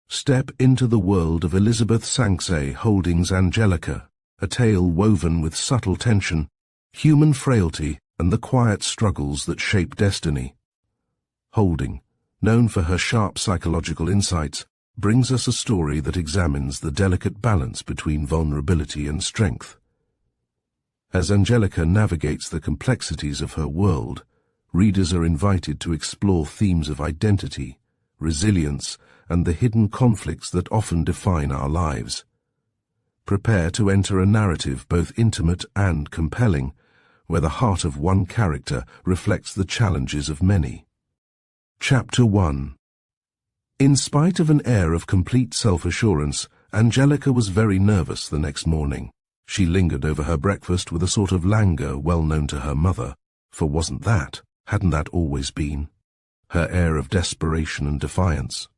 Step into the world of Elisabeth Sanxay Holding's Angelica, a tale woven with subtle tension, human frailty, and the quiet struggles that shape destiny. Holding, known for her sharp psychological insights, brings us a story that examines the delicate balance between vulnerability and strength. As Angelica navigates the complexities of her world, readers are invited to explore themes of identity, resilience, and the hidden conflicts that often define our lives. Prepare to enter a narrative both intimate and compelling, where the heart of one character reflects the challenges of many. Chapter 1. In spite of an air of complete self-assurance, Angelica was very nervous the next morning. She lingered over her breakfast with a sort of languor well known to her mother, for hadn't that always been? Her air of desperation and defiance.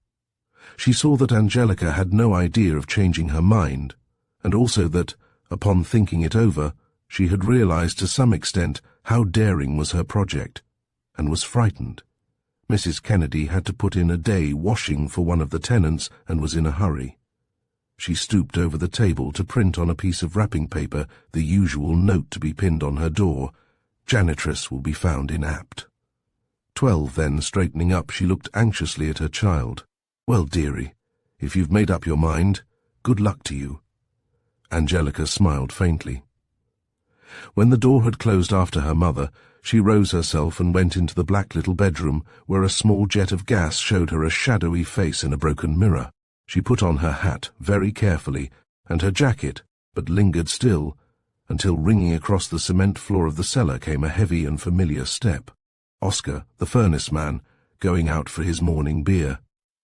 She saw that Angelica had no idea of changing her mind, and also that, upon thinking it over, she had realized to some extent how daring was her project, and was frightened. Mrs. Kennedy had to put in a day washing for one of the tenants and was in a hurry. She stooped over the table to print on a piece of wrapping paper the usual note to be pinned on her door: "Janitress will be found inapt." 12 then, straightening up, she looked anxiously at her child. "Well, dearie, if you've made up your mind, good luck to you." Angelica smiled faintly. When the door had closed after her mother, she rose herself and went into the black little bedroom, where a small jet of gas showed her a shadowy face in a broken mirror. She put on her hat very carefully, and her jacket, but lingered still, until ringing across the cement floor of the cellar came a heavy and familiar step. Oscar, the furnace man, going out for his morning beer.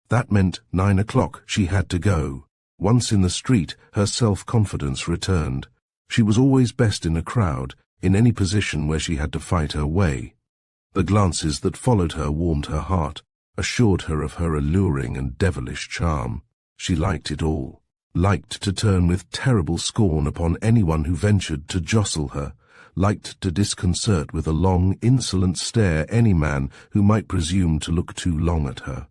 That meant 9 o'clock. She had to go. Once in the street, her self-confidence returned. She was always best in a crowd, in any position where she had to fight her way. The glances that followed her warmed her heart, assured her of her alluring and devilish charm. She liked it all, liked to turn with terrible scorn upon anyone who ventured to jostle her, liked to disconcert with a long, insolent stare any man who might presume to look too long at her.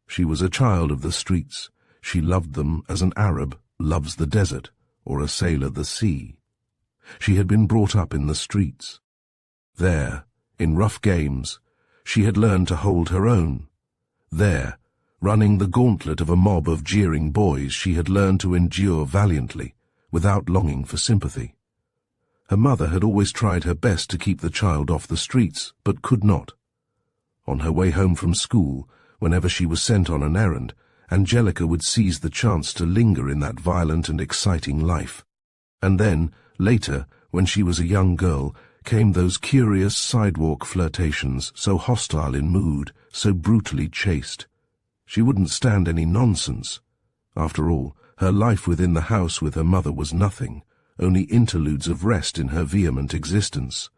She was a child of the streets. She loved them as an Arab loves the desert, or a sailor the sea. She had been brought up in the streets. There, in rough games, she had learned to hold her own. There, running the gauntlet of a mob of jeering boys, she had learned to endure valiantly, without longing for sympathy. Her mother had always tried her best to keep the child off the streets, but could not. On her way home from school, whenever she was sent on an errand, Angelica would seize the chance to linger in that violent and exciting life. And then, later, when she was a young girl, came those curious sidewalk flirtations, so hostile in mood, so brutally chaste. She wouldn't stand any nonsense. After all, her life within the house with her mother was nothing, only interludes of rest in her vehement existence.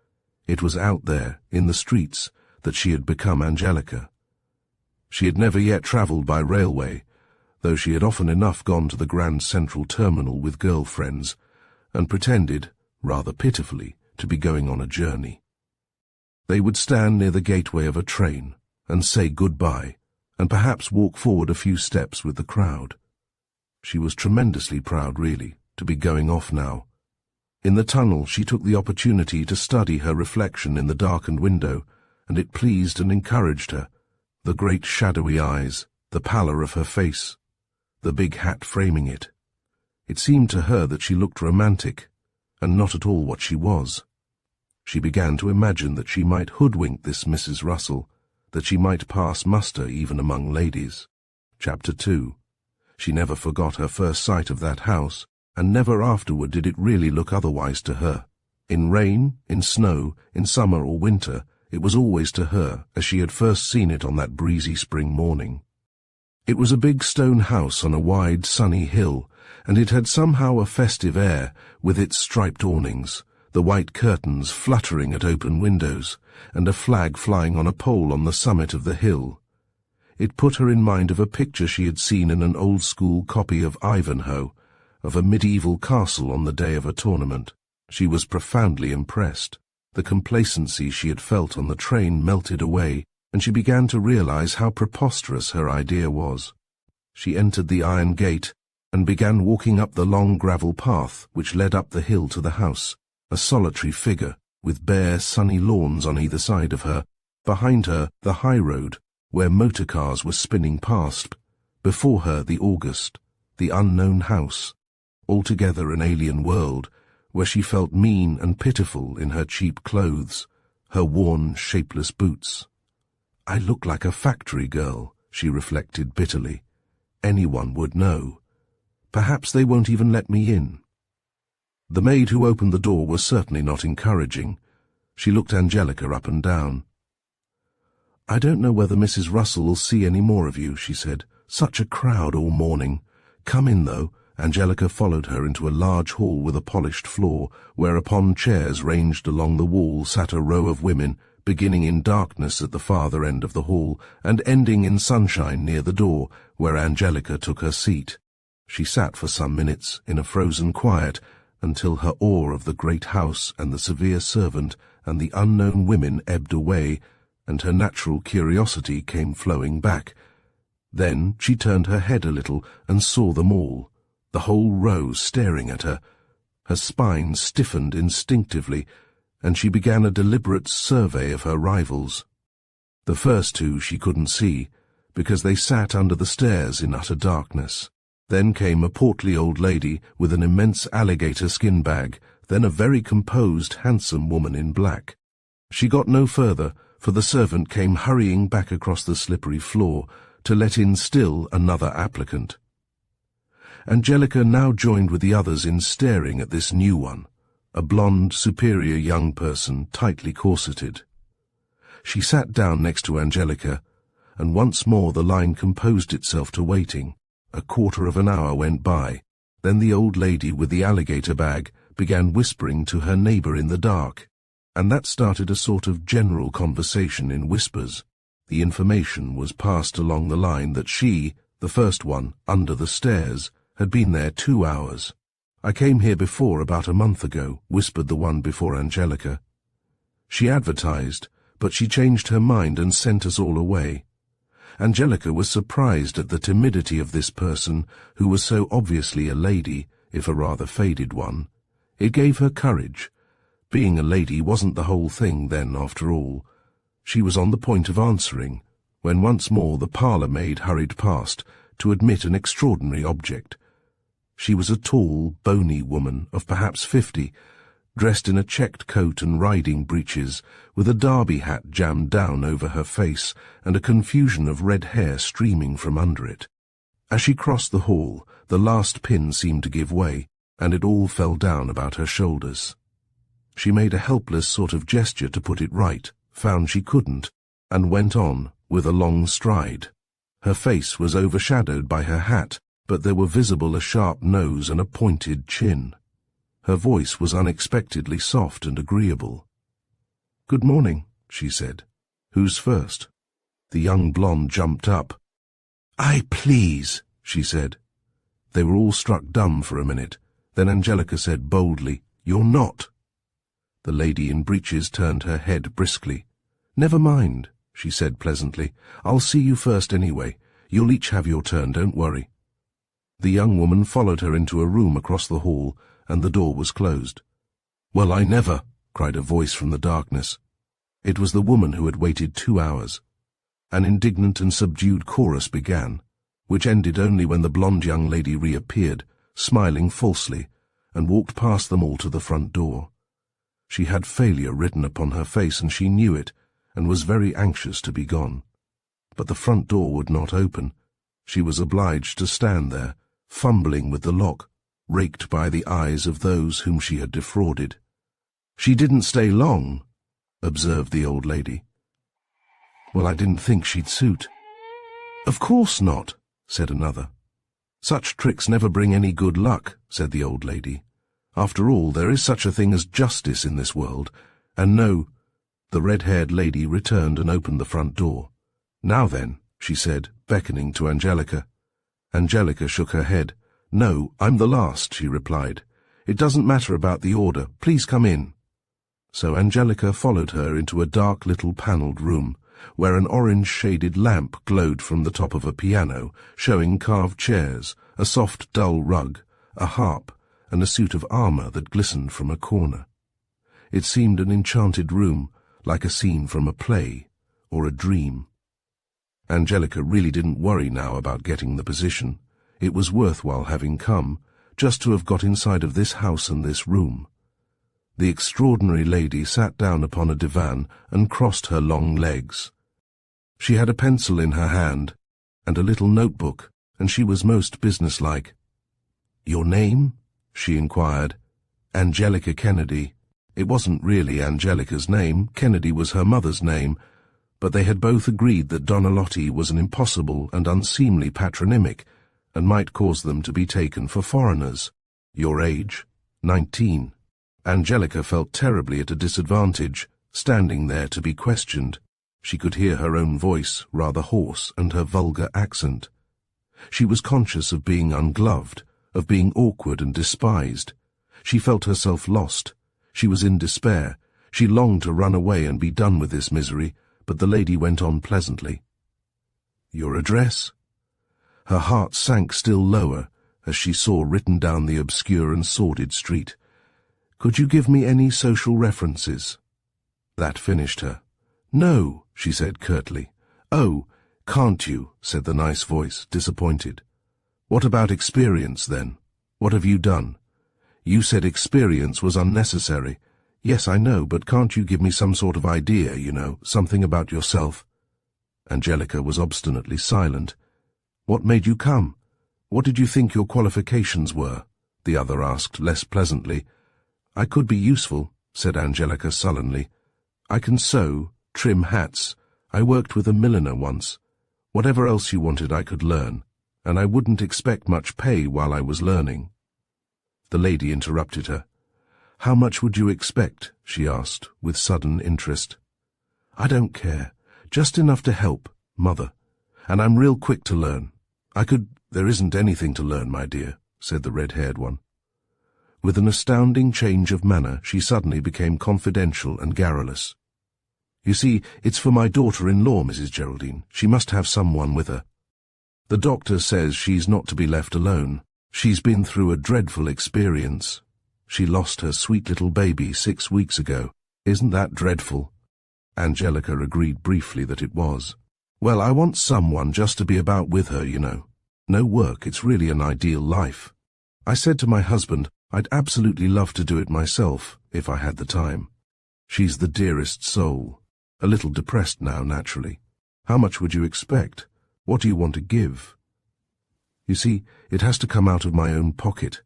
It was out there, in the streets, that she had become Angelica. She had never yet travelled by railway, though she had often enough gone to the Grand Central Terminal with girl-friends, and pretended, rather pitifully, to be going on a journey. They would stand near the gateway of a train, and say goodbye, and perhaps walk forward a few steps with the crowd. She was tremendously proud, really, to be going off now. In the tunnel she took the opportunity to study her reflection in the darkened window, and it pleased and encouraged her. The great shadowy eyes, the pallor of her face, the big hat framing it. It seemed to her that she looked romantic, and not at all what she was. She began to imagine that she might hoodwink this Mrs. Russell, that she might pass muster even among ladies. Chapter 2. She never forgot her first sight of that house, and never afterward did it really look otherwise to her. In rain, in snow, in summer or winter, it was always to her as she had first seen it on that breezy spring morning. It was a big stone house on a wide, sunny hill, and it had somehow a festive air, with its striped awnings, the white curtains fluttering at open windows, and a flag flying on a pole on the summit of the hill. It put her in mind of a picture she had seen in an old-school copy of Ivanhoe, of a medieval castle on the day of a tournament. She was profoundly impressed. The complacency she had felt on the train melted away, and she began to realize how preposterous her idea was. She entered the iron gate and began walking up the long gravel path which led up the hill to the house, a solitary figure, with bare, sunny lawns on either side of her. Behind her, the high road, where motor cars were spinning past. Before her, the August, the unknown house. Altogether an alien world, where she felt mean and pitiful in her cheap clothes, her worn, shapeless boots. I look like a factory girl, she reflected bitterly. Anyone would know. Perhaps they won't even let me in. The maid who opened the door was certainly not encouraging. She looked Angelica up and down. I don't know whether Mrs. Russell will see any more of you, she said. Such a crowd all morning. Come in, though. Angelica followed her into a large hall with a polished floor, where upon chairs ranged along the wall sat a row of women, beginning in darkness at the farther end of the hall and ending in sunshine near the door, where Angelica took her seat. She sat for some minutes in a frozen quiet, until her awe of the great house and the severe servant and the unknown women ebbed away, and her natural curiosity came flowing back. Then she turned her head a little and saw them all, the whole row staring at her. Her spine stiffened instinctively, and she began a deliberate survey of her rivals. The first two she couldn't see, because they sat under the stairs in utter darkness. Then came a portly old lady with an immense alligator skin bag, then a very composed, handsome woman in black. She got no further, for the servant came hurrying back across the slippery floor to let in still another applicant. Angelica now joined with the others in staring at this new one, a blonde, superior young person, tightly corseted. She sat down next to Angelica, and once more the line composed itself to waiting. A quarter of an hour went by. Then the old lady with the alligator bag began whispering to her neighbour in the dark, and that started a sort of general conversation in whispers. The information was passed along the line that she, the first one, under the stairs, had been there 2 hours. I came here before about a month ago, whispered the one before Angelica. She advertised, but she changed her mind and sent us all away. Angelica was surprised at the timidity of this person, who was so obviously a lady, if a rather faded one. It gave her courage. Being a lady wasn't the whole thing then, after all. She was on the point of answering, when once more the parlour-maid hurried past to admit an extraordinary object. She was a tall, bony woman of perhaps 50, dressed in a checked coat and riding breeches, with a derby hat jammed down over her face and a confusion of red hair streaming from under it. As she crossed the hall, the last pin seemed to give way, and it all fell down about her shoulders. She made a helpless sort of gesture to put it right, found she couldn't, and went on with a long stride. Her face was overshadowed by her hat, but there were visible a sharp nose and a pointed chin. Her voice was unexpectedly soft and agreeable. "Good morning," she said. "Who's first?" The young blonde jumped up. "I please," she said. They were all struck dumb for a minute. Then Angelica said boldly, "You're not." The lady in breeches turned her head briskly. "Never mind," she said pleasantly. "I'll see you first anyway. You'll each have your turn, don't worry." The young woman followed her into a room across the hall, and the door was closed. "Well, I never!" cried a voice from the darkness. It was the woman who had waited 2 hours. An indignant and subdued chorus began, which ended only when the blonde young lady reappeared, smiling falsely, and walked past them all to the front door. She had failure written upon her face, and she knew it, and was very anxious to be gone. But the front door would not open. She was obliged to stand there, fumbling with the lock, raked by the eyes of those whom she had defrauded. "She didn't stay long," observed the old lady. "Well, I didn't think she'd suit." "Of course not," said another. "Such tricks never bring any good luck," said the old lady. "After all, there is such a thing as justice in this world, and no—" The red-haired lady returned and opened the front door. "Now then," she said, beckoning to Angelica. Angelica shook her head. "No, I'm the last," she replied. "It doesn't matter about the order. Please come in." So Angelica followed her into a dark little panelled room, where an orange-shaded lamp glowed from the top of a piano, showing carved chairs, a soft, dull rug, a harp, and a suit of armor that glistened from a corner. It seemed an enchanted room, like a scene from a play or a dream. Angelica really didn't worry now about getting the position. It was worthwhile having come, just to have got inside of this house and this room. The extraordinary lady sat down upon a divan and crossed her long legs. She had a pencil in her hand and a little notebook, and she was most businesslike. "Your name?" she inquired. "Angelica Kennedy." It wasn't really Angelica's name. Kennedy was her mother's name, but they had both agreed that Donalotti was an impossible and unseemly patronymic, and might cause them to be taken for foreigners. "Your age?" 19. Angelica felt terribly at a disadvantage, standing there to be questioned. She could hear her own voice, rather hoarse, and her vulgar accent. She was conscious of being ungloved, of being awkward and despised. She felt herself lost. She was in despair. She longed to run away and be done with this misery, but the lady went on pleasantly. "Your address?" Her heart sank still lower as she saw written down the obscure and sordid street. "Could you give me any social references?" That finished her. "No," she said curtly. "Oh, can't you?" said the nice voice, disappointed. "What about experience, then? What have you done? You said experience was unnecessary." "Yes, I know, but can't you give me some sort of idea, something about yourself?" Angelica was obstinately silent. "What made you come? What did you think your qualifications were?" the other asked, less pleasantly. "I could be useful," said Angelica sullenly. "I can sew, trim hats. I worked with a milliner once. Whatever else you wanted I could learn, and I wouldn't expect much pay while I was learning." The lady interrupted her. "How much would you expect?" she asked, with sudden interest. "I don't care. Just enough to help, Mother. And I'm real quick to learn. There isn't anything to learn, my dear," said the red-haired one. With an astounding change of manner, she suddenly became confidential and garrulous. "You see, it's for my daughter-in-law, Mrs. Geraldine. She must have someone with her. The doctor says she's not to be left alone. She's been through a dreadful experience. She lost her sweet little baby 6 weeks ago. Isn't that dreadful?" Angelica agreed briefly that it was. "Well, I want someone just to be about with her, No work, it's really an ideal life. I said to my husband, I'd absolutely love to do it myself, if I had the time. She's the dearest soul. A little depressed now, naturally. How much would you expect? What do you want to give?" "You see, it has to come out of my own pocket.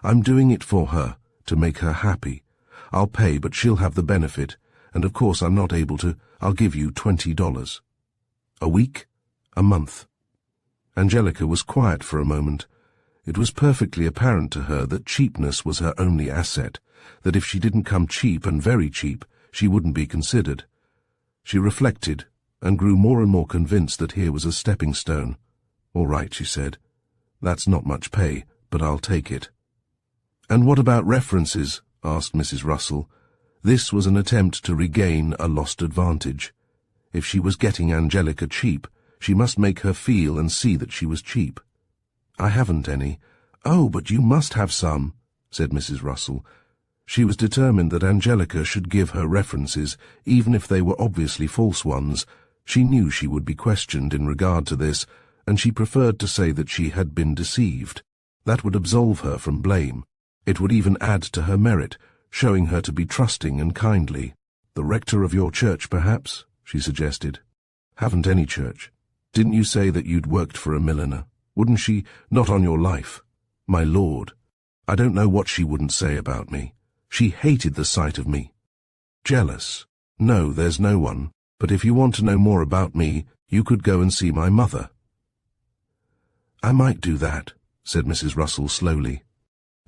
I'm doing it for her, to make her happy. I'll pay, but she'll have the benefit, and of course I'm not able to. I'll give you $20. "A week? A month?" Angelica was quiet for a moment. It was perfectly apparent to her that cheapness was her only asset, that if she didn't come cheap and very cheap, she wouldn't be considered. She reflected, and grew more and more convinced that here was a stepping stone. "All right," she said. "That's not much pay, but I'll take it." "And what about references?" asked Mrs. Russell. This was an attempt to regain a lost advantage. If she was getting Angelica cheap, she must make her feel and see that she was cheap. "I haven't any." "Oh, but you must have some," said Mrs. Russell. She was determined that Angelica should give her references, even if they were obviously false ones. She knew she would be questioned in regard to this, and she preferred to say that she had been deceived. That would absolve her from blame. It would even add to her merit, showing her to be trusting and kindly. "The rector of your church, perhaps?" she suggested. "Haven't any church. Didn't you say that you'd worked for a milliner? Wouldn't she? Not on your life. My lord. I don't know what she wouldn't say about me. She hated the sight of me. Jealous? No, there's no one. But if you want to know more about me, you could go and see my mother." "I might do that," said Mrs. Russell slowly.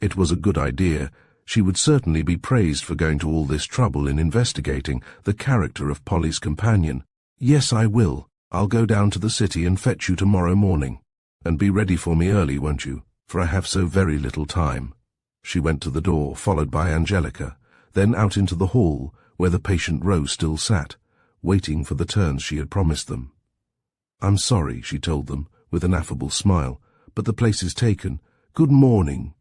It was a good idea. She would certainly be praised for going to all this trouble in investigating the character of Polly's companion. "Yes, I will. I'll go down to the city and fetch you tomorrow morning. And be ready for me early, won't you? For I have so very little time." She went to the door, followed by Angelica, then out into the hall, where the patient Rose still sat, waiting for the turns she had promised them. "I'm sorry," she told them, with an affable smile, "but the place is taken. Good morning."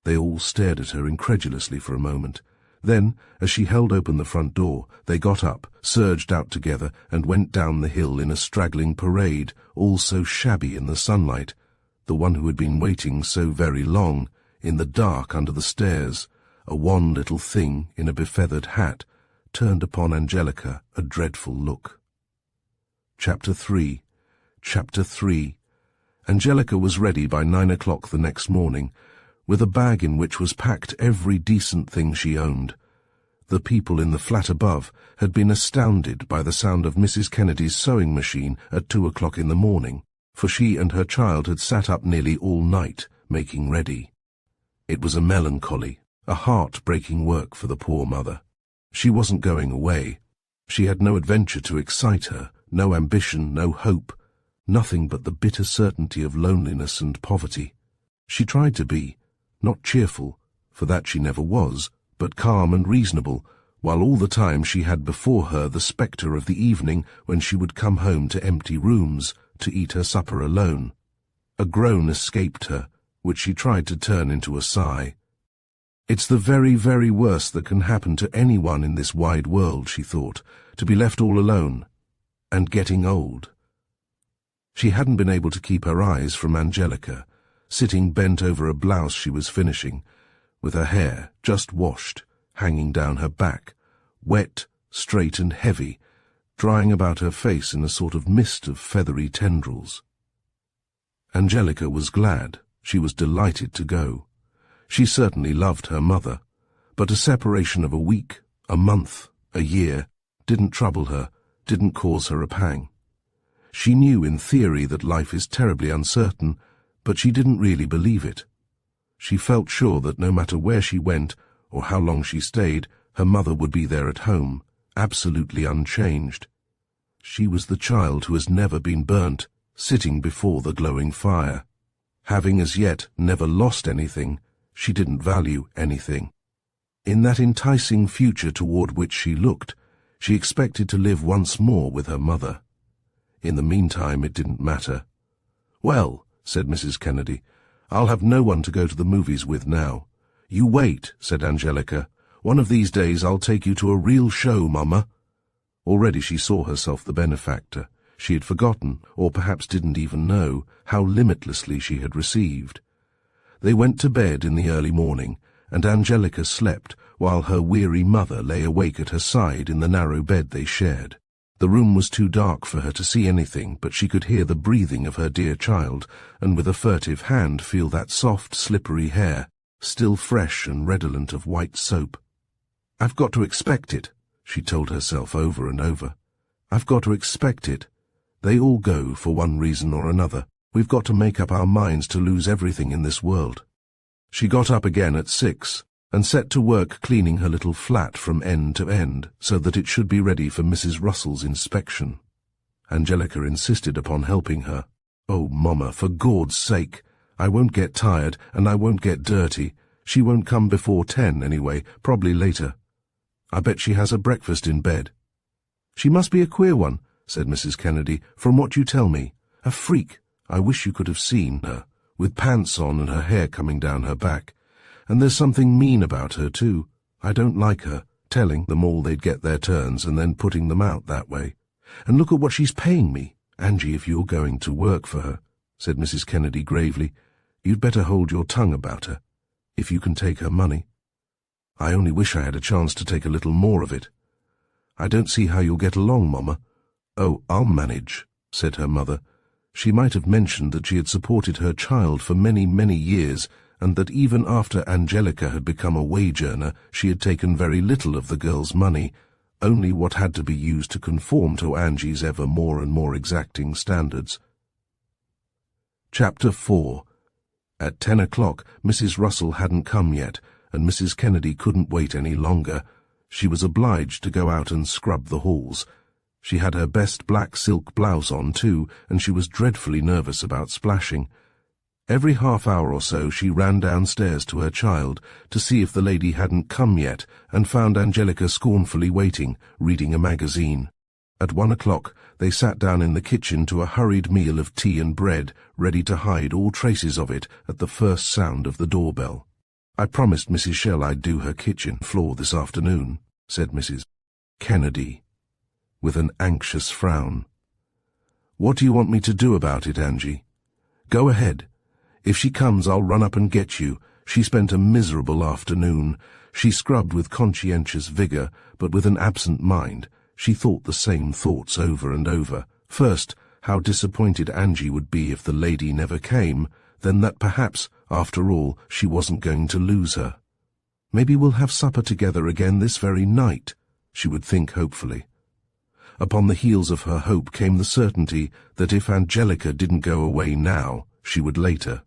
They all stared at her incredulously for a moment. Then, as she held open the front door, they got up, surged out together, and went down the hill in a straggling parade, all so shabby in the sunlight. The one who had been waiting so very long, in the dark under the stairs, a wan little thing in a befeathered hat, turned upon Angelica a dreadful look. Chapter 3. Chapter 3. Angelica was ready by 9 o'clock the next morning, with a bag in which was packed every decent thing she owned. The people in the flat above had been astounded by the sound of Mrs. Kennedy's sewing machine at 2 o'clock in the morning, for she and her child had sat up nearly all night, making ready. It was a melancholy, a heart-breaking work for the poor mother. She wasn't going away. She had no adventure to excite her, no ambition, no hope, nothing but the bitter certainty of loneliness and poverty. She tried to be, not cheerful, for that she never was, but calm and reasonable, while all the time she had before her the spectre of the evening when she would come home to empty rooms, to eat her supper alone. A groan escaped her, which she tried to turn into a sigh. "It's the very, very worst that can happen to anyone in this wide world," she thought, "to be left all alone, and getting old." She hadn't been able to keep her eyes from Angelica, sitting bent over a blouse she was finishing, with her hair, just washed, hanging down her back, wet, straight and heavy, drying about her face in a sort of mist of feathery tendrils. Angelica was glad, she was delighted to go. She certainly loved her mother, but a separation of a week, a month, a year, didn't trouble her, didn't cause her a pang. She knew in theory that life is terribly uncertain, but she didn't really believe it. She felt sure that no matter where she went, or how long she stayed, her mother would be there at home, absolutely unchanged. She was the child who has never been burnt, sitting before the glowing fire. Having as yet never lost anything, she didn't value anything. In that enticing future toward which she looked, she expected to live once more with her mother. In the meantime, it didn't matter. "Well," said Mrs. Kennedy, "I'll have no one to go to the movies with now." "You wait," said Angelica. "One of these days I'll take you to a real show, Mama." Already she saw herself the benefactor. She had forgotten, or perhaps didn't even know, how limitlessly she had received. They went to bed in the early morning, and Angelica slept while her weary mother lay awake at her side in the narrow bed they shared. The room was too dark for her to see anything, but she could hear the breathing of her dear child, and with a furtive hand feel that soft, slippery hair, still fresh and redolent of white soap. "I've got to expect it," she told herself over and over. "I've got to expect it. They all go for one reason or another. We've got to make up our minds to lose everything in this world." She got up again at 6, and set to work cleaning her little flat from end to end, so that it should be ready for Mrs. Russell's inspection. Angelica insisted upon helping her. "Oh, Mamma, for Gord's sake! I won't get tired, and I won't get dirty. She won't come before 10 anyway, probably later. I bet she has her breakfast in bed." "She must be a queer one," said Mrs. Kennedy, "from what you tell me. A freak. I wish you could have seen her, with pants on and her hair coming down her back. And there's something mean about her, too. I don't like her, telling them all they'd get their turns and then putting them out that way. And look at what she's paying me. Angie, if you're going to work for her," said Mrs. Kennedy gravely, "you'd better hold your tongue about her, if you can take her money. I only wish I had a chance to take a little more of it. I don't see how you'll get along, Mamma." "Oh, I'll manage," said her mother. She might have mentioned that she had supported her child for many, many years, and that even after Angelica had become a wage earner, she had taken very little of the girl's money, only what had to be used to conform to Angie's ever more and more exacting standards. Chapter 4. At 10 o'clock, Mrs. Russell hadn't come yet, and Mrs. Kennedy couldn't wait any longer. She was obliged to go out and scrub the halls. She had her best black silk blouse on, too, and she was dreadfully nervous about splashing. Every half hour or so she ran downstairs to her child to see if the lady hadn't come yet, and found Angelica scornfully waiting, reading a magazine. At 1 o'clock, they sat down in the kitchen to a hurried meal of tea and bread, ready to hide all traces of it at the first sound of the doorbell. "I promised Mrs. Shell I'd do her kitchen floor this afternoon," said Mrs. Kennedy, with an anxious frown. "What do you want me to do about it, Angie?" "Go ahead. If she comes, I'll run up and get you. She spent a miserable afternoon." She scrubbed with conscientious vigor, but with an absent mind. She thought the same thoughts over and over. First, how disappointed Angie would be if the lady never came, then that perhaps, after all, she wasn't going to lose her. "Maybe we'll have supper together again this very night," she would think hopefully. Upon the heels of her hope came the certainty that if Angelica didn't go away now, she would later.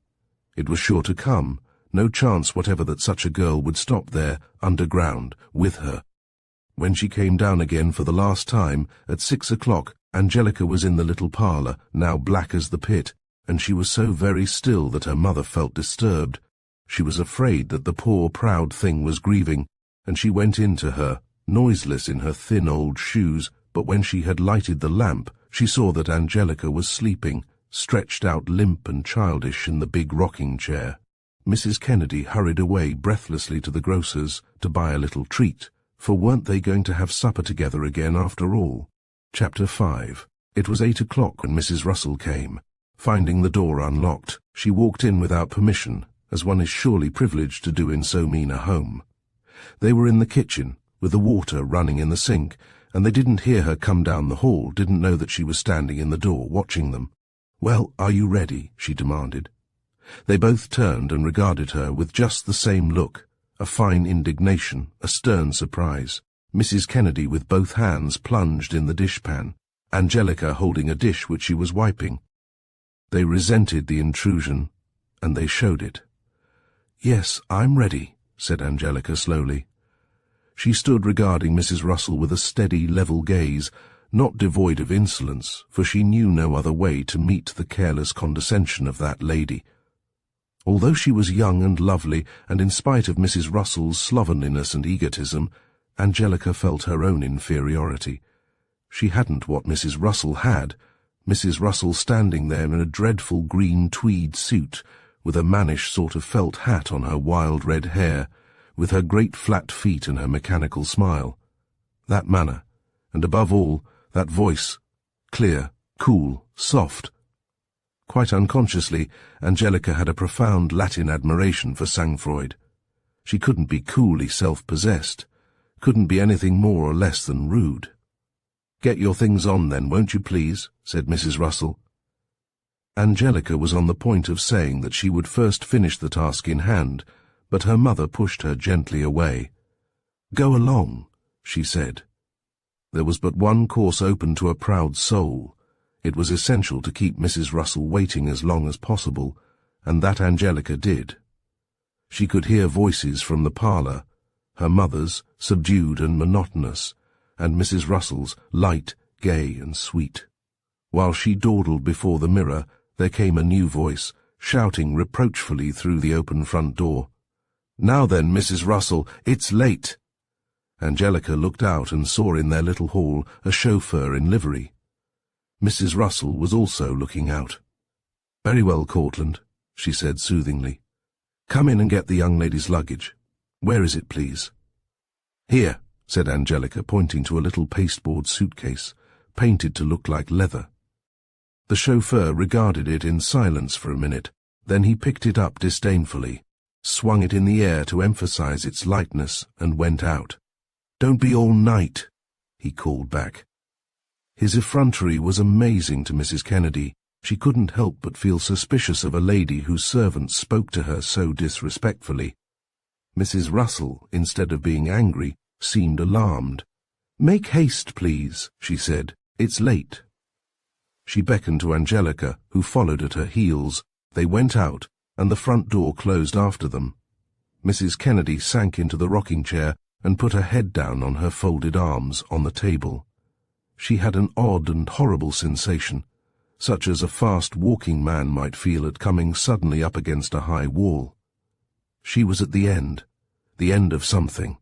It was sure to come, no chance whatever that such a girl would stop there, underground, with her. When she came down again for the last time, at 6 o'clock, Angelica was in the little parlour, now black as the pit, and she was so very still that her mother felt disturbed. She was afraid that the poor proud thing was grieving, and she went in to her, noiseless in her thin old shoes, but when she had lighted the lamp, she saw that Angelica was sleeping, stretched out limp and childish in the big rocking chair. Mrs. Kennedy hurried away breathlessly to the grocer's to buy a little treat, for weren't they going to have supper together again after all? Chapter 5. It was 8 o'clock when Mrs. Russell came. Finding the door unlocked, she walked in without permission, as one is surely privileged to do in so mean a home. They were in the kitchen, with the water running in the sink, and they didn't hear her come down the hall, didn't know that she was standing in the door watching them. "Well, are you ready?" she demanded. They both turned and regarded her with just the same look, a fine indignation, a stern surprise. Mrs. Kennedy with both hands plunged in the dishpan, Angelica holding a dish which she was wiping. They resented the intrusion, and they showed it. "Yes, I'm ready," said Angelica slowly. She stood regarding Mrs. Russell with a steady, level gaze, not devoid of insolence, for she knew no other way to meet the careless condescension of that lady. Although she was young and lovely, and in spite of Mrs. Russell's slovenliness and egotism, Angelica felt her own inferiority. She hadn't what Mrs. Russell had, Mrs. Russell standing there in a dreadful green tweed suit, with a mannish sort of felt hat on her wild red hair, with her great flat feet and her mechanical smile. That manner, and above all, that voice, clear, cool, soft. Quite unconsciously, Angelica had a profound Latin admiration for Sangfroid. She couldn't be coolly self-possessed, couldn't be anything more or less than rude. "Get your things on then, won't you please?" said Mrs. Russell. Angelica was on the point of saying that she would first finish the task in hand, but her mother pushed her gently away. "Go along," she said. There was but one course open to a proud soul. It was essential to keep Mrs. Russell waiting as long as possible, and that Angelica did. She could hear voices from the parlour, her mother's, subdued and monotonous, and Mrs. Russell's, light, gay and sweet. While she dawdled before the mirror, there came a new voice, shouting reproachfully through the open front door. "Now then, Mrs. Russell, it's late." Angelica looked out and saw in their little hall a chauffeur in livery. Mrs. Russell was also looking out. "Very well, Cortland," she said soothingly. "Come in and get the young lady's luggage. Where is it, please?" "Here," said Angelica, pointing to a little pasteboard suitcase, painted to look like leather. The chauffeur regarded it in silence for a minute, then he picked it up disdainfully, swung it in the air to emphasize its lightness, and went out. "Don't be all night," he called back. His effrontery was amazing to Mrs. Kennedy. She couldn't help but feel suspicious of a lady whose servant spoke to her so disrespectfully. Mrs. Russell, instead of being angry, seemed alarmed. "Make haste, please," she said. "It's late." She beckoned to Angelica, who followed at her heels. They went out, and the front door closed after them. Mrs. Kennedy sank into the rocking chair and put her head down on her folded arms on the table. She had an odd and horrible sensation, such as a fast-walking man might feel at coming suddenly up against a high wall. She was at the end of something.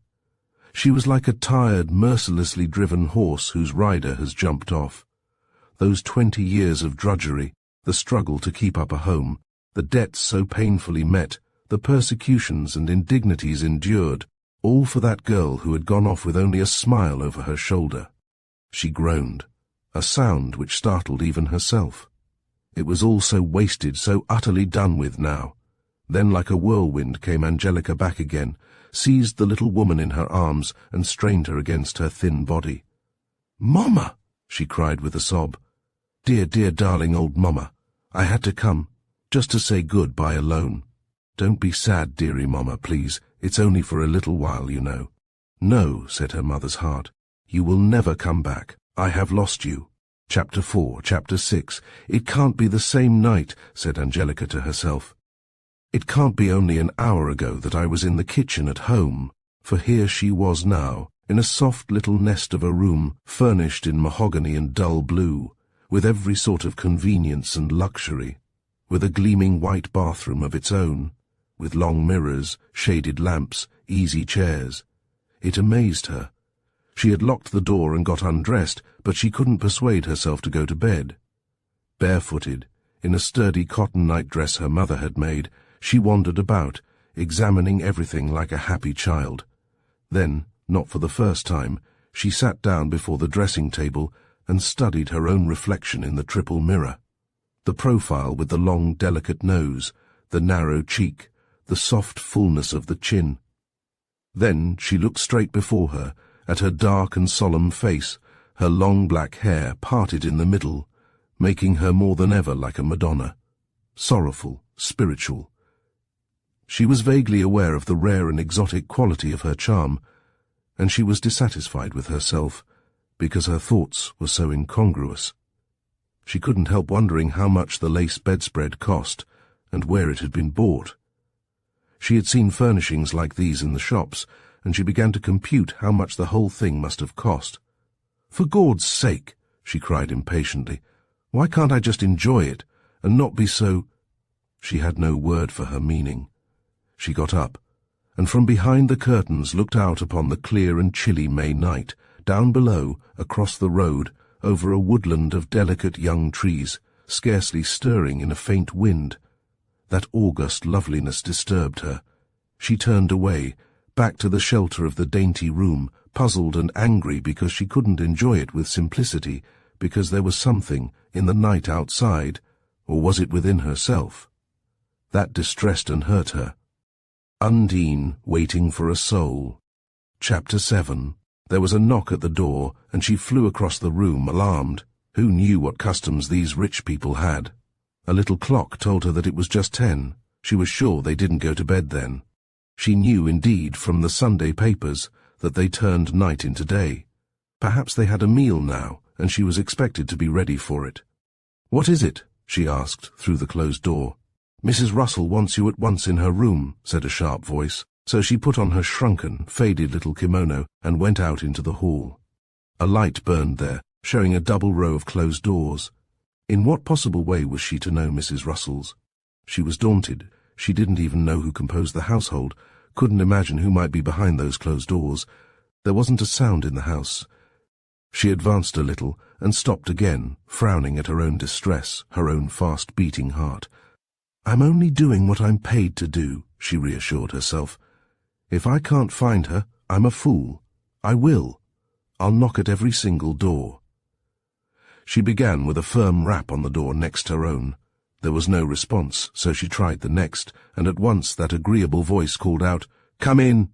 She was like a tired, mercilessly driven horse whose rider has jumped off. Those 20 years of drudgery, the struggle to keep up a home, the debts so painfully met, the persecutions and indignities endured, all for that girl who had gone off with only a smile over her shoulder. She groaned, a sound which startled even herself. It was all so wasted, so utterly done with now. Then like a whirlwind came Angelica back again, seized the little woman in her arms and strained her against her thin body. "Mamma!" she cried with a sob. "Dear, dear, darling old Mamma, I had to come, just to say good-bye alone. Don't be sad, dearie Mamma, please. It's only for a little while, you know." "No," said her mother's heart. "You will never come back. I have lost you." Chapter 4, Chapter 6. "It can't be the same night," said Angelica to herself. "It can't be only an hour ago that I was in the kitchen at home," for here she was now, in a soft little nest of a room, furnished in mahogany and dull blue, with every sort of convenience and luxury, with a gleaming white bathroom of its own, with long mirrors, shaded lamps, easy chairs. It amazed her. She had locked the door and got undressed, but she couldn't persuade herself to go to bed. Barefooted, in a sturdy cotton nightdress her mother had made, she wandered about, examining everything like a happy child. Then, not for the first time, she sat down before the dressing table and studied her own reflection in the triple mirror. The profile with the long, delicate nose, the narrow cheek, the soft fullness of the chin. Then she looked straight before her, at her dark and solemn face, her long black hair parted in the middle, making her more than ever like a Madonna, sorrowful, spiritual. She was vaguely aware of the rare and exotic quality of her charm, and she was dissatisfied with herself, because her thoughts were so incongruous. She couldn't help wondering how much the lace bedspread cost, and where it had been bought. She had seen furnishings like these in the shops, and she began to compute how much the whole thing must have cost. "For Gord's sake," she cried impatiently, "why can't I just enjoy it, and not be so—" She had no word for her meaning. She got up, and from behind the curtains looked out upon the clear and chilly May night, down below, across the road, over a woodland of delicate young trees, scarcely stirring in a faint wind. That august loveliness disturbed her. She turned away, back to the shelter of the dainty room, puzzled and angry because she couldn't enjoy it with simplicity, because there was something in the night outside, or was it within herself? That distressed and hurt her. Undine, waiting for a soul. Chapter 7. There was a knock at the door, and she flew across the room, alarmed. Who knew what customs these rich people had? A little clock told her that it was just 10. She was sure they didn't go to bed then. She knew, indeed, from the Sunday papers, that they turned night into day. Perhaps they had a meal now, and she was expected to be ready for it. "What is it?" she asked, through the closed door. "Mrs. Russell wants you at once in her room," said a sharp voice, so she put on her shrunken, faded little kimono and went out into the hall. A light burned there, showing a double row of closed doors. In what possible way was she to know Mrs. Russell's? She was daunted. She didn't even know who composed the household, couldn't imagine who might be behind those closed doors. There wasn't a sound in the house. She advanced a little and stopped again, frowning at her own distress, her own fast-beating heart. "I'm only doing what I'm paid to do," she reassured herself. "If I can't find her, I'm a fool. I will. I'll knock at every single door." She began with a firm rap on the door next her own. There was no response, so she tried the next, and at once that agreeable voice called out, "Come in."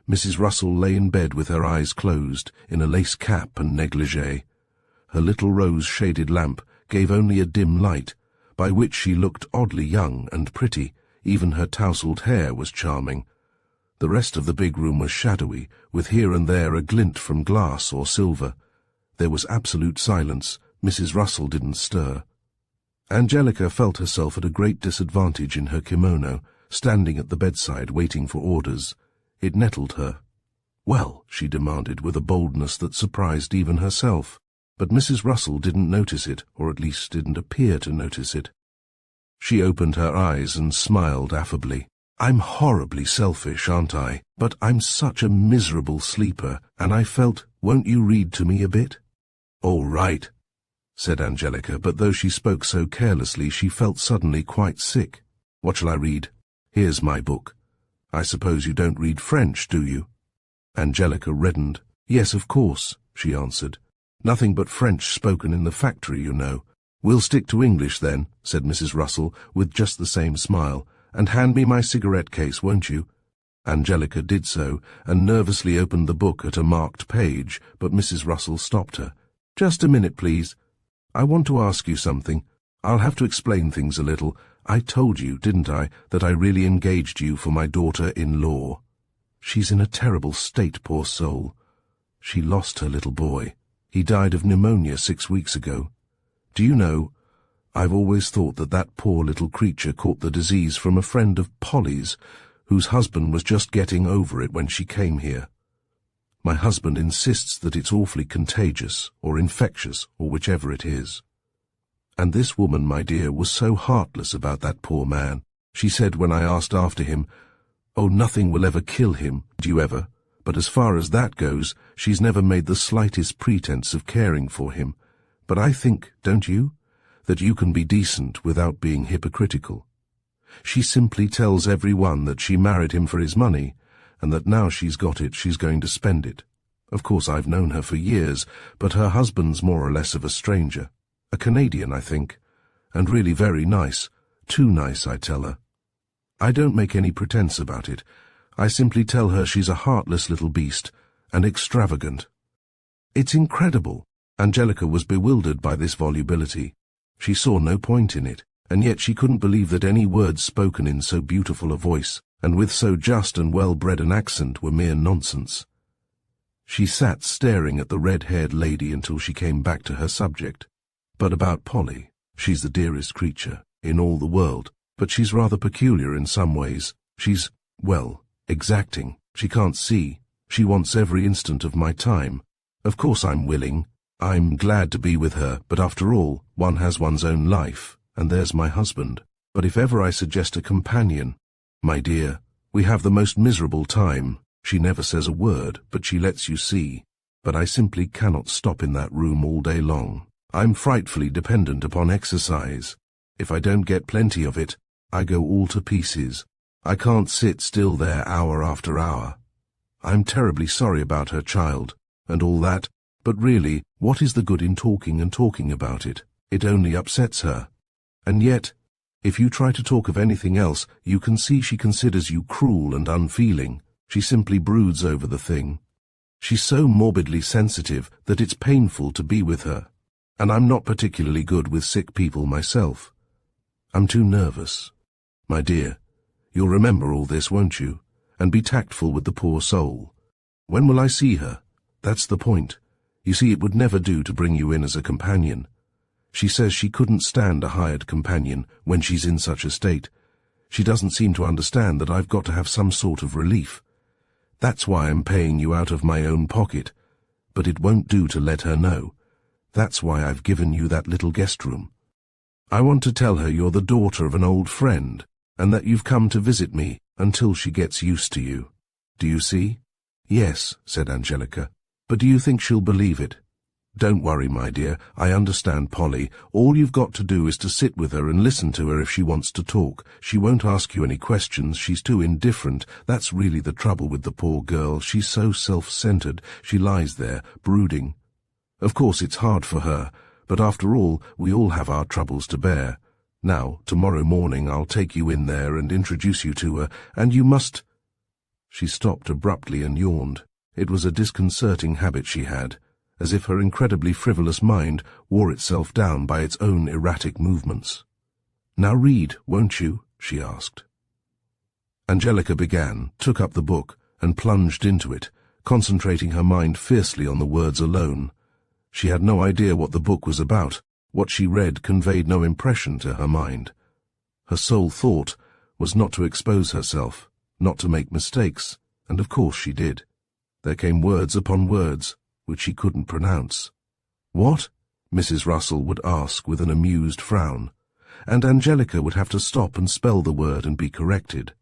Mrs. Russell lay in bed with her eyes closed, in a lace cap and negligee. Her little rose-shaded lamp gave only a dim light, by which she looked oddly young and pretty. Even her tousled hair was charming. The rest of the big room was shadowy, with here and there a glint from glass or silver. There was absolute silence. Mrs. Russell didn't stir. Angelica felt herself at a great disadvantage in her kimono, standing at the bedside waiting for orders. It nettled her. "Well," she demanded with a boldness that surprised even herself. But Mrs. Russell didn't notice it, or at least didn't appear to notice it. She opened her eyes and smiled affably. I'm horribly selfish, aren't I? But I'm such a miserable sleeper, and I felt, won't you read to me a bit? All right, said Angelica, but though she spoke so carelessly, she felt suddenly quite sick. What shall I read? Here's my book. I suppose you don't read French, do you? Angelica reddened. Yes, of course, she answered. Nothing but French spoken in the factory, you know. We'll stick to English then, said Mrs. Russell, with just the same smile. And hand me my cigarette case, won't you? Angelica did so, and nervously opened the book at a marked page, but Mrs. Russell stopped her. Just a minute, please. I want to ask you something. I'll have to explain things a little. I told you, didn't I, that I really engaged you for my daughter-in-law. She's in a terrible state, poor soul. She lost her little boy. He died of pneumonia 6 weeks ago. Do you know, I've always thought that that poor little creature caught the disease from a friend of Polly's, whose husband was just getting over it when she came here. My husband insists that it's awfully contagious, or infectious, or whichever it is. And this woman, my dear, was so heartless about that poor man. She said when I asked after him, oh, nothing will ever kill him, do you ever? But as far as that goes, she's never made the slightest pretense of caring for him. But I think, don't you, that you can be decent without being hypocritical. She simply tells everyone that she married him for his money, and that now she's got it, she's going to spend it. Of course, I've known her for years, but her husband's more or less of a stranger. A Canadian, I think, and really very nice. Too nice, I tell her. I don't make any pretense about it. I simply tell her she's a heartless little beast, and extravagant. It's incredible. Angelica was bewildered by this volubility. She saw no point in it, and yet she couldn't believe that any words spoken in so beautiful a voice, and with so just and well-bred an accent, were mere nonsense. She sat staring at the red-haired lady until she came back to her subject. But about Polly, she's the dearest creature in all the world, but she's rather peculiar in some ways. She's, well, exacting. She can't see. She wants every instant of my time. Of course I'm willing. I'm glad to be with her, but after all, one has one's own life, and there's my husband. But if ever I suggest a companion, my dear, we have the most miserable time. She never says a word, but she lets you see. But I simply cannot stop in that room all day long. I'm frightfully dependent upon exercise. If I don't get plenty of it, I go all to pieces. I can't sit still there hour after hour. I'm terribly sorry about her child, and all that, but really, what is the good in talking and talking about it? It only upsets her. And yet, if you try to talk of anything else, you can see she considers you cruel and unfeeling. She simply broods over the thing. She's so morbidly sensitive that it's painful to be with her. And I'm not particularly good with sick people myself. I'm too nervous. My dear, you'll remember all this, won't you? And be tactful with the poor soul. When will I see her? That's the point. You see, it would never do to bring you in as a companion. She says she couldn't stand a hired companion when she's in such a state. She doesn't seem to understand that I've got to have some sort of relief. That's why I'm paying you out of my own pocket. But it won't do to let her know. That's why I've given you that little guest room. I want to tell her you're the daughter of an old friend, and that you've come to visit me until she gets used to you. Do you see? Yes, said Angelica. But do you think she'll believe it? Don't worry, my dear. I understand Polly. All you've got to do is to sit with her and listen to her if she wants to talk. She won't ask you any questions. She's too indifferent. That's really the trouble with the poor girl. She's so self-centered. She lies there, brooding. Of course, it's hard for her, but after all, we all have our troubles to bear. Now, tomorrow morning I'll take you in there and introduce you to her, and you must— She stopped abruptly and yawned. It was a disconcerting habit she had, as if her incredibly frivolous mind wore itself down by its own erratic movements. Now read, won't you? She asked. Angelica began, took up the book, and plunged into it, concentrating her mind fiercely on the words alone. She had no idea what the book was about. What she read conveyed no impression to her mind. Her sole thought was not to expose herself, not to make mistakes, and of course she did. There came words upon words, which she couldn't pronounce. What? Mrs. Russell would ask with an amused frown, and Angelica would have to stop and spell the word and be corrected.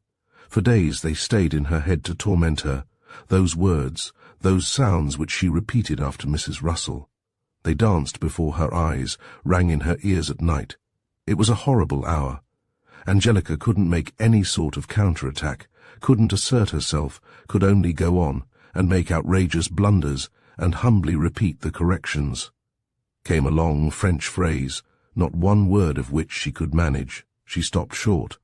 For days they stayed in her head to torment her, those words, those sounds which she repeated after Mrs. Russell. They danced before her eyes, rang in her ears at night. It was a horrible hour. Angelica couldn't make any sort of counterattack, couldn't assert herself, could only go on, and make outrageous blunders, and humbly repeat the corrections. Came a long French phrase, not one word of which she could manage. She stopped short.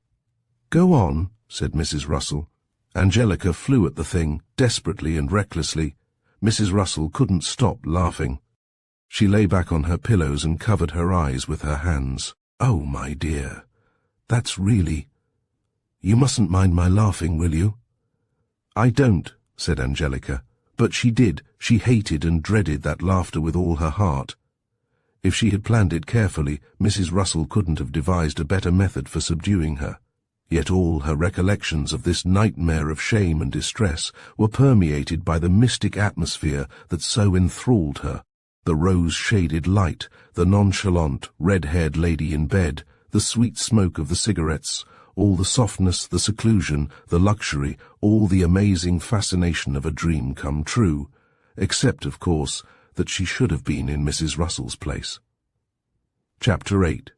"Go on," said Mrs. Russell. Angelica flew at the thing, desperately and recklessly. Mrs. Russell couldn't stop laughing. She lay back on her pillows and covered her eyes with her hands. "Oh, my dear, that's really... You mustn't mind my laughing, will you?" "I don't," said Angelica. But she did. She hated and dreaded that laughter with all her heart. If she had planned it carefully, Mrs. Russell couldn't have devised a better method for subduing her. Yet all her recollections of this nightmare of shame and distress were permeated by the mystic atmosphere that so enthralled her. The rose-shaded light, the nonchalant, red-haired lady in bed, the sweet smoke of the cigarettes, all the softness, the seclusion, the luxury, all the amazing fascination of a dream come true, except, of course, that she should have been in Mrs. Russell's place. Chapter 8.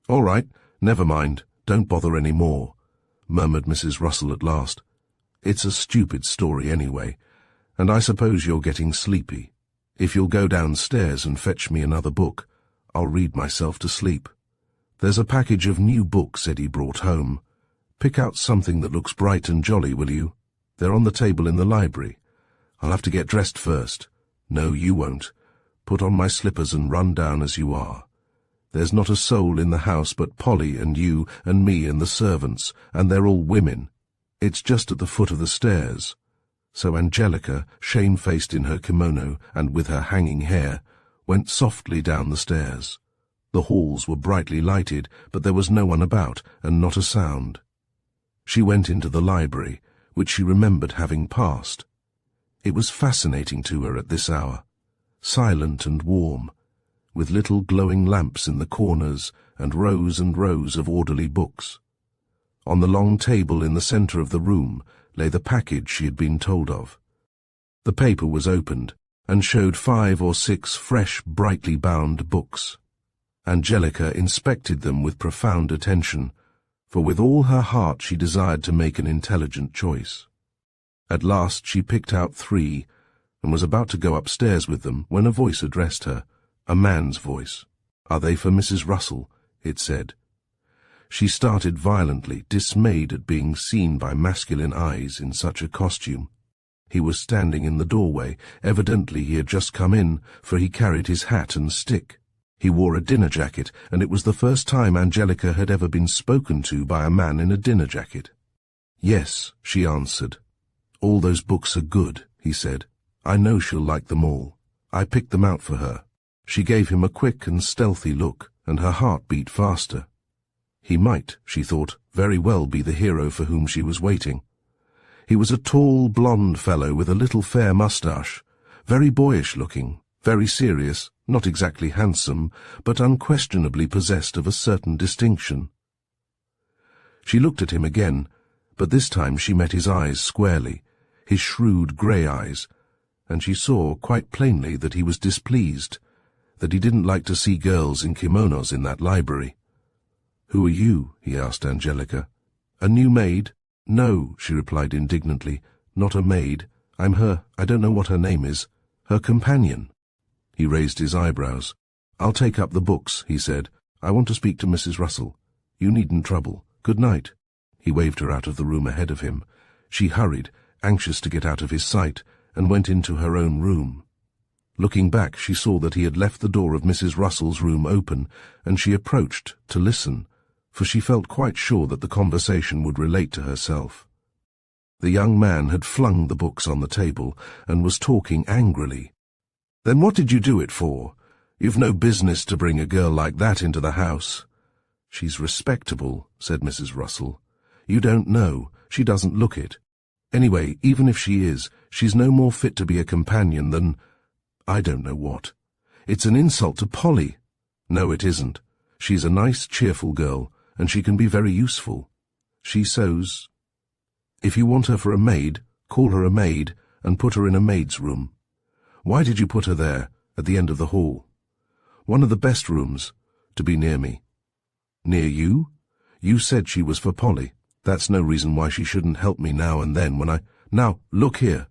"All right, never mind, don't bother any more," murmured Mrs. Russell at last. "It's a stupid story anyway, and I suppose you're getting sleepy. If you'll go downstairs and fetch me another book, I'll read myself to sleep. There's a package of new books Eddie brought home. Pick out something that looks bright and jolly, will you? They're on the table in the library. I'll have to get dressed first. No, you won't. Put on my slippers and run down as you are. There's not a soul in the house but Polly and you and me and the servants, and they're all women. It's just at the foot of the stairs." So Angelica, shamefaced in her kimono and with her hanging hair, went softly down the stairs. The halls were brightly lighted, but there was no one about, and not a sound. She went into the library, which she remembered having passed. It was fascinating to her at this hour, silent and warm, with little glowing lamps in the corners and rows of orderly books. On the long table in the centre of the room lay the package she had been told of. The paper was opened, and showed 5 or 6 fresh, brightly bound books. Angelica inspected them with profound attention, for with all her heart she desired to make an intelligent choice. At last she picked out 3, and was about to go upstairs with them when a voice addressed her, a man's voice. "Are they for Mrs. Russell?" it said. She started violently, dismayed at being seen by masculine eyes in such a costume. He was standing in the doorway. Evidently he had just come in, for he carried his hat and stick. He wore a dinner jacket, and it was the first time Angelica had ever been spoken to by a man in a dinner jacket. "Yes," she answered. "All those books are good," he said. "I know she'll like them all. I picked them out for her." She gave him a quick and stealthy look, and her heart beat faster. He might, she thought, very well be the hero for whom she was waiting. He was a tall, blond fellow with a little fair moustache, very boyish-looking, very serious, not exactly handsome, but unquestionably possessed of a certain distinction. She looked at him again, but this time she met his eyes squarely, his shrewd grey eyes, and she saw quite plainly that he was displeased, that he didn't like to see girls in kimonos in that library. "Who are you?" he asked Angelica. "A new maid?" "No," she replied indignantly, "not a maid. I'm I don't know what her name is, her companion." He raised his eyebrows. "I'll take up the books," he said. "I want to speak to Mrs. Russell. You needn't trouble. Good night." He waved her out of the room ahead of him. She hurried, anxious to get out of his sight, and went into her own room. Looking back, she saw that he had left the door of Mrs. Russell's room open, and she approached to listen, for she felt quite sure that the conversation would relate to herself. The young man had flung the books on the table and was talking angrily. "Then what did you do it for? You've no business to bring a girl like that into the house." "She's respectable," said Mrs. Russell. "You don't know. She doesn't look it. Anyway, even if she is, she's no more fit to be a companion than... I don't know what. It's an insult to Polly." "No, it isn't. She's a nice, cheerful girl, and she can be very useful. She sews..." If you want her for a maid, call her a maid and put her in a maid's room. Why did you put her there, at the end of the hall? One of the best rooms, to be near me. Near you? You said she was for Polly. That's no reason why she shouldn't help me now and then when I— Now, look here,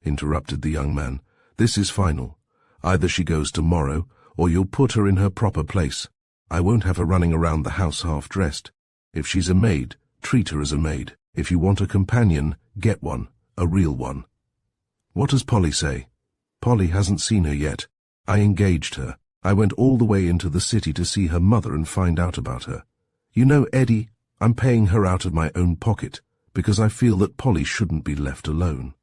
interrupted the young man. This is final. Either she goes tomorrow, or you'll put her in her proper place. I won't have her running around the house half-dressed. If she's a maid, treat her as a maid. If you want a companion, get one, a real one. What does Polly say? Polly hasn't seen her yet. I engaged her. I went all the way into the city to see her mother and find out about her. You know, Eddie, I'm paying her out of my own pocket, because I feel that Polly shouldn't be left alone.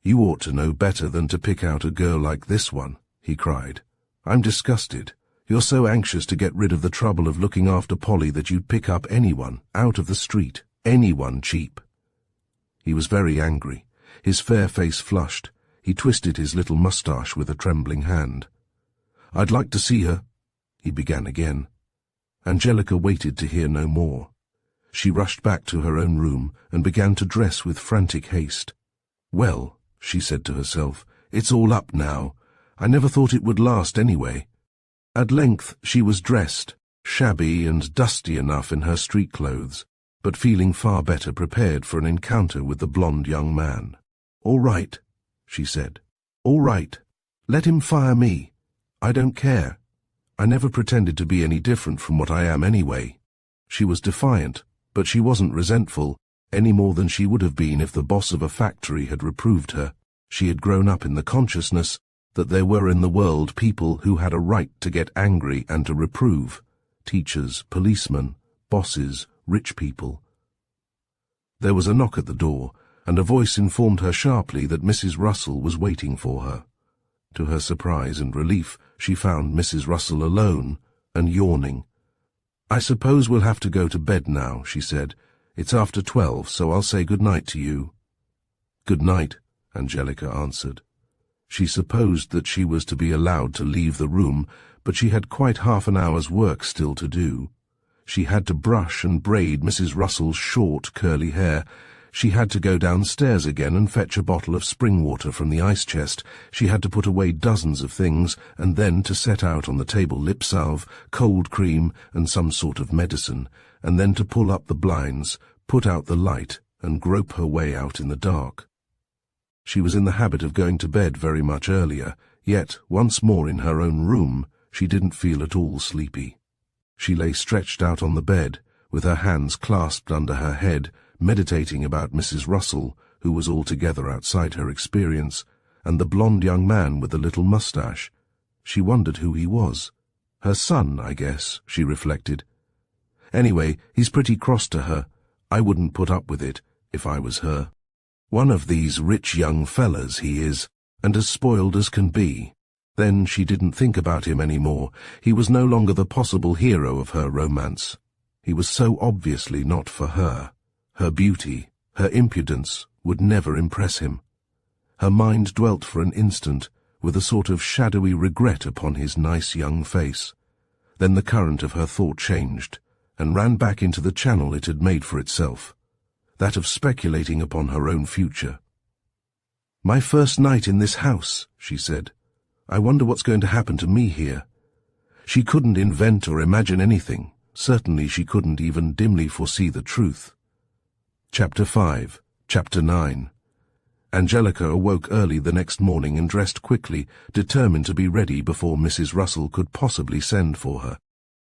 You ought to know better than to pick out a girl like this one, he cried. I'm disgusted. You're so anxious to get rid of the trouble of looking after Polly that you'd pick up anyone, out of the street, anyone cheap. He was very angry. His fair face flushed. He twisted his little moustache with a trembling hand. I'd like to see her, he began again. Angelica waited to hear no more. She rushed back to her own room and began to dress with frantic haste. Well, she said to herself, it's all up now. I never thought it would last anyway. At length she was dressed, shabby and dusty enough in her street clothes, but feeling far better prepared for an encounter with the blonde young man. All right, she said. All right. Let him fire me. I don't care. I never pretended to be any different from what I am anyway. She was defiant, but she wasn't resentful, any more than she would have been if the boss of a factory had reproved her. She had grown up in the consciousness that there were in the world people who had a right to get angry and to reprove. Teachers, policemen, bosses, rich people. There was a knock at the door, and a voice informed her sharply that Mrs. Russell was waiting for her. To her surprise and relief, she found Mrs. Russell alone and yawning. I suppose we'll have to go to bed now, she said. It's after 12, so I'll say good night to you. Good night, Angelica answered. She supposed that she was to be allowed to leave the room, but she had quite half an hour's work still to do. She had to brush and braid Mrs. Russell's short, curly hair. She had to go downstairs again and fetch a bottle of spring water from the ice chest. She had to put away dozens of things, and then to set out on the table lip salve, cold cream, and some sort of medicine, and then to pull up the blinds, put out the light, and grope her way out in the dark. She was in the habit of going to bed very much earlier, yet, once more in her own room, she didn't feel at all sleepy. She lay stretched out on the bed, with her hands clasped under her head, meditating about Mrs. Russell, who was altogether outside her experience, and the blonde young man with the little moustache. She wondered who he was. Her son, I guess, she reflected. Anyway, he's pretty cross to her. I wouldn't put up with it, if I was her. One of these rich young fellas he is, and as spoiled as can be. Then she didn't think about him any more. He was no longer the possible hero of her romance. He was so obviously not for her. Her beauty, her impudence, would never impress him. Her mind dwelt for an instant, with a sort of shadowy regret upon his nice young face. Then the current of her thought changed, and ran back into the channel it had made for itself, that of speculating upon her own future. My first night in this house, she said. I wonder what's going to happen to me here. She couldn't invent or imagine anything. Certainly she couldn't even dimly foresee the truth. Chapter 5, Chapter 9. Angelica awoke early the next morning and dressed quickly, determined to be ready before Mrs. Russell could possibly send for her.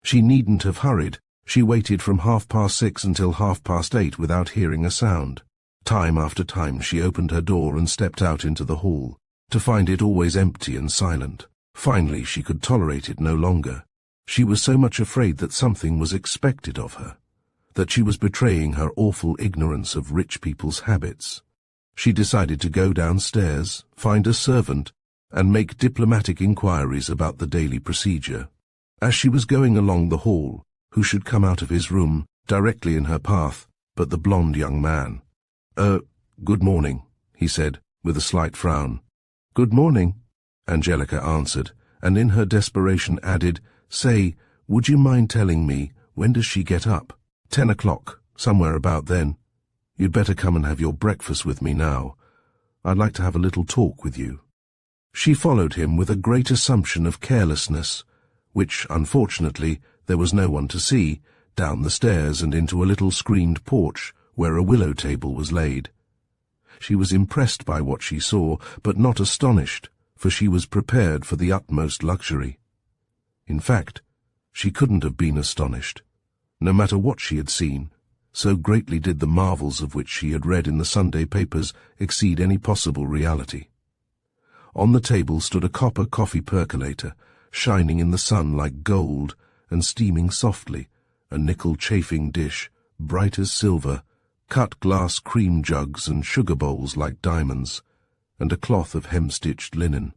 She needn't have hurried. She waited from 6:30 until 8:30 without hearing a sound. Time after time she opened her door and stepped out into the hall, to find it always empty and silent. Finally she could tolerate it no longer. She was so much afraid that something was expected of her, that she was betraying her awful ignorance of rich people's habits. She decided to go downstairs, find a servant, and make diplomatic inquiries about the daily procedure. As she was going along the hall, who should come out of his room, directly in her path, but the blonde young man. Good morning, he said, with a slight frown. Good morning, Angelica answered, and in her desperation added, Say, would you mind telling me, when does she get up? 10 o'clock, somewhere about then. You'd better come and have your breakfast with me now. I'd like to have a little talk with you." She followed him with a great assumption of carelessness, which, unfortunately, there was no one to see, down the stairs and into a little screened porch where a willow table was laid. She was impressed by what she saw, but not astonished, for she was prepared for the utmost luxury. In fact, she couldn't have been astonished, no matter what she had seen, so greatly did the marvels of which she had read in the Sunday papers exceed any possible reality. On the table stood a copper coffee percolator, shining in the sun like gold and steaming softly, a nickel chafing dish, bright as silver, cut glass cream jugs and sugar bowls like diamonds, and a cloth of hem-stitched linen.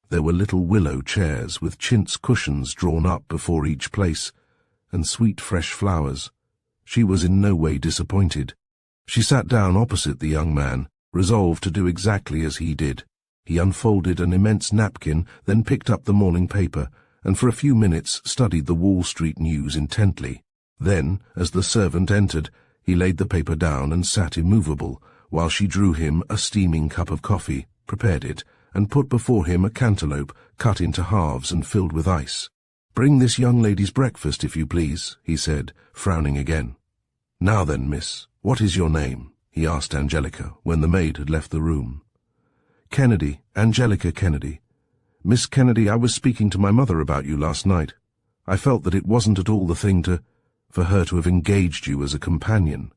There were little willow chairs with chintz cushions drawn up before each place, and sweet fresh flowers. She was in no way disappointed. She sat down opposite the young man, resolved to do exactly as he did. He unfolded an immense napkin, then picked up the morning paper, and for a few minutes studied the Wall Street news intently. Then, as the servant entered, he laid the paper down and sat immovable, while she drew him a steaming cup of coffee, prepared it, and put before him a cantaloupe cut into halves and filled with ice. "Bring this young lady's breakfast, if you please," he said, frowning again. "Now then, miss, what is your name?" he asked Angelica, when the maid had left the room. "Kennedy, Angelica Kennedy. Miss Kennedy, I was speaking to my mother about you last night. I felt that it wasn't at all the thing for her to have engaged you as a companion.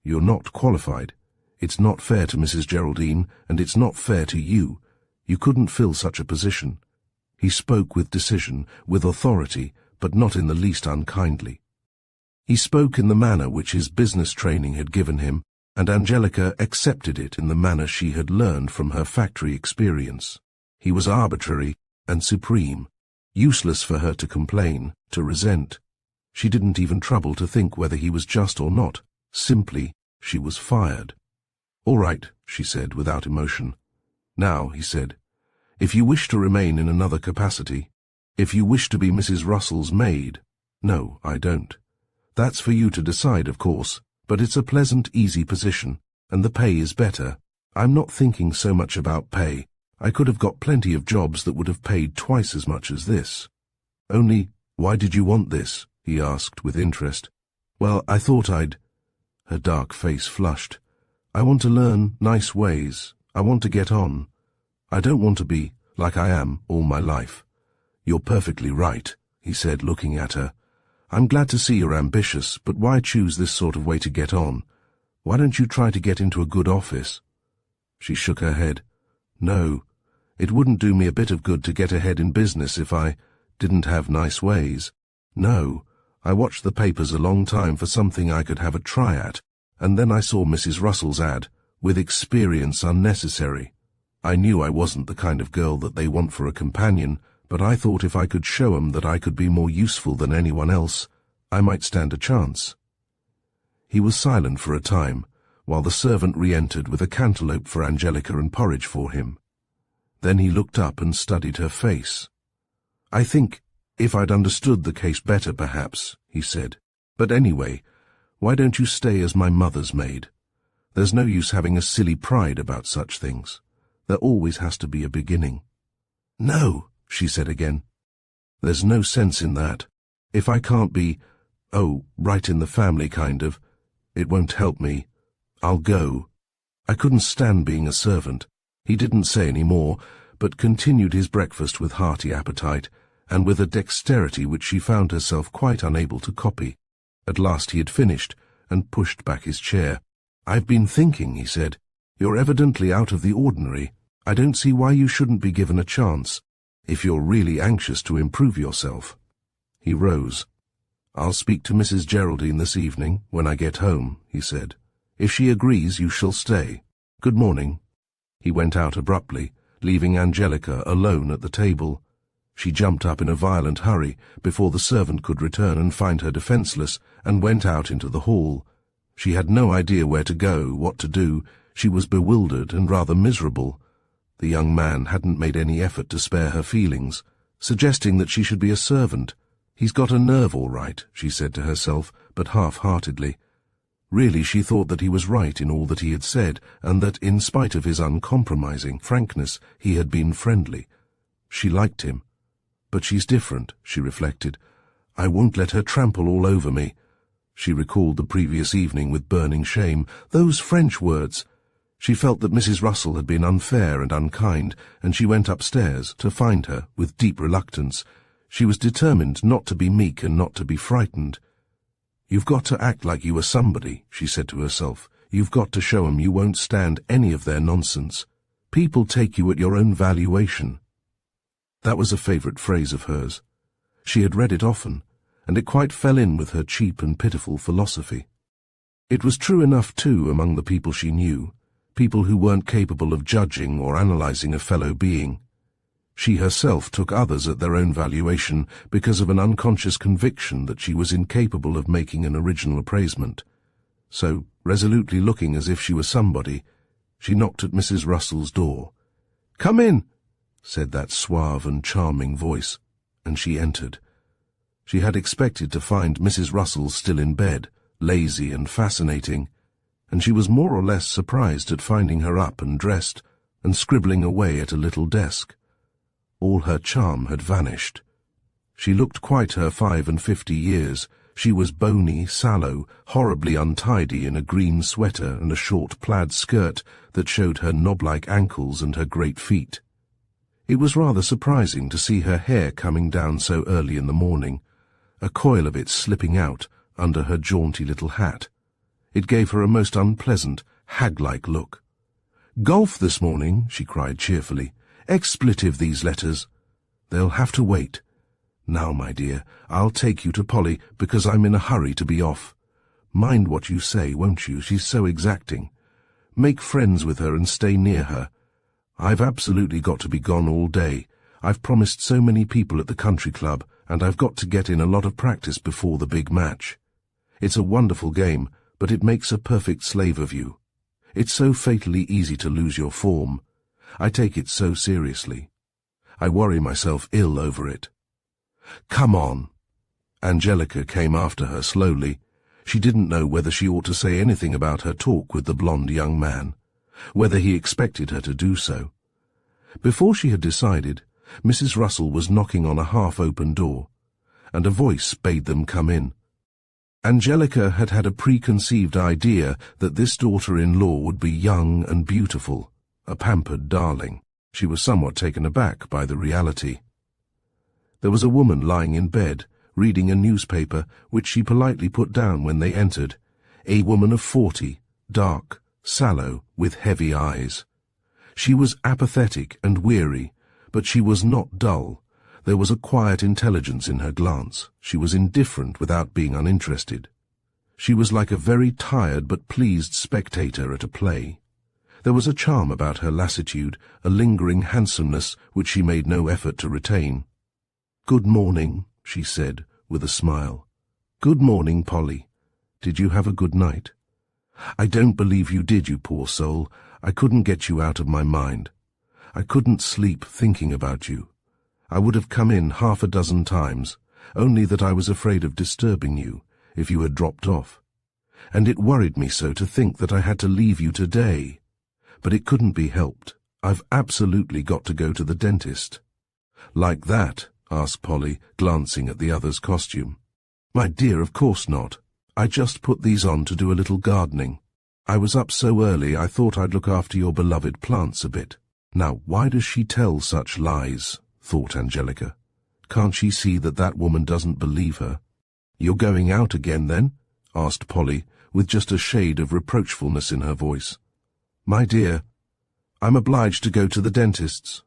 You're not qualified. It's not fair to Mrs. Geraldine, and it's not fair to you. You couldn't fill such a position." He spoke with decision, with authority, but not in the least unkindly. He spoke in the manner which his business training had given him, and Angelica accepted it in the manner she had learned from her factory experience. He was arbitrary and supreme, useless for her to complain, to resent. She didn't even trouble to think whether he was just or not. Simply, she was fired. "All right," she said without emotion. "Now," he said, "if you wish to remain in another capacity, if you wish to be Mrs. Russell's maid—" "No, I don't. That's for you to decide, of course, but it's a pleasant, easy position, and the pay is better. I'm not thinking so much about pay. I could have got plenty of jobs that would have paid twice as much as this." "Only, why did you want this?" he asked with interest. "Well, I thought I'd—" Her dark face flushed. "I want to learn nice ways. I want to get on. I don't want to be like I am all my life." "You're perfectly right," he said, looking at her. "I'm glad to see you're ambitious, but why choose this sort of way to get on? Why don't you try to get into a good office?" She shook her head. "No, it wouldn't do me a bit of good to get ahead in business if I didn't have nice ways. No, I watched the papers a long time for something I could have a try at, and then I saw Mrs. Russell's ad, with experience unnecessary. I knew I wasn't the kind of girl that they want for a companion, but I thought if I could show 'em that I could be more useful than anyone else, I might stand a chance." He was silent for a time, while the servant re-entered with a cantaloupe for Angelica and porridge for him. Then he looked up and studied her face. "I think, if I'd understood the case better perhaps," he said. "But anyway, why don't you stay as my mother's maid? There's no use having a silly pride about such things. There always has to be a beginning." "No," she said again. "There's no sense in that. If I can't be, right in the family kind of, it won't help me. I'll go." I couldn't stand being a servant. He didn't say any more, but continued his breakfast with hearty appetite, and with a dexterity which she found herself quite unable to copy. At last he had finished, and pushed back his chair. "I've been thinking," he said. "You're evidently out of the ordinary. I don't see why you shouldn't be given a chance, if you're really anxious to improve yourself." He rose. "I'll speak to Mrs. Geraldine this evening, when I get home," he said. "If she agrees, you shall stay. Good morning." He went out abruptly, leaving Angelica alone at the table. She jumped up in a violent hurry, before the servant could return and find her defenceless, and went out into the hall. She had no idea where to go, what to do. She was bewildered and rather miserable. The young man hadn't made any effort to spare her feelings, suggesting that she should be a servant. "He's got a nerve all right," she said to herself, but half-heartedly. Really, she thought that he was right in all that he had said, and that, in spite of his uncompromising frankness, he had been friendly. She liked him. But she's different, she reflected. I won't let her trample all over me. She recalled the previous evening with burning shame. Those French words! She felt that Mrs. Russell had been unfair and unkind, and she went upstairs to find her with deep reluctance. She was determined not to be meek and not to be frightened. You've got to act like you were somebody, she said to herself. You've got to show 'em you won't stand any of their nonsense. People take you at your own valuation. That was a favourite phrase of hers. She had read it often, and it quite fell in with her cheap and pitiful philosophy. It was true enough, too, among the people she knew, people who weren't capable of judging or analysing a fellow being. She herself took others at their own valuation because of an unconscious conviction that she was incapable of making an original appraisement. So, resolutely looking as if she were somebody, she knocked at Mrs. Russell's door. "Come in," said that suave and charming voice, and she entered. She had expected to find Mrs. Russell still in bed, lazy and fascinating, and she was more or less surprised at finding her up and dressed and scribbling away at a little desk. All her charm had vanished. She looked quite her 55 years. She was bony, sallow, horribly untidy in a green sweater and a short plaid skirt that showed her knob-like ankles and her great feet. It was rather surprising to see her hair coming down so early in the morning, a coil of it slipping out under her jaunty little hat. It gave her a most unpleasant, hag-like look. "Golf this morning," she cried cheerfully. "Expletive, these letters. They'll have to wait. Now, my dear, I'll take you to Polly, because I'm in a hurry to be off. Mind what you say, won't you? She's so exacting. Make friends with her and stay near her. I've absolutely got to be gone all day. I've promised so many people at the country club, and I've got to get in a lot of practice before the big match. It's a wonderful game, but it makes a perfect slave of you. It's so fatally easy to lose your form. I take it so seriously. I worry myself ill over it. Come on." Angelica came after her slowly. She didn't know whether she ought to say anything about her talk with the blonde young man, whether he expected her to do so. Before she had decided, Mrs. Russell was knocking on a half-open door, and a voice bade them come in. Angelica had had a preconceived idea that this daughter-in-law would be young and beautiful, a pampered darling. She was somewhat taken aback by the reality. There was a woman lying in bed, reading a newspaper, which she politely put down when they entered. A woman of 40, dark, sallow, with heavy eyes. She was apathetic and weary, but she was not dull. There was a quiet intelligence in her glance. She was indifferent without being uninterested. She was like a very tired but pleased spectator at a play. There was a charm about her lassitude, a lingering handsomeness which she made no effort to retain. "Good morning," she said, with a smile. "Good morning, Polly. Did you have a good night?" "I don't believe you did, you poor soul. I couldn't get you out of my mind. I couldn't sleep thinking about you. I would have come in 6 times, only that I was afraid of disturbing you, if you had dropped off. And it worried me so to think that I had to leave you today. But it couldn't be helped. I've absolutely got to go to the dentist." "Like that?" asked Polly, glancing at the other's costume. "My dear, of course not. I just put these on to do a little gardening. I was up so early I thought I'd look after your beloved plants a bit." Now, why does she tell such lies? Thought Angelica. Can't she see that that woman doesn't believe her? "You're going out again, then?" asked Polly, with just a shade of reproachfulness in her voice. "My dear, I'm obliged to go to the dentist's."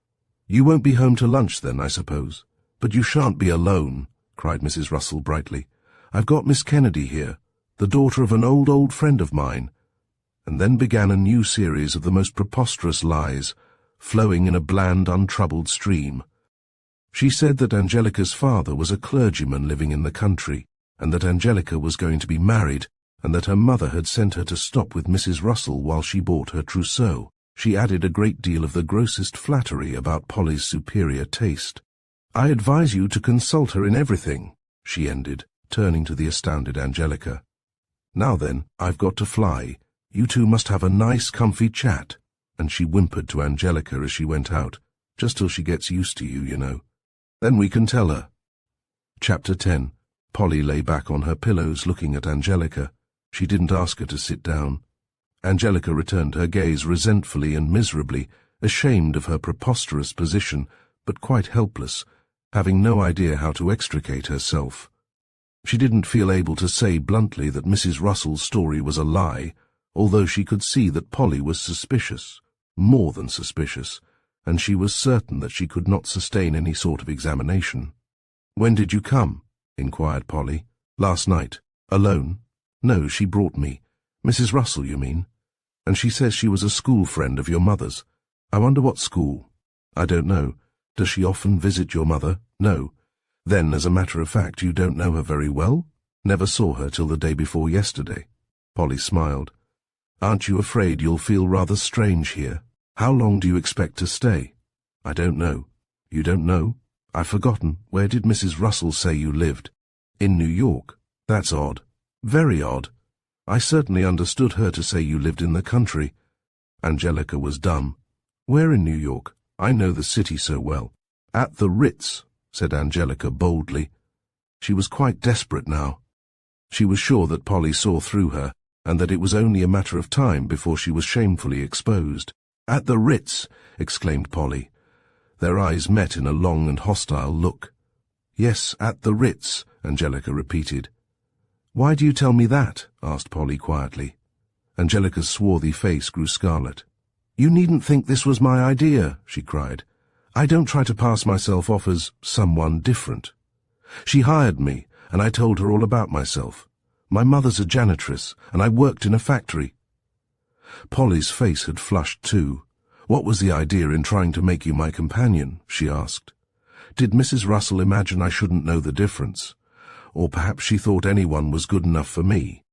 "You won't be home to lunch then, I suppose?" "But you shan't be alone," cried Mrs. Russell brightly. "I've got Miss Kennedy here, the daughter of an old friend of mine." And then began a new series of the most preposterous lies, flowing in a bland, untroubled stream. She said that Angelica's father was a clergyman living in the country, and that Angelica was going to be married, and that her mother had sent her to stop with Mrs. Russell while she bought her trousseau. She added a great deal of the grossest flattery about Polly's superior taste. "I advise you to consult her in everything," she ended, turning to the astounded Angelica. Now then, I've got to fly. You two must have a nice, comfy chat." And she whimpered to Angelica as she went out, "Just till she gets used to you, you know. Then we can tell her." Chapter 10. Polly lay back on her pillows looking at Angelica. She didn't ask her to sit down. Angelica returned her gaze resentfully and miserably, ashamed of her preposterous position, but quite helpless, having no idea how to extricate herself. She didn't feel able to say bluntly that Mrs. Russell's story was a lie, although she could see that Polly was suspicious, more than suspicious, and she was certain that she could not sustain any sort of examination. "When did you come?" inquired Polly. "Last night. Alone?" "No, she brought me." "Mrs. Russell, you mean? And she says she was a school friend of your mother's. I wonder what school." "I don't know. Does she often visit your mother?" "No." "Then, as a matter of fact, you don't know her very well?" "Never saw her till the day before yesterday." Polly smiled. "Aren't you afraid you'll feel rather strange here? How long do you expect to stay?" "I don't know." "You don't know? I've forgotten. Where did Mrs. Russell say you lived?" "In New York." "That's odd. Very odd. I certainly understood her to say you lived in the country." Angelica was dumb. "Where in New York? I know the city so well." "At the Ritz," said Angelica boldly. She was quite desperate now. She was sure that Polly saw through her, and that it was only a matter of time before she was shamefully exposed. "At the Ritz!" exclaimed Polly. Their eyes met in a long and hostile look. "Yes, at the Ritz," Angelica repeated. "Why do you tell me that?" asked Polly quietly. Angelica's swarthy face grew scarlet. "You needn't think this was my idea," she cried. "I don't try to pass myself off as someone different. She hired me, and I told her all about myself. My mother's a janitress, and I worked in a factory." Polly's face had flushed too. "What was the idea in trying to make you my companion?" she asked. "Did Mrs. Russell imagine I shouldn't know the difference? Or perhaps she thought anyone was good enough for me?"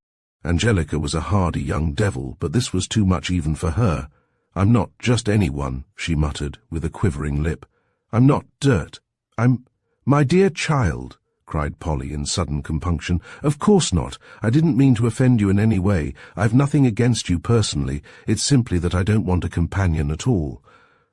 Angelica was a hardy young devil, but this was too much even for her. "I'm not just anyone," she muttered, with a quivering lip. "I'm not dirt. I'm—" "My dear child," cried Polly in sudden compunction, "of course not. I didn't mean to offend you in any way. I've nothing against you personally. It's simply that I don't want a companion at all.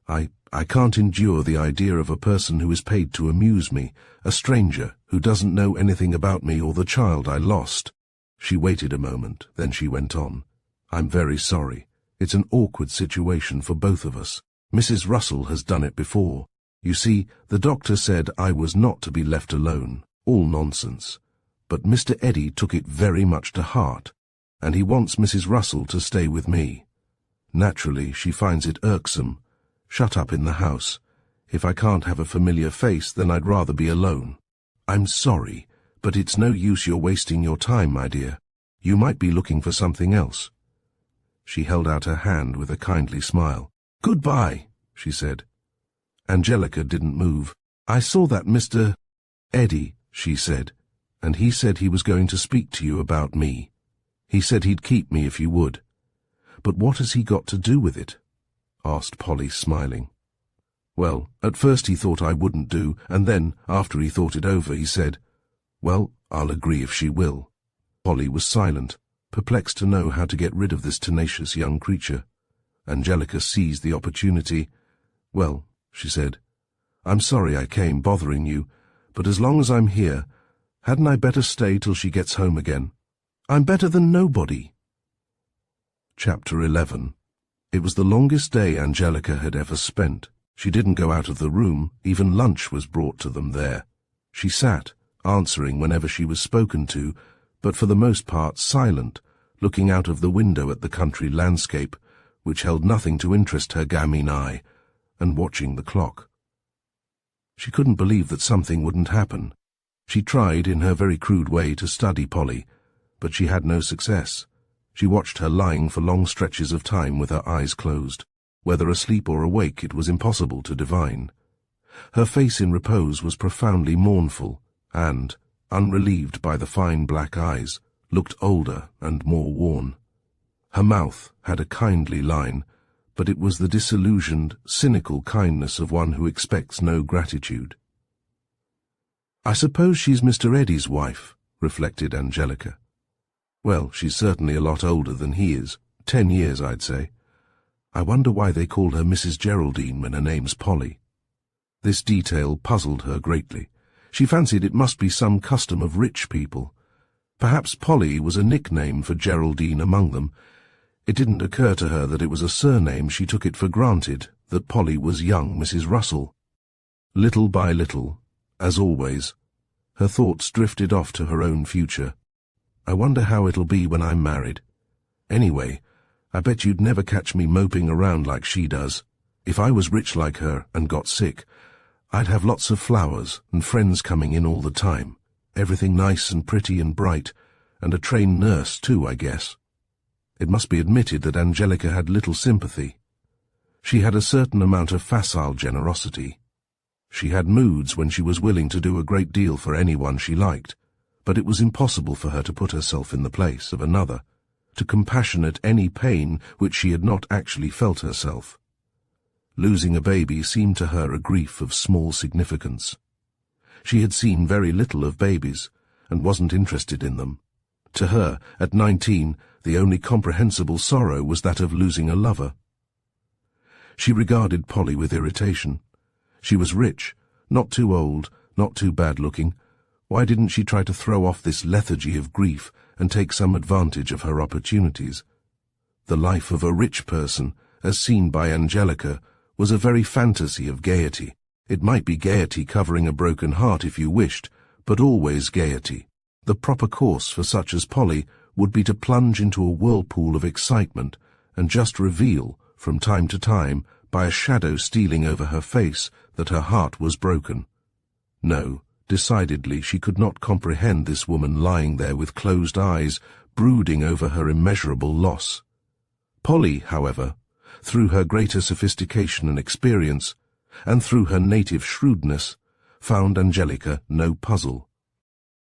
I can't endure the idea of a person who is paid to amuse me, a stranger who doesn't know anything about me or the child I lost." She waited a moment, then she went on. "I'm very sorry. It's an awkward situation for both of us. Mrs. Russell has done it before. You see, the doctor said I was not to be left alone. All nonsense. But Mr. Eddy took it very much to heart, and he wants Mrs. Russell to stay with me. Naturally, she finds it irksome. Shut up in the house. If I can't have a familiar face, then I'd rather be alone. I'm sorry, but it's no use your wasting your time, my dear. You might be looking for something else." She held out her hand with a kindly smile. "Goodbye," she said. Angelica didn't move. "I saw that Mr. Eddy," she said, "and he said he was going to speak to you about me. He said he'd keep me if you would." "But what has he got to do with it?" asked Polly, smiling. "Well, at first he thought I wouldn't do, and then, after he thought it over, he said, 'Well, I'll agree if she will.'" Polly was silent, perplexed to know how to get rid of this tenacious young creature. Angelica seized the opportunity. "Well," she said, "I'm sorry I came bothering you, but as long as I'm here, hadn't I better stay till she gets home again? I'm better than nobody." Chapter 11. It was the longest day Angelica had ever spent. She didn't go out of the room, even lunch was brought to them there. She sat, answering whenever she was spoken to, but for the most part silent, looking out of the window at the country landscape, which held nothing to interest her gamine eye, and watching the clock. She couldn't believe that something wouldn't happen. She tried, in her very crude way, to study Polly, but she had no success. She watched her lying for long stretches of time with her eyes closed. Whether asleep or awake it was impossible to divine. Her face in repose was profoundly mournful, and, unrelieved by the fine black eyes, looked older and more worn. Her mouth had a kindly line, but it was the disillusioned, cynical kindness of one who expects no gratitude. "I suppose she's Mr. Eddy's wife," reflected Angelica. Well, she's certainly a lot older than he is. 10 years, I'd say. I wonder why they called her Mrs. Geraldine when her name's Polly. This detail puzzled her greatly. She fancied it must be some custom of rich people. Perhaps Polly was a nickname for Geraldine among them. It didn't occur to her that it was a surname. She took it for granted that Polly was young Mrs. Russell. Little by little, as always, her thoughts drifted off to her own future. I wonder how it'll be when I'm married. Anyway, I bet you'd never catch me moping around like she does. If I was rich like her and got sick, I'd have lots of flowers and friends coming in all the time. Everything nice and pretty and bright, and a trained nurse too, I guess. It must be admitted that Angelica had little sympathy. She had a certain amount of facile generosity. She had moods when she was willing to do a great deal for anyone she liked, but it was impossible for her to put herself in the place of another, to compassionate any pain which she had not actually felt herself. Losing a baby seemed to her a grief of small significance. She had seen very little of babies, and wasn't interested in them. To her, at 19, the only comprehensible sorrow was that of losing a lover. She regarded Polly with irritation. She was rich, not too old, not too bad-looking. Why didn't she try to throw off this lethargy of grief and take some advantage of her opportunities? The life of a rich person, as seen by Angelica, was a very fantasy of gaiety. It might be gaiety covering a broken heart if you wished, but always gaiety. The proper course for such as Polly would be to plunge into a whirlpool of excitement and just reveal, from time to time, by a shadow stealing over her face, that her heart was broken. No, decidedly she could not comprehend this woman lying there with closed eyes, brooding over her immeasurable loss. Polly, however, through her greater sophistication and experience, and through her native shrewdness, found Angelica no puzzle.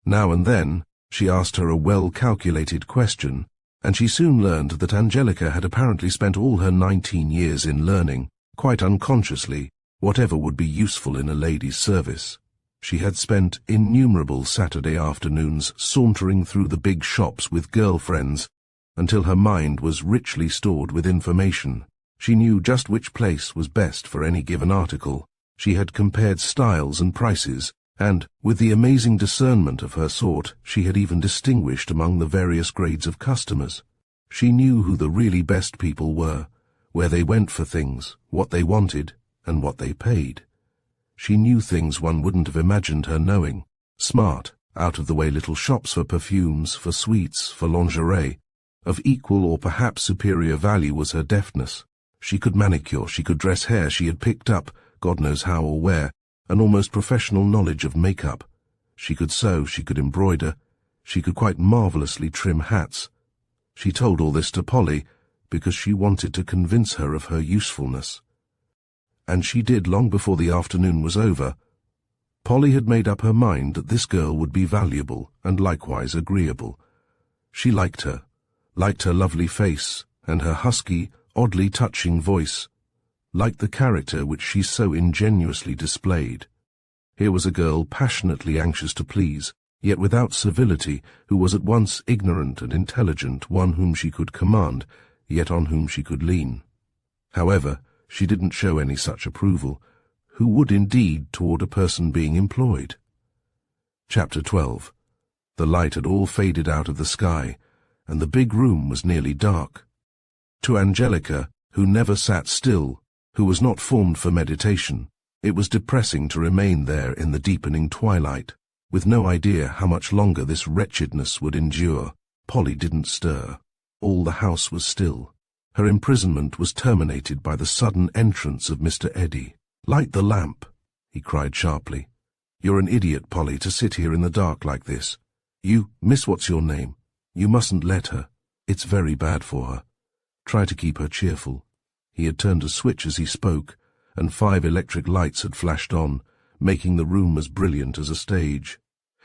Now and then she asked her a well-calculated question, and she soon learned that Angelica had apparently spent all her 19 years in learning, quite unconsciously, whatever would be useful in a lady's service. She had spent innumerable Saturday afternoons sauntering through the big shops with girl-friends, until her mind was richly stored with information. She knew just which place was best for any given article. She had compared styles and prices, and, with the amazing discernment of her sort, she had even distinguished among the various grades of customers. She knew who the really best people were, where they went for things, what they wanted, and what they paid. She knew things one wouldn't have imagined her knowing. Smart, out-of-the-way little shops for perfumes, for sweets, for lingerie. Of equal or perhaps superior value was her deftness. She could manicure, she could dress hair, she had picked up, God knows how or where, an almost professional knowledge of make-up. She could sew, she could embroider, she could quite marvellously trim hats. She told all this to Polly because she wanted to convince her of her usefulness. And she did long before the afternoon was over. Polly had made up her mind that this girl would be valuable and likewise agreeable. She liked her lovely face and her husky, oddly touching voice, liked the character which she so ingenuously displayed. Here was a girl passionately anxious to please, yet without civility, who was at once ignorant and intelligent, one whom she could command, yet on whom she could lean. However, she didn't show any such approval. Who would indeed toward a person being employed? Chapter 12. The light had all faded out of the sky, and the big room was nearly dark. To Angelica, who never sat still, who was not formed for meditation, it was depressing to remain there in the deepening twilight, with no idea how much longer this wretchedness would endure. Polly didn't stir. All the house was still. Her imprisonment was terminated by the sudden entrance of Mr. Eddy. "Light the lamp," he cried sharply. "You're an idiot, Polly, to sit here in the dark like this. You, Miss What's-Your-Name, you mustn't let her. It's very bad for her. Try to keep her cheerful." He had turned a switch as he spoke, and 5 electric lights had flashed on, making the room as brilliant as a stage.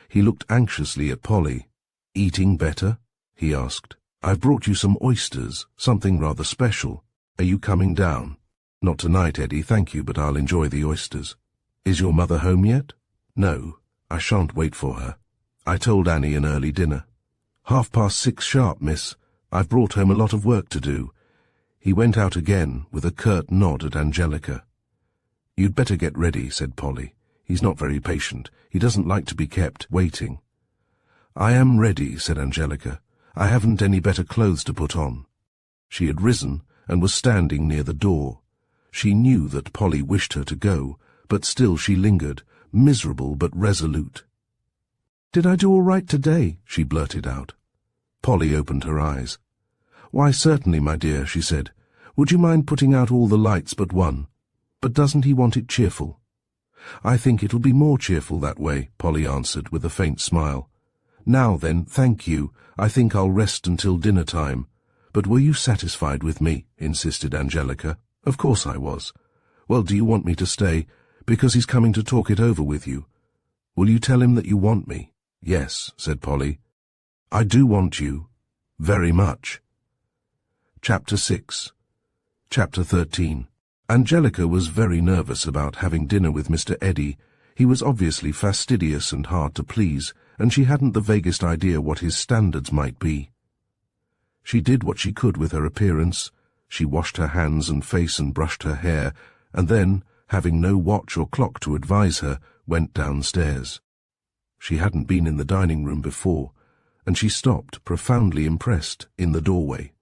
He looked anxiously at Polly. "Eating better?" he asked. "I've brought you some oysters, something rather special. Are you coming down?" "Not tonight, Eddie, thank you, but I'll enjoy the oysters." "Is your mother home yet?" "No, I shan't wait for her. I told Annie an early dinner." 6:30 sharp, miss. I've brought home a lot of work to do." He went out again, with a curt nod at Angelica. "You'd better get ready," said Polly. "He's not very patient. He doesn't like to be kept waiting." "I am ready," said Angelica. "I haven't any better clothes to put on." She had risen and was standing near the door. She knew that Polly wished her to go, but still she lingered, miserable but resolute. "Did I do all right today?" she blurted out. Polly opened her eyes. "Why, certainly, my dear," she said. "Would you mind putting out all the lights but one? But doesn't he want it cheerful?" "I think it'll be more cheerful that way," Polly answered with a faint smile. "Now then, thank you. I think I'll rest until dinner time." "But were you satisfied with me?" insisted Angelica. "Of course I was." "Well, do you want me to stay? Because he's coming to talk it over with you. Will you tell him that you want me?" "Yes," said Polly. "I do want you. Very much." Chapter 6. Chapter 13. Angelica was very nervous about having dinner with Mr. Eddy. He was obviously fastidious and hard to please, and she hadn't the vaguest idea what his standards might be. She did what she could with her appearance. She washed her hands and face and brushed her hair, and then, having no watch or clock to advise her, went downstairs. She hadn't been in the dining room before, and she stopped, profoundly impressed, in the doorway.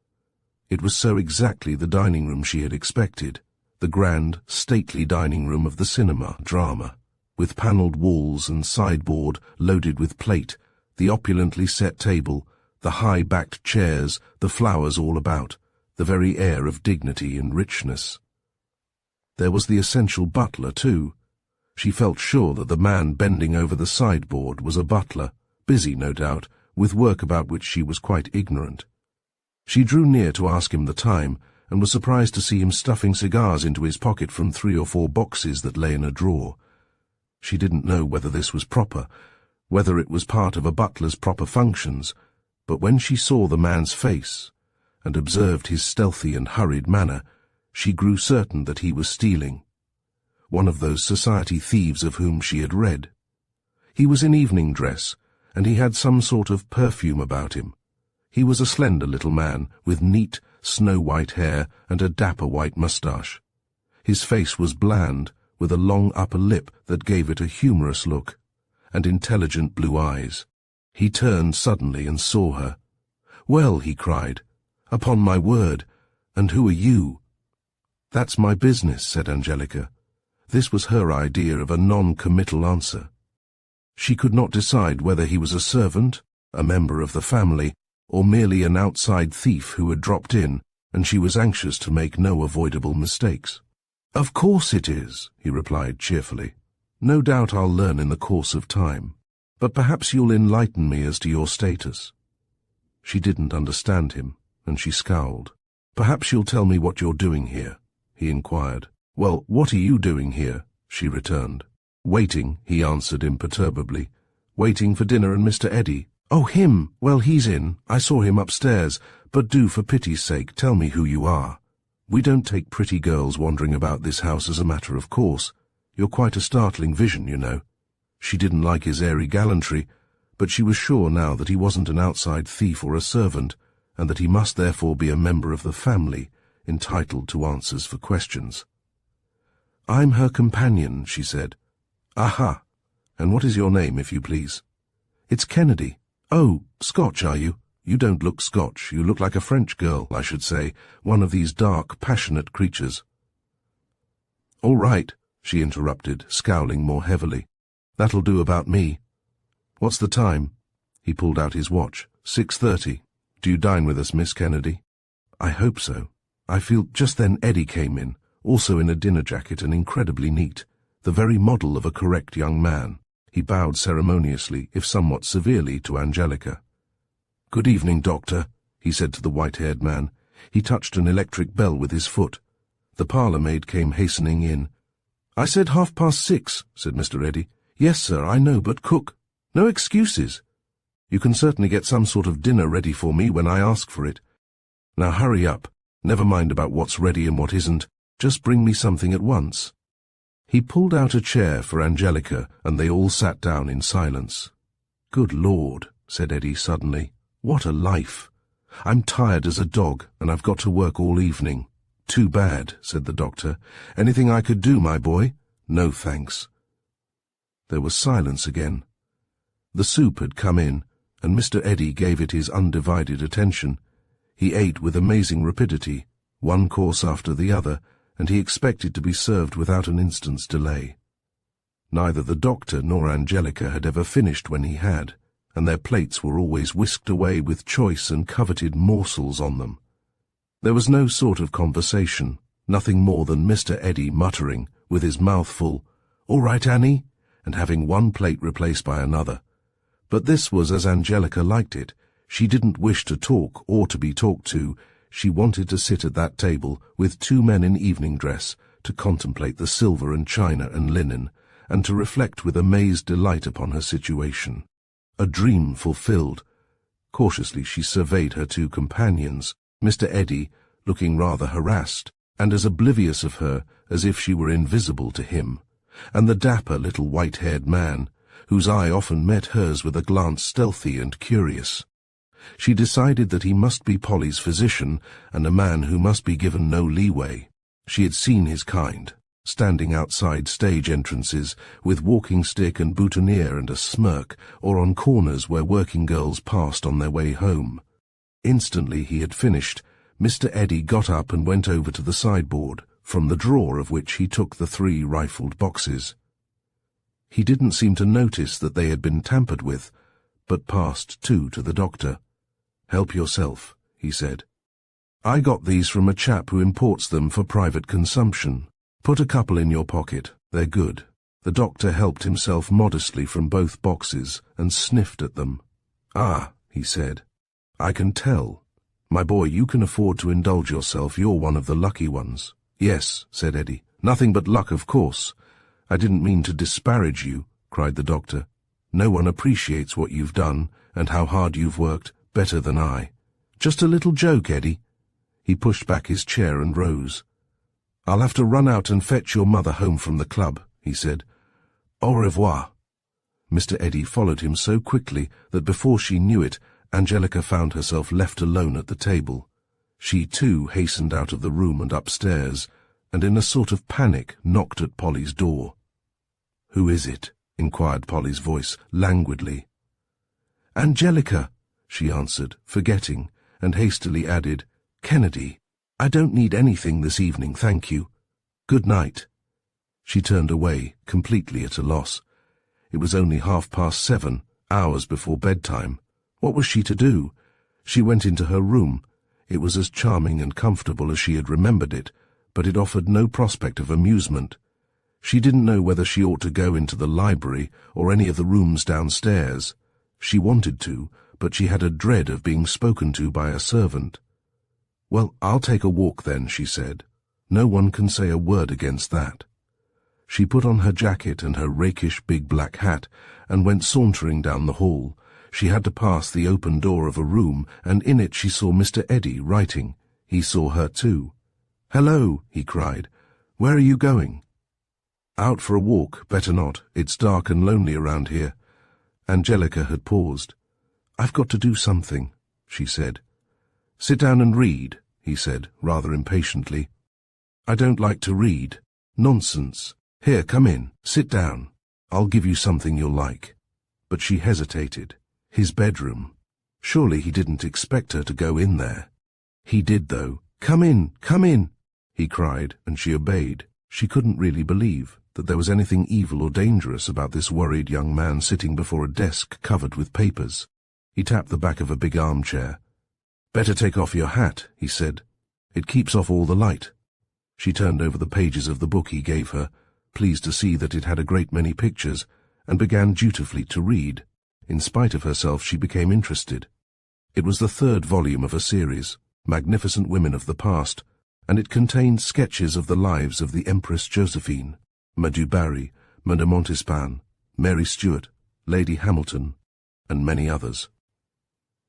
It was so exactly the dining room she had expected, the grand, stately dining room of the cinema drama, with panelled walls and sideboard loaded with plate, the opulently set table, the high-backed chairs, the flowers all about, the very air of dignity and richness. There was the essential butler, too. She felt sure that the man bending over the sideboard was a butler, busy, no doubt, with work about which she was quite ignorant. She drew near to ask him the time, and was surprised to see him stuffing cigars into his pocket from 3 or 4 boxes that lay in a drawer. She didn't know whether this was proper, whether it was part of a butler's proper functions, but when she saw the man's face, and observed his stealthy and hurried manner, she grew certain that he was stealing. One of those society thieves of whom she had read. He was in evening dress, and he had some sort of perfume about him. He was a slender little man, with neat, snow-white hair and a dapper white moustache. His face was bland, with a long upper lip that gave it a humorous look, and intelligent blue eyes. He turned suddenly and saw her. "Well," he cried, "upon my word, and who are you?" "That's my business," said Angelica. This was her idea of a non-committal answer. She could not decide whether he was a servant, a member of the family, or merely an outside thief who had dropped in, and she was anxious to make no avoidable mistakes. "Of course it is," he replied cheerfully. "No doubt I'll learn in the course of time. But perhaps you'll enlighten me as to your status." She didn't understand him, and she scowled. "Perhaps you'll tell me what you're doing here," he inquired. "Well, what are you doing here?" she returned. "Waiting," he answered imperturbably. "Waiting for dinner and Mr. Eddy." "Oh, him! Well, he's in. I saw him upstairs. But do, for pity's sake, tell me who you are. We don't take pretty girls wandering about this house as a matter of course. You're quite a startling vision, you know." She didn't like his airy gallantry, but she was sure now that he wasn't an outside thief or a servant, and that he must therefore be a member of the family, entitled to answers for questions. "I'm her companion," she said. "Aha! And what is your name, if you please?" "It's Kennedy." "Oh, Scotch, are you? You don't look Scotch. You look like a French girl, I should say, one of these dark, passionate creatures." "All right," she interrupted, scowling more heavily. "That'll do about me. What's the time?" He pulled out his watch. 6:30. "Do you dine with us, Miss Kennedy?" "I hope so. I feel—" Just then Eddy came in, also in a dinner jacket and incredibly neat, the very model of a correct young man. He bowed ceremoniously, if somewhat severely, to Angelica. "Good evening, Doctor," he said to the white-haired man. He touched an electric bell with his foot. The parlour-maid came hastening in. "I said 6:30, said Mr. Eddy. "Yes, sir, I know, but cook—" "No excuses. You can certainly get some sort of dinner ready for me when I ask for it. Now hurry up. Never mind about what's ready and what isn't. Just bring me something at once." He pulled out a chair for Angelica, and they all sat down in silence. "Good Lord," said Eddy suddenly. What a life! I'm tired as a dog, and I've got to work all evening. Too bad, said the doctor. Anything I could do, my boy? No, thanks. There was silence again. The soup had come in, and Mr. Eddy gave it his undivided attention. He ate with amazing rapidity, one course after the other, and he expected to be served without an instant's delay. Neither the doctor nor Angelica had ever finished when he had, and their plates were always whisked away with choice and coveted morsels on them. There was no sort of conversation, nothing more than Mr. Eddy muttering, with his mouth full, "All right, Annie," and having one plate replaced by another. But this was as Angelica liked it. She didn't wish to talk or to be talked to. She wanted to sit at that table with two men in evening dress, to contemplate the silver and china and linen, and to reflect with amazed delight upon her situation. A dream fulfilled. Cautiously she surveyed her two companions, Mr. Eddy, looking rather harassed, and as oblivious of her as if she were invisible to him, and the dapper little white-haired man, whose eye often met hers with a glance stealthy and curious. She decided that he must be Polly's physician, and a man who must be given no leeway. She had seen his kind, standing outside stage entrances with walking stick and boutonniere and a smirk, or on corners where working girls passed on their way home. Instantly he had finished, Mr. Eddy got up and went over to the sideboard, from the drawer of which he took the 3 rifled boxes. He didn't seem to notice that they had been tampered with, but passed 2 to the doctor. "Help yourself," he said. "I got these from a chap who imports them for private consumption. Put a couple in your pocket, they're good." The doctor helped himself modestly from both boxes and sniffed at them. "Ah," he said, "I can tell. My boy, you can afford to indulge yourself, you're one of the lucky ones." "Yes," said Eddy, "nothing but luck, of course. I didn't mean to disparage you," cried the doctor. "No one appreciates what you've done and how hard you've worked better than I. Just a little joke, Eddy." He pushed back his chair and rose. "I'll have to run out and fetch your mother home from the club," he said. "Au revoir." Mr. Eddy followed him so quickly that before she knew it, Angelica found herself left alone at the table. She, too, hastened out of the room and upstairs, and in a sort of panic knocked at Polly's door. "Who is it?" inquired Polly's voice, languidly. "Angelica," she answered, forgetting, and hastily added, "Kennedy, I don't need anything this evening, thank you. Good night." She turned away, completely at a loss. It was only 7:30, hours before bedtime. What was she to do? She went into her room. It was as charming and comfortable as she had remembered it, but it offered no prospect of amusement. She didn't know whether she ought to go into the library or any of the rooms downstairs. She wanted to, but she had a dread of being spoken to by a servant. "Well, I'll take a walk then," she said. "No one can say a word against that." She put on her jacket and her rakish big black hat and went sauntering down the hall. She had to pass the open door of a room, and in it she saw Mr. Eddy writing. He saw her too. "Hello," he cried. "Where are you going?" "Out for a walk, better not. It's dark and lonely around here." Angelica had paused. "I've got to do something," she said. "Sit down and read," he said, rather impatiently. "I don't like to read." "Nonsense. Here, come in. Sit down. I'll give you something you'll like." But she hesitated. His bedroom. Surely he didn't expect her to go in there. He did, though. "Come in," he cried, and she obeyed. She couldn't really believe that there was anything evil or dangerous about this worried young man sitting before a desk covered with papers. He tapped the back of a big armchair. "Better take off your hat," he said. "It keeps off all the light." She turned over the pages of the book he gave her, pleased to see that it had a great many pictures, and began dutifully to read. In spite of herself, she became interested. It was the 3rd volume of a series, Magnificent Women of the Past, and it contained sketches of the lives of the Empress Josephine, Madame Barry, Madame Montespan, Mary Stuart, Lady Hamilton, and many others.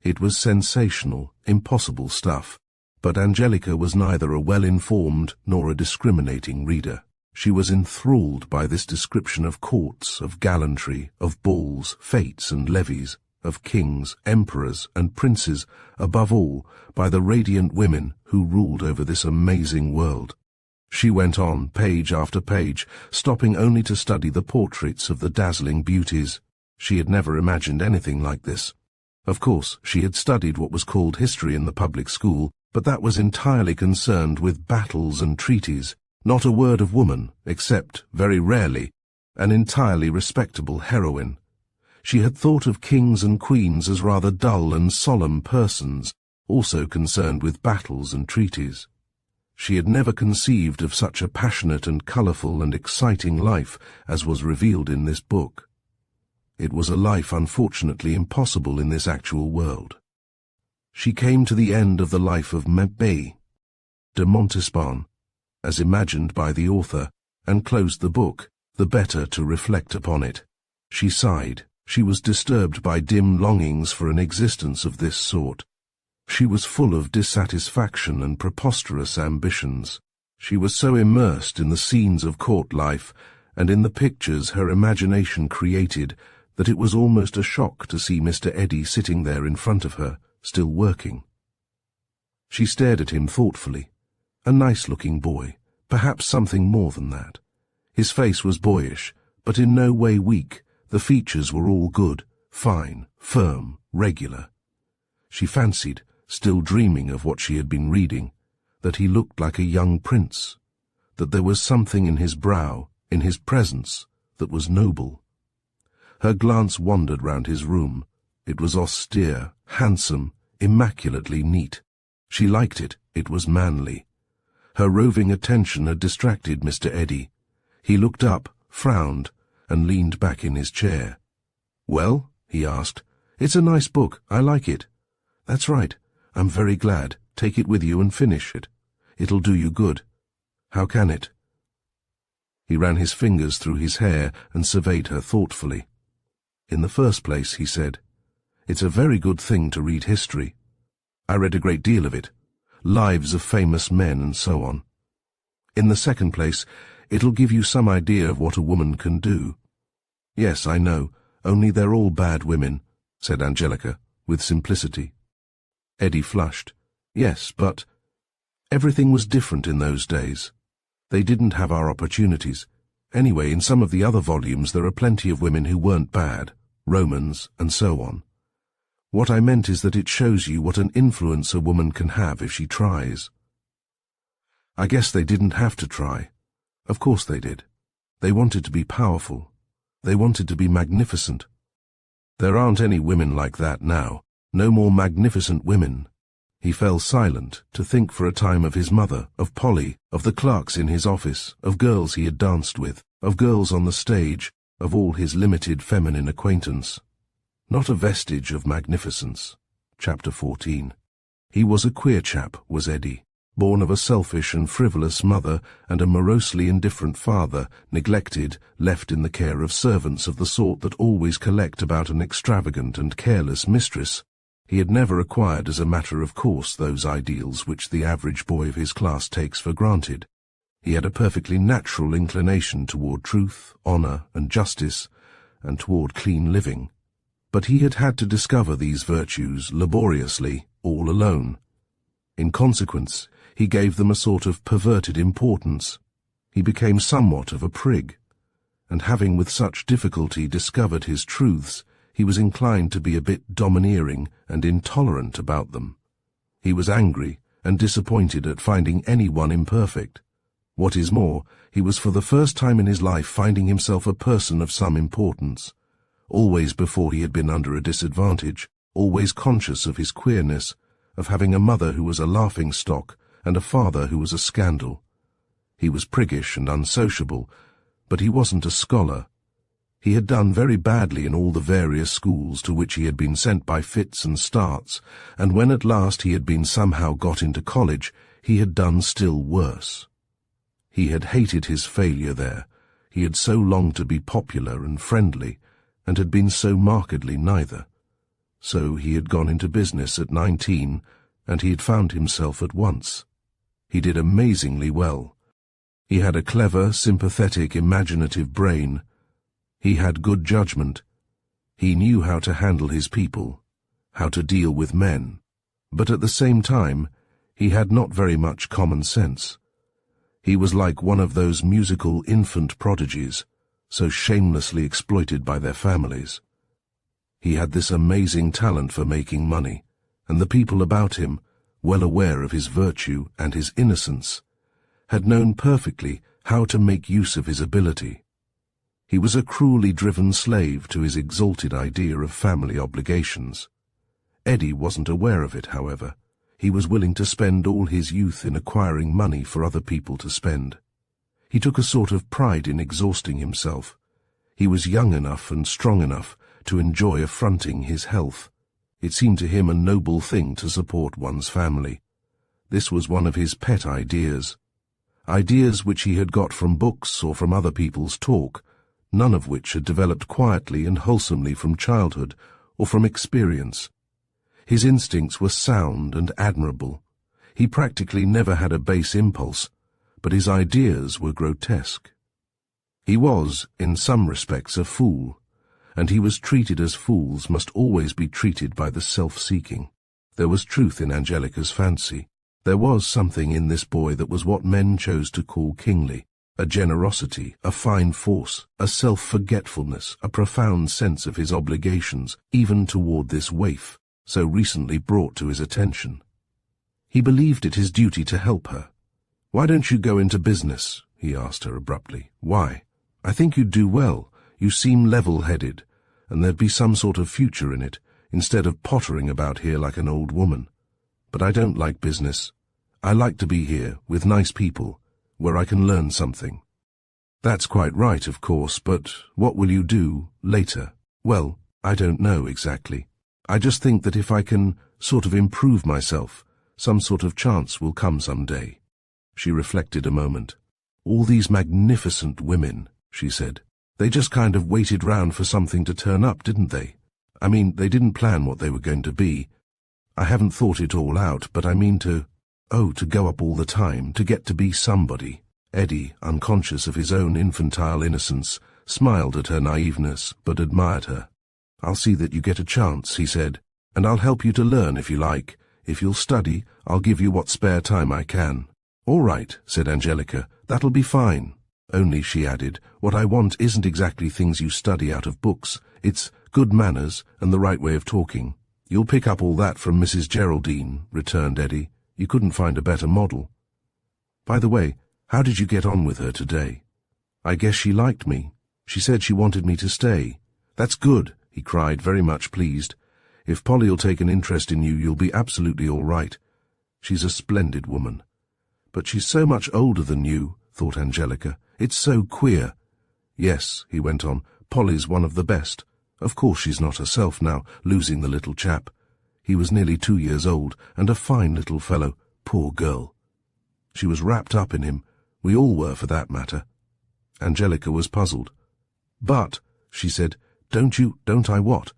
It was sensational, impossible stuff, but Angelica was neither a well-informed nor a discriminating reader. She was enthralled by this description of courts, of gallantry, of balls, fetes and levees, of kings, emperors, and princes, above all, by the radiant women who ruled over this amazing world. She went on, page after page, stopping only to study the portraits of the dazzling beauties. She had never imagined anything like this. Of course, she had studied what was called history in the public school, but that was entirely concerned with battles and treaties, not a word of woman, except, very rarely, an entirely respectable heroine. She had thought of kings and queens as rather dull and solemn persons, also concerned with battles and treaties. She had never conceived of such a passionate and colourful and exciting life as was revealed in this book. It was a life unfortunately impossible in this actual world. She came to the end of the life of Mabé de Montespan, as imagined by the author, and closed the book, the better to reflect upon it. She sighed. She was disturbed by dim longings for an existence of this sort. She was full of dissatisfaction and preposterous ambitions. She was so immersed in the scenes of court life and in the pictures her imagination created that it was almost a shock to see Mr. Eddy sitting there in front of her, still working. She stared at him thoughtfully. A nice-looking boy, perhaps something more than that. His face was boyish, but in no way weak. The features were all good, fine, firm, regular. She fancied, still dreaming of what she had been reading, that he looked like a young prince, that there was something in his brow, in his presence, that was noble. Her glance wandered round his room. It was austere, handsome, immaculately neat. She liked it. It was manly. Her roving attention had distracted Mr. Eddy. He looked up, frowned, and leaned back in his chair. "Well?" he asked. "It's a nice book. I like it." "That's right. I'm very glad. Take it with you and finish it. It'll do you good." "How can it?" He ran his fingers through his hair and surveyed her thoughtfully. "In the first place," he said, "it's a very good thing to read history. I read a great deal of it, lives of famous men and so on. In the second place, it'll give you some idea of what a woman can do." "Yes, I know, only they're all bad women," said Angelica, with simplicity. Eddy flushed. "Yes, but everything was different in those days. They didn't have our opportunities. Anyway, in some of the other volumes there are plenty of women who weren't bad, Romans, and so on. What I meant is that it shows you what an influence a woman can have if she tries." "I guess they didn't have to try. Of course they did. They wanted to be powerful. They wanted to be magnificent. There aren't any women like that now. No more magnificent women." He fell silent to think for a time of his mother, of Polly, of the clerks in his office, of girls he had danced with, of girls on the stage, of all his limited feminine acquaintance. Not a vestige of magnificence. Chapter 14. He was a queer chap, was Eddy, born of a selfish and frivolous mother and a morosely indifferent father, neglected, left in the care of servants of the sort that always collect about an extravagant and careless mistress. He had never acquired as a matter of course those ideals which the average boy of his class takes for granted. He had a perfectly natural inclination toward truth, honour, and justice, and toward clean living. But he had had to discover these virtues laboriously, all alone. In consequence, he gave them a sort of perverted importance. He became somewhat of a prig, and having with such difficulty discovered his truths, he was inclined to be a bit domineering and intolerant about them. He was angry and disappointed at finding anyone imperfect. What is more, he was for the first time in his life finding himself a person of some importance. Always before he had been under a disadvantage, always conscious of his queerness, of having a mother who was a laughing-stock and a father who was a scandal. He was priggish and unsociable, but he wasn't a scholar. He had done very badly in all the various schools to which he had been sent by fits and starts, and when at last he had been somehow got into college, he had done still worse. He had hated his failure there. He had so longed to be popular and friendly, and had been so markedly neither. So he had gone into business at 19, and he had found himself at once. He did amazingly well. He had a clever, sympathetic, imaginative brain. He had good judgment. He knew how to handle his people, how to deal with men, but at the same time, he had not very much common sense. He was like one of those musical infant prodigies, so shamelessly exploited by their families. He had this amazing talent for making money, and the people about him, well aware of his virtue and his innocence, had known perfectly how to make use of his ability. He was a cruelly driven slave to his exalted idea of family obligations. Eddie wasn't aware of it, however. He was willing to spend all his youth in acquiring money for other people to spend. He took a sort of pride in exhausting himself. He was young enough and strong enough to enjoy affronting his health. It seemed to him a noble thing to support one's family. This was one of his pet ideas. Ideas which he had got from books or from other people's talk, none of which had developed quietly and wholesomely from childhood or from experience. His instincts were sound and admirable. He practically never had a base impulse, but his ideas were grotesque. He was, in some respects, a fool, and he was treated as fools must always be treated by the self-seeking. There was truth in Angelica's fancy. There was something in this boy that was what men chose to call kingly, a generosity, a fine force, a self-forgetfulness, a profound sense of his obligations, even toward this waif, so recently brought to his attention. He believed it his duty to help her. "Why don't you go into business?" he asked her abruptly. "Why? I think you'd do well. You seem level-headed, and there'd be some sort of future in it, instead of pottering about here like an old woman. But I don't like business. I like to be here, with nice people, where I can learn something." "That's quite right, of course, but what will you do later?" "Well, I don't know exactly. I just think that if I can sort of improve myself, some sort of chance will come some day." She reflected a moment. "All these magnificent women," she said, "they just kind of waited round for something to turn up, didn't they? I mean, they didn't plan what they were going to be. I haven't thought it all out, but I mean to go up all the time, to get to be somebody." Eddie, unconscious of his own infantile innocence, smiled at her naiveness, but admired her. "I'll see that you get a chance," he said, "and I'll help you to learn if you like. If you'll study, I'll give you what spare time I can." "All right," said Angelica, "that'll be fine. Only," she added, "what I want isn't exactly things you study out of books. It's good manners and the right way of talking." "You'll pick up all that from Mrs. Geraldine," returned Eddie. "You couldn't find a better model. By the way, how did you get on with her today?" "I guess she liked me. She said she wanted me to stay." "That's good," he cried, very much pleased. "If Polly'll take an interest in you, you'll be absolutely all right. She's a splendid woman." "But she's so much older than you," thought Angelica. "It's so queer." "Yes," he went on, "Polly's one of the best. Of course she's not herself now, losing the little chap. He was nearly 2 years old, and a fine little fellow. Poor girl. She was wrapped up in him. We all were, for that matter." Angelica was puzzled. "But," she said, don't I what?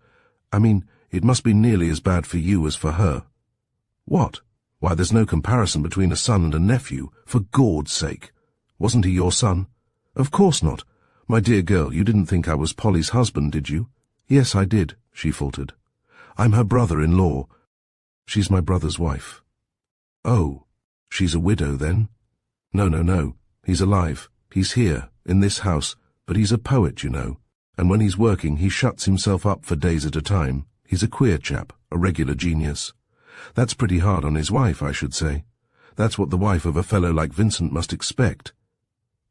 I mean, it must be nearly as bad for you as for her." "What? Why, there's no comparison between a son and a nephew, for Gord's sake. Wasn't he your son?" "Of course not. My dear girl, you didn't think I was Polly's husband, did you?" "Yes, I did," she faltered. "I'm her brother-in-law. She's my brother's wife." "Oh, she's a widow, then?" No. He's alive. He's here, in this house, but he's a poet, you know. And when he's working, he shuts himself up for days at a time. He's a queer chap, a regular genius. That's pretty hard on his wife, I should say. That's what the wife of a fellow like Vincent must expect.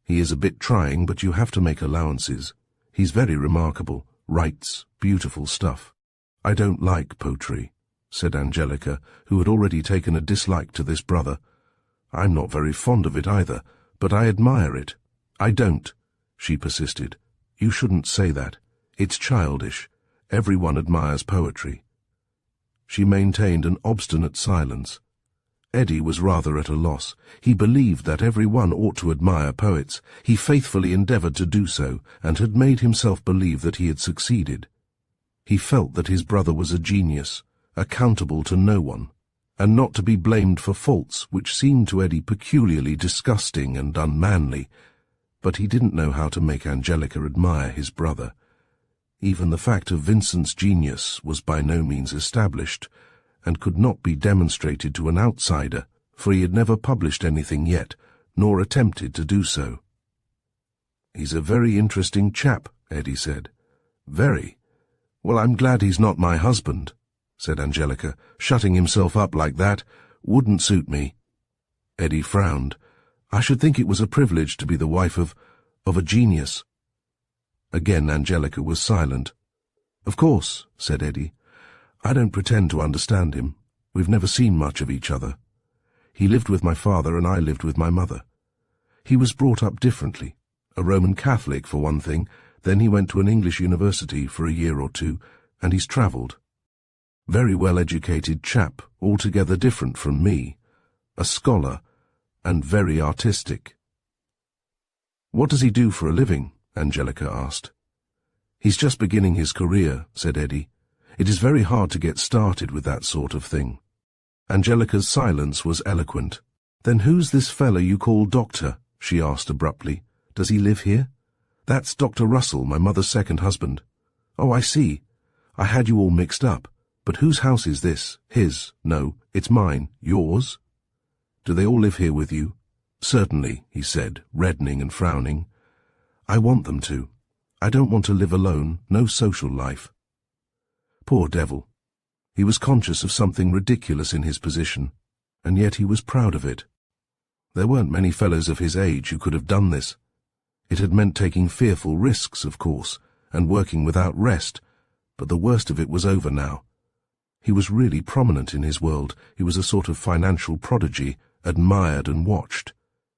He is a bit trying, but you have to make allowances. He's very remarkable, writes beautiful stuff." "I don't like poetry," said Angelica, who had already taken a dislike to this brother. "I'm not very fond of it either, but I admire it." "I don't," she persisted. "You shouldn't say that. It's childish. Everyone admires poetry." She maintained an obstinate silence. Eddie was rather at a loss. He believed that everyone ought to admire poets. He faithfully endeavored to do so, and had made himself believe that he had succeeded. He felt that his brother was a genius, accountable to no one, and not to be blamed for faults which seemed to Eddie peculiarly disgusting and unmanly, but he didn't know how to make Angelica admire his brother. Even the fact of Vincent's genius was by no means established, and could not be demonstrated to an outsider, for he had never published anything yet, nor attempted to do so. "He's a very interesting chap," Eddie said. "Very. Well, I'm glad he's not my husband," said Angelica. "Shutting himself up like that wouldn't suit me." Eddie frowned. "I should think it was a privilege to be the wife of a genius." Again Angelica was silent. "Of course," said Eddie. "I don't pretend to understand him. We've never seen much of each other. He lived with my father and I lived with my mother. He was brought up differently. A Roman Catholic, for one thing. Then he went to an English university for a year or two, and he's travelled. Very well-educated chap, altogether different from me. A scholar, and very artistic." "What does he do for a living?" Angelica asked. "He's just beginning his career," said Eddie. "It is very hard to get started with that sort of thing." Angelica's silence was eloquent. "Then who's this fellow you call Doctor?" she asked abruptly. "Does he live here?" "That's Dr. Russell, my mother's second husband." "Oh, I see. I had you all mixed up. But whose house is this? His? No, it's mine. Yours? Do they all live here with you?" "Certainly," he said, reddening and frowning. "I want them to. I don't want to live alone, no social life." Poor devil. He was conscious of something ridiculous in his position, and yet he was proud of it. There weren't many fellows of his age who could have done this. It had meant taking fearful risks, of course, and working without rest, but the worst of it was over now. He was really prominent in his world. He was a sort of financial prodigy, admired and watched.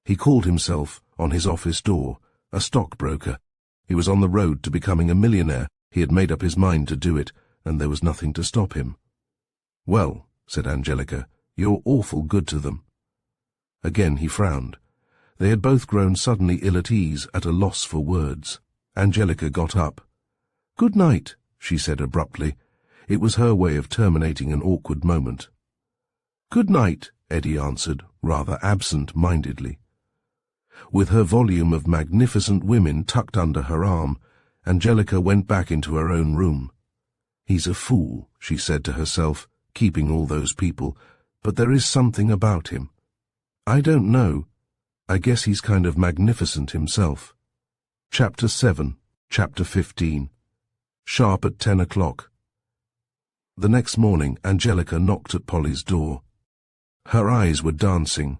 He called himself, on his office door, a stockbroker. He was on the road to becoming a millionaire. He had made up his mind to do it, and there was nothing to stop him. "Well," said Angelica, "you're awful good to them." Again he frowned. They had both grown suddenly ill at ease, at a loss for words. Angelica got up. "Good night," she said abruptly. It was her way of terminating an awkward moment. "Good night," Eddie answered, rather absent-mindedly. With her volume of magnificent women tucked under her arm, Angelica went back into her own room. "He's a fool," she said to herself, keeping all those people, "but there is something about him. I don't know. I guess he's kind of magnificent himself." Chapter 7, Chapter 15. Sharp at 10 o'clock. The next morning Angelica knocked at Polly's door. Her eyes were dancing.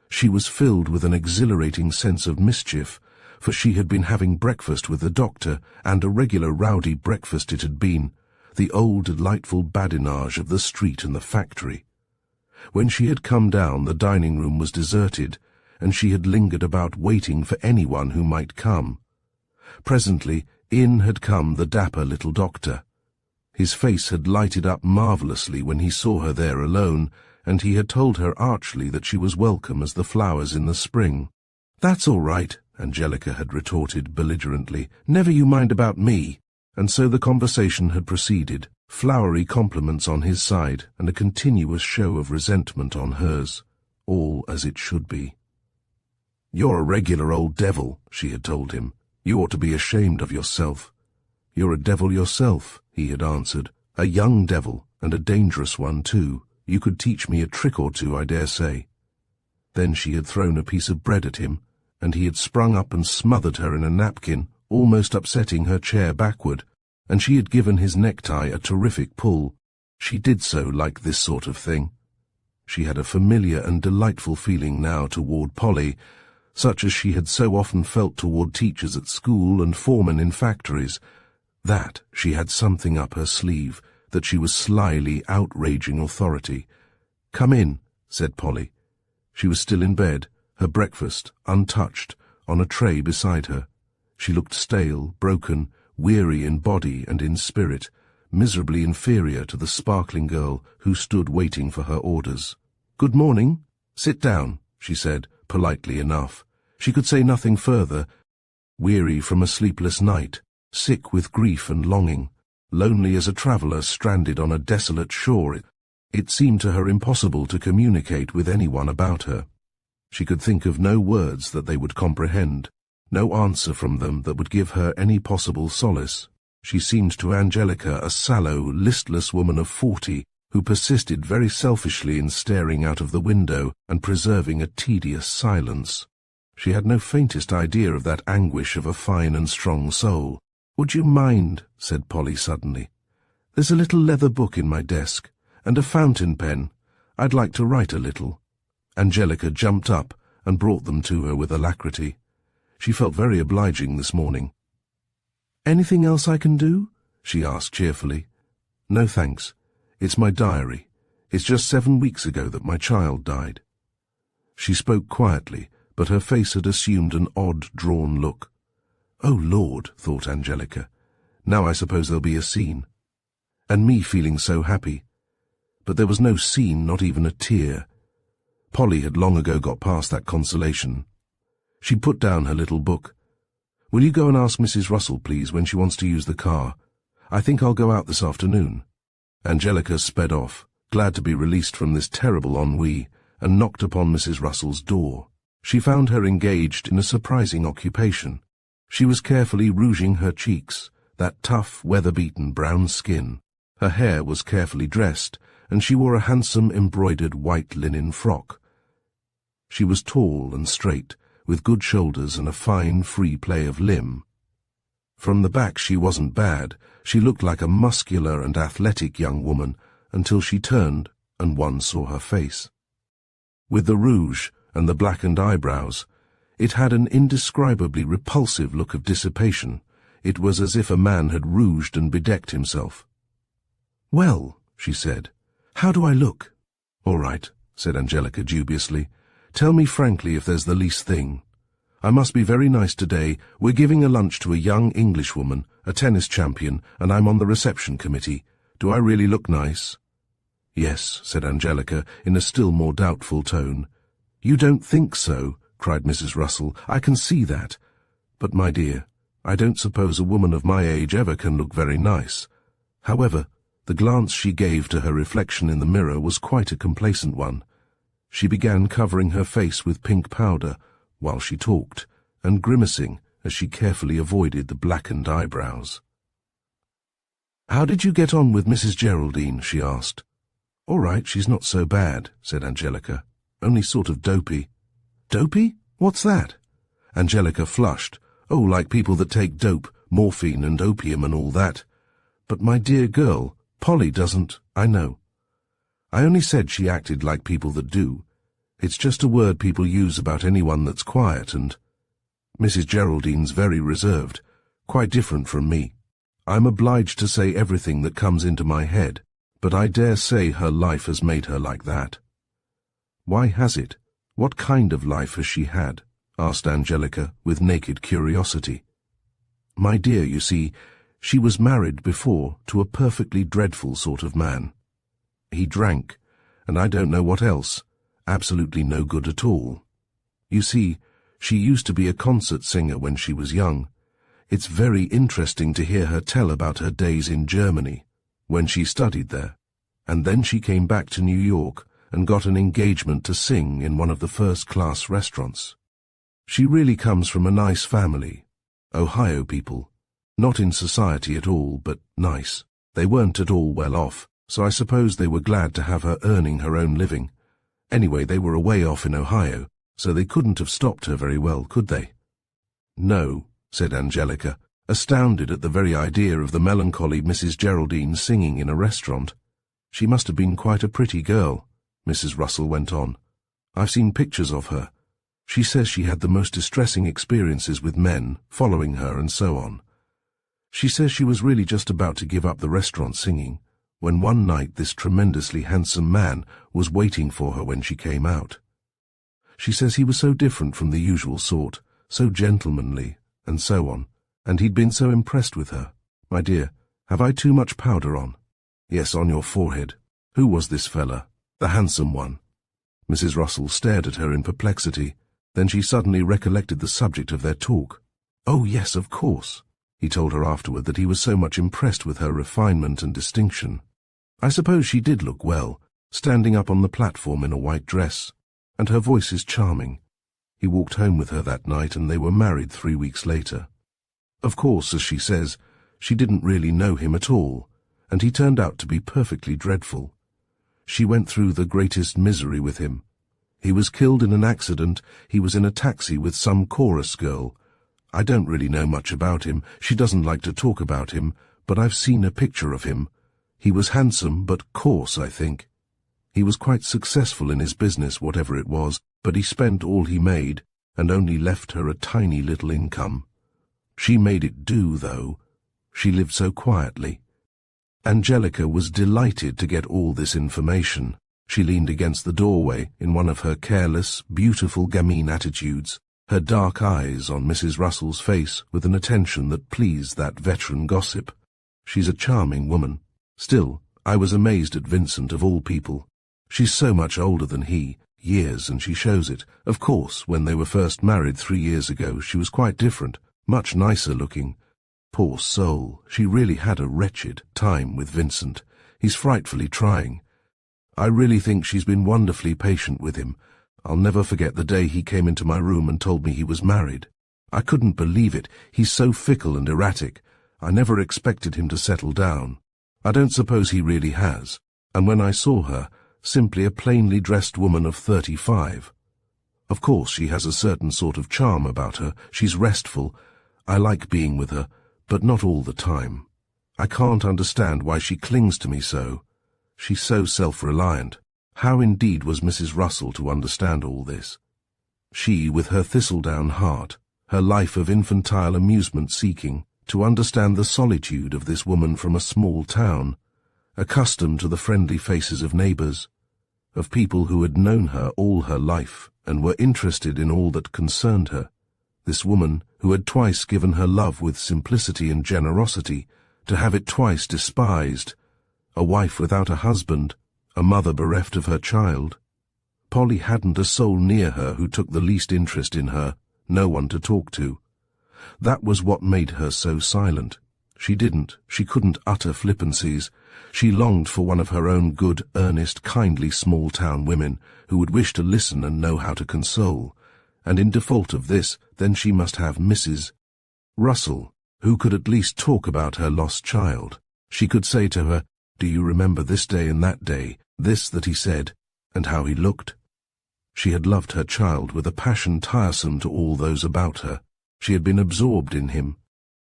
She was filled with an exhilarating sense of mischief, for she had been having breakfast with the doctor, and a regular rowdy breakfast it had been, the old delightful badinage of the street and the factory. When she had come down, the dining-room was deserted, and she had lingered about waiting for anyone who might come. Presently, in had come the dapper little doctor. His face had lighted up marvellously when he saw her there alone, and he had told her archly that she was welcome as the flowers in the spring. "That's all right," Angelica had retorted belligerently. "Never you mind about me." And so the conversation had proceeded, flowery compliments on his side, and a continuous show of resentment on hers, all as it should be. "You're a regular old devil," she had told him. "You ought to be ashamed of yourself." "You're a devil yourself," he had answered. "A young devil, and a dangerous one, too. You could teach me a trick or two, I dare say." Then she had thrown a piece of bread at him, and he had sprung up and smothered her in a napkin, almost upsetting her chair backward, and she had given his necktie a terrific pull. She did so like this sort of thing. She had a familiar and delightful feeling now toward Polly, such as she had so often felt toward teachers at school and foremen in factories, that she had something up her sleeve, that she was slyly outraging authority. "Come in," said Polly. She was still in bed, her breakfast, untouched, on a tray beside her. She looked stale, broken, weary in body and in spirit, miserably inferior to the sparkling girl who stood waiting for her orders. "Good morning. Sit down," she said, politely enough. She could say nothing further. Weary from a sleepless night, sick with grief and longing, lonely as a traveller stranded on a desolate shore, it seemed to her impossible to communicate with anyone about her. She could think of no words that they would comprehend, no answer from them that would give her any possible solace. She seemed to Angelica a sallow, listless woman of 40 who persisted very selfishly in staring out of the window and preserving a tedious silence. She had no faintest idea of that anguish of a fine and strong soul. "Would you mind?" said Polly suddenly. "There's a little leather book in my desk, and a fountain pen. I'd like to write a little." Angelica jumped up and brought them to her with alacrity. She felt very obliging this morning. "Anything else I can do?" she asked cheerfully. "No, thanks. It's my diary. It's just 7 weeks ago that my child died." She spoke quietly, but her face had assumed an odd, drawn look. "Oh, Lord," thought Angelica. "Now I suppose there'll be a scene." And me feeling so happy. But there was no scene, not even a tear. Polly had long ago got past that consolation. She put down her little book. "Will you go and ask Mrs. Russell, please, when she wants to use the car? I think I'll go out this afternoon." Angelica sped off, glad to be released from this terrible ennui, and knocked upon Mrs. Russell's door. She found her engaged in a surprising occupation. She was carefully rouging her cheeks, that tough, weather-beaten brown skin. Her hair was carefully dressed, and she wore a handsome embroidered white linen frock. She was tall and straight, with good shoulders and a fine, free play of limb. From the back she wasn't bad. She looked like a muscular and athletic young woman until she turned and one saw her face. With the rouge and the blackened eyebrows, it had an indescribably repulsive look of dissipation. It was as if a man had rouged and bedecked himself. "Well," she said, "how do I look?" "All right," said Angelica dubiously. "Tell me frankly if there's the least thing. I must be very nice today. We're giving a lunch to a young Englishwoman, a tennis champion, and I'm on the reception committee. Do I really look nice?" "Yes," said Angelica, in a still more doubtful tone. "You don't think so?" cried Mrs. Russell. "I can see that. But, my dear, I don't suppose a woman of my age ever can look very nice." However, the glance she gave to her reflection in the mirror was quite a complacent one. She began covering her face with pink powder while she talked, and grimacing as she carefully avoided the blackened eyebrows. "How did you get on with Mrs. Geraldine?" she asked. "All right, she's not so bad," said Angelica. "Only sort of dopey." "Dopey? What's that?" Angelica flushed. "Oh, like people that take dope, morphine and opium and all that. But my dear girl, Polly doesn't—" "I know. I only said she acted like people that do. It's just a word people use about anyone that's quiet, and Mrs. Geraldine's very reserved, quite different from me. I'm obliged to say everything that comes into my head, but I dare say her life has made her like that." "Why has it? What kind of life has she had?" asked Angelica, with naked curiosity. "My dear, you see, she was married before to a perfectly dreadful sort of man. He drank, and I don't know what else, absolutely no good at all. You see, she used to be a concert singer when she was young. It's very interesting to hear her tell about her days in Germany, when she studied there, and then she came back to New York and got an engagement to sing in one of the first-class restaurants. She really comes from a nice family, Ohio people, not in society at all, but nice. They weren't at all well off, so I suppose they were glad to have her earning her own living. Anyway, they were away off in Ohio, so they couldn't have stopped her very well, could they?" "No," said Angelica, astounded at the very idea of the melancholy Mrs. Geraldine singing in a restaurant. "She must have been quite a pretty girl," Mrs. Russell went on. "I've seen pictures of her. She says she had the most distressing experiences with men, following her and so on. She says she was really just about to give up the restaurant singing, when one night this tremendously handsome man was waiting for her when she came out. She says he was so different from the usual sort, so gentlemanly, and so on, and he'd been so impressed with her. My dear, have I too much powder on?" "Yes, on your forehead. Who was this fella? The handsome one?" Mrs. Russell stared at her in perplexity. Then she suddenly recollected the subject of their talk. "Oh, yes, of course." He told her afterward that he was so much impressed with her refinement and distinction. I suppose she did look well, standing up on the platform in a white dress, and her voice is charming. He walked home with her that night, and they were married 3 weeks later. Of course, as she says, She didn't really know him at all, and he turned out to be perfectly dreadful. She went through the greatest misery with him. He was killed in an accident. He was in a taxi with some chorus girl. I don't really know much about him. She doesn't like to talk about him, but I've seen a picture of him. He was handsome but coarse, I think. He was quite successful in his business, whatever it was, but he spent all he made and only left her a tiny little income. She made it do, though. She lived so quietly. Angelica was delighted to get all this information. She leaned against the doorway in one of her careless, beautiful gamine attitudes, her dark eyes on Mrs. Russell's face with an attention that pleased that veteran gossip. She's a charming woman. Still, I was amazed at Vincent, of all people. She's so much older than he, years, and she shows it. Of course, when they were first married 3 years ago, she was quite different, much nicer looking. Poor soul, she really had a wretched time with Vincent. He's frightfully trying. I really think she's been wonderfully patient with him. I'll never forget the day he came into my room and told me he was married. I couldn't believe it. He's so fickle and erratic. I never expected him to settle down. I don't suppose he really has. And when I saw her, simply a plainly dressed woman of 35. Of course, she has a certain sort of charm about her. She's restful. I like being with her, but not all the time. I can't understand why she clings to me so. She's so self-reliant. How indeed was Mrs. Russell to understand all this? She, with her thistledown heart, her life of infantile amusement-seeking, to understand the solitude of this woman from a small town, accustomed to the friendly faces of neighbours, of people who had known her all her life and were interested in all that concerned her. This woman, who had twice given her love with simplicity and generosity, to have it twice despised, a wife without a husband, a mother bereft of her child. Polly hadn't a soul near her who took the least interest in her, no one to talk to. That was what made her so silent. She couldn't utter flippancies. She longed for one of her own good, earnest, kindly small-town women who would wish to listen and know how to console. And in default of this, then she must have Mrs. Russell, who could at least talk about her lost child. She could say to her, "Do you remember this day and that day, this that he said, and how he looked?" She had loved her child with a passion tiresome to all those about her. She had been absorbed in him.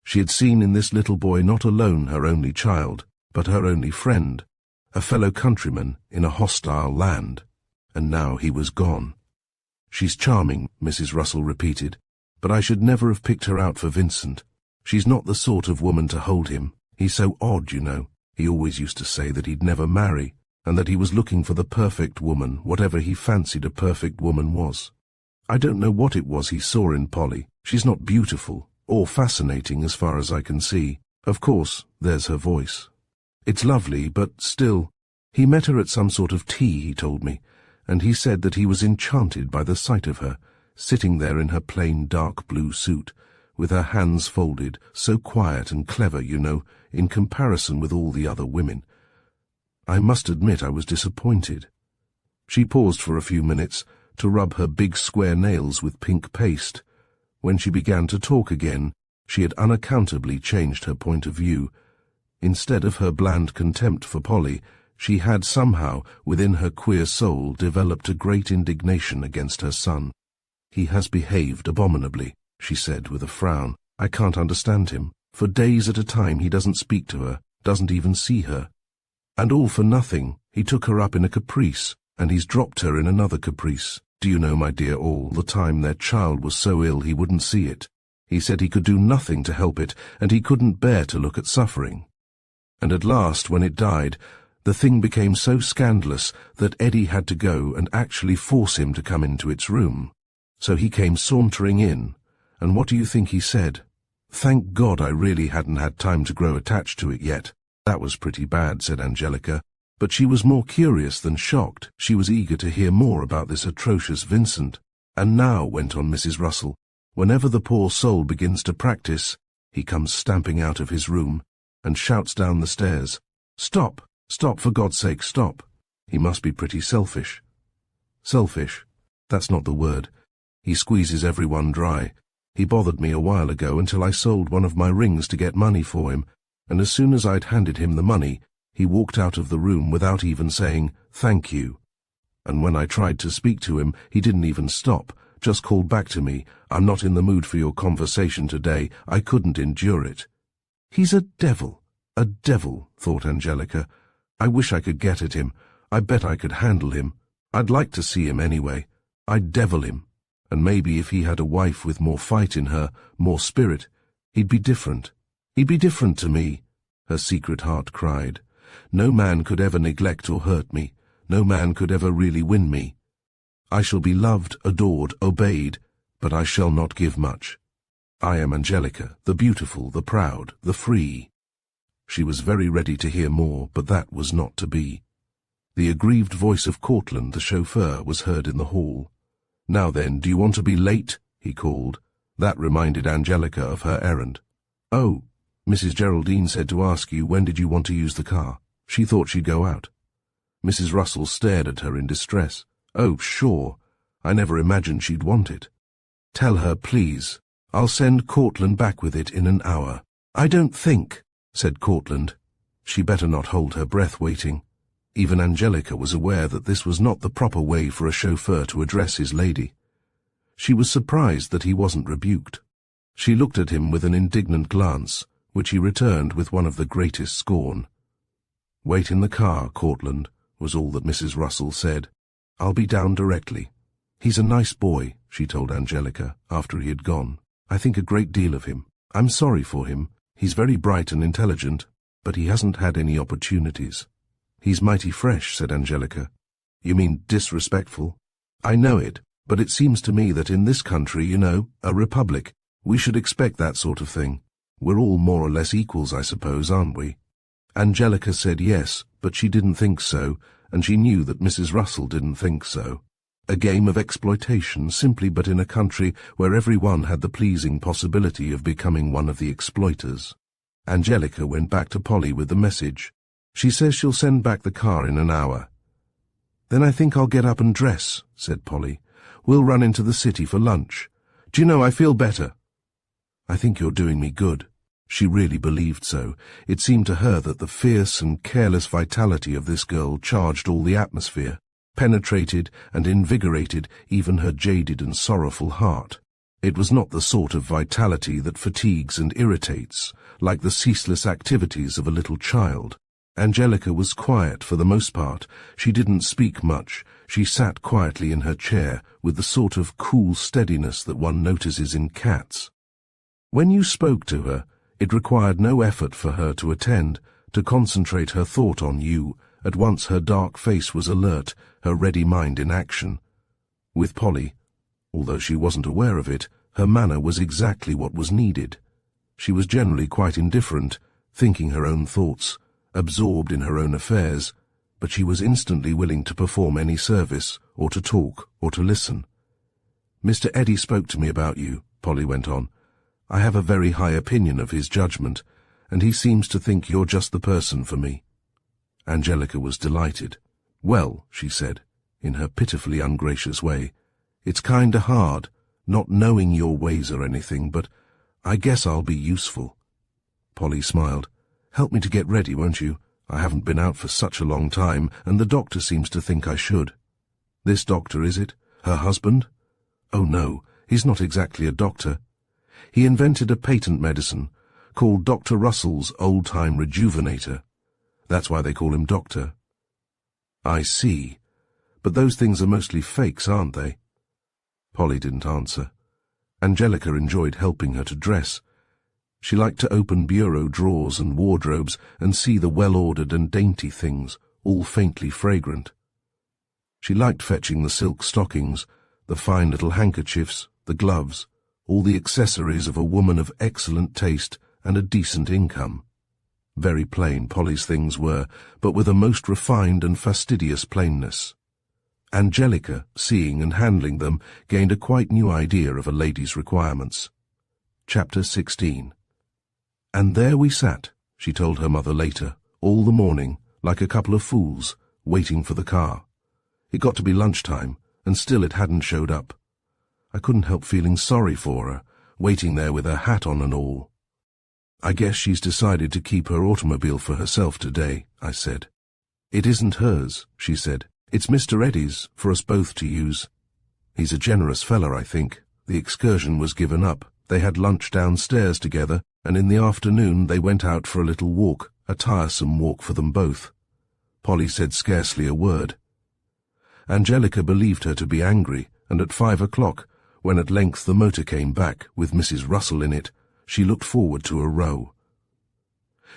She had seen in this little boy not alone her only child, but her only friend, a fellow countryman in a hostile land. And now he was gone. "She's charming," Mrs. Russell repeated, "but I should never have picked her out for Vincent. She's not the sort of woman to hold him. He's so odd, you know. He always used to say that he'd never marry, and that he was looking for the perfect woman, whatever he fancied a perfect woman was. I don't know what it was he saw in Polly. She's not beautiful, or fascinating as far as I can see. Of course, there's her voice. It's lovely, but still. He met her at some sort of tea, he told me, and he said that he was enchanted by the sight of her, sitting there in her plain dark blue suit, with her hands folded, so quiet and clever, you know, in comparison with all the other women. I must admit I was disappointed." She paused for a few minutes to rub her big square nails with pink paste. When she began to talk again, she had unaccountably changed her point of view. Instead of her bland contempt for Polly, she had somehow, within her queer soul, developed a great indignation against her son. "He has behaved abominably," she said with a frown. "I can't understand him. For days at a time he doesn't speak to her, doesn't even see her. And all for nothing. He took her up in a caprice, and he's dropped her in another caprice. Do you know, my dear, all the time their child was so ill he wouldn't see it. He said he could do nothing to help it, and he couldn't bear to look at suffering. And at last, when it died, the thing became so scandalous that Eddie had to go and actually force him to come into its room. So he came sauntering in, and what do you think he said? 'Thank God I really hadn't had time to grow attached to it yet.' That was pretty bad," said Angelica, but she was more curious than shocked. She was eager to hear more about this atrocious Vincent. "And now," went on Mrs. Russell, "whenever the poor soul begins to practice, he comes stamping out of his room and shouts down the stairs, 'Stop! Stop, for God's sake, stop!' He must be pretty selfish." "Selfish? That's not the word. He squeezes everyone dry. He bothered me a while ago until I sold one of my rings to get money for him, and as soon as I'd handed him the money, he walked out of the room without even saying, "Thank you." And when I tried to speak to him, he didn't even stop, just called back to me, "I'm not in the mood for your conversation today. I couldn't endure it." He's a devil, thought Angelica. I wish I could get at him. I bet I could handle him. I'd like to see him anyway. I'd devil him. And maybe if he had a wife with more fight in her, more spirit, he'd be different. He'd be different to me, her secret heart cried. No man could ever neglect or hurt me. No man could ever really win me. I shall be loved, adored, obeyed, but I shall not give much. I am Angelica, the beautiful, the proud, the free. She was very ready to hear more, but that was not to be. The aggrieved voice of Cortland, the chauffeur, was heard in the hall. "Now then, do you want to be late?" he called. That reminded Angelica of her errand. "Oh, Mrs. Geraldine said to ask you when did you want to use the car. She thought she'd go out." Mrs. Russell stared at her in distress. "Oh, sure. I never imagined she'd want it." "Tell her, please. I'll send Cortland back with it in an hour." "I don't think," said Cortland. She better not hold her breath waiting. Even Angelica was aware that this was not the proper way for a chauffeur to address his lady. She was surprised that he wasn't rebuked. She looked at him with an indignant glance, which he returned with one of the greatest scorn. "Wait in the car, Cortland," was all that Mrs. Russell said. "I'll be down directly." "He's a nice boy," she told Angelica, after he had gone. "I think a great deal of him. I'm sorry for him. He's very bright and intelligent, but he hasn't had any opportunities." "He's mighty fresh," said Angelica. "You mean disrespectful?" "I know it, but it seems to me that in this country, you know, a republic, we should expect that sort of thing. We're all more or less equals, I suppose, aren't we?" Angelica said yes, but she didn't think so, and she knew that Mrs. Russell didn't think so. A game of exploitation, simply, but in a country where every one had the pleasing possibility of becoming one of the exploiters. Angelica went back to Polly with the message. "She says she'll send back the car in an hour." "Then I think I'll get up and dress," said Polly. "We'll run into the city for lunch. Do you know, I feel better." "I think you're doing me good." She really believed so. It seemed to her that the fierce and careless vitality of this girl charged all the atmosphere, penetrated and invigorated even her jaded and sorrowful heart. It was not the sort of vitality that fatigues and irritates, like the ceaseless activities of a little child. Angelica was quiet for the most part. She didn't speak much. She sat quietly in her chair with the sort of cool steadiness that one notices in cats. When you spoke to her, it required no effort for her to attend, to concentrate her thought on you. At once her dark face was alert, her ready mind in action. With Polly, although she wasn't aware of it, her manner was exactly what was needed. She was generally quite indifferent, thinking her own thoughts, absorbed in her own affairs, but she was instantly willing to perform any service, or to talk, or to listen. "Mr. Eddy spoke to me about you," Polly went on. "I have a very high opinion of his judgment, and he seems to think you're just the person for me." Angelica was delighted. "Well," she said, in her pitifully ungracious way, "it's kinda hard, not knowing your ways or anything, but I guess I'll be useful." Polly smiled. "Help me to get ready, won't you? I haven't been out for such a long time, and the doctor seems to think I should." "This doctor, is it? Her husband?" "Oh, no, he's not exactly a doctor. He invented a patent medicine called Dr. Russell's Old-Time Rejuvenator. That's why they call him Doctor." "I see. But those things are mostly fakes, aren't they?" Polly didn't answer. Angelica enjoyed helping her to dress. She liked to open bureau drawers and wardrobes and see the well-ordered and dainty things, all faintly fragrant. She liked fetching the silk stockings, the fine little handkerchiefs, the gloves, all the accessories of a woman of excellent taste and a decent income. Very plain Polly's things were, but with a most refined and fastidious plainness. Angelica, seeing and handling them, gained a quite new idea of a lady's requirements. Chapter 16. "And there we sat," she told her mother later, "all the morning, like a couple of fools, waiting for the car. It got to be lunchtime, and still it hadn't showed up. I couldn't help feeling sorry for her, waiting there with her hat on and all. "I guess she's decided to keep her automobile for herself today," I said. "It isn't hers," she said. "It's Mr. Eddie's, for us both to use. He's a generous fella, I think." The excursion was given up. They had lunch downstairs together, and in the afternoon they went out for a little walk, a tiresome walk for them both. Polly said scarcely a word. Angelica believed her to be angry, and at 5 o'clock, when at length the motor came back, with Mrs. Russell in it, she looked forward to a row.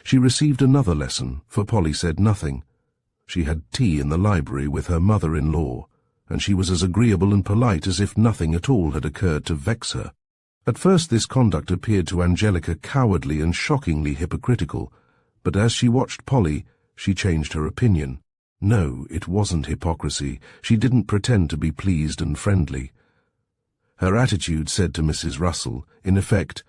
She received another lesson, for Polly said nothing. She had tea in the library with her mother-in-law, and she was as agreeable and polite as if nothing at all had occurred to vex her. At first this conduct appeared to Angelica cowardly and shockingly hypocritical, but as she watched Polly, she changed her opinion. No, it wasn't hypocrisy. She didn't pretend to be pleased and friendly. Her attitude said to Mrs. Russell, in effect,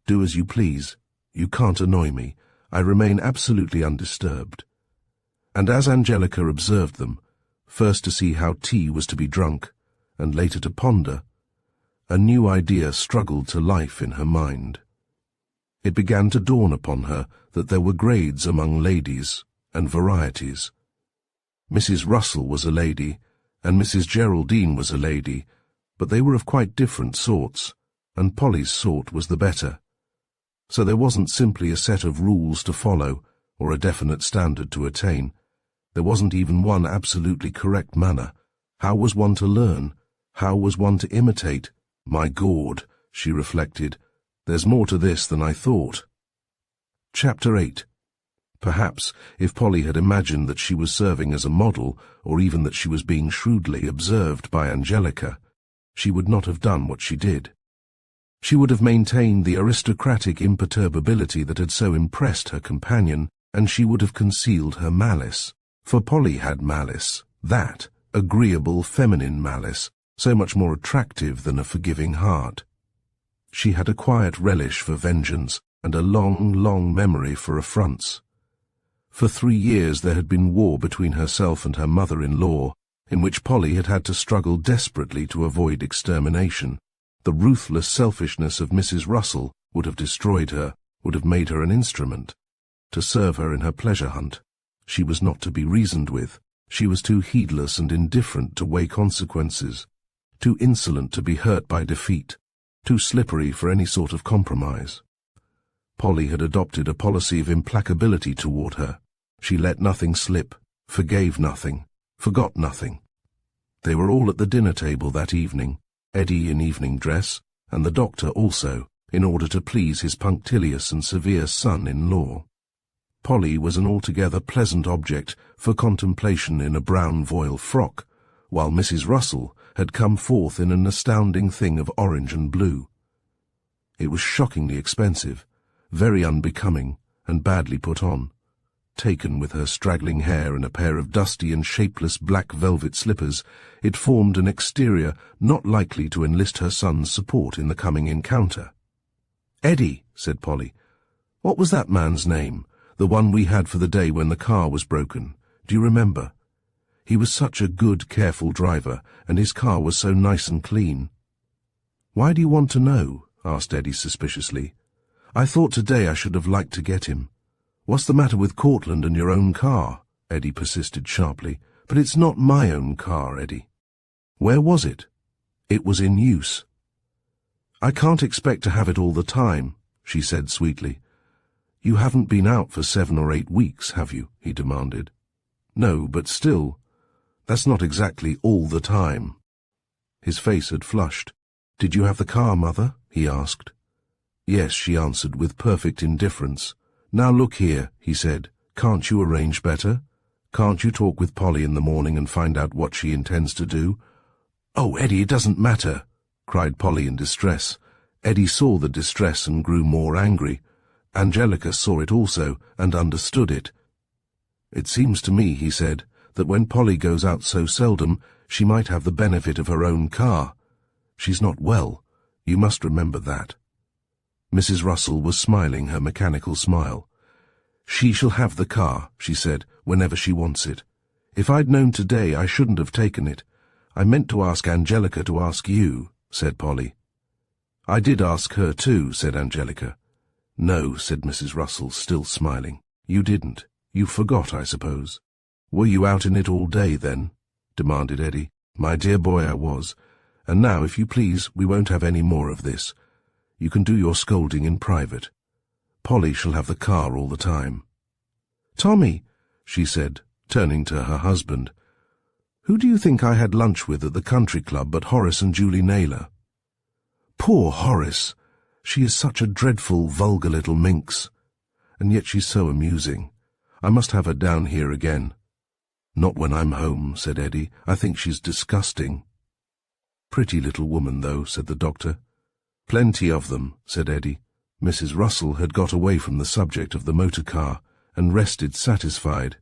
"Do as you please. You can't annoy me. I remain absolutely undisturbed." And as Angelica observed them, first to see how tea was to be drunk, and later to ponder, a new idea struggled to life in her mind. It began to dawn upon her that there were grades among ladies and varieties. Mrs. Russell was a lady, and Mrs. Geraldine was a lady, but they were of quite different sorts, and Polly's sort was the better. So there wasn't simply a set of rules to follow, or a definite standard to attain. There wasn't even one absolutely correct manner. How was one to learn? How was one to imitate? My God, she reflected, there's more to this than I thought. Chapter 8. Perhaps, if Polly had imagined that she was serving as a model, or even that she was being shrewdly observed by Angelica, she would not have done what she did. She would have maintained the aristocratic imperturbability that had so impressed her companion, and she would have concealed her malice. For Polly had malice, that, agreeable feminine malice, so much more attractive than a forgiving heart. She had a quiet relish for vengeance, and a long, long memory for affronts. For 3 years there had been war between herself and her mother-in-law, in which Polly had had to struggle desperately to avoid extermination. The ruthless selfishness of Mrs. Russell would have destroyed her, would have made her an instrument, to serve her in her pleasure hunt. She was not to be reasoned with. She was too heedless and indifferent to weigh consequences, too insolent to be hurt by defeat, too slippery for any sort of compromise. Polly had adopted a policy of implacability toward her. She let nothing slip, forgave nothing, forgot nothing. They were all at the dinner table that evening, Eddie in evening dress, and the doctor also, in order to please his punctilious and severe son-in-law. Polly was an altogether pleasant object for contemplation in a brown voile frock, while Mrs. Russell had come forth in an astounding thing of orange and blue. It was shockingly expensive, very unbecoming, and badly put on. Taken with her straggling hair and a pair of dusty and shapeless black velvet slippers, it formed an exterior not likely to enlist her son's support in the coming encounter. "Eddie," said Polly, "what was that man's name? The one we had for the day when the car was broken. Do you remember? He was such a good, careful driver, and his car was so nice and clean." "Why do you want to know?" asked Eddie suspiciously. "I thought today I should have liked to get him." "What's the matter with Cortland and your own car?" Eddie persisted sharply. "But it's not my own car, Eddie." "Where was it?" "It was in use." "I can't expect to have it all the time," she said sweetly. "You haven't been out for 7 or 8 weeks, have you?" he demanded. "No, but still, that's not exactly all the time." His face had flushed. "Did you have the car, Mother?" he asked. "Yes," she answered with perfect indifference. "Now look here," he said, "can't you arrange better? Can't you talk with Polly in the morning and find out what she intends to do?" "Oh, Eddie, it doesn't matter," cried Polly in distress. Eddie saw the distress and grew more angry. Angelica saw it also, and understood it. "It seems to me," he said, "that when Polly goes out so seldom, she might have the benefit of her own car. She's not well. You must remember that." Mrs. Russell was smiling her mechanical smile. "She shall have the car," she said, "whenever she wants it. If I'd known today, I shouldn't have taken it. I meant to ask Angelica to ask you," said Polly. "I did ask her too," said Angelica. No, said Mrs. Russell, still smiling. You didn't. You forgot, I suppose. Were you out in it all day, then? Demanded Eddie. My dear boy, I was. And now, if you please, we won't have any more of this. You can do your scolding in private. Polly shall have the car all the time. Tommy, she said, turning to her husband, who do you think I had lunch with at the country club but Horace and Julie Naylor? Poor Horace! She is such a dreadful, vulgar little minx. And yet she's so amusing. I must have her down here again. Not when I'm home, said Eddie. I think she's disgusting. Pretty little woman, though, said the doctor. Plenty of them, said Eddie. Mrs. Russell had got away from the subject of the motor car and rested satisfied.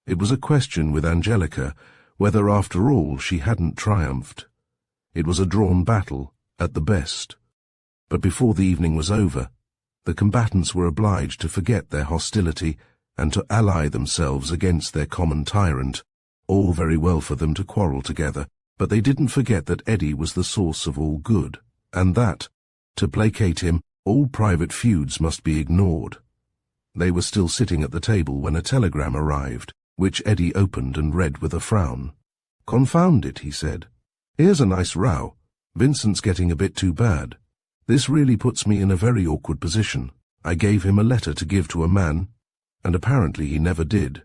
It was a question with Angelica whether, after all, she hadn't triumphed. It was a drawn battle, at the best. But before the evening was over, the combatants were obliged to forget their hostility and to ally themselves against their common tyrant. All very well for them to quarrel together, but they didn't forget that Eddie was the source of all good, and that, to placate him, all private feuds must be ignored. They were still sitting at the table when a telegram arrived, which Eddie opened and read with a frown. Confound it, he said. Here's a nice row. Vincent's getting a bit too bad. This really puts me in a very awkward position. I gave him a letter to give to a man, and apparently he never did.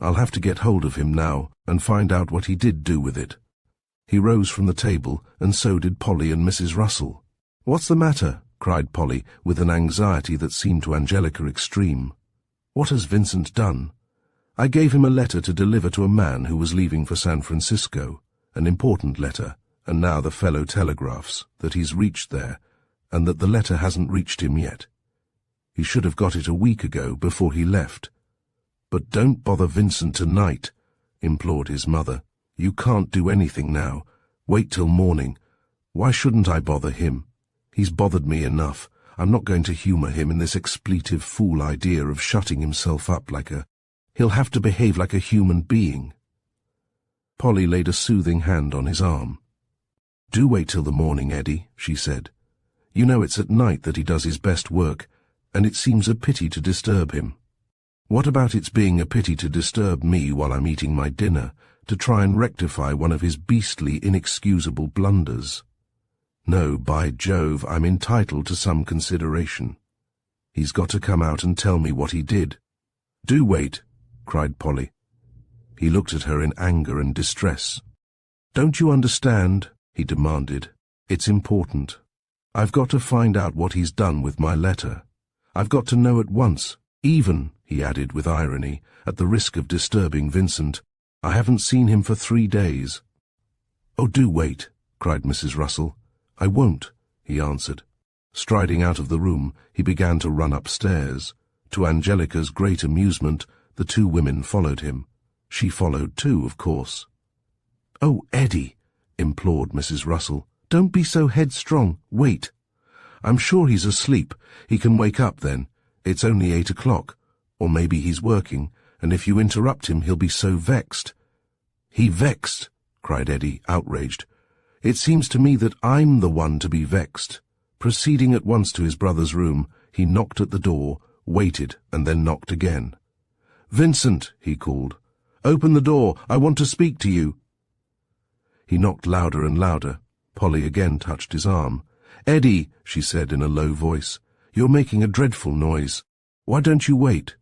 I'll have to get hold of him now and find out what he did do with it. He rose from the table, and so did Polly and Mrs. Russell. What's the matter? Cried Polly, with an anxiety that seemed to Angelica extreme. What has Vincent done? I gave him a letter to deliver to a man who was leaving for San Francisco, an important letter, and now the fellow telegraphs that he's reached there, and that the letter hasn't reached him yet. He should have got it a week ago before he left. But don't bother Vincent tonight, implored his mother. You can't do anything now. Wait till morning. Why shouldn't I bother him? He's bothered me enough. I'm not going to humour him in this expletive fool idea of shutting himself up like a... He'll have to behave like a human being. Polly laid a soothing hand on his arm. Do wait till the morning, Eddie, she said. You know it's at night that he does his best work, and it seems a pity to disturb him. What about its being a pity to disturb me while I'm eating my dinner, to try and rectify one of his beastly, inexcusable blunders? No, by Jove, I'm entitled to some consideration. He's got to come out and tell me what he did. Do wait, cried Polly. He looked at her in anger and distress. Don't you understand? He demanded. It's important. I've got to find out what he's done with my letter. I've got to know at once, even, he added with irony, at the risk of disturbing Vincent. I haven't seen him for 3 days. Oh, do wait, cried Mrs. Russell. I won't, he answered. Striding out of the room, he began to run upstairs. To Angelica's great amusement, the two women followed him. She followed too, of course. Oh, Eddie, implored Mrs. Russell, don't be so headstrong. Wait. I'm sure he's asleep. He can wake up then. It's only 8 o'clock. Or maybe he's working, and if you interrupt him he'll be so vexed. He vexed, cried Eddie, outraged. It seems to me that I'm the one to be vexed. Proceeding at once to his brother's room, he knocked at the door, waited, and then knocked again. Vincent, he called. Open the door. I want to speak to you. He knocked louder and louder. Polly again touched his arm. Eddie, she said in a low voice, you're making a dreadful noise. Why don't you wait?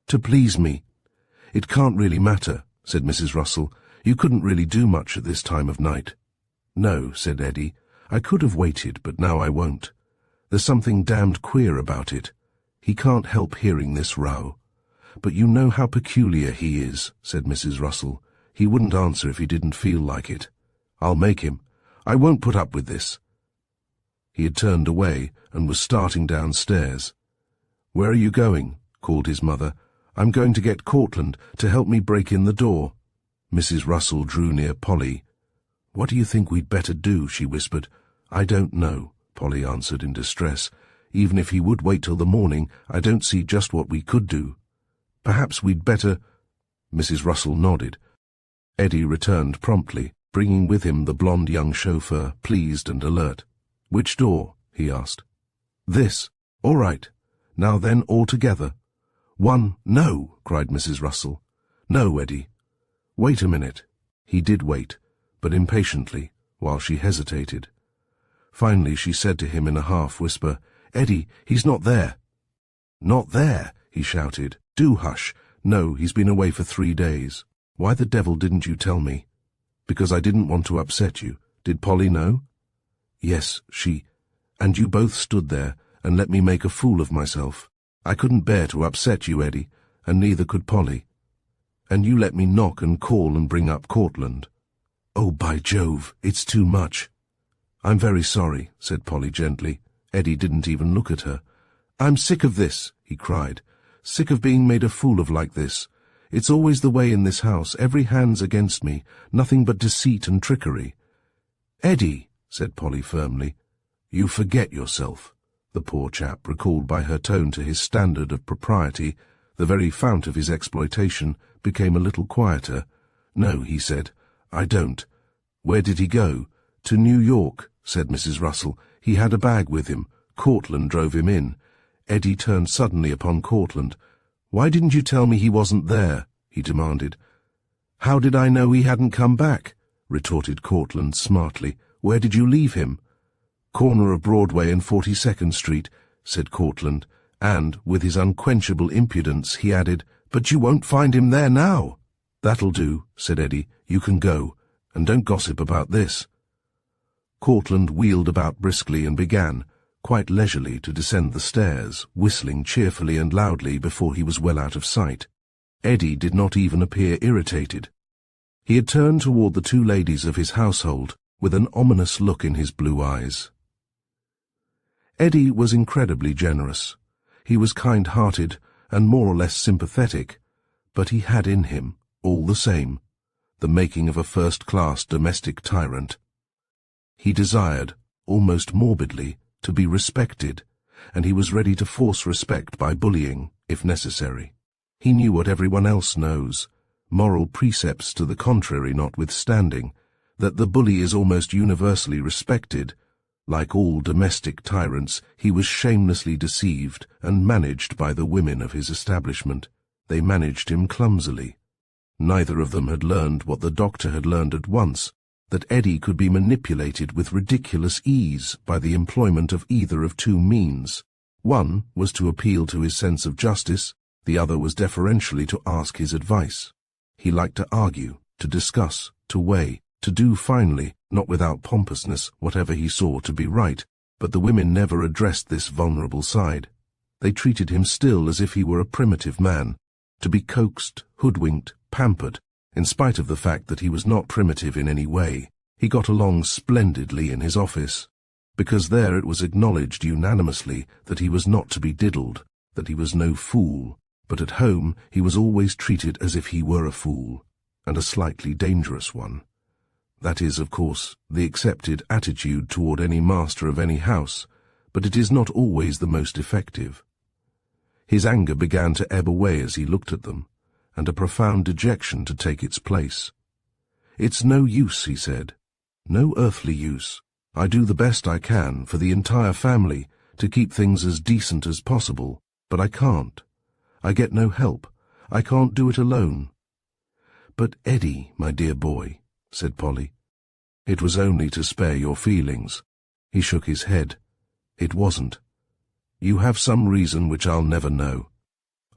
To please me. It can't really matter, said Mrs. Russell. You couldn't really do much at this time of night. No, said Eddie. I could have waited, but now I won't. There's something damned queer about it. He can't help hearing this row. But you know how peculiar he is, said Mrs. Russell. He wouldn't answer if he didn't feel like it. I'll make him. I won't put up with this. He had turned away and was starting downstairs. Where are you going? Called his mother. I'm going to get Cortland to help me break in the door. Mrs. Russell drew near Polly. What do you think we'd better do? She whispered. I don't know, Polly answered in distress. Even if he would wait till the morning, I don't see just what we could do. Perhaps we'd better... Mrs. Russell nodded. Eddie returned promptly, bringing with him the blond young chauffeur, pleased and alert. Which door? He asked. This. All right. Now then, all together. 1, no, cried Mrs. Russell. No, Eddie. Wait a minute. He did wait, but impatiently, while she hesitated. Finally she said to him in a half-whisper, Eddie, he's not there. Not there, he shouted. Do hush. No, he's been away for 3 days. Why the devil didn't you tell me? Because I didn't want to upset you. Did Polly know? Yes, and you both stood there and let me make a fool of myself. I couldn't bear to upset you, Eddie, and neither could Polly. And you let me knock and call and bring up Cortland. Oh, by Jove, it's too much. I'm very sorry, said Polly gently. Eddie didn't even look at her. I'm sick of this, he cried. Sick of being made a fool of like this. It's always the way in this house. Every hand's against me. Nothing but deceit and trickery. Eddie, said Polly firmly. You forget yourself. The poor chap, recalled by her tone to his standard of propriety, the very fount of his exploitation, became a little quieter. No, he said, I don't. Where did he go? To New York, said Mrs. Russell. He had a bag with him. Cortland drove him in. Eddie turned suddenly upon Cortland. Why didn't you tell me he wasn't there? He demanded. How did I know he hadn't come back? Retorted Cortland smartly. Where did you leave him? Corner of Broadway and 42nd Street, said Cortland, and, with his unquenchable impudence, he added, But you won't find him there now. That'll do, said Eddie. You can go, and don't gossip about this. Cortland wheeled about briskly and began, quite leisurely, to descend the stairs, whistling cheerfully and loudly before he was well out of sight. Eddie did not even appear irritated. He had turned toward the 2 ladies of his household, with an ominous look in his blue eyes. Eddie was incredibly generous. He was kind-hearted and more or less sympathetic, but he had in him, all the same, the making of a first-class domestic tyrant. He desired, almost morbidly, to be respected, and he was ready to force respect by bullying, if necessary. He knew what everyone else knows, moral precepts to the contrary notwithstanding, that the bully is almost universally respected. Like all domestic tyrants, he was shamelessly deceived and managed by the women of his establishment. They managed him clumsily. Neither of them had learned what the doctor had learned at once, that Eddie could be manipulated with ridiculous ease by the employment of either of 2 means. One was to appeal to his sense of justice, the other was deferentially to ask his advice. He liked to argue, to discuss, to weigh, to do finally, not without pompousness, whatever he saw to be right, but the women never addressed this vulnerable side. They treated him still as if he were a primitive man, to be coaxed, hoodwinked, pampered. In spite of the fact that he was not primitive in any way, he got along splendidly in his office, because there it was acknowledged unanimously that he was not to be diddled, that he was no fool, but at home he was always treated as if he were a fool, and a slightly dangerous one. That is, of course, the accepted attitude toward any master of any house, but it is not always the most effective. His anger began to ebb away as he looked at them, and a profound dejection to take its place. It's no use, he said. No earthly use. I do the best I can for the entire family to keep things as decent as possible, but I can't. I get no help. I can't do it alone. But Eddie, my dear boy, said Polly. It was only to spare your feelings. He shook his head. It wasn't. You have some reason which I'll never know.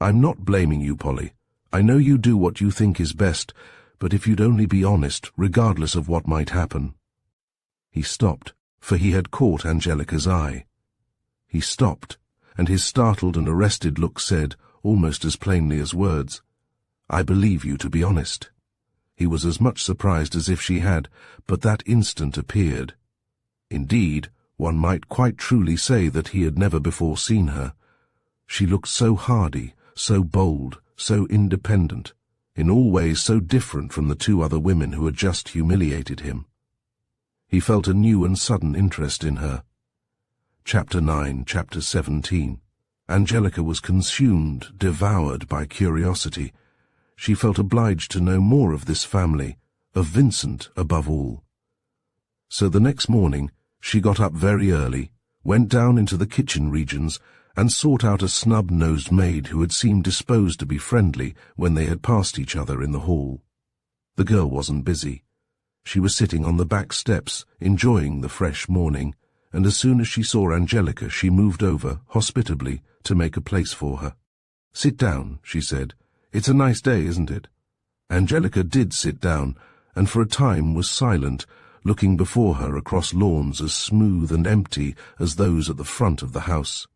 I'm not blaming you, Polly. I know you do what you think is best, but if you'd only be honest, regardless of what might happen. He stopped, for he had caught Angelica's eye. He stopped, and his startled and arrested look said, almost as plainly as words, I believe you to be honest. He was as much surprised as if she had, but that instant appeared. Indeed, one might quite truly say that he had never before seen her. She looked so hardy, so bold, so independent, in all ways so different from the 2 other women who had just humiliated him. He felt a new and sudden interest in her. Chapter 9, Chapter 17. Angelica was consumed, devoured by curiosity. She felt obliged to know more of this family, of Vincent above all. So the next morning she got up very early, went down into the kitchen regions, and sought out a snub-nosed maid who had seemed disposed to be friendly when they had passed each other in the hall. The girl wasn't busy. She was sitting on the back steps, enjoying the fresh morning, and as soon as she saw Angelica, she moved over, hospitably, to make a place for her. "Sit down," she said. "It's a nice day, isn't it?" Angelica did sit down, and for a time was silent, looking before her across lawns as smooth and empty as those at the front of the house.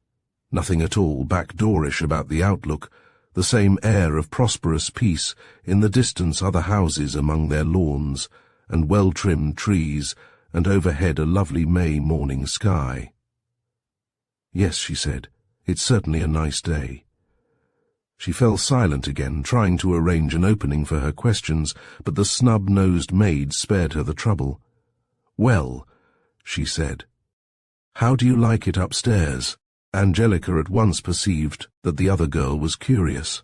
Nothing at all backdoorish about the outlook, the same air of prosperous peace, in the distance other houses among their lawns, and well-trimmed trees, and overhead a lovely May morning sky. "Yes," she said, "it's certainly a nice day." She fell silent again, trying to arrange an opening for her questions, but the snub-nosed maid spared her the trouble. "Well," she said, "how do you like it upstairs?" Angelica at once perceived that the other girl was curious.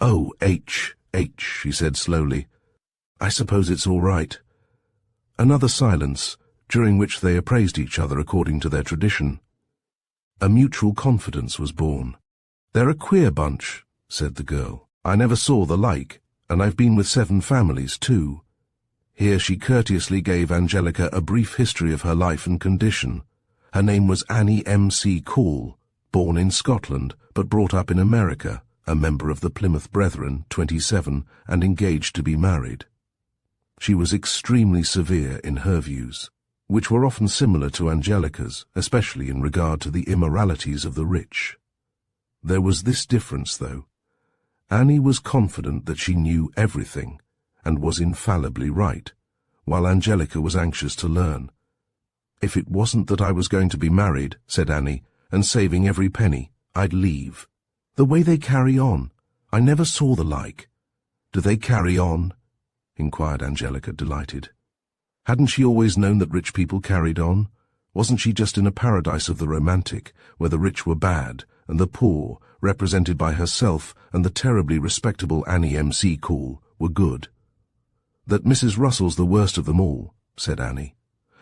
"Oh, H, she said slowly. "I suppose it's all right." Another silence, during which they appraised each other according to their tradition. A mutual confidence was born. "They're a queer bunch," said the girl. "I never saw the like, and I've been with 7 families, too." Here she courteously gave Angelica a brief history of her life and condition. Her name was Annie M.C. Call, born in Scotland, but brought up in America, a member of the Plymouth Brethren, 27, and engaged to be married. She was extremely severe in her views, which were often similar to Angelica's, especially in regard to the immoralities of the rich. There was this difference, though. Annie was confident that she knew everything, and was infallibly right, while Angelica was anxious to learn. "If it wasn't that I was going to be married," said Annie, "and saving every penny, I'd leave. The way they carry on, I never saw the like." "Do they carry on?" inquired Angelica, delighted. Hadn't she always known that rich people carried on? Wasn't she just in a paradise of the romantic, where the rich were bad, and the poor, represented by herself and the terribly respectable Annie M.C. Call, were good? "That Mrs. Russell's the worst of them all," said Annie.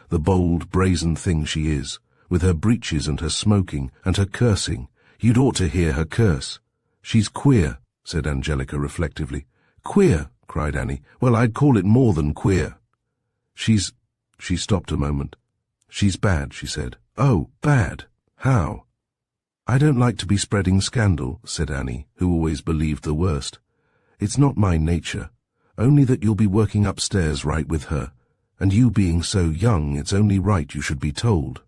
"The bold, brazen thing she is, with her breeches and her smoking and her cursing. You'd ought to hear her curse." "She's queer," said Angelica reflectively. "Queer," cried Annie. "Well, I'd call it more than queer." She stopped a moment. "She's bad," she said. "Oh, bad. How?" "I don't like to be spreading scandal," said Annie, who always believed the worst. "It's not my nature, only that you'll be working upstairs right with her, and you being so young, it's only right you should be told.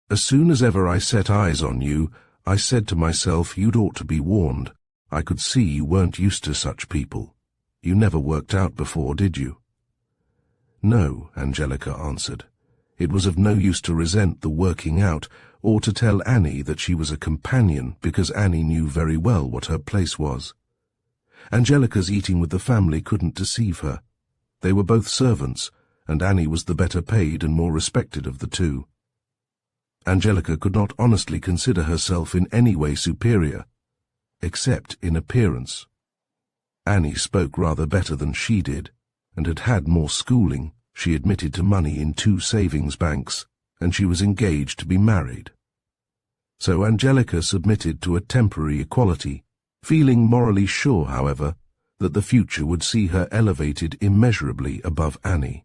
As soon as ever I set eyes on you, I said to myself you'd ought to be warned. I could see you weren't used to such people. You never worked out before, did you?" "No," Angelica answered. It was of no use to resent the working out, or to tell Annie that she was a companion, because Annie knew very well what her place was. Angelica's eating with the family couldn't deceive her. They were both servants, and Annie was the better paid and more respected of the two. Angelica could not honestly consider herself in any way superior, except in appearance. Annie spoke rather better than she did, and had had more schooling. She admitted to money in 2 savings banks, and she was engaged to be married. So Angelica submitted to a temporary equality, feeling morally sure, however, that the future would see her elevated immeasurably above Annie.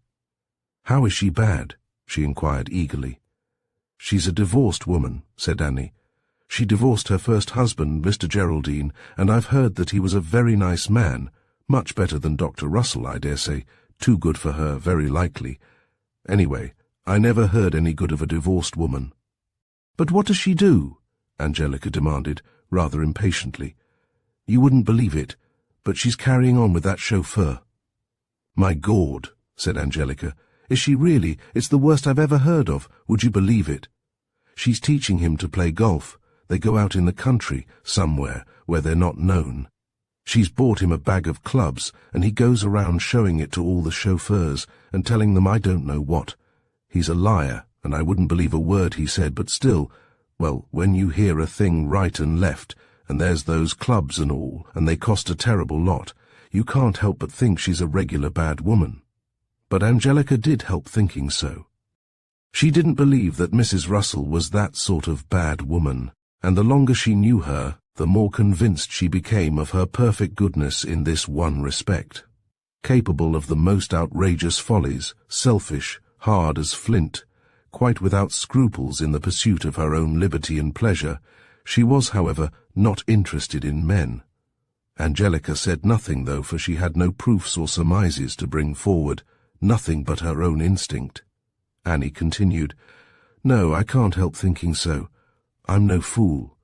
"How is she bad?" she inquired eagerly. "She's a divorced woman," said Annie. "She divorced her first husband, Mr. Geraldine, and I've heard that he was a very nice man, much better than Dr. Russell, I dare say, too good for her, very likely. Anyway, I never heard any good of a divorced woman." "But what does she do?" Angelica demanded, rather impatiently. "You wouldn't believe it, but she's carrying on with that chauffeur." "My God," said Angelica. "Is she really? It's the worst I've ever heard of. Would you believe it? She's teaching him to play golf. They go out in the country, somewhere, where they're not known. She's bought him a bag of clubs, and he goes around showing it to all the chauffeurs and telling them I don't know what. He's a liar, and I wouldn't believe a word he said, but still, well, when you hear a thing right and left, and there's those clubs and all, and they cost a terrible lot, you can't help but think she's a regular bad woman." But Angelica did help thinking so. She didn't believe that Mrs. Russell was that sort of bad woman, and the longer she knew her, the more convinced she became of her perfect goodness in this one respect. Capable of the most outrageous follies, selfish, hard as flint, quite without scruples in the pursuit of her own liberty and pleasure, she was, however, not interested in men. Angelica said nothing, though, for she had no proofs or surmises to bring forward, nothing but her own instinct. Annie continued, "No, I can't help thinking so. I'm no fool.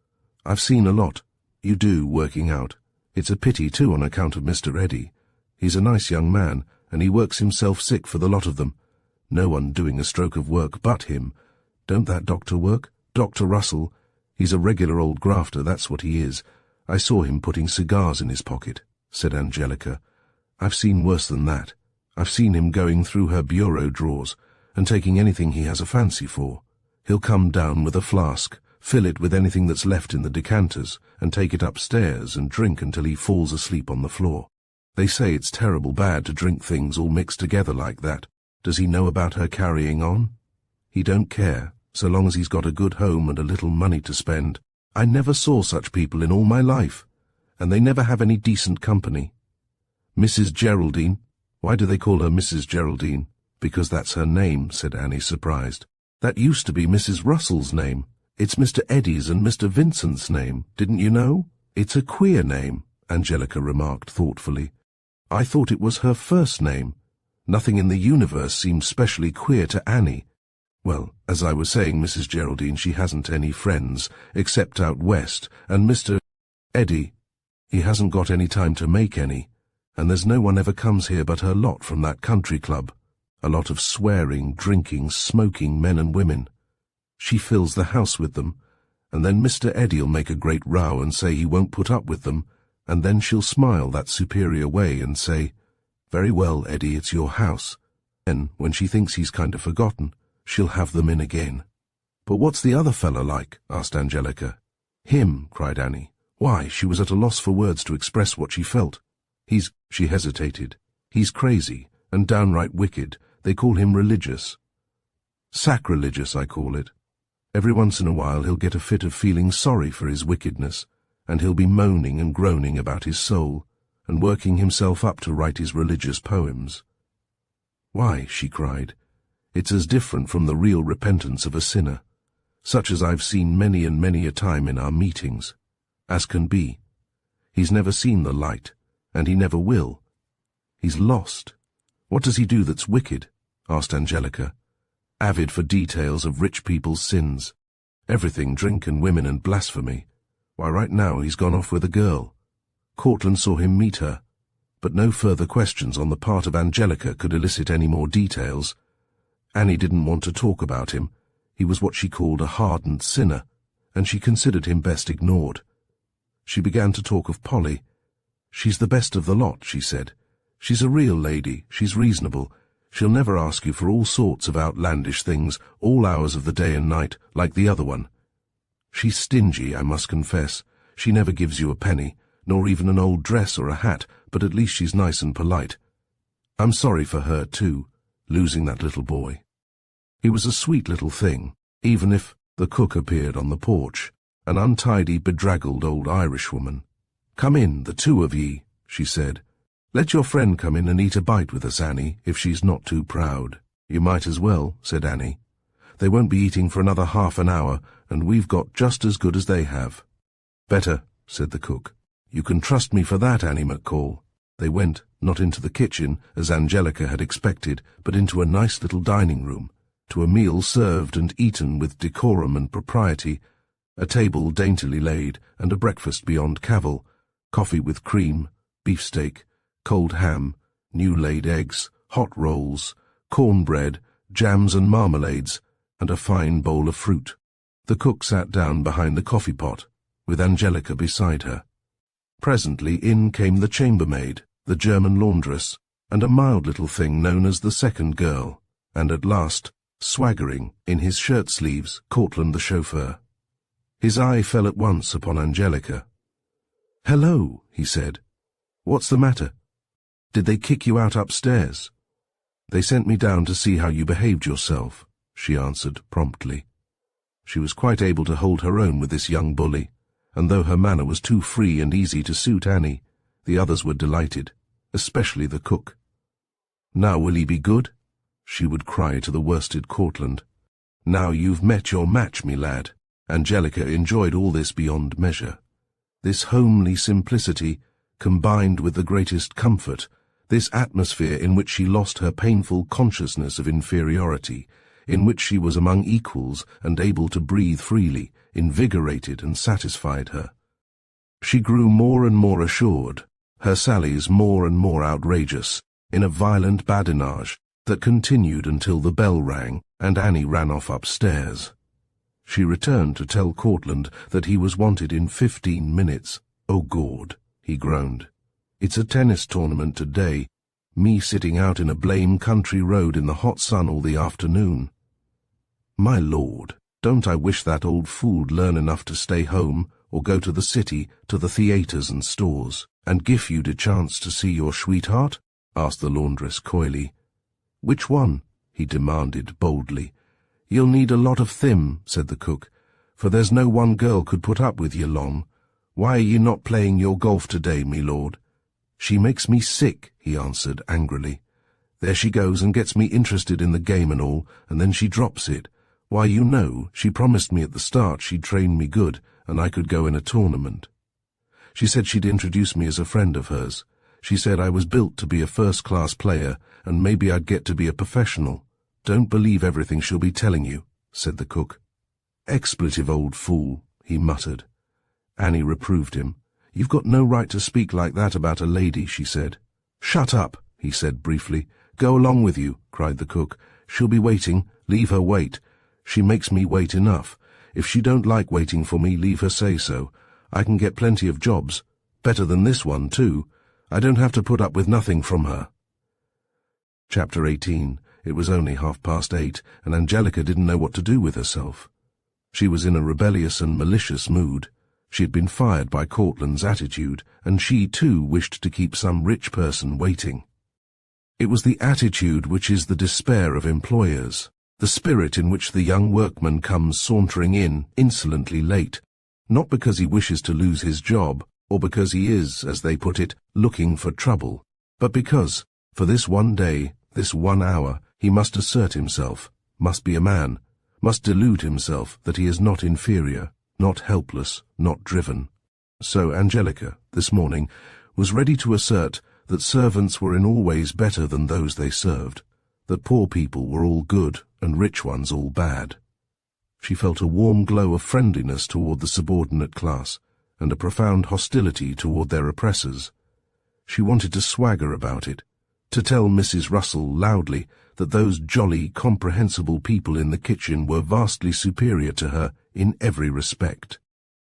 I've seen a lot. You do, working out. It's a pity, too, on account of Mr. Eddy. He's a nice young man, and he works himself sick for the lot of them. No one doing a stroke of work but him. Don't that doctor work? Dr. Russell? He's a regular old grafter, that's what he is. I saw him putting cigars in his pocket," said Angelica. "I've seen worse than that. I've seen him going through her bureau drawers and taking anything he has a fancy for. He'll come down with a flask, fill it with anything that's left in the decanters, and take it upstairs and drink until he falls asleep on the floor. They say it's terrible bad to drink things all mixed together like that. Does he know about her carrying on? He don't care, so long as he's got a good home and a little money to spend. I never saw such people in all my life, and they never have any decent company. Mrs. Geraldine. Why do they call her Mrs. Geraldine? Because that's her name," said Annie, surprised. "That used to be Mrs. Russell's name. It's Mr. Eddy's and Mr. Vincent's name, didn't you know? It's a queer name," Angelica remarked thoughtfully. "I thought it was her first name. Nothing in the universe seemed specially queer to Annie. Well, as I was saying, Mrs. Geraldine, she hasn't any friends, except out west, and Mr. Eddy, he hasn't got any time to make any, and there's no one ever comes here but her lot from that country club. A lot of swearing, drinking, smoking men and women. She fills the house with them, and then Mr. Eddy'll make a great row and say he won't put up with them, and then she'll smile that superior way and say, 'Very well, Eddy, it's your house.' Then, when she thinks he's kind of forgotten, she'll have them in again." "But what's the other fellow like?" asked Angelica. "Him," cried Annie. Why, she was at a loss for words to express what she felt. She hesitated. "He's crazy, and downright wicked. They call him religious. Sacrilegious, I call it. Every once in a while he'll get a fit of feeling sorry for his wickedness, and he'll be moaning and groaning about his soul, and working himself up to write his religious poems." "Why," she cried, "it's as different from the real repentance of a sinner, such as I've seen many and many a time in our meetings, as can be. He's never seen the light, and he never will. He's lost. What does he do that's wicked?" asked Angelica, avid for details of rich people's sins. "Everything, drink and women and blasphemy. Why, right now he's gone off with a girl. Cortland saw him meet her." But no further questions on the part of Angelica could elicit any more details. Annie didn't want to talk about him. He was what she called a hardened sinner, and she considered him best ignored. She began to talk of Polly. "She's the best of the lot," she said. "She's a real lady, she's reasonable. She'll never ask you for all sorts of outlandish things, all hours of the day and night, like the other one. She's stingy, I must confess. She never gives you a penny, nor even an old dress or a hat, but at least she's nice and polite. I'm sorry for her, too, losing that little boy. He was a sweet little thing, even if—" The cook appeared on the porch, an untidy, bedraggled old Irishwoman. "Come in, the two of ye," she said. "Let your friend come in and eat a bite with us, Annie, if she's not too proud." "You might as well," said Annie. "They won't be eating for another half an hour, and we've got just as good as they have." "Better," said the cook. "You can trust me for that, Annie McCall." They went, not into the kitchen, as Angelica had expected, but into a nice little dining room, to a meal served and eaten with decorum and propriety, a table daintily laid, and a breakfast beyond cavil, coffee with cream, beefsteak, cold ham, new-laid eggs, hot rolls, cornbread, jams and marmalades, and a fine bowl of fruit. The cook sat down behind the coffee-pot, with Angelica beside her. Presently in came the chambermaid, the German laundress, and a mild little thing known as the second girl, and at last, swaggering, in his shirt-sleeves, Cortland the chauffeur. His eye fell at once upon Angelica. "Hello," he said. "What's the matter? Did they kick you out upstairs?" "They sent me down to see how you behaved yourself," she answered promptly. She was quite able to hold her own with this young bully, and though her manner was too free and easy to suit Annie, the others were delighted, especially the cook. "Now will he be good?" she would cry to the worsted Cortland. "Now you've met your match, me lad." Angelica enjoyed all this beyond measure. This homely simplicity, combined with the greatest comfort, this atmosphere in which she lost her painful consciousness of inferiority, in which she was among equals and able to breathe freely, invigorated and satisfied her. She grew more and more assured, her sallies more and more outrageous, in a violent badinage that continued until the bell rang and Annie ran off upstairs. She returned to tell Cortland that he was wanted in 15 minutes. "Oh, Gord," he groaned. "It's a tennis tournament today. Me sitting out in a blame country road in the hot sun all the afternoon. My lord, don't I wish that old fool'd learn enough to stay home, or go to the city, to the theatres and stores, and give you the chance to see your sweetheart?" asked the laundress coyly. "Which one?" he demanded boldly. "You'll need a lot of thim," said the cook, "for there's no one girl could put up with you long. Why are you not playing your golf today, me lord?" "She makes me sick," he answered angrily. "There she goes and gets me interested in the game and all, and then she drops it. Why, you know, she promised me at the start she'd train me good, and I could go in a tournament. She said she'd introduce me as a friend of hers. She said I was built to be a first-class player, and maybe I'd get to be a professional. Don't believe everything she'll be telling you," said the cook. "Expletive old fool," he muttered. Annie reproved him. "You've got no right to speak like that about a lady," she said. "Shut up," he said briefly. "Go along with you," cried the cook. "She'll be waiting. Leave her wait. She makes me wait enough. If she don't like waiting for me, leave her say so. I can get plenty of jobs. Better than this one, too. I don't have to put up with nothing from her." Chapter 18. It was only 8:30, and Angelica didn't know what to do with herself. She was in a rebellious and malicious mood. She had been fired by Cortland's attitude, and she, too, wished to keep some rich person waiting. It was the attitude which is the despair of employers, the spirit in which the young workman comes sauntering in, insolently late, not because he wishes to lose his job, or because he is, as they put it, looking for trouble, but because, for this one day, this 1 hour, he must assert himself, must be a man, must delude himself that he is not inferior, not helpless, not driven. So Angelica, this morning, was ready to assert that servants were in all ways better than those they served, that poor people were all good and rich ones all bad. She felt a warm glow of friendliness toward the subordinate class, and a profound hostility toward their oppressors. She wanted to swagger about it, to tell Mrs. Russell loudly that those jolly, comprehensible people in the kitchen were vastly superior to her in every respect.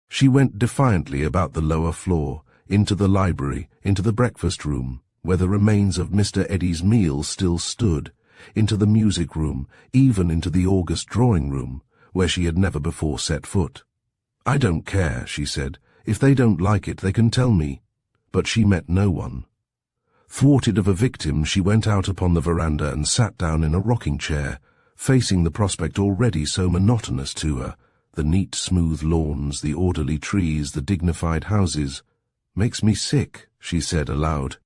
She went defiantly about the lower floor, into the library, into the breakfast room, where the remains of Mr. Eddy's meal still stood, into the music room, even into the august drawing room, where she had never before set foot. "I don't care," she said. "If they don't like it, they can tell me." But she met no one. Thwarted of a victim, she went out upon the veranda and sat down in a rocking chair, facing the prospect already so monotonous to her, the neat, smooth lawns, the orderly trees, the dignified houses. "Makes me sick," she said aloud.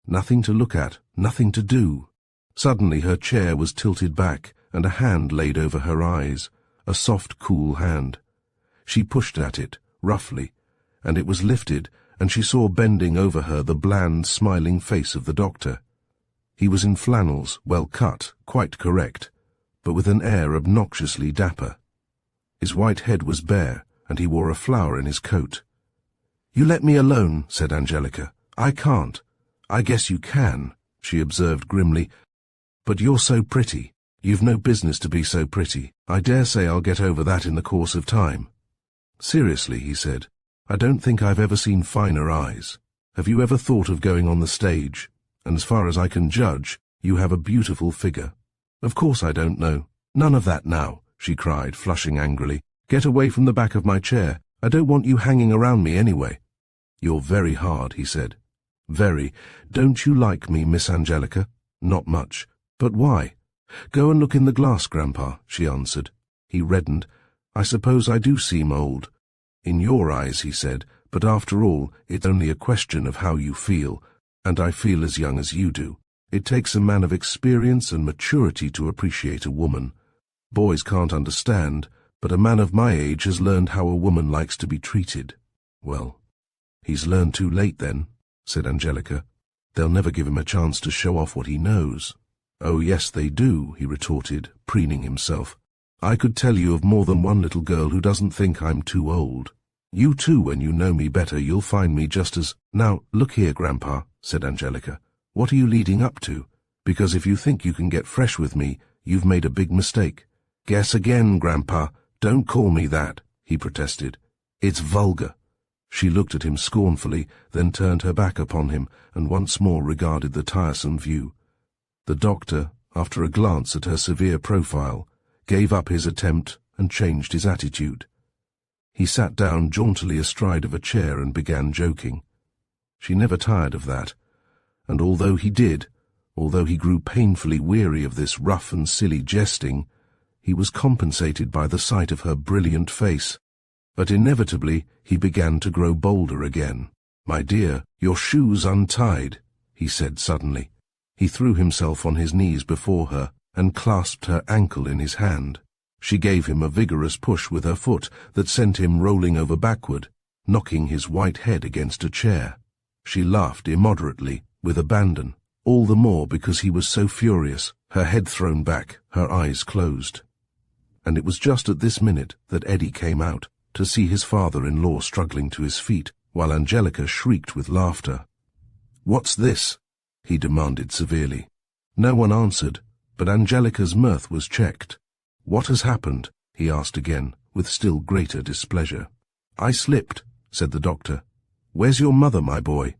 "Nothing to look at, nothing to do." Suddenly her chair was tilted back, and a hand laid over her eyes, a soft, cool hand. She pushed at it, roughly, and it was lifted, and she saw bending over her the bland, smiling face of the doctor. He was in flannels, well cut, quite correct, but with an air obnoxiously dapper. His white head was bare, and he wore a flower in his coat. "You let me alone," said Angelica. "I can't." "I guess you can," she observed grimly. "But you're so pretty. You've no business to be so pretty. I dare say I'll get over that in the course of time." "Seriously," he said, "I don't think I've ever seen finer eyes. Have you ever thought of going on the stage? And as far as I can judge, you have a beautiful figure." "Of course I don't know." "None of that now," she cried, flushing angrily. "Get away from the back of my chair. I don't want you hanging around me anyway." "You're very hard," he said. "Very. Don't you like me, Miss Angelica?" "Not much." "But why?" "Go and look in the glass, Grandpa," she answered. He reddened. I suppose I do seem old. In your eyes, he said, but after all, it's only a question of how you feel, and I feel as young as you do. It takes a man of experience and maturity to appreciate a woman. Boys can't understand, but a man of my age has learned how a woman likes to be treated. Well, he's learned too late then, said Angelica. They'll never give him a chance to show off what he knows. Oh yes, they do, he retorted, preening himself. I could tell you of more than one little girl who doesn't think I'm too old. You too, when you know me better, you'll find me just as— Now, look here, Grandpa, said Angelica. What are you leading up to? Because if you think you can get fresh with me, you've made a big mistake. Guess again, Grandpa. Don't call me that, he protested. It's vulgar. She looked at him scornfully, then turned her back upon him, and once more regarded the tiresome view. The doctor, after a glance at her severe profile, gave up his attempt and changed his attitude. He sat down jauntily astride of a chair and began joking. She never tired of that, and although he grew painfully weary of this rough and silly jesting, he was compensated by the sight of her brilliant face. But inevitably he began to grow bolder again. "My dear, your shoe's untied," he said suddenly. He threw himself on his knees before her and clasped her ankle in his hand. She gave him a vigorous push with her foot that sent him rolling over backward, knocking his white head against a chair. She laughed immoderately, with abandon, all the more because he was so furious, her head thrown back, her eyes closed. And it was just at this minute that Eddie came out, to see his father-in-law struggling to his feet, while Angelica shrieked with laughter. "What's this?" he demanded severely. No one answered, but Angelica's mirth was checked. "What has happened?" he asked again, with still greater displeasure. "I slipped," said the doctor. "Where's your mother, my boy?"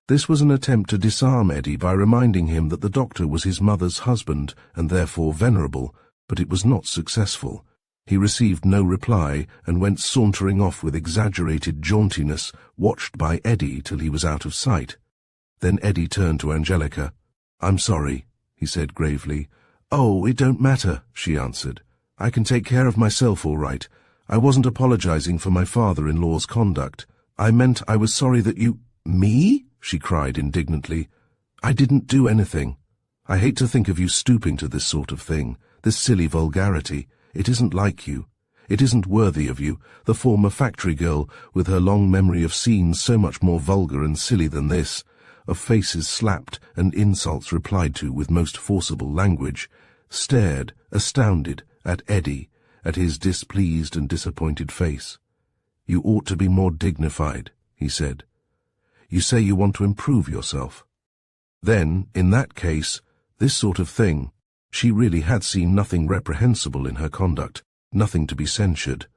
This was an attempt to disarm Eddie by reminding him that the doctor was his mother's husband and therefore venerable, but it was not successful. He received no reply and went sauntering off with exaggerated jauntiness, watched by Eddie till he was out of sight. Then Eddie turned to Angelica. "I'm sorry," he said gravely. "Oh, it don't matter," she answered. "I can take care of myself all right. I wasn't apologizing for my father-in-law's conduct. I meant I was sorry that you—" "Me?" she cried indignantly. "I didn't do anything. I hate to think of you stooping to this sort of thing, this silly vulgarity. It isn't like you. It isn't worthy of you, the former factory girl, with her long memory of scenes so much more vulgar and silly than this, of faces slapped and insults replied to with most forcible language, stared, astounded, at Eddie, at his displeased and disappointed face. You ought to be more dignified," he said. "You say you want to improve yourself. Then, in that case, this sort of thing—" She really had seen nothing reprehensible in her conduct, nothing to be censured.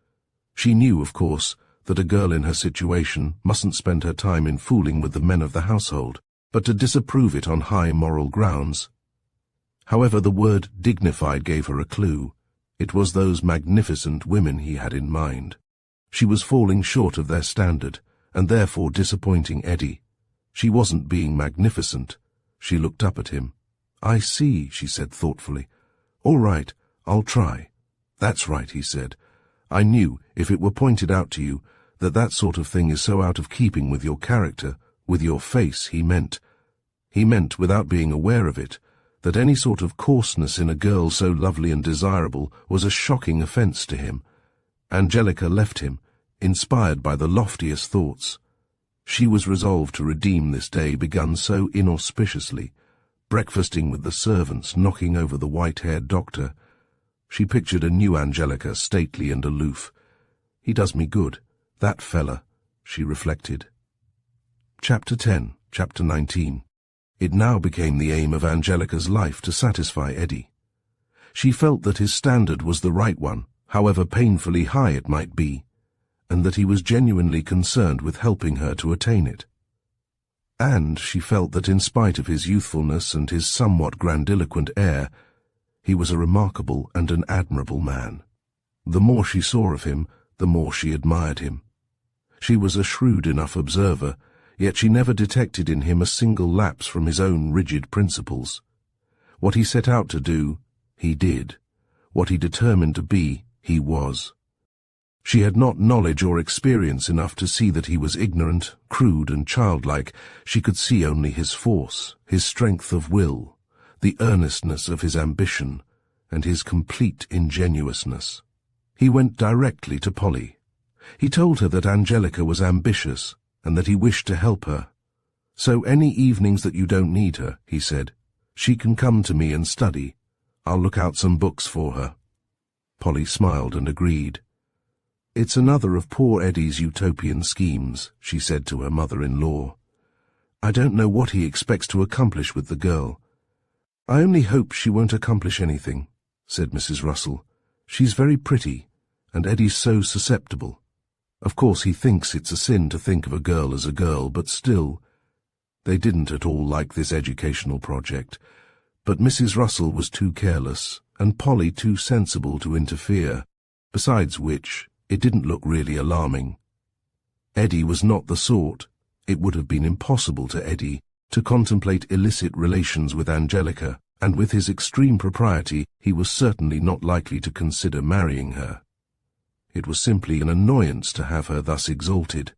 She knew, of course, that a girl in her situation mustn't spend her time in fooling with the men of the household, but to disapprove it on high moral grounds. However, the word dignified gave her a clue. It was those magnificent women he had in mind. She was falling short of their standard, and therefore disappointing Eddie. She wasn't being magnificent. She looked up at him. "I see," she said thoughtfully. "All right, I'll try." "That's right," he said. "I knew, if it were pointed out to you, that that sort of thing is so out of keeping with your character, with your face," he meant, without being aware of it, that any sort of coarseness in a girl so lovely and desirable was a shocking offence to him. Angelica left him, inspired by the loftiest thoughts. She was resolved to redeem this day begun so inauspiciously, breakfasting with the servants, knocking over the white-haired doctor. She pictured a new Angelica, stately and aloof. "He does me good, that fella," she reflected. Chapter 10, Chapter 19. It now became the aim of Angelica's life to satisfy Eddie. She felt that his standard was the right one, however painfully high it might be, and that he was genuinely concerned with helping her to attain it. And she felt that in spite of his youthfulness and his somewhat grandiloquent air, he was a remarkable and an admirable man. The more she saw of him, the more she admired him. She was a shrewd enough observer, yet she never detected in him a single lapse from his own rigid principles. What he set out to do, he did. What he determined to be, he was. She had not knowledge or experience enough to see that he was ignorant, crude and childlike. She could see only his force, his strength of will, the earnestness of his ambition, and his complete ingenuousness. He went directly to Polly. He told her that Angelica was ambitious and that he wished to help her. "So any evenings that you don't need her," he said, "she can come to me and study. I'll look out some books for her." Polly smiled and agreed. "It's another of poor Eddie's utopian schemes," she said to her mother-in-law. "I don't know what he expects to accomplish with the girl." "I only hope she won't accomplish anything," said Mrs. Russell. "She's very pretty, and Eddie's so susceptible. Of course he thinks it's a sin to think of a girl as a girl, but still—" They didn't at all like this educational project, but Mrs. Russell was too careless, and Polly too sensible to interfere, besides which it didn't look really alarming. Eddie was not the sort. It would have been impossible to Eddie to contemplate illicit relations with Angelica, and with his extreme propriety he was certainly not likely to consider marrying her. It was simply an annoyance to have her thus exalted.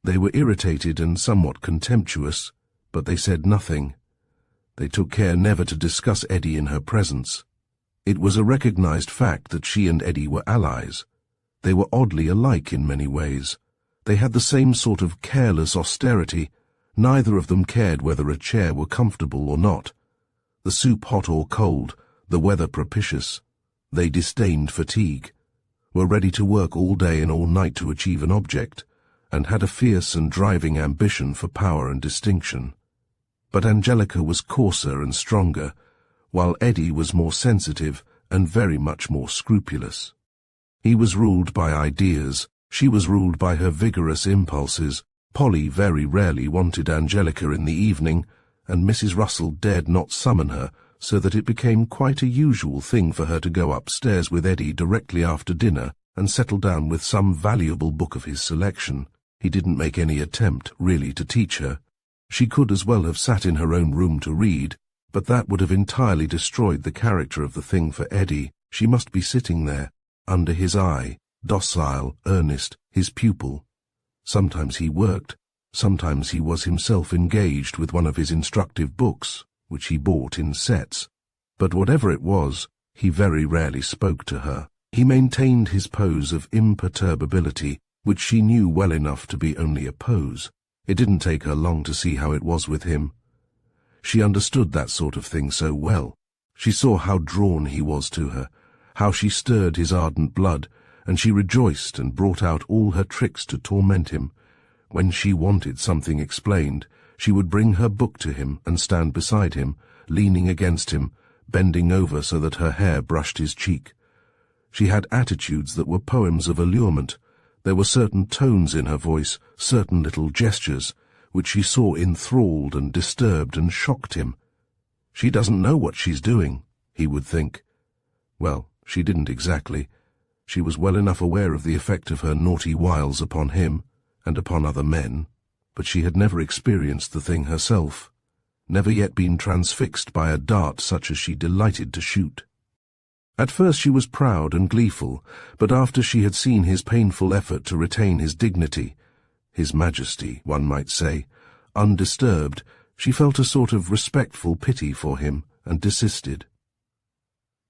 They were irritated and somewhat contemptuous, but they said nothing. They took care never to discuss Eddie in her presence. It was a recognized fact that she and Eddie were allies. They were oddly alike in many ways. They had the same sort of careless austerity. Neither of them cared whether a chair were comfortable or not, the soup hot or cold, the weather propitious. They disdained fatigue, were ready to work all day and all night to achieve an object, and had a fierce and driving ambition for power and distinction. But Angelica was coarser and stronger, while Eddie was more sensitive and very much more scrupulous. He was ruled by ideas, she was ruled by her vigorous impulses. Polly very rarely wanted Angelica in the evening, and Mrs. Russell dared not summon her, so that it became quite a usual thing for her to go upstairs with Eddie directly after dinner and settle down with some valuable book of his selection. He didn't make any attempt, really, to teach her. She could as well have sat in her own room to read, but that would have entirely destroyed the character of the thing for Eddie. She must be sitting there, under his eye, docile, earnest, his pupil. Sometimes he worked, sometimes he was himself engaged with one of his instructive books, which he bought in sets. But whatever it was, he very rarely spoke to her. He maintained his pose of imperturbability, which she knew well enough to be only a pose. It didn't take her long to see how it was with him. She understood that sort of thing so well. She saw how drawn he was to her, how she stirred his ardent blood, and she rejoiced and brought out all her tricks to torment him. When she wanted something explained, she would bring her book to him and stand beside him, leaning against him, bending over so that her hair brushed his cheek. She had attitudes that were poems of allurement. There were certain tones in her voice, certain little gestures, which she saw enthralled and disturbed and shocked him. "She doesn't know what she's doing," he would think. Well, she didn't exactly. She was well enough aware of the effect of her naughty wiles upon him, and upon other men, but she had never experienced the thing herself, never yet been transfixed by a dart such as she delighted to shoot. At first she was proud and gleeful, but after she had seen his painful effort to retain his dignity, his majesty, one might say, undisturbed, she felt a sort of respectful pity for him and desisted.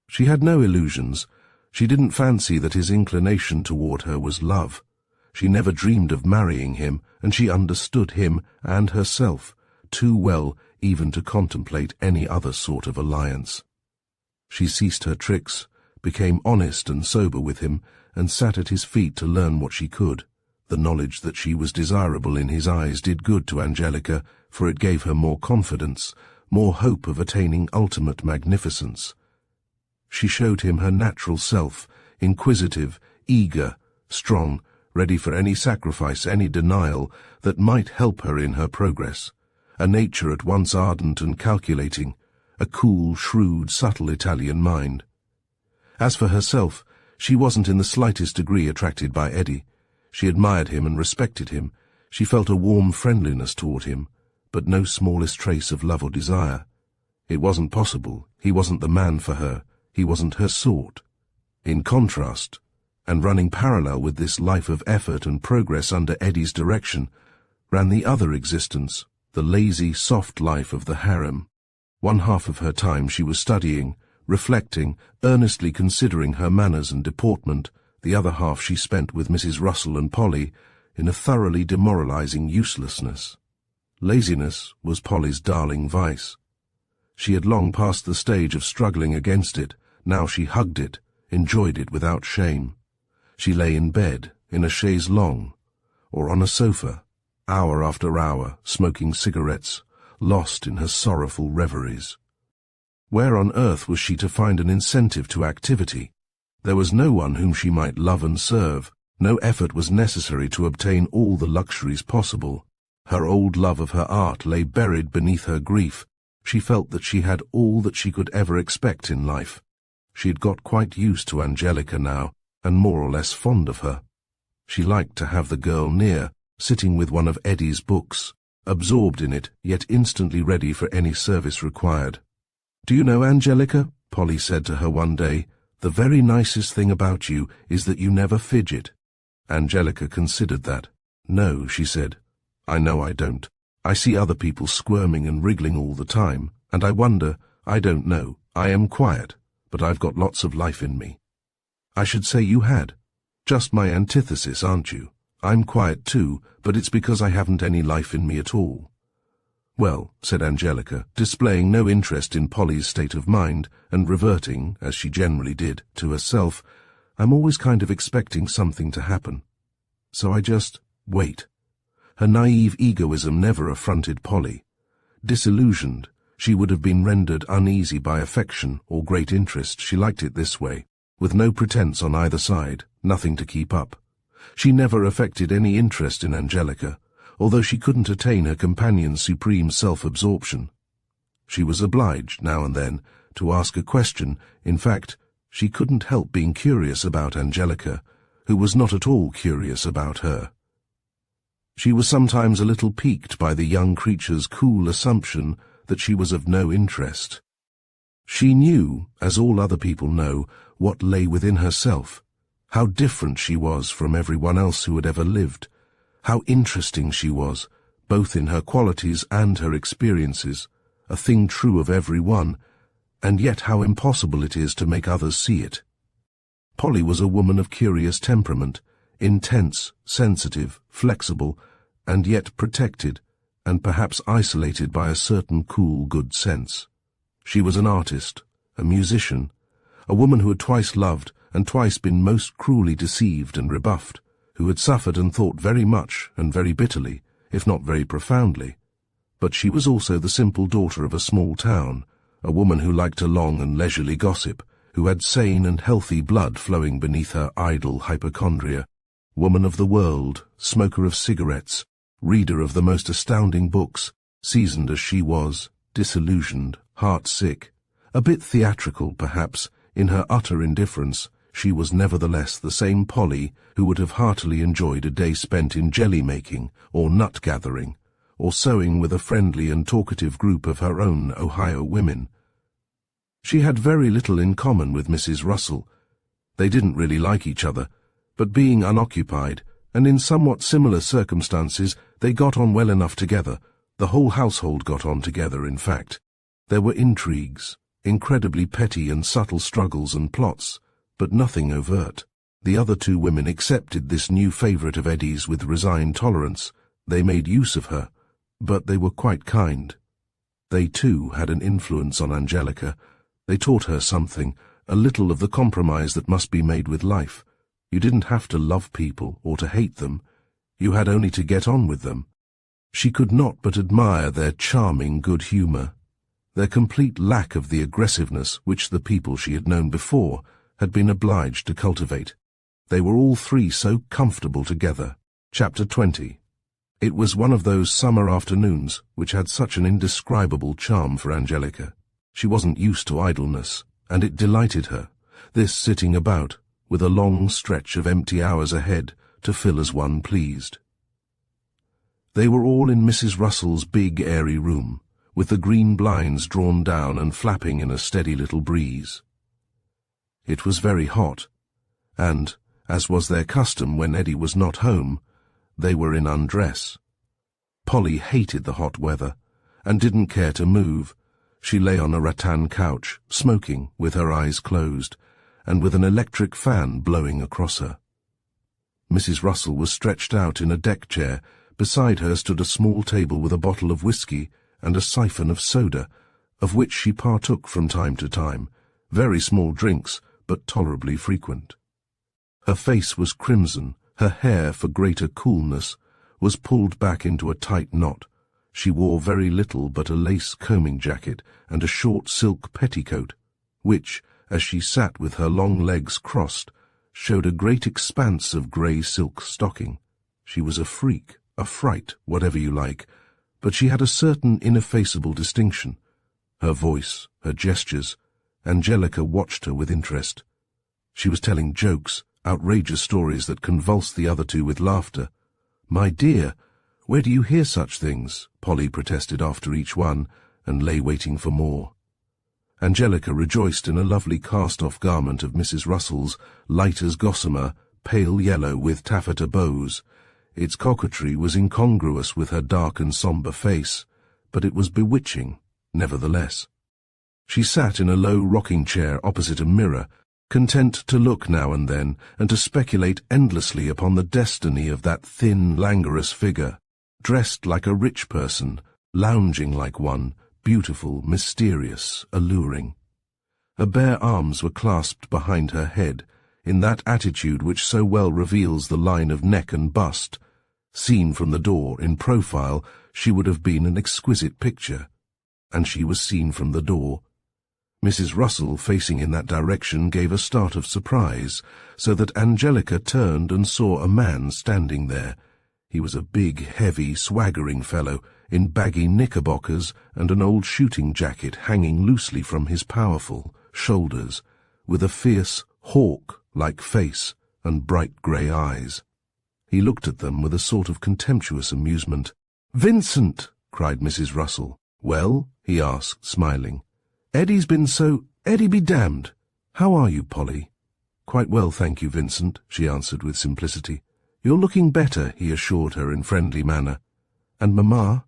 She had no illusions. She didn't fancy that his inclination toward her was love. She never dreamed of marrying him, and she understood him and herself too well even to contemplate any other sort of alliance. She ceased her tricks, became honest and sober with him, and sat at his feet to learn what she could. The knowledge that she was desirable in his eyes did good to Angelica, for it gave her more confidence, more hope of attaining ultimate magnificence. She showed him her natural self, inquisitive, eager, strong, ready for any sacrifice, any denial that might help her in her progress, a nature at once ardent and calculating, a cool, shrewd, subtle Italian mind. As for herself, she wasn't in the slightest degree attracted by Eddie. She admired him and respected him. She felt a warm friendliness toward him, but no smallest trace of love or desire. It wasn't possible. He wasn't the man for her. He wasn't her sort. In contrast, And running parallel with this life of effort and progress under Eddie's direction, ran the other existence, the lazy, soft life of the harem. One half of her time she was studying, reflecting, earnestly considering her manners and deportment. The other half she spent with Mrs. Russell and Polly, in a thoroughly demoralizing uselessness. Laziness was Polly's darling vice. She had long passed the stage of struggling against it. Now she hugged it, enjoyed it without shame. She lay in bed, in a chaise longue, or on a sofa, hour after hour, smoking cigarettes, lost in her sorrowful reveries. Where on earth was she to find an incentive to activity? There was no one whom she might love and serve. No effort was necessary to obtain all the luxuries possible. Her old love of her art lay buried beneath her grief. She felt that she had all that she could ever expect in life. She had got quite used to Angelica now, and more or less fond of her. She liked to have the girl near, sitting with one of Eddie's books, absorbed in it, yet instantly ready for any service required. "Do you know, Angelica," Polly said to her one day, "the very nicest thing about you is that you never fidget." Angelica considered that. "No," she said, "I know I don't. I see other people squirming and wriggling all the time, and I wonder, I don't know. I am quiet, but I've got lots of life in me." "I should say you had. Just my antithesis, aren't you? I'm quiet too, but it's because I haven't any life in me at all." "Well," said Angelica, displaying no interest in Polly's state of mind, and reverting, as she generally did, to herself, "I'm always kind of expecting something to happen. So I just wait." Her naive egoism never affronted Polly. Disillusioned, she would have been rendered uneasy by affection or great interest. She liked it this way, with no pretense on either side, nothing to keep up. She never affected any interest in Angelica, although she couldn't attain her companion's supreme self-absorption. She was obliged, now and then, to ask a question. In fact, she couldn't help being curious about Angelica, who was not at all curious about her. She was sometimes a little piqued by the young creature's cool assumption that she was of no interest. She knew, as all other people know, what lay within herself, how different she was from everyone else who had ever lived, how interesting she was, both in her qualities and her experiences, a thing true of every one, and yet how impossible it is to make others see it. Polly was a woman of curious temperament, intense, sensitive, flexible, and yet protected, and perhaps isolated by a certain cool good sense. She was an artist, a musician, a woman who had twice loved and twice been most cruelly deceived and rebuffed, who had suffered and thought very much and very bitterly, if not very profoundly. But she was also the simple daughter of a small town, a woman who liked a long and leisurely gossip, who had sane and healthy blood flowing beneath her idle hypochondria, woman of the world, smoker of cigarettes, reader of the most astounding books, seasoned as she was, disillusioned, heart-sick, a bit theatrical, perhaps, in her utter indifference. She was nevertheless the same Polly who would have heartily enjoyed a day spent in jelly-making, or nut-gathering, or sewing with a friendly and talkative group of her own Ohio women. She had very little in common with Mrs. Russell. They didn't really like each other, but being unoccupied, and in somewhat similar circumstances, they got on well enough together. The whole household got on together, in fact. There were intrigues, incredibly petty and subtle struggles and plots, but nothing overt. The other two women accepted this new favourite of Eddie's with resigned tolerance. They made use of her, but they were quite kind. They, too, had an influence on Angelica. They taught her something, a little of the compromise that must be made with life. You didn't have to love people or to hate them. You had only to get on with them. She could not but admire their charming good humour, their complete lack of the aggressiveness which the people she had known before had been obliged to cultivate. They were all three so comfortable together. Chapter 20. It was one of those summer afternoons which had such an indescribable charm for Angelica. She wasn't used to idleness, and it delighted her, this sitting about, with a long stretch of empty hours ahead to fill as one pleased. They were all in Mrs. Russell's big airy room, with the green blinds drawn down and flapping in a steady little breeze. It was very hot, and, As was their custom when Eddie was not home, they were in undress. Polly hated the hot weather, and didn't care to move. She lay on a rattan couch, smoking, with her eyes closed, and with an electric fan blowing across her. Mrs. Russell was stretched out in a deck chair. Beside her stood a small table with a bottle of whiskey and a siphon of soda, of which she partook from time to time, very small drinks, but tolerably frequent. Her face was crimson, her hair, for greater coolness, was pulled back into a tight knot. She wore very little but a lace combing jacket and a short silk petticoat, which, as she sat with her long legs crossed, showed a great expanse of grey silk stocking. She was a freak, a fright, whatever you like, but she had a certain ineffaceable distinction. Her voice, her gestures. Angelica watched her with interest. She was telling jokes, outrageous stories that convulsed the other two with laughter. "My dear, where do you hear such things?" Polly protested after each one, and lay waiting for more. Angelica rejoiced in a lovely cast-off garment of Mrs. Russell's, light as gossamer, pale yellow with taffeta bows. Its coquetry was incongruous with her dark and sombre face, but it was bewitching, nevertheless. She sat in a low rocking-chair opposite a mirror, content to look now and then, and to speculate endlessly upon the destiny of that thin, languorous figure, dressed like a rich person, lounging like one, beautiful, mysterious, alluring. Her bare arms were clasped behind her head, in that attitude which so well reveals the line of neck and bust. Seen from the door, in profile, she would have been an exquisite picture. And she was seen from the door. Mrs. Russell, facing in that direction, gave a start of surprise, so that Angelica turned and saw a man standing there. He was a big, heavy, swaggering fellow, in baggy knickerbockers and an old shooting jacket hanging loosely from his powerful shoulders, with a fierce, hawk-like face and bright grey eyes. He looked at them with a sort of contemptuous amusement. "Vincent!" cried Mrs. Russell. "Well?" he asked, smiling. "Eddie's been so— Eddie be damned! How are you, Polly?" "Quite well, thank you, Vincent," she answered with simplicity. "You're looking better," he assured her in friendly manner. "And Mamma?"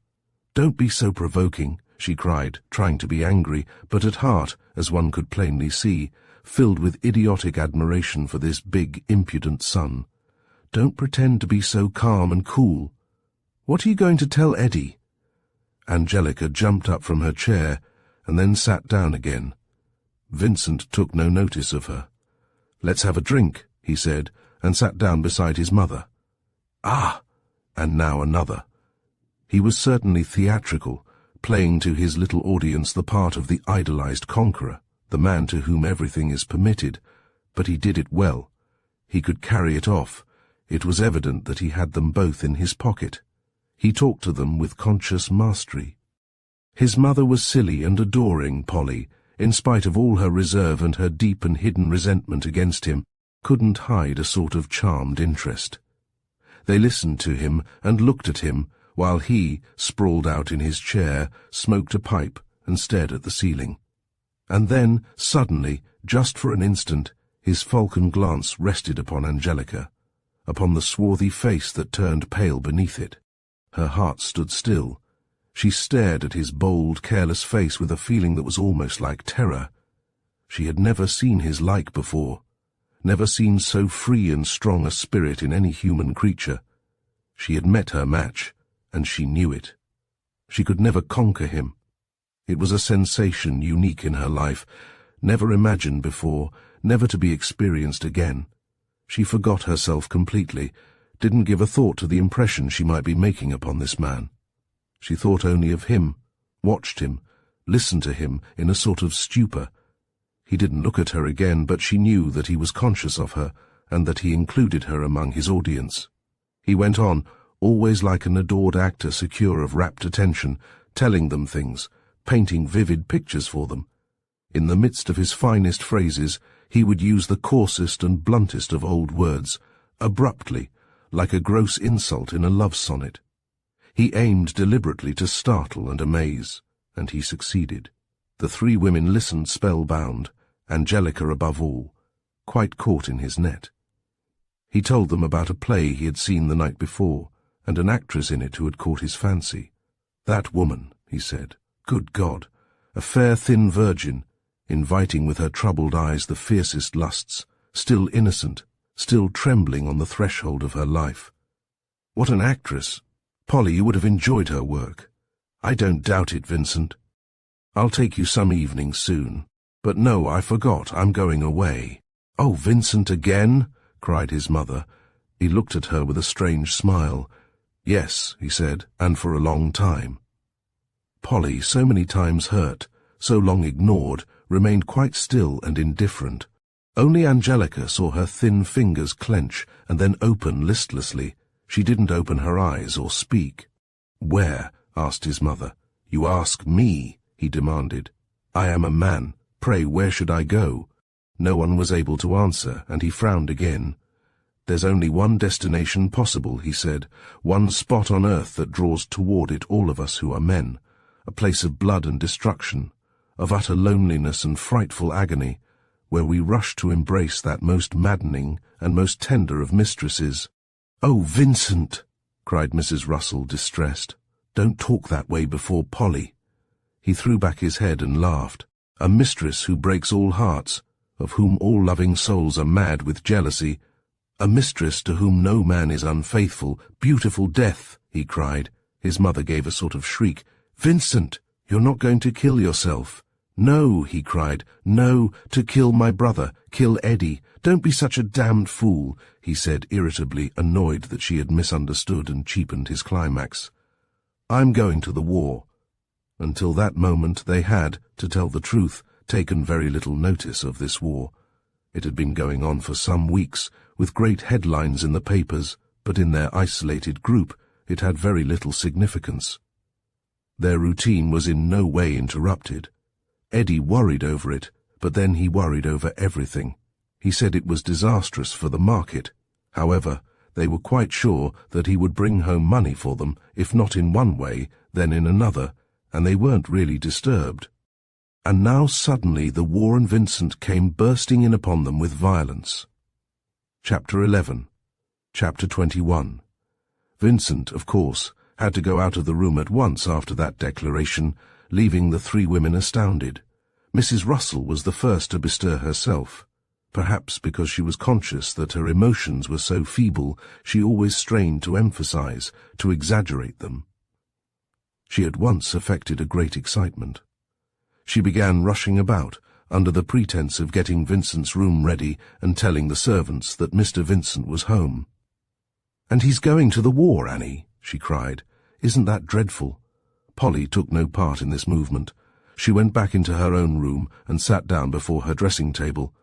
"Don't be so provoking," she cried, trying to be angry, but at heart, as one could plainly see, filled with idiotic admiration for this big, impudent son. "Don't pretend to be so calm and cool. What are you going to tell Eddie?" Angelica jumped up from her chair, and then sat down again. Vincent took no notice of her. "Let's have a drink," he said, and sat down beside his mother. "Ah!" And now another. He was certainly theatrical, playing to his little audience the part of the idolized conqueror, the man to whom everything is permitted, but he did it well. He could carry it off. It was evident that he had them both in his pocket. He talked to them with conscious mastery. His mother was silly and adoring. Polly, in spite of all her reserve and her deep and hidden resentment against him, couldn't hide a sort of charmed interest. They listened to him and looked at him, while he, sprawled out in his chair, smoked a pipe and stared at the ceiling. And then, suddenly, just for an instant, his falcon glance rested upon Angelica, upon the swarthy face that turned pale beneath it. Her heart stood still. She stared at his bold, careless face with a feeling that was almost like terror. She had never seen his like before, never seen so free and strong a spirit in any human creature. She had met her match, and she knew it. She could never conquer him. It was a sensation unique in her life, never imagined before, never to be experienced again. She forgot herself completely, didn't give a thought to the impression she might be making upon this man. She thought only of him, watched him, listened to him in a sort of stupor. He didn't look at her again, but she knew that he was conscious of her, and that he included her among his audience. He went on, always like an adored actor secure of rapt attention, telling them things, painting vivid pictures for them. In the midst of his finest phrases, he would use the coarsest and bluntest of old words, abruptly, like a gross insult in a love sonnet. He aimed deliberately to startle and amaze, and he succeeded. The three women listened spellbound, Angelica above all, quite caught in his net. He told them about a play he had seen the night before, and an actress in it who had caught his fancy. "That woman," he said, "good God, a fair thin virgin, inviting with her troubled eyes the fiercest lusts, still innocent, still trembling on the threshold of her life. What an actress! Polly, you would have enjoyed her work." "I don't doubt it, Vincent. I'll take you some evening soon. But no, I forgot, I'm going away." "Oh, Vincent again?" cried his mother. He looked at her with a strange smile. "Yes," he said, "and for a long time." Polly, so many times hurt, so long ignored, remained quite still and indifferent. Only Angelica saw her thin fingers clench and then open listlessly. She didn't open her eyes or speak. "Where?" asked his mother. "You ask me," he demanded. "I am a man. Pray, where should I go?" No one was able to answer, and he frowned again. "There's only one destination possible," he said, "one spot on earth that draws toward it all of us who are men, a place of blood and destruction, of utter loneliness and frightful agony, where we rush to embrace that most maddening and most tender of mistresses." "Oh, Vincent!" cried Mrs. Russell, distressed. "Don't talk that way before Polly." He threw back his head and laughed. "A mistress who breaks all hearts, of whom all loving souls are mad with jealousy, a mistress to whom no man is unfaithful, beautiful death," he cried. His mother gave a sort of shriek. "Vincent, you're not going to kill yourself?" "No," he cried, "no, to kill my brother, kill Eddie. Don't be such a damned fool," he said irritably, annoyed that she had misunderstood and cheapened his climax. "I'm going to the war." Until that moment they had, to tell the truth, taken very little notice of this war. It had been going on for some weeks, with great headlines in the papers, but in their isolated group it had very little significance. Their routine was in no way interrupted. Eddie worried over it, but then he worried over everything. He said it was disastrous for the market. However, they were quite sure that he would bring home money for them, if not in one way, then in another, and they weren't really disturbed. And now suddenly the war and Vincent came bursting in upon them with violence. Chapter 11. Chapter 21. Vincent, of course, had to go out of the room at once after that declaration, leaving the three women astounded. Mrs. Russell was the first to bestir herself. Perhaps because she was conscious that her emotions were so feeble, she always strained to emphasize, to exaggerate them. She at once affected a great excitement. She began rushing about, under the pretense of getting Vincent's room ready and telling the servants that Mr. Vincent was home. "And he's going to the war, Annie," she cried. "Isn't that dreadful?" Polly took no part in this movement. She went back into her own room and sat down before her dressing table.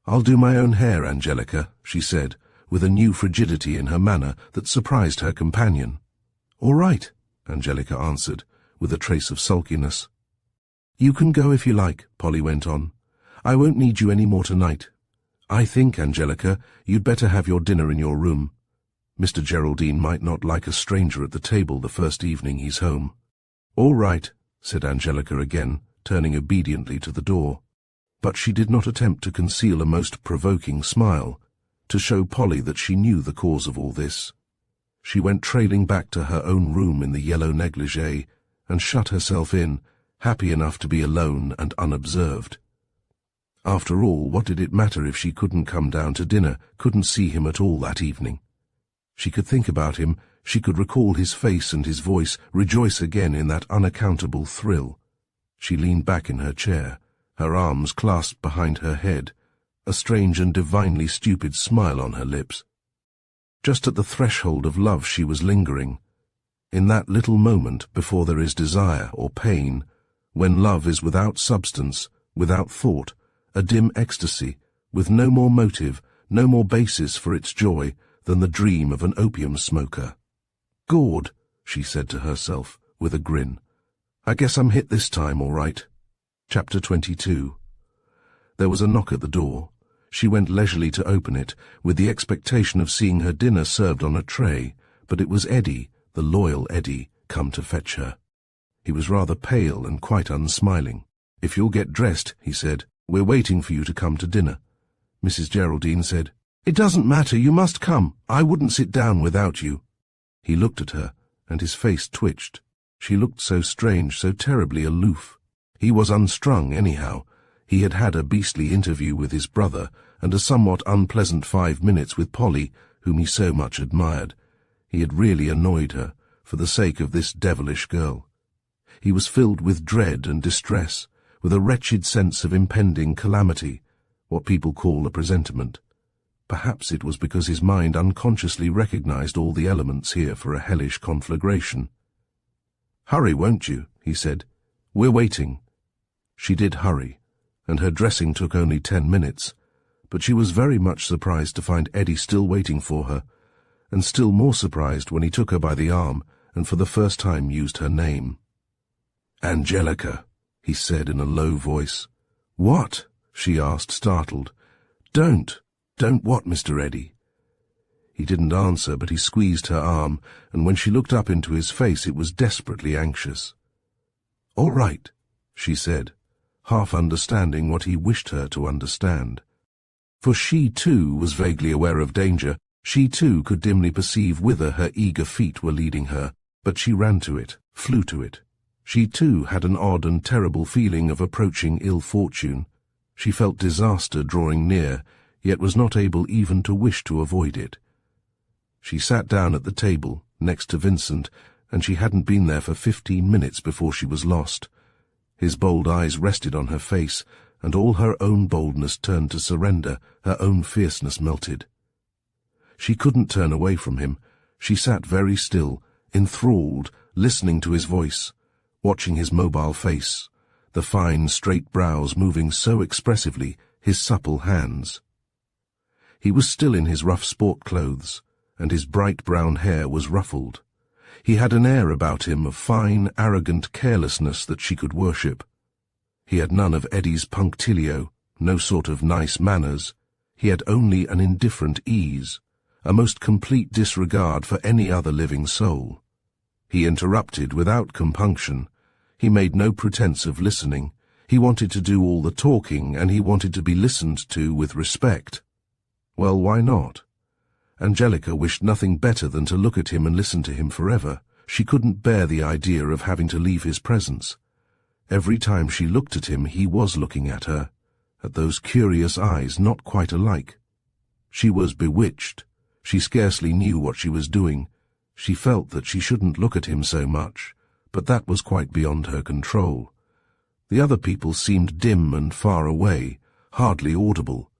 "I'll do my own hair, Angelica," she said, with a new frigidity in her manner that surprised her companion. "All right," Angelica answered, with a trace of sulkiness. "You can go if you like," Polly went on. "I won't need you any more tonight. I think, Angelica, you'd better have your dinner in your room. Mr. Geraldine might not like a stranger at the table the first evening he's home." "All right," said Angelica again, turning obediently to the door. But she did not attempt to conceal a most provoking smile, to show Polly that she knew the cause of all this. She went trailing back to her own room in the yellow negligee, and shut herself in, happy enough to be alone and unobserved. After all, what did it matter if she couldn't come down to dinner, couldn't see him at all that evening? She could think about him, she could recall his face and his voice, rejoice again in that unaccountable thrill. She leaned back in her chair, her arms clasped behind her head, a strange and divinely stupid smile on her lips. Just at the threshold of love she was lingering, in that little moment before there is desire or pain, when love is without substance, without thought, a dim ecstasy, with no more motive, no more basis for its joy than the dream of an opium smoker. "Gord," she said to herself, with a grin. "I guess I'm hit this time, all right." Chapter 22. There was a knock at the door. She went leisurely to open it, with the expectation of seeing her dinner served on a tray, but it was Eddie, the loyal Eddie, come to fetch her. He was rather pale and quite unsmiling. "If you'll get dressed," he said, "we're waiting for you to come to dinner." Mrs. Geraldine said, "It doesn't matter, you must come. I wouldn't sit down without you." He looked at her, and his face twitched. She looked so strange, so terribly aloof. He was unstrung, anyhow. He had had a beastly interview with his brother, and a somewhat unpleasant 5 minutes with Polly, whom he so much admired. He had really annoyed her, for the sake of this devilish girl. He was filled with dread and distress, with a wretched sense of impending calamity, what people call a presentiment. Perhaps it was because his mind unconsciously recognized all the elements here for a hellish conflagration. "Hurry, won't you?" he said. "We're waiting." She did hurry, and her dressing took only 10 minutes, but she was very much surprised to find Eddie still waiting for her, and still more surprised when he took her by the arm and for the first time used her name. "Angelica," he said in a low voice. "What?" she asked, startled. Don't what, Mr. Eddie?" He didn't answer, but he squeezed her arm, and when she looked up into his face it was desperately anxious. "All right," she said, half understanding what he wished her to understand. For she, too, was vaguely aware of danger. She, too, could dimly perceive whither her eager feet were leading her, but she ran to it, flew to it. She, too, had an odd and terrible feeling of approaching ill fortune. She felt disaster drawing near, yet was not able even to wish to avoid it. She sat down at the table, next to Vincent, and she hadn't been there for 15 minutes before she was lost. His bold eyes rested on her face, and all her own boldness turned to surrender, her own fierceness melted. She couldn't turn away from him. She sat very still, enthralled, listening to his voice, watching his mobile face, the fine, straight brows moving so expressively, his supple hands. He was still in his rough sport clothes, and his bright brown hair was ruffled. He had an air about him of fine, arrogant carelessness that she could worship. He had none of Eddie's punctilio, no sort of nice manners. He had only an indifferent ease, a most complete disregard for any other living soul. He interrupted without compunction. He made no pretense of listening. He wanted to do all the talking, and he wanted to be listened to with respect. Well, why not? Angelica wished nothing better than to look at him and listen to him forever. She couldn't bear the idea of having to leave his presence. Every time she looked at him, he was looking at her, at those curious eyes not quite alike. She was bewitched. She scarcely knew what she was doing. She felt that she shouldn't look at him so much, but that was quite beyond her control. The other people seemed dim and far away, hardly audible.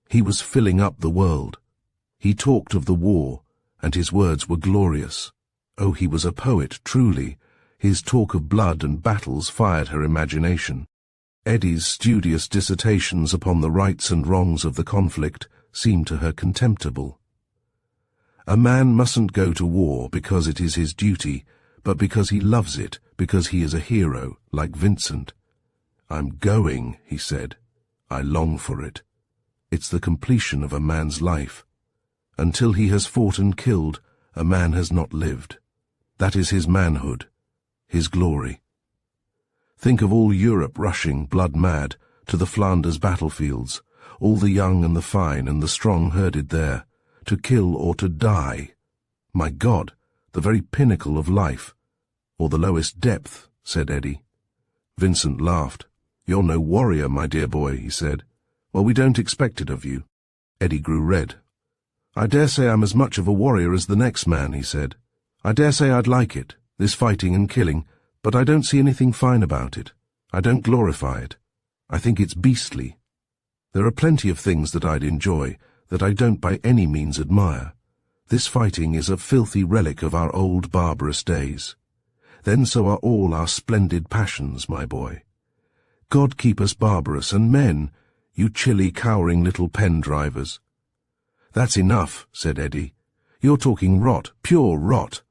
He was filling up the world. He talked of the war, and his words were glorious. Oh, he was a poet, truly. His talk of blood and battles fired her imagination. Eddie's studious dissertations upon the rights and wrongs of the conflict seemed to her contemptible. A man mustn't go to war because it is his duty, but because he loves it, because he is a hero, like Vincent. "I'm going," he said. "I long for it. It's the completion of a man's life. Until he has fought and killed, a man has not lived. That is his manhood, his glory. Think of all Europe rushing, blood-mad, to the Flanders battlefields, all the young and the fine and the strong herded there, to kill or to die. My God, the very pinnacle of life. Or the lowest depth," said Eddie. Vincent laughed. "You're no warrior, my dear boy," he said. "Well, we don't expect it of you." Eddie grew red. "I dare say I'm as much of a warrior as the next man," he said. "I dare say I'd like it, this fighting and killing, but I don't see anything fine about it. I don't glorify it. I think it's beastly. There are plenty of things that I'd enjoy, that I don't by any means admire. This fighting is a filthy relic of our old barbarous days. Then so are all our splendid passions, my boy. God keep us barbarous, and men, you chilly, cowering little pen-drivers." "That's enough," said Eddie. "You're talking rot, pure rot."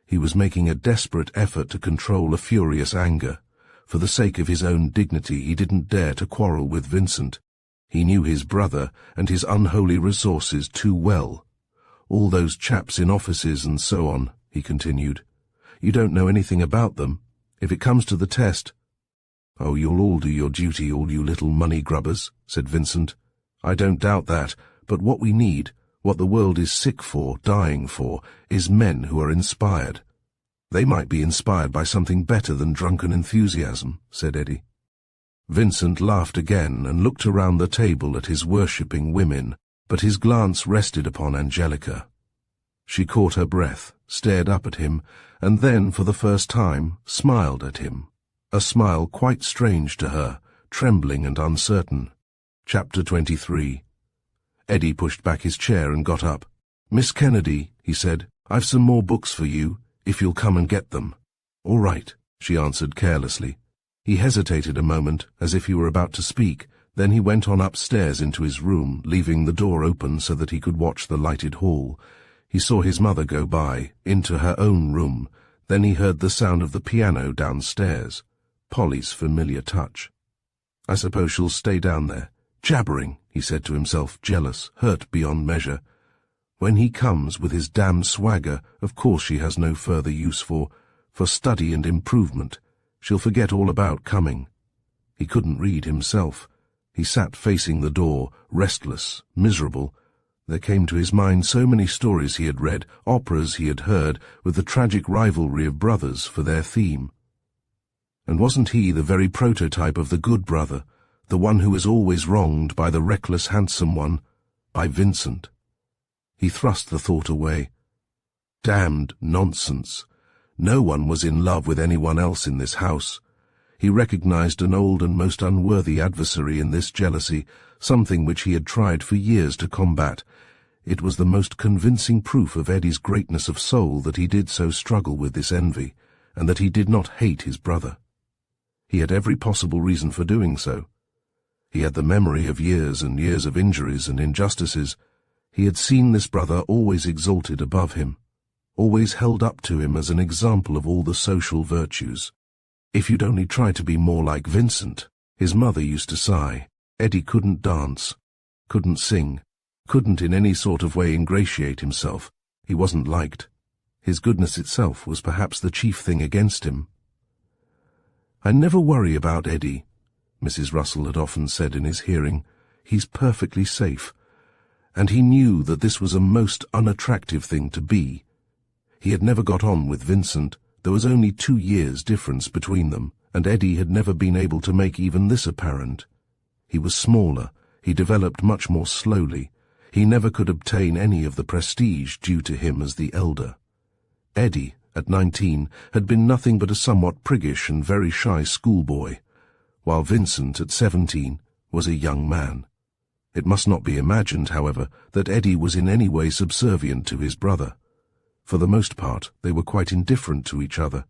He was making a desperate effort to control a furious anger. For the sake of his own dignity, he didn't dare to quarrel with Vincent. He knew his brother and his unholy resources too well. "All those chaps in offices and so on," he continued. "You don't know anything about them. If it comes to the test—" "Oh, you'll all do your duty, all you little money-grubbers," said Vincent. "I don't doubt that, But what we need, what the world is sick for, dying for, is men who are inspired. They might be inspired by something better than drunken enthusiasm, said Eddie. Vincent laughed again and looked around the table at his worshipping women, but his glance rested upon Angelica. She caught her breath, stared up at him, and then, for the first time, smiled at him. A smile quite strange to her, trembling and uncertain. Chapter 23. Eddie pushed back his chair and got up. "Miss Kennedy," he said, "I've some more books for you, if you'll come and get them." "All right," she answered carelessly. He hesitated a moment, as if he were about to speak. Then he went on upstairs into his room, leaving the door open so that he could watch the lighted hall. He saw his mother go by, into her own room. Then he heard the sound of the piano downstairs. Polly's familiar touch. "I suppose she'll stay down there, jabbering," he said to himself, jealous, hurt beyond measure. "When he comes with his damned swagger, of course she has no further use for study and improvement. She'll forget all about coming." He couldn't read himself. He sat facing the door, restless, miserable. There came to his mind so many stories he had read, operas he had heard, with the tragic rivalry of brothers for their theme. And wasn't he the very prototype of the good brother, the one who is always wronged by the reckless handsome one, by Vincent? He thrust the thought away. Damned nonsense. No one was in love with anyone else in this house. He recognized an old and most unworthy adversary in this jealousy, something which he had tried for years to combat. It was the most convincing proof of Eddie's greatness of soul that he did so struggle with this envy, and that he did not hate his brother. He had every possible reason for doing so. He had the memory of years and years of injuries and injustices. He had seen this brother always exalted above him, always held up to him as an example of all the social virtues. "If you'd only try to be more like Vincent," his mother used to sigh. Eddie couldn't dance, couldn't sing, couldn't in any sort of way ingratiate himself. He wasn't liked. His goodness itself was perhaps the chief thing against him. "I never worry about Eddie," Mrs. Russell had often said in his hearing. "He's perfectly safe." And he knew that this was a most unattractive thing to be. He had never got on with Vincent. There was only 2 years difference between them, and Eddie had never been able to make even this apparent. He was smaller, he developed much more slowly. He never could obtain any of the prestige due to him as the elder. Eddie, at 19, had been nothing but a somewhat priggish and very shy schoolboy, while Vincent, at 17, was a young man. It must not be imagined, however, that Eddie was in any way subservient to his brother. For the most part, they were quite indifferent to each other.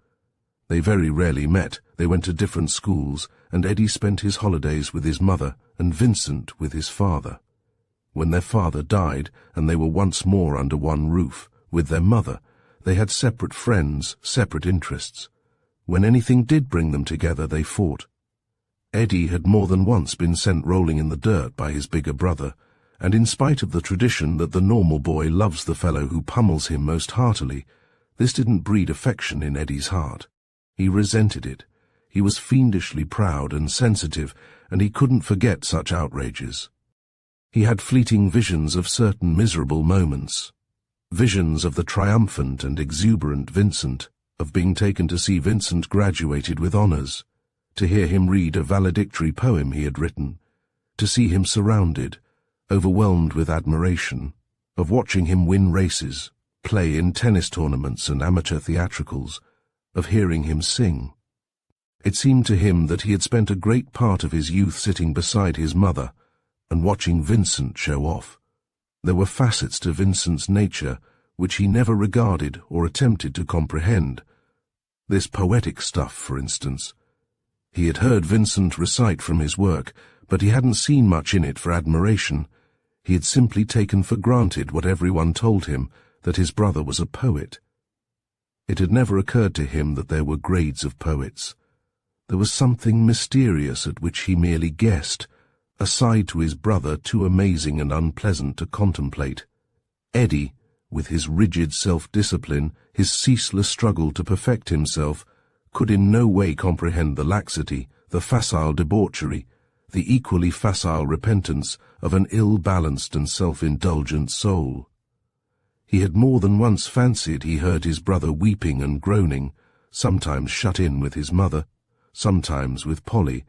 They very rarely met, they went to different schools, and Eddie spent his holidays with his mother and Vincent with his father. When their father died, and they were once more under one roof, with their mother, they had separate friends, separate interests. When anything did bring them together, they fought. Eddie had more than once been sent rolling in the dirt by his bigger brother, and in spite of the tradition that the normal boy loves the fellow who pummels him most heartily, this didn't breed affection in Eddie's heart. He resented it. He was fiendishly proud and sensitive, and he couldn't forget such outrages. He had fleeting visions of certain miserable moments, visions of the triumphant and exuberant Vincent, of being taken to see Vincent graduated with honors, to hear him read a valedictory poem he had written, to see him surrounded, overwhelmed with admiration, of watching him win races, play in tennis tournaments and amateur theatricals, of hearing him sing. It seemed to him that he had spent a great part of his youth sitting beside his mother and watching Vincent show off. There were facets to Vincent's nature which he never regarded or attempted to comprehend. This poetic stuff, for instance. He had heard Vincent recite from his work, but he hadn't seen much in it for admiration. He had simply taken for granted what everyone told him, that his brother was a poet. It had never occurred to him that there were grades of poets. There was something mysterious at which he merely guessed, a side to his brother too amazing and unpleasant to contemplate. Eddie, with his rigid self-discipline, his ceaseless struggle to perfect himself, could in no way comprehend the laxity, the facile debauchery, the equally facile repentance of an ill-balanced and self-indulgent soul. He had more than once fancied he heard his brother weeping and groaning, sometimes shut in with his mother, sometimes with Polly,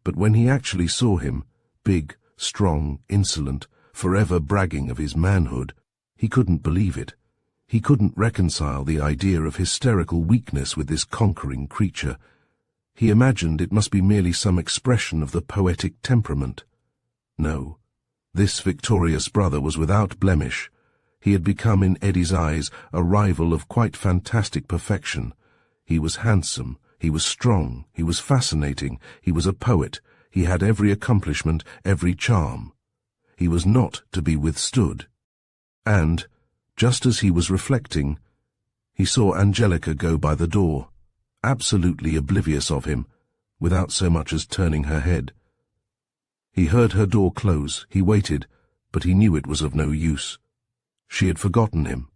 but when he actually saw him, big, strong, insolent, forever bragging of his manhood, he couldn't believe it. He couldn't reconcile the idea of hysterical weakness with this conquering creature. He imagined it must be merely some expression of the poetic temperament. No, this victorious brother was without blemish. He had become in Eddie's eyes a rival of quite fantastic perfection. He was handsome, he was strong, he was fascinating, he was a poet, he had every accomplishment, every charm. He was not to be withstood. And, just as he was reflecting, he saw Angelica go by the door, absolutely oblivious of him, without so much as turning her head. He heard her door close, he waited, but he knew it was of no use. She had forgotten him.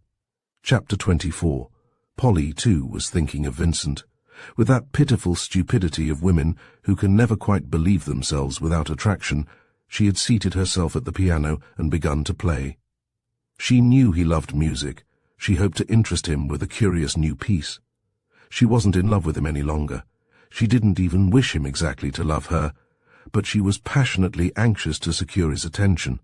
Chapter 24. Polly, too, was thinking of Vincent, with that pitiful stupidity of women who can never quite believe themselves without attraction. She had seated herself at the piano and begun to play. She knew he loved music. She hoped to interest him with a curious new piece. She wasn't in love with him any longer. She didn't even wish him exactly to love her, but she was passionately anxious to secure his attention.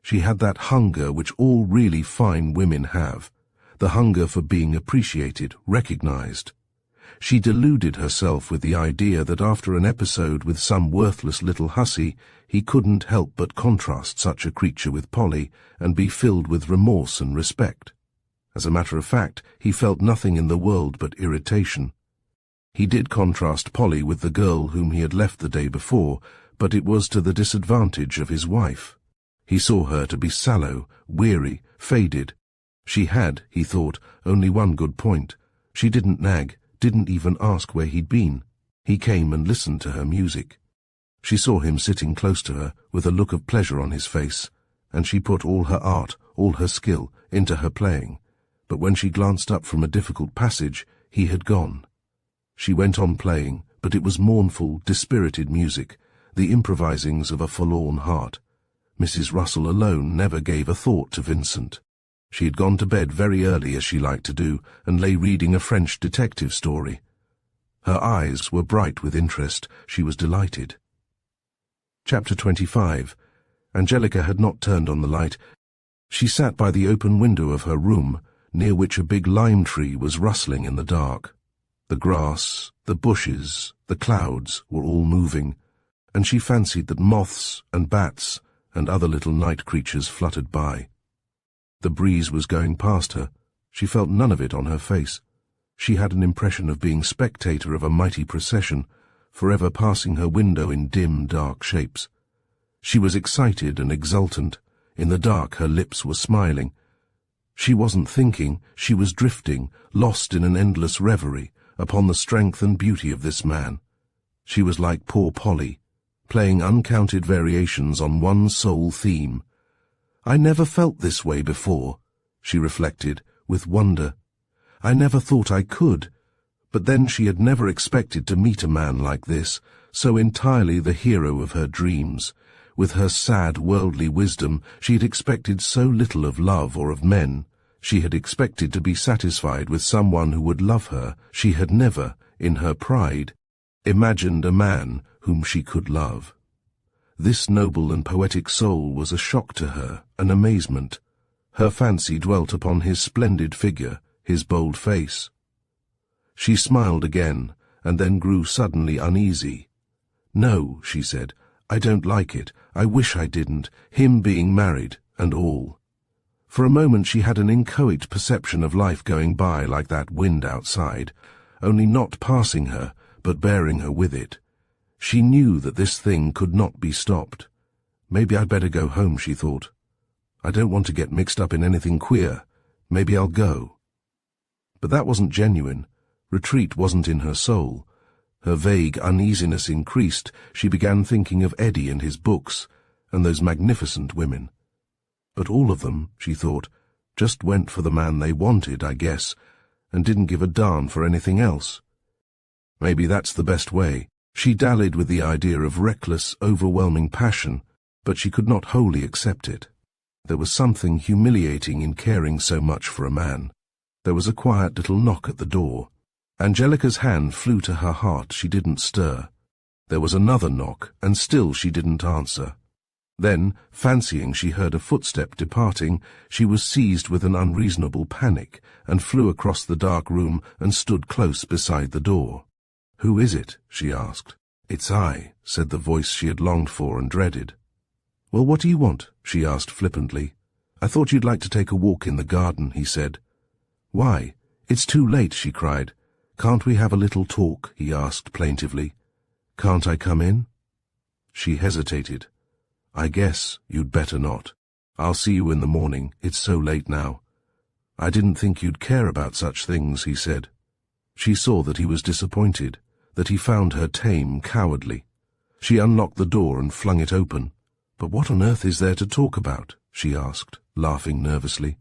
She had that hunger which all really fine women have, the hunger for being appreciated, recognized. She deluded herself with the idea that after an episode with some worthless little hussy, he couldn't help but contrast such a creature with Polly and be filled with remorse and respect. As a matter of fact, he felt nothing in the world but irritation. He did contrast Polly with the girl whom he had left the day before, but it was to the disadvantage of his wife. He saw her to be sallow, weary, faded. She had, he thought, only one good point. She didn't nag, didn't even ask where he'd been. He came and listened to her music. She saw him sitting close to her, with a look of pleasure on his face, and she put all her art, all her skill, into her playing. But when she glanced up from a difficult passage, he had gone. She went on playing, but it was mournful, dispirited music, the improvisings of a forlorn heart. Mrs. Russell alone never gave a thought to Vincent. She had gone to bed very early, as she liked to do, and lay reading a French detective story. Her eyes were bright with interest. She was delighted. Chapter 25. Angelica had not turned on the light. She sat by the open window of her room, near which a big lime tree was rustling in the dark. The grass, the bushes, the clouds were all moving, and she fancied that moths and bats and other little night creatures fluttered by. The breeze was going past her. She felt none of it on her face. She had an impression of being spectator of a mighty procession, forever passing her window in dim, dark shapes. She was excited and exultant. In the dark her lips were smiling. She wasn't thinking, she was drifting, lost in an endless reverie, upon the strength and beauty of this man. She was like poor Polly, playing uncounted variations on one sole theme. I never felt this way before, she reflected, with wonder. I never thought I could. But then she had never expected to meet a man like this, so entirely the hero of her dreams. With her sad worldly wisdom, she had expected so little of love or of men. She had expected to be satisfied with someone who would love her. She had never, in her pride, imagined a man whom she could love. This noble and poetic soul was a shock to her, an amazement. Her fancy dwelt upon his splendid figure, his bold face. She smiled again, and then grew suddenly uneasy. No, she said, I don't like it. I wish I didn't. Him being married, and all. For a moment she had an inchoate perception of life going by like that wind outside, only not passing her, but bearing her with it. She knew that this thing could not be stopped. Maybe I'd better go home, she thought. I don't want to get mixed up in anything queer. Maybe I'll go. But that wasn't genuine. Retreat wasn't in her soul. Her vague uneasiness increased. She began thinking of Eddie and his books, and those magnificent women. But all of them, she thought, just went for the man they wanted, I guess, and didn't give a darn for anything else. Maybe that's the best way. She dallied with the idea of reckless, overwhelming passion, but she could not wholly accept it. There was something humiliating in caring so much for a man. There was a quiet little knock at the door. Angelica's hand flew to her heart. She didn't stir. There was another knock, and still she didn't answer. Then, fancying she heard a footstep departing, she was seized with an unreasonable panic, and flew across the dark room and stood close beside the door. "Who is it?" she asked. "It's I," said the voice she had longed for and dreaded. "Well, what do you want?" she asked flippantly. "I thought you'd like to take a walk in the garden," he said. "Why? It's too late," she cried. "Can't we have a little talk?" he asked plaintively. "Can't I come in?" She hesitated. "I guess you'd better not. I'll see you in the morning. It's so late now." "I didn't think you'd care about such things," he said. She saw that he was disappointed, that he found her tame, cowardly. She unlocked the door and flung it open. "But what on earth is there to talk about?" she asked, laughing nervously.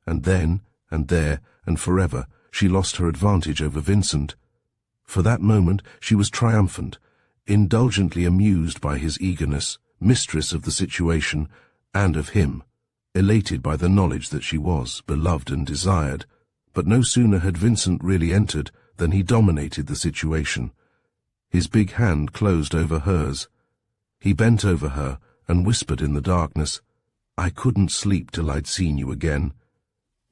And then, and there, and forever, she lost her advantage over Vincent. For that moment she was triumphant, indulgently amused by his eagerness, mistress of the situation and of him, elated by the knowledge that she was beloved and desired. But no sooner had Vincent really entered than he dominated the situation. His big hand closed over hers. He bent over her and whispered in the darkness, "I couldn't sleep till I'd seen you again."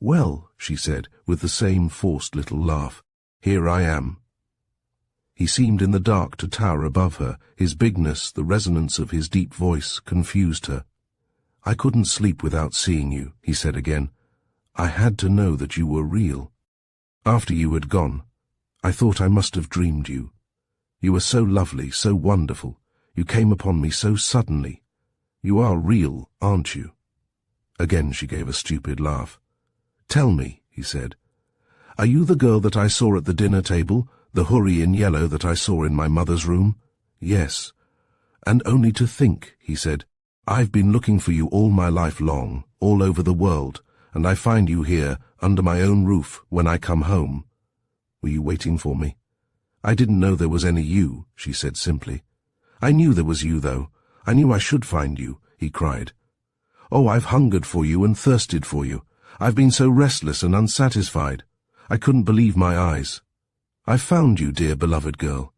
"Well," she said, with the same forced little laugh, "here I am." He seemed in the dark to tower above her. His bigness, the resonance of his deep voice, confused her. "I couldn't sleep without seeing you," he said again. "I had to know that you were real. After you had gone, I thought I must have dreamed you. You were so lovely, so wonderful. You came upon me so suddenly. You are real, aren't you?" Again she gave a stupid laugh. "Tell me," he said. "Are you the girl that I saw at the dinner table, the houri in yellow that I saw in my mother's room?" "Yes." "And only to think," he said, "I've been looking for you all my life long, all over the world, and I find you here, under my own roof, when I come home. Were you waiting for me?" "I didn't know there was any you," she said simply. "I knew there was you, though. I knew I should find you," he cried. "Oh, I've hungered for you and thirsted for you. I've been so restless and unsatisfied. I couldn't believe my eyes. I've found you, dear beloved girl."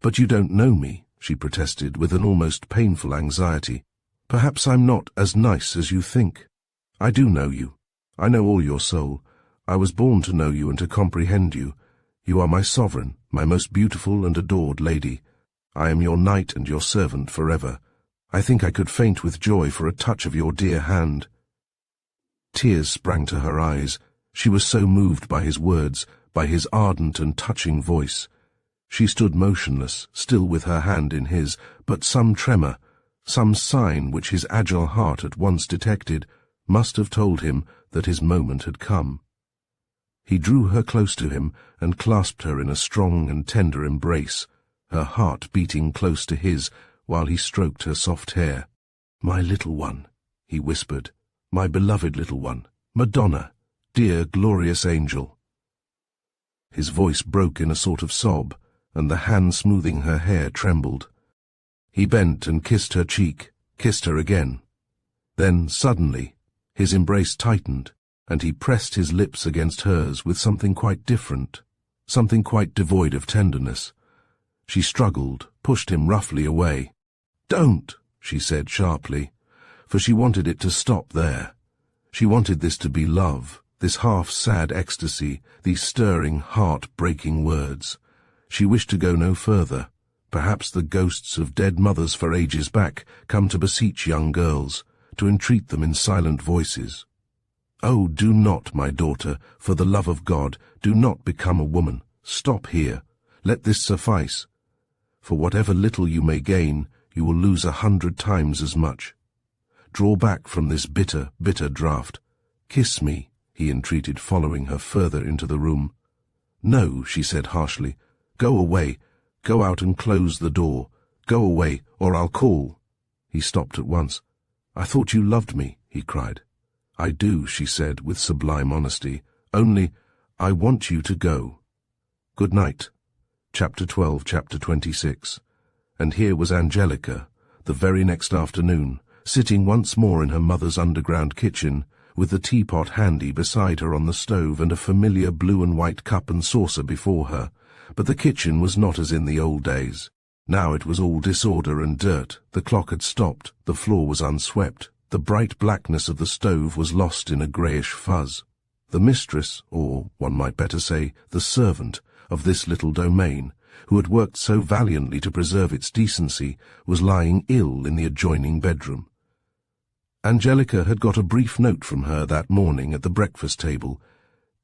"But you don't know me," she protested with an almost painful anxiety. "Perhaps I'm not as nice as you think. I do know you. I know all your soul. I was born to know you and to comprehend you. You are my sovereign, my most beautiful and adored lady. I am your knight and your servant forever. I think I could faint with joy for a touch of your dear hand." Tears sprang to her eyes. She was so moved by his words, by his ardent and touching voice. She stood motionless, still with her hand in his, but some tremor, some sign which his agile heart at once detected, must have told him that his moment had come. He drew her close to him and clasped her in a strong and tender embrace, her heart beating close to his while he stroked her soft hair. "My little one," he whispered, "my beloved little one, Madonna, dear glorious angel." His voice broke in a sort of sob, and the hand smoothing her hair trembled. He bent and kissed her cheek, kissed her again. Then, suddenly, his embrace tightened, and he pressed his lips against hers with something quite different, something quite devoid of tenderness. She struggled, pushed him roughly away. "Don't," she said sharply, for she wanted it to stop there. She wanted this to be love, this half-sad ecstasy, these stirring, heart-breaking words. She wished to go no further. Perhaps the ghosts of dead mothers for ages back come to beseech young girls, to entreat them in silent voices. "Oh, do not, my daughter, for the love of God, do not become a woman. Stop here. Let this suffice. For whatever little you may gain, you will lose 100 times as much. Draw back from this bitter, bitter draught. Kiss me," he entreated, following her further into the room. "No," she said harshly. "Go away. Go out and close the door. Go away, or I'll call." He stopped at once. "I thought you loved me," he cried. "I do," she said with sublime honesty. "Only, I want you to go. Good night." Chapter 12, Chapter 26. And here was Angelica, the very next afternoon, sitting once more in her mother's underground kitchen, with the teapot handy beside her on the stove and a familiar blue and white cup and saucer before her. But the kitchen was not as in the old days. Now it was all disorder and dirt. The clock had stopped, the floor was unswept, the bright blackness of the stove was lost in a greyish fuzz. The mistress, or one might better say, the servant, of this little domain, who had worked so valiantly to preserve its decency, was lying ill in the adjoining bedroom. Angelica had got a brief note from her that morning at the breakfast table.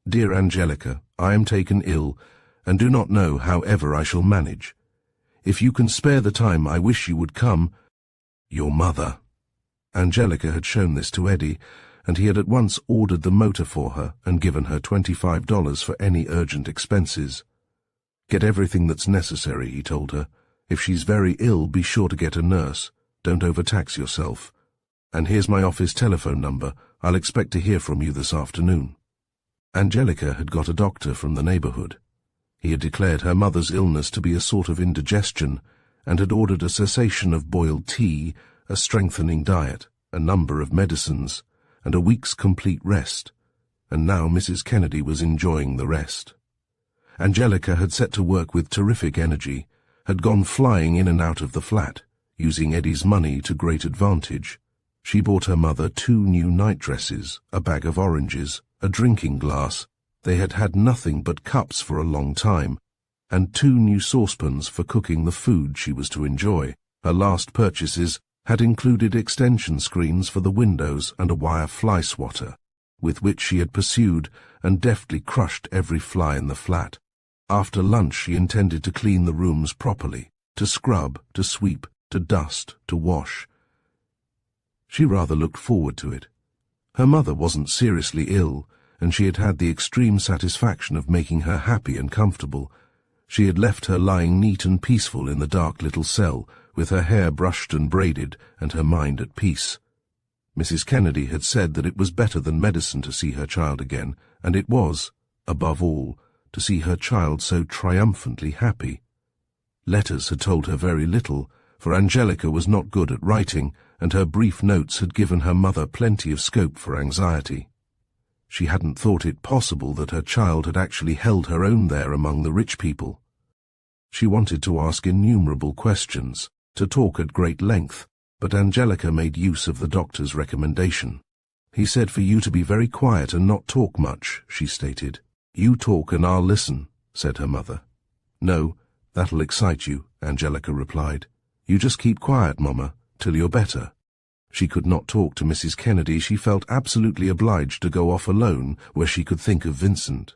"Dear Angelica, I am taken ill, and do not know how ever I shall manage. If you can spare the time, I wish you would come. Your mother." Angelica had shown this to Eddie, and he had at once ordered the motor for her and given her $25 for any urgent expenses. "Get everything that's necessary," he told her. "If she's very ill, be sure to get a nurse. Don't overtax yourself. And here's my office telephone number. I'll expect to hear from you this afternoon." Angelica had got a doctor from the neighborhood. He had declared her mother's illness to be a sort of indigestion, and had ordered a cessation of boiled tea, a strengthening diet, a number of medicines, and a week's complete rest. And now Mrs. Kennedy was enjoying the rest. Angelica had set to work with terrific energy, had gone flying in and out of the flat, using Eddie's money to great advantage. She bought her mother 2 new nightdresses, a bag of oranges, a drinking glass. They had had nothing but cups for a long time, and 2 new saucepans for cooking the food she was to enjoy. Her last purchases had included extension screens for the windows and a wire fly swatter, with which she had pursued and deftly crushed every fly in the flat. After lunch she intended to clean the rooms properly, to scrub, to sweep, to dust, to wash. She rather looked forward to it. Her mother wasn't seriously ill, and she had had the extreme satisfaction of making her happy and comfortable. She had left her lying neat and peaceful in the dark little cell, with her hair brushed and braided, and her mind at peace. Mrs. Kennedy had said that it was better than medicine to see her child again, and it was, above all, to see her child so triumphantly happy. Letters had told her very little, for Angelica was not good at writing, and her brief notes had given her mother plenty of scope for anxiety. She hadn't thought it possible that her child had actually held her own there among the rich people. She wanted to ask innumerable questions, to talk at great length, but Angelica made use of the doctor's recommendation. "He said for you to be very quiet and not talk much," she stated. "You talk and I'll listen," said her mother. "No, that'll excite you," Angelica replied. "You just keep quiet, Mama, till you're better." She could not talk to Mrs. Kennedy. She felt absolutely obliged to go off alone where she could think of Vincent.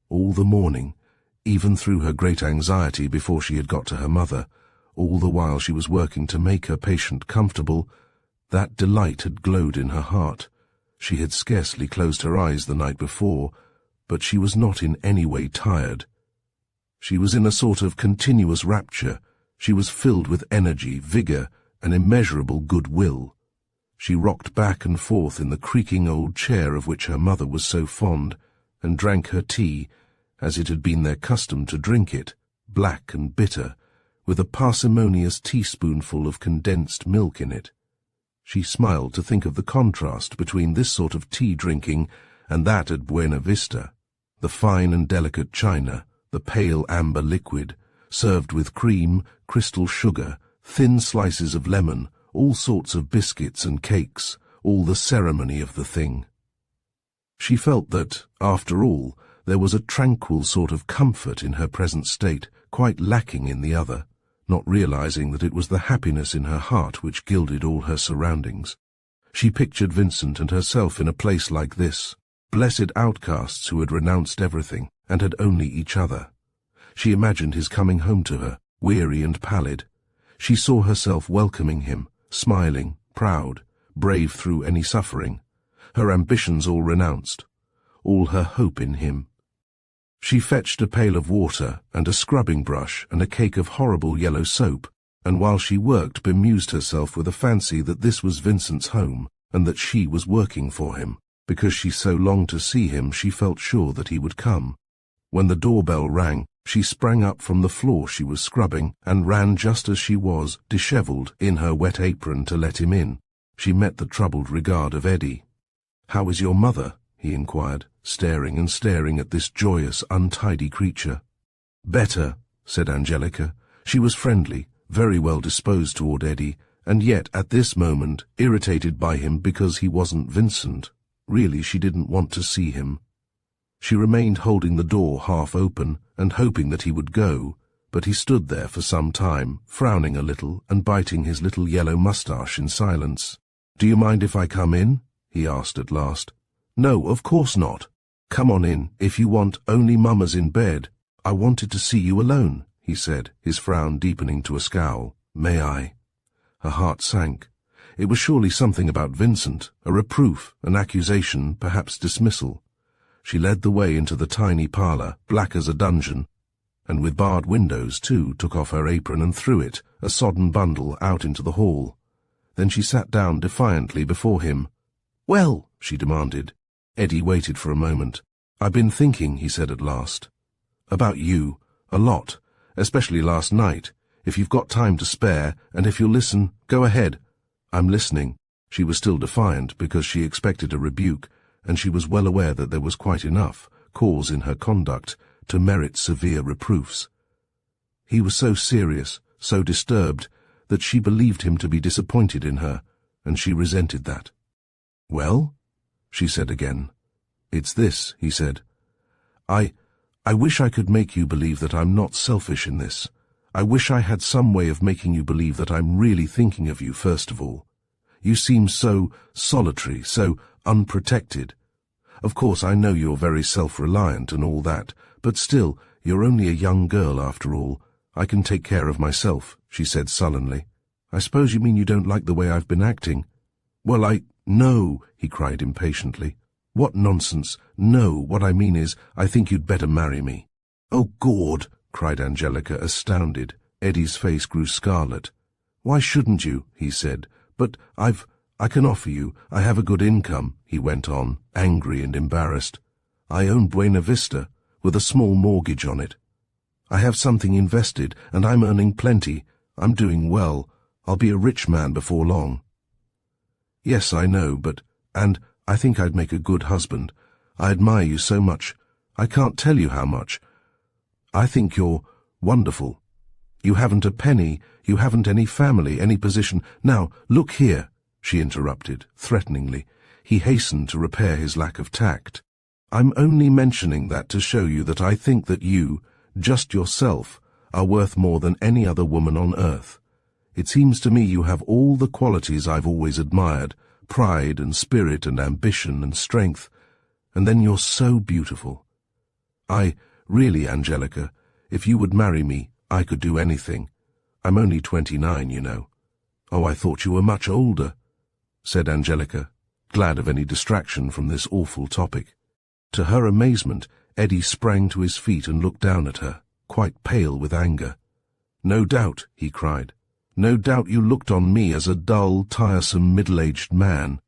All the morning, even through her great anxiety before she had got to her mother, all the while she was working to make her patient comfortable, that delight had glowed in her heart. She had scarcely closed her eyes the night before, but she was not in any way tired. She was in a sort of continuous rapture. She was filled with energy, vigour, and immeasurable goodwill. She rocked back and forth in the creaking old chair of which her mother was so fond, and drank her tea, as it had been their custom to drink it, black and bitter, with a parsimonious teaspoonful of condensed milk in it. She smiled to think of the contrast between this sort of tea-drinking and that at Buena Vista, the fine and delicate china, the pale amber liquid, served with cream, crystal sugar, thin slices of lemon, all sorts of biscuits and cakes, all the ceremony of the thing. She felt that, after all, there was a tranquil sort of comfort in her present state, quite lacking in the other, not realizing that it was the happiness in her heart which gilded all her surroundings. She pictured Vincent and herself in a place like this, blessed outcasts who had renounced everything and had only each other. She imagined his coming home to her, weary and pallid. She saw herself welcoming him, smiling, proud, brave through any suffering, her ambitions all renounced, all her hope in him. She fetched a pail of water and a scrubbing brush and a cake of horrible yellow soap, and while she worked bemused herself with a fancy that this was Vincent's home and that she was working for him. Because she so longed to see him, she felt sure that he would come. When the doorbell rang, She sprang up from the floor she was scrubbing and ran just as she was, dishevelled, in her wet apron to let him in. She met the troubled regard of Eddie. "How is your mother?" he inquired, staring and staring at this joyous, untidy creature. "Better," said Angelica. She was friendly, very well disposed toward Eddie, and yet at this moment irritated by him because he wasn't Vincent. Really, she didn't want to see him. She remained holding the door half open and hoping that he would go, but he stood there for some time, frowning a little and biting his little yellow moustache in silence. "Do you mind if I come in?" he asked at last. "No, of course not. Come on in, if you want, only Mama's in bed. I wanted to see you alone," he said, his frown deepening to a scowl. "May I?" Her heart sank. It was surely something about Vincent, a reproof, an accusation, perhaps dismissal. She led the way into the tiny parlour, black as a dungeon, and with barred windows, too, took off her apron and threw it, a sodden bundle, out into the hall. Then she sat down defiantly before him. "Well?" she demanded. Eddie waited for a moment. "I've been thinking," he said at last. "About you. A lot. Especially last night. If you've got time to spare, and if you'll listen, go ahead." "I'm listening." She was still defiant because she expected a rebuke, and she was well aware that there was quite enough cause in her conduct to merit severe reproofs. He was so serious, so disturbed, that she believed him to be disappointed in her, and she resented that. "Well?" she said again. "It's this," he said. I wish I could make you believe that I'm not selfish in this. I wish I had some way of making you believe that I'm really thinking of you first of all. You seem so solitary, so unprotected. Of course, I know you're very self-reliant and all that, but still, you're only a young girl after all. I can take care of myself," she said sullenly. "I suppose you mean you don't like the way I've been acting?" "Well, No," he cried impatiently. "What nonsense! No, what I mean is, I think you'd better marry me." "Oh, Gord!" cried Angelica, astounded. Eddie's face grew scarlet. "Why shouldn't you?" he said. "But I can offer you. I have a good income," he went on, angry and embarrassed. "I own Buena Vista, with a small mortgage on it. I have something invested, and I'm earning plenty. I'm doing well. I'll be a rich man before long." "Yes, I know, and I think I'd make a good husband. I admire you so much. I can't tell you how much. I think you're wonderful. You haven't a penny, you haven't any family, any position. Now, look here," she interrupted, threateningly. He hastened to repair his lack of tact. "I'm only mentioning that to show you that I think that you, just yourself, are worth more than any other woman on earth. It seems to me you have all the qualities I've always admired, pride and spirit and ambition and strength, and then you're so beautiful. Really, Angelica, if you would marry me, I could do anything. I'm only 29, you know." "Oh, I thought you were much older," said Angelica, glad of any distraction from this awful topic. To her amazement, Eddie sprang to his feet and looked down at her, quite pale with anger. "No doubt," he cried. "No doubt you looked on me as a dull, tiresome, middle-aged man.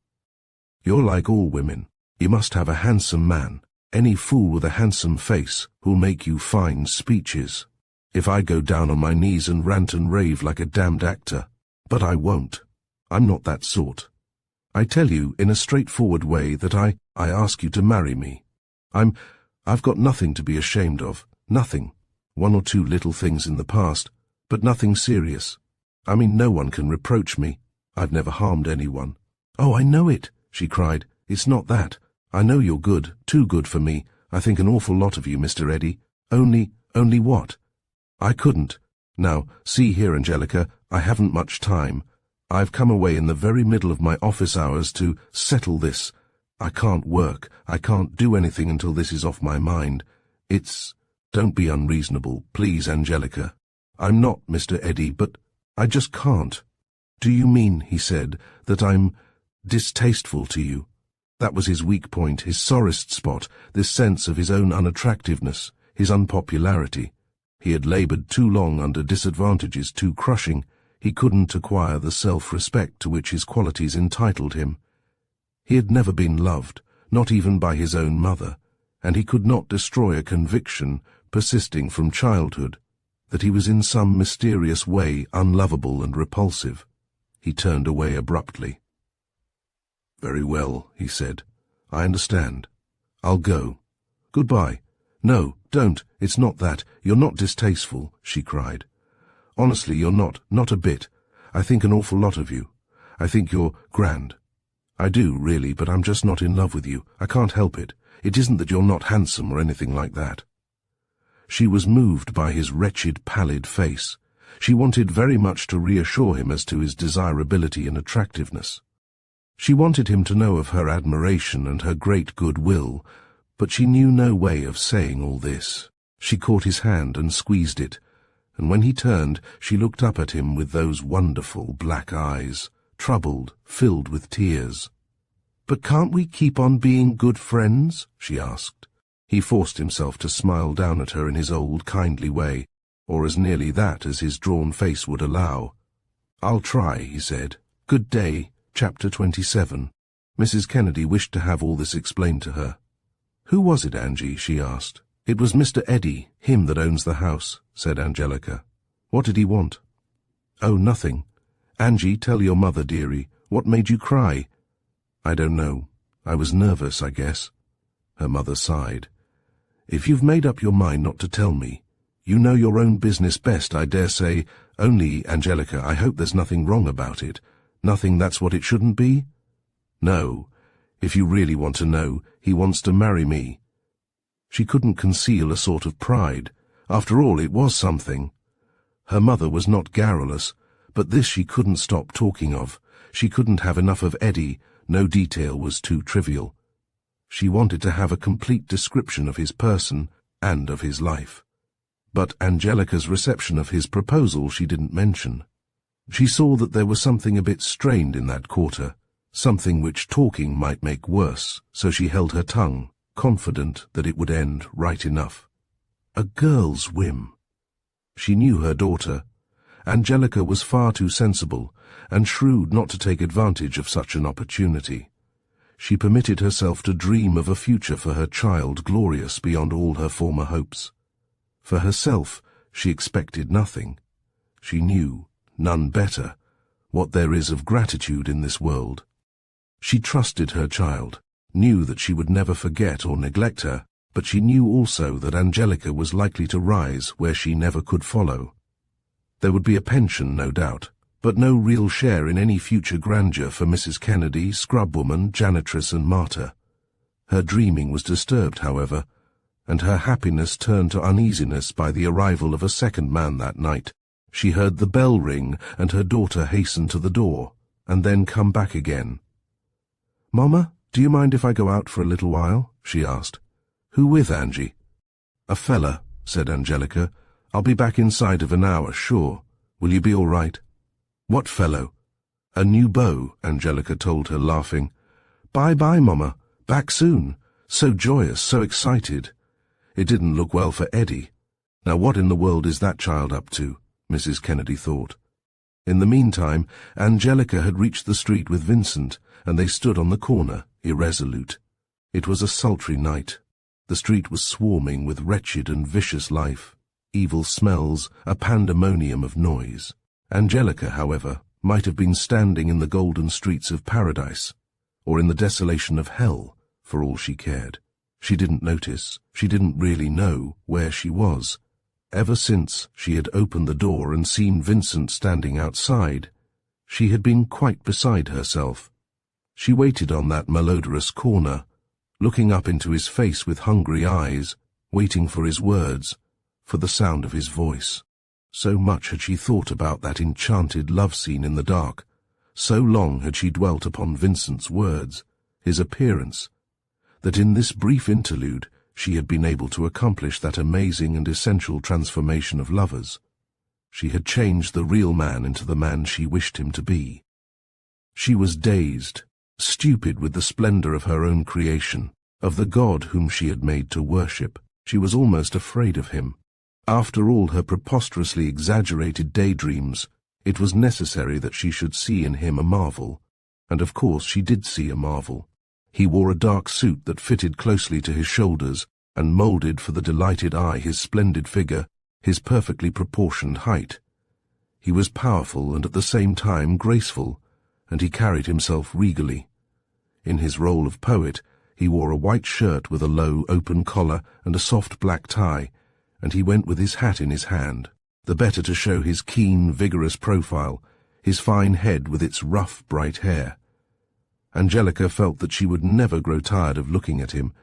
You're like all women. You must have a handsome man, any fool with a handsome face who'll make you fine speeches. If I go down on my knees and rant and rave like a damned actor. But I won't. I'm not that sort. I tell you in a straightforward way that I ask you to marry me. I've got nothing to be ashamed of, nothing. One or two little things in the past, but nothing serious. I mean, no one can reproach me. I've never harmed anyone." "Oh, I know it," she cried. "It's not that. I know you're good, too good for me. I think an awful lot of you, Mr. Eddie. Only what? I couldn't. Now, see here, Angelica, I haven't much time. I've come away in the very middle of my office hours to settle this. I can't work. I can't do anything until this is off my mind. Don't be unreasonable, please, Angelica. I'm not Mr. Eddie, but I just can't." "Do you mean," he said, "that I'm distasteful to you?" That was his weak point, his sorest spot, this sense of his own unattractiveness, his unpopularity. He had laboured too long under disadvantages too crushing. He couldn't acquire the self-respect to which his qualities entitled him. He had never been loved, not even by his own mother, and he could not destroy a conviction, persisting from childhood, that he was in some mysterious way unlovable and repulsive. He turned away abruptly. "Very well," he said. "I understand. I'll go. Goodbye." "No, don't. It's not that. You're not distasteful," she cried. "Honestly, you're not a bit. I think an awful lot of you. I think you're grand. I do, really, but I'm just not in love with you. I can't help it. It isn't that you're not handsome or anything like that." She was moved by his wretched, pallid face. She wanted very much to reassure him as to his desirability and attractiveness. She wanted him to know of her admiration and her great goodwill, but she knew no way of saying all this. She caught his hand and squeezed it, and when he turned, she looked up at him with those wonderful black eyes, troubled, filled with tears. "But can't we keep on being good friends?" she asked. He forced himself to smile down at her in his old kindly way, or as nearly that as his drawn face would allow. "I'll try," he said. "Good day." Chapter 27. Mrs. Kennedy wished to have all this explained to her. "Who was it, Angie?" she asked. "It was Mr. Eddy, him that owns the house," said Angelica. "What did he want?" "Oh, nothing. Angie, tell your mother, dearie. What made you cry?" "I don't know. I was nervous, I guess." Her mother sighed. "If you've made up your mind not to tell me, you know your own business best, I dare say. Only, Angelica, I hope there's nothing wrong about it. Nothing that's what it shouldn't be?" "No. If you really want to know, he wants to marry me." She couldn't conceal a sort of pride. After all, it was something. Her mother was not garrulous, but this she couldn't stop talking of. She couldn't have enough of Eddy. No detail was too trivial. She wanted to have a complete description of his person and of his life. But Angelica's reception of his proposal she didn't mention. She saw that there was something a bit strained in that quarter, something which talking might make worse, so she held her tongue, confident that it would end right enough. A girl's whim. She knew her daughter. Angelica was far too sensible and shrewd not to take advantage of such an opportunity. She permitted herself to dream of a future for her child glorious beyond all her former hopes. For herself, she expected nothing. She knew, none better, what there is of gratitude in this world. She trusted her child, knew that she would never forget or neglect her, but she knew also that Angelica was likely to rise where she never could follow. There would be a pension, no doubt, but no real share in any future grandeur for Mrs. Kennedy, scrubwoman, janitress and martyr. Her dreaming was disturbed, however, and her happiness turned to uneasiness by the arrival of a second man that night. She heard the bell ring and her daughter hasten to the door, and then come back again. "Mama, do you mind if I go out for a little while?" she asked. "Who with, Angie?" "A fella," said Angelica. "I'll be back inside of an hour, sure. Will you be all right?" "What fellow?" "A new beau," Angelica told her, laughing. "Bye-bye, Mama. Back soon. So joyous, so excited." It didn't look well for Eddy. Now what in the world is that child up to? Mrs. Kennedy thought. In the meantime, Angelica had reached the street with Vincent, and they stood on the corner, irresolute. It was a sultry night. The street was swarming with wretched and vicious life, evil smells, a pandemonium of noise. Angelica, however, might have been standing in the golden streets of paradise, or in the desolation of hell, for all she cared. She didn't notice, she didn't really know where she was. Ever since she had opened the door and seen Vincent standing outside, she had been quite beside herself. She waited on that malodorous corner, looking up into his face with hungry eyes, waiting for his words, for the sound of his voice. So much had she thought about that enchanted love scene in the dark. So long had she dwelt upon Vincent's words, his appearance, that in this brief interlude she had been able to accomplish that amazing and essential transformation of lovers. She had changed the real man into the man she wished him to be. She was dazed, stupid with the splendor of her own creation, of the God whom she had made to worship. She was almost afraid of him. After all her preposterously exaggerated daydreams, it was necessary that she should see in him a marvel, and of course she did see a marvel. He wore a dark suit that fitted closely to his shoulders, and moulded for the delighted eye his splendid figure, his perfectly proportioned height. He was powerful and at the same time graceful, and he carried himself regally. In his role of poet, he wore a white shirt with a low, open collar and a soft black tie, and he went with his hat in his hand, the better to show his keen, vigorous profile, his fine head with its rough, bright hair. Angelica felt that she would never grow tired of looking at him,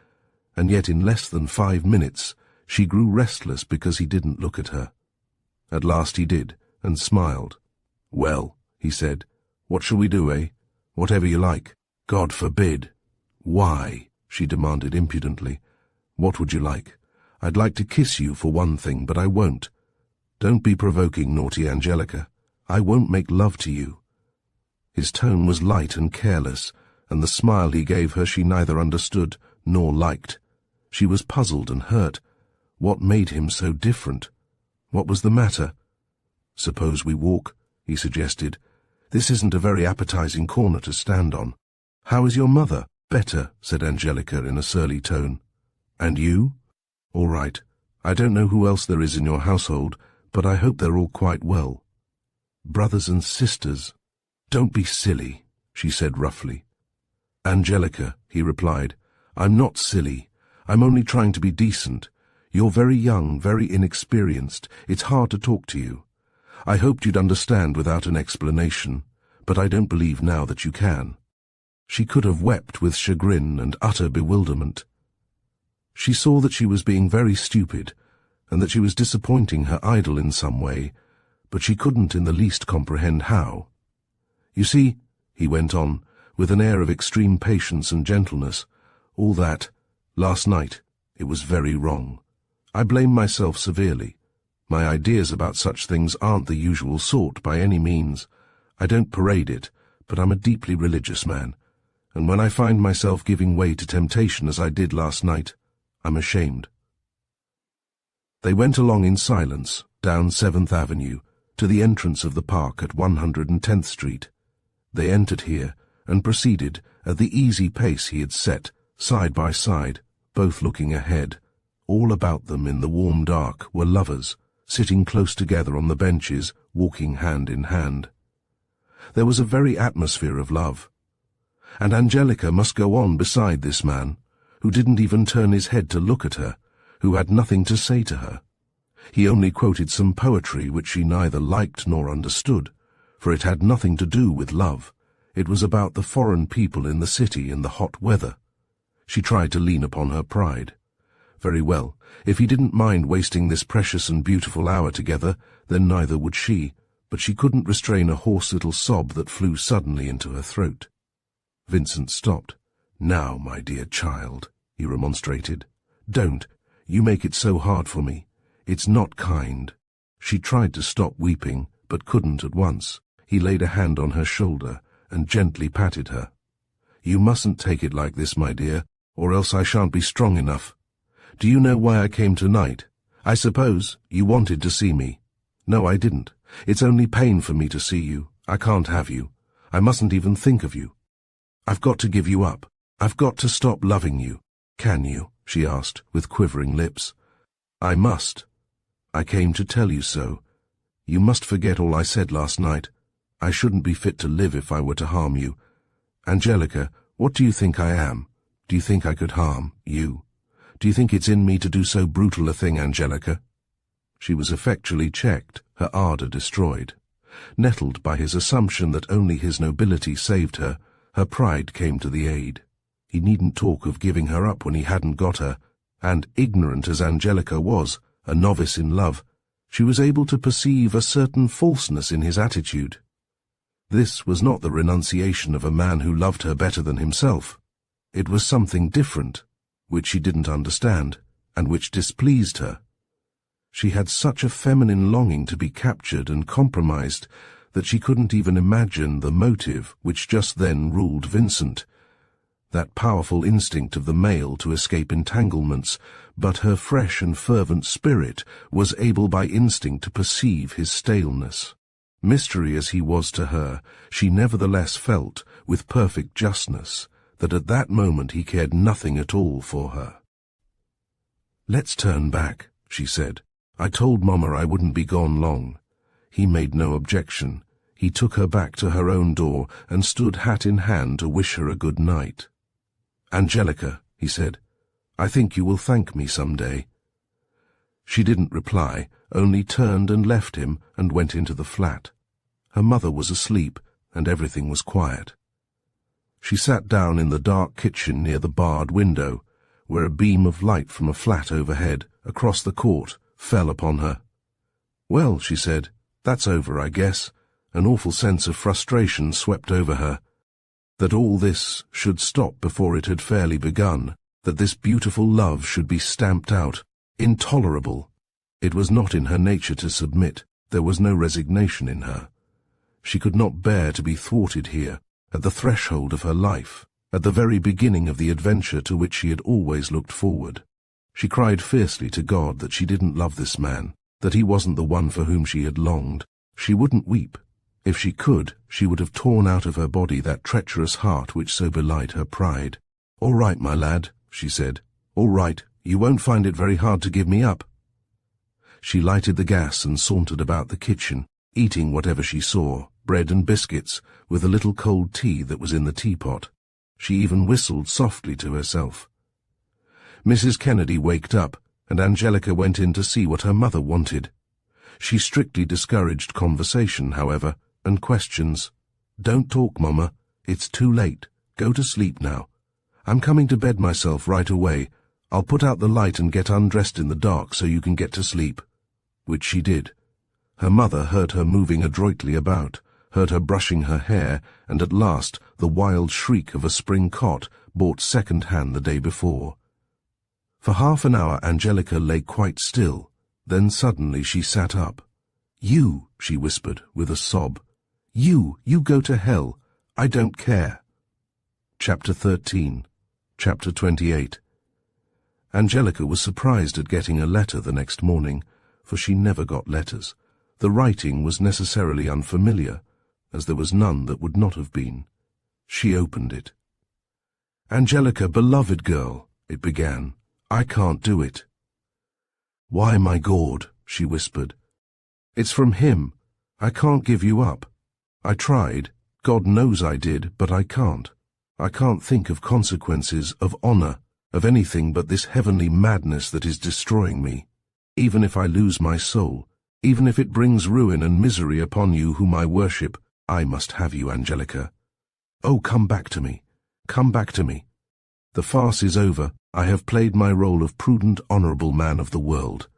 and yet in less than 5 minutes she grew restless because he didn't look at her. At last he did, and smiled. "Well," he said, "what shall we do, eh? Whatever you like." "God forbid." "Why?" she demanded impudently. "What would you like?" "I'd like to kiss you for one thing, but I won't." "Don't be provoking, naughty Angelica. I won't make love to you." His tone was light and careless, and the smile he gave her she neither understood nor liked. She was puzzled and hurt. What made him so different? What was the matter? "Suppose we walk," he suggested. "This isn't a very appetizing corner to stand on." "How is your mother?" "Better," said Angelica in a surly tone. "And you?" "All right. I don't know who else there is in your household, but I hope they're all quite well." "Brothers and sisters." "Don't be silly," she said roughly. "Angelica," he replied, "I'm not silly. I'm only trying to be decent. You're very young, very inexperienced. It's hard to talk to you. I hoped you'd understand without an explanation, but I don't believe now that you can." She could have wept with chagrin and utter bewilderment. She saw that she was being very stupid, and that she was disappointing her idol in some way, but she couldn't in the least comprehend how. "You see," he went on, with an air of extreme patience and gentleness, "all that, last night, it was very wrong. I blame myself severely. My ideas about such things aren't the usual sort by any means. I don't parade it, but I'm a deeply religious man, and when I find myself giving way to temptation as I did last night, I'm ashamed." They went along in silence, down 7th Avenue, to the entrance of the park at 110th Street. They entered here, and proceeded, at the easy pace he had set, side by side, both looking ahead. All about them in the warm dark were lovers, sitting close together on the benches, walking hand in hand. There was a very atmosphere of love. And Angelica must go on beside this man, who didn't even turn his head to look at her, who had nothing to say to her. He only quoted some poetry which she neither liked nor understood, for it had nothing to do with love. It was about the foreign people in the city in the hot weather. She tried to lean upon her pride. Very well, if he didn't mind wasting this precious and beautiful hour together, then neither would she, but she couldn't restrain a hoarse little sob that flew suddenly into her throat. Vincent stopped. "Now, my dear child," he remonstrated. "Don't. You make it so hard for me. It's not kind." She tried to stop weeping, but couldn't at once. He laid a hand on her shoulder and gently patted her. "You mustn't take it like this, my dear, or else I shan't be strong enough. Do you know why I came tonight? I suppose you wanted to see me." "No, I didn't. It's only pain for me to see you. I can't have you. I mustn't even think of you. I've got to give you up. I've got to stop loving you." "Can you?" she asked, with quivering lips. "I must. I came to tell you so. You must forget all I said last night. I shouldn't be fit to live if I were to harm you. Angelica, what do you think I am? Do you think I could harm you? Do you think it's in me to do so brutal a thing, Angelica?" She was effectually checked, her ardour destroyed. Nettled by his assumption that only his nobility saved her, her pride came to the aid. He needn't talk of giving her up when he hadn't got her, and ignorant as Angelica was, a novice in love, she was able to perceive a certain falseness in his attitude. This was not the renunciation of a man who loved her better than himself. It was something different, which she didn't understand, and which displeased her. She had such a feminine longing to be captured and compromised that she couldn't even imagine the motive which just then ruled Vincent, that powerful instinct of the male to escape entanglements, but her fresh and fervent spirit was able by instinct to perceive his staleness. Mystery as he was to her, she nevertheless felt, with perfect justness, that at that moment he cared nothing at all for her. "Let's turn back," she said. "I told Mama I wouldn't be gone long." He made no objection. He took her back to her own door and stood hat in hand to wish her a good night. "Angelica," he said, "I think you will thank me some day." She didn't reply, only turned and left him and went into the flat. Her mother was asleep, and everything was quiet. She sat down in the dark kitchen near the barred window, where a beam of light from a flat overhead, across the court, fell upon her. "Well," she said, "that's over, I guess." An awful sense of frustration swept over her. That all this should stop before it had fairly begun, that this beautiful love should be stamped out. Intolerable. It was not in her nature to submit. There was no resignation in her. She could not bear to be thwarted here, at the threshold of her life, at the very beginning of the adventure to which she had always looked forward. She cried fiercely to God that she didn't love this man, that he wasn't the one for whom she had longed. She wouldn't weep. If she could, she would have torn out of her body that treacherous heart which so belied her pride. "All right, my lad," she said. "All right, you won't find it very hard to give me up." She lighted the gas and sauntered about the kitchen, eating whatever she saw, bread and biscuits, with a little cold tea that was in the teapot. She even whistled softly to herself. Mrs. Kennedy waked up, and Angelica went in to see what her mother wanted. She strictly discouraged conversation, however, and questions. "Don't talk, Mama. It's too late. Go to sleep now. I'm coming to bed myself right away. I'll put out the light and get undressed in the dark so you can get to sleep." Which she did. Her mother heard her moving adroitly about, heard her brushing her hair, and at last the wild shriek of a spring cot bought second-hand the day before. For half an hour Angelica lay quite still. Then suddenly she sat up. "You," she whispered with a sob. You go to hell. I don't care." Chapter 13. Chapter 28. Angelica was surprised at getting a letter the next morning, for she never got letters. The writing was necessarily unfamiliar, as there was none that would not have been. She opened it. "Angelica, beloved girl," it began, "I can't do it." "Why, my God," she whispered. "It's from him. I can't give you up. I tried. God knows I did, but I can't. I can't think of consequences, of honor, of anything but this heavenly madness that is destroying me. Even if I lose my soul, even if it brings ruin and misery upon you whom I worship, I must have you, Angelica. Oh, come back to me. Come back to me. The farce is over. I have played my role of prudent, honorable man of the world.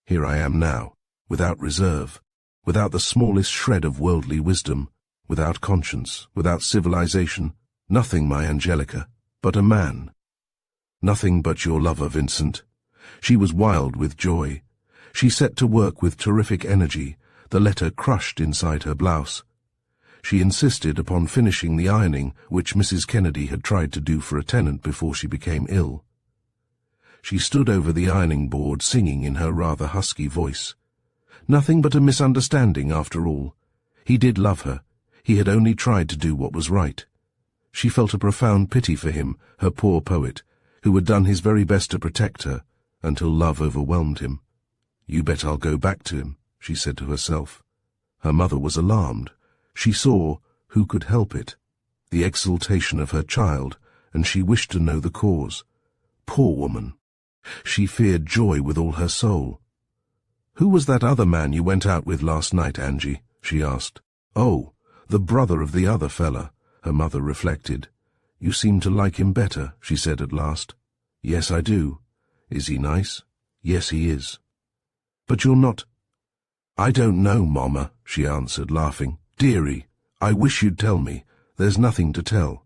Here I am now, without reserve, without the smallest shred of worldly wisdom, without conscience, without civilization, nothing, my Angelica, but a man. Nothing but your lover, Vincent." She was wild with joy. She set to work with terrific energy, the letter crushed inside her blouse. She insisted upon finishing the ironing which Mrs. Kennedy had tried to do for a tenant before she became ill. She stood over the ironing board singing in her rather husky voice. Nothing but a misunderstanding after all. He did love her. He had only tried to do what was right. She felt a profound pity for him, her poor poet, who had done his very best to protect her, until love overwhelmed him. "You bet I'll go back to him," she said to herself. Her mother was alarmed. She saw, who could help it, the exultation of her child, and she wished to know the cause. Poor woman! She feared joy with all her soul. "Who was that other man you went out with last night, Angie?" she asked. "Oh, the brother of the other fella," her mother reflected. "You seem to like him better," she said at last. "Yes, I do." "Is he nice?" "Yes, he is." "But you're not—" "I don't know, Mama," she answered, laughing. "Dearie, I wish you'd tell me. There's nothing to tell.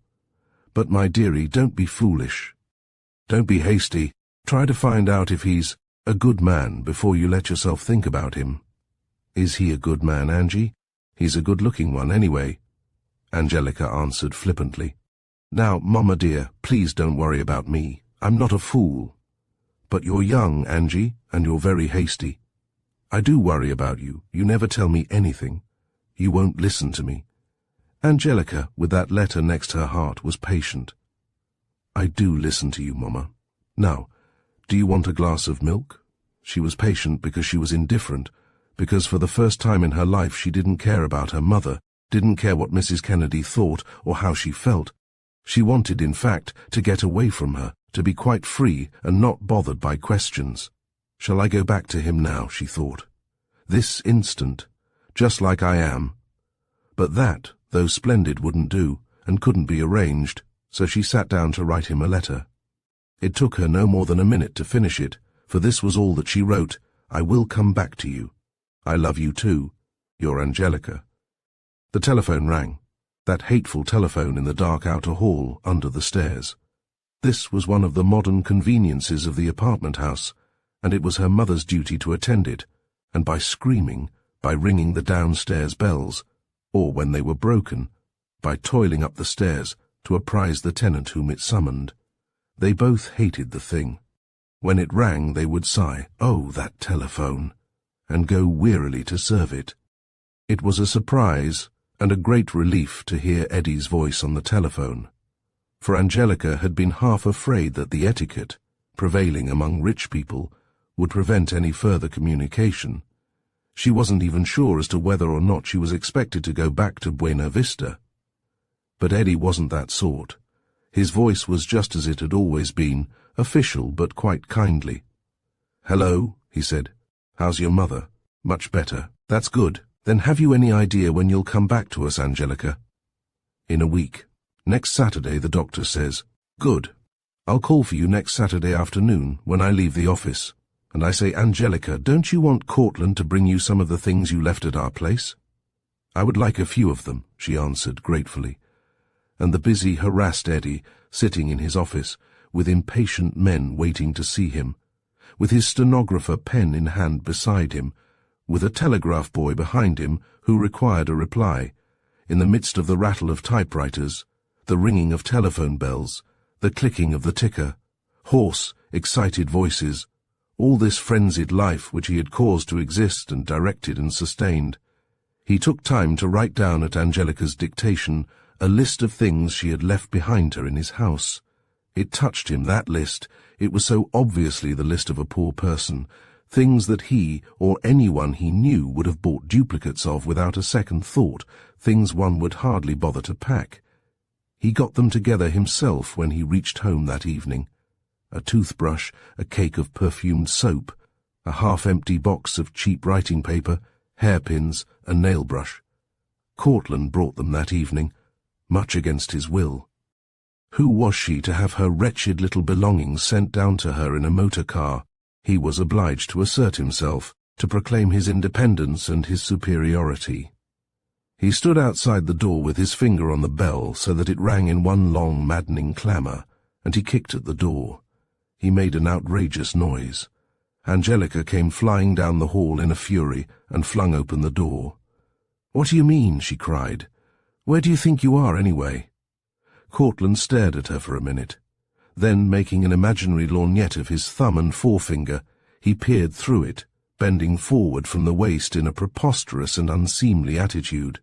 But, my dearie, don't be foolish. Don't be hasty. Try to find out if he's a good man before you let yourself think about him." "Is he a good man, Angie? He's a good-looking one, anyway," Angelica answered flippantly. "Now, Mama dear, please don't worry about me. I'm not a fool. But you're young, Angie, and you're very hasty. I do worry about you. You never tell me anything. You won't listen to me." Angelica, with that letter next her heart, was patient. "I do listen to you, Mama. Now, "Do you want a glass of milk?" She was patient because she was indifferent, because for the first time in her life she didn't care about her mother, didn't care what Mrs. Kennedy thought or how she felt. She wanted, in fact, to get away from her, to be quite free and not bothered by questions. "Shall I go back to him now?" she thought. "This instant, just like I am." But that, though splendid, wouldn't do, and couldn't be arranged, so she sat down to write him a letter. It took her no more than a minute to finish it, for this was all that she wrote: "I will come back to you. I love you too. Your Angelica." The telephone rang, that hateful telephone in the dark outer hall under the stairs. This was one of the modern conveniences of the apartment house, and it was her mother's duty to attend it, and by screaming, by ringing the downstairs bells, or when they were broken, by toiling up the stairs to apprise the tenant whom it summoned. They both hated the thing. When it rang they would sigh, "Oh, that telephone," and go wearily to serve it. It was a surprise and a great relief to hear Eddie's voice on the telephone, for Angelica had been half afraid that the etiquette, prevailing among rich people, would prevent any further communication. She wasn't even sure as to whether or not she was expected to go back to Buena Vista. But Eddie wasn't that sort. His voice was just as it had always been, official but quite kindly. "Hello," he said. "How's your mother?" "Much better." "That's good. Then have you any idea when you'll come back to us, Angelica?" "In a week. Next Saturday, the doctor says." "Good. I'll call for you next Saturday afternoon when I leave the office. And I say, Angelica, don't you want Cortland to bring you some of the things you left at our place?" "I would like a few of them," she answered gratefully. And the busy, harassed Eddie, sitting in his office, with impatient men waiting to see him, with his stenographer pen in hand beside him, with a telegraph boy behind him who required a reply, in the midst of the rattle of typewriters, the ringing of telephone bells, the clicking of the ticker, hoarse, excited voices, all this frenzied life which he had caused to exist and directed and sustained. He took time to write down at Angelica's dictation a list of things she had left behind her in his house. It touched him, that list. It was so obviously the list of a poor person, things that he or anyone he knew would have bought duplicates of without a second thought, things one would hardly bother to pack. He got them together himself when he reached home that evening. A toothbrush, a cake of perfumed soap, a half-empty box of cheap writing paper, hairpins, a nail brush. Cortland brought them that evening, much against his will. Who was she to have her wretched little belongings sent down to her in a motor car? He was obliged to assert himself, to proclaim his independence and his superiority. He stood outside the door with his finger on the bell so that it rang in one long, maddening clamour, and he kicked at the door. He made an outrageous noise. Angelica came flying down the hall in a fury and flung open the door. "What do you mean?" she cried. "Where do you think you are, anyway?" Cortland stared at her for a minute. Then, making an imaginary lorgnette of his thumb and forefinger, he peered through it, bending forward from the waist in a preposterous and unseemly attitude.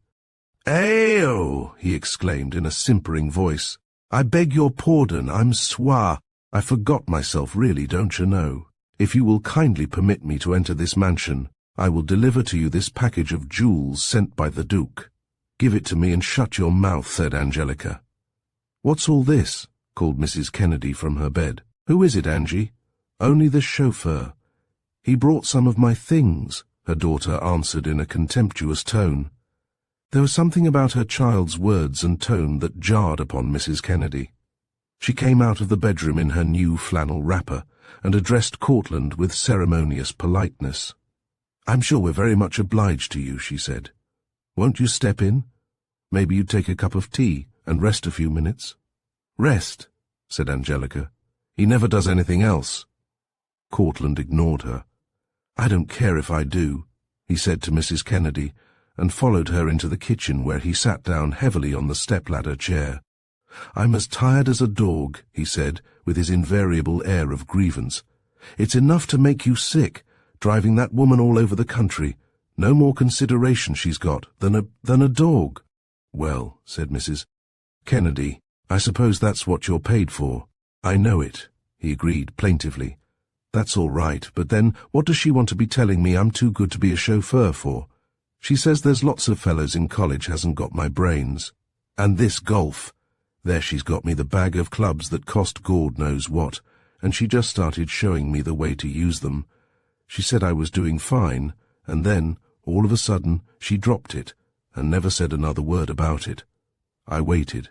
"Ayo!" he exclaimed in a simpering voice. "I beg your pardon, I'm swa. I forgot myself, really, don't you know? If you will kindly permit me to enter this mansion, I will deliver to you this package of jewels sent by the Duke." "Give it to me and shut your mouth," said Angelica. "What's all this?" called Mrs. Kennedy from her bed. "Who is it, Angie?" "Only the chauffeur. He brought some of my things," her daughter answered in a contemptuous tone. There was something about her child's words and tone that jarred upon Mrs. Kennedy. She came out of the bedroom in her new flannel wrapper and addressed Cortland with ceremonious politeness. "I'm sure we're very much obliged to you," she said. "Won't you step in? Maybe you'd take a cup of tea and rest a few minutes." "Rest," said Angelica. "He never does anything else." Cortland ignored her. "I don't care if I do," he said to Mrs. Kennedy, and followed her into the kitchen where he sat down heavily on the step-ladder chair. "I'm as tired as a dog," he said, with his invariable air of grievance. "It's enough to make you sick, driving that woman all over the country. No more consideration she's got than a dog." "Well," said Mrs. Kennedy, "I suppose that's what you're paid for." "I know it," he agreed plaintively. That's all right, but then what does she want to be telling me I'm too good to be a chauffeur for? She says there's lots of fellows in college hasn't got my brains. And this golf. There she's got me the bag of clubs that cost God knows what, and she just started showing me the way to use them. She said I was doing fine, and then, all of a sudden, she dropped it, and never said another word about it. I waited.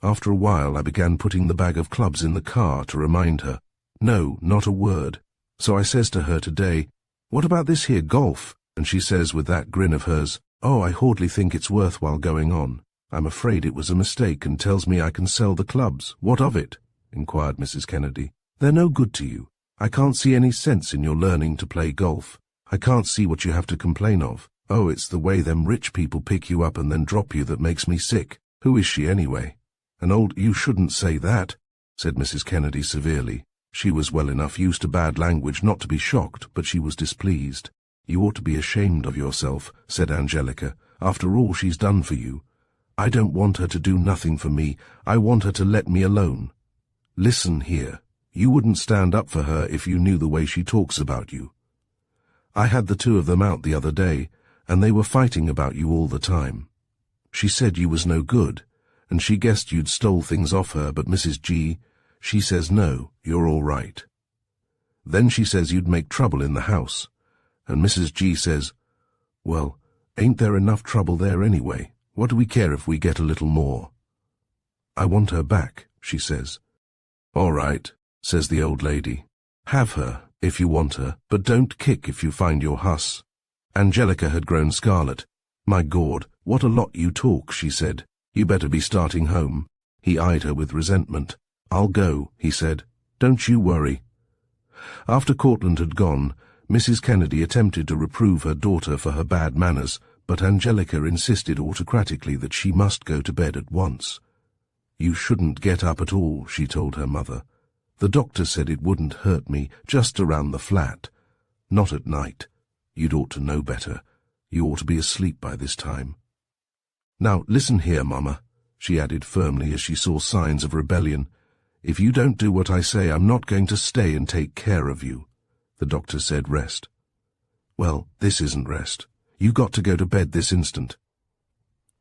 After a while I began putting the bag of clubs in the car to remind her. No, not a word. So I says to her today, "What about this here golf?" And she says with that grin of hers, "Oh, I hardly think it's worthwhile going on. I'm afraid it was a mistake," and tells me I can sell the clubs. "What of it?" inquired Mrs. Kennedy. "They're no good to you. I can't see any sense in your learning to play golf. I can't see what you have to complain of. Oh, it's the way them rich people pick you up and then drop you that makes me sick. Who is she anyway?" "You shouldn't say that," said Mrs. Kennedy severely. She was well enough used to bad language not to be shocked, but she was displeased. "You ought to be ashamed of yourself," said Angelica, "after all she's done for you. I don't want her to do nothing for me. I want her to let me alone. Listen here. You wouldn't stand up for her if you knew the way she talks about you. I had the two of them out the other day, and they were fighting about you all the time. She said you was no good, and she guessed you'd stole things off her, but Mrs. G, she says no, you're all right. Then she says you'd make trouble in the house, and Mrs. G says, well, ain't there enough trouble there anyway? What do we care if we get a little more? I want her back, she says. All right, says the old lady. Have her, if you want her, but don't kick if you find your huss. Angelica had grown scarlet. My God, what a lot you talk, she said. You better be starting home. He eyed her with resentment. I'll go, he said. Don't you worry. After Cortland had gone, Mrs. Kennedy attempted to reprove her daughter for her bad manners, but Angelica insisted autocratically that she must go to bed at once. You shouldn't get up at all, she told her mother. The doctor said it wouldn't hurt me, just around the flat. Not at night. You'd ought to know better. You ought to be asleep by this time. Now, listen here, Mama, she added firmly as she saw signs of rebellion. If you don't do what I say, I'm not going to stay and take care of you. The doctor said rest. Well, this isn't rest. You got to go to bed this instant.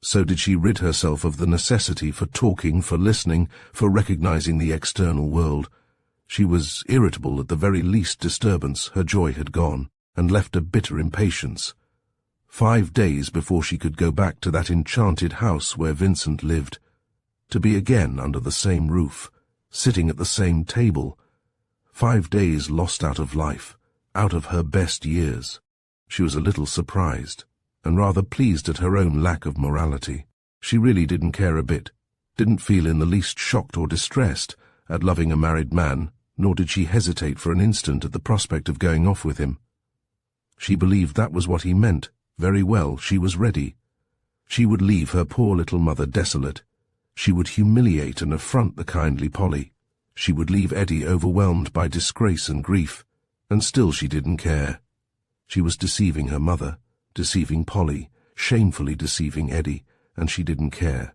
So did she rid herself of the necessity for talking, for listening, for recognizing the external world. She was irritable at the very least disturbance. Her joy had gone, and left a bitter impatience. 5 days before she could go back to that enchanted house where Vincent lived, to be again under the same roof, sitting at the same table. 5 days lost out of life, out of her best years. She was a little surprised, and rather pleased at her own lack of morality. She really didn't care a bit, didn't feel in the least shocked or distressed at loving a married man, nor did she hesitate for an instant at the prospect of going off with him. She believed that was what he meant. Very well, she was ready. She would leave her poor little mother desolate. She would humiliate and affront the kindly Polly. She would leave Eddie overwhelmed by disgrace and grief, and still she didn't care. She was deceiving her mother, deceiving Polly, shamefully deceiving Eddie, and she didn't care.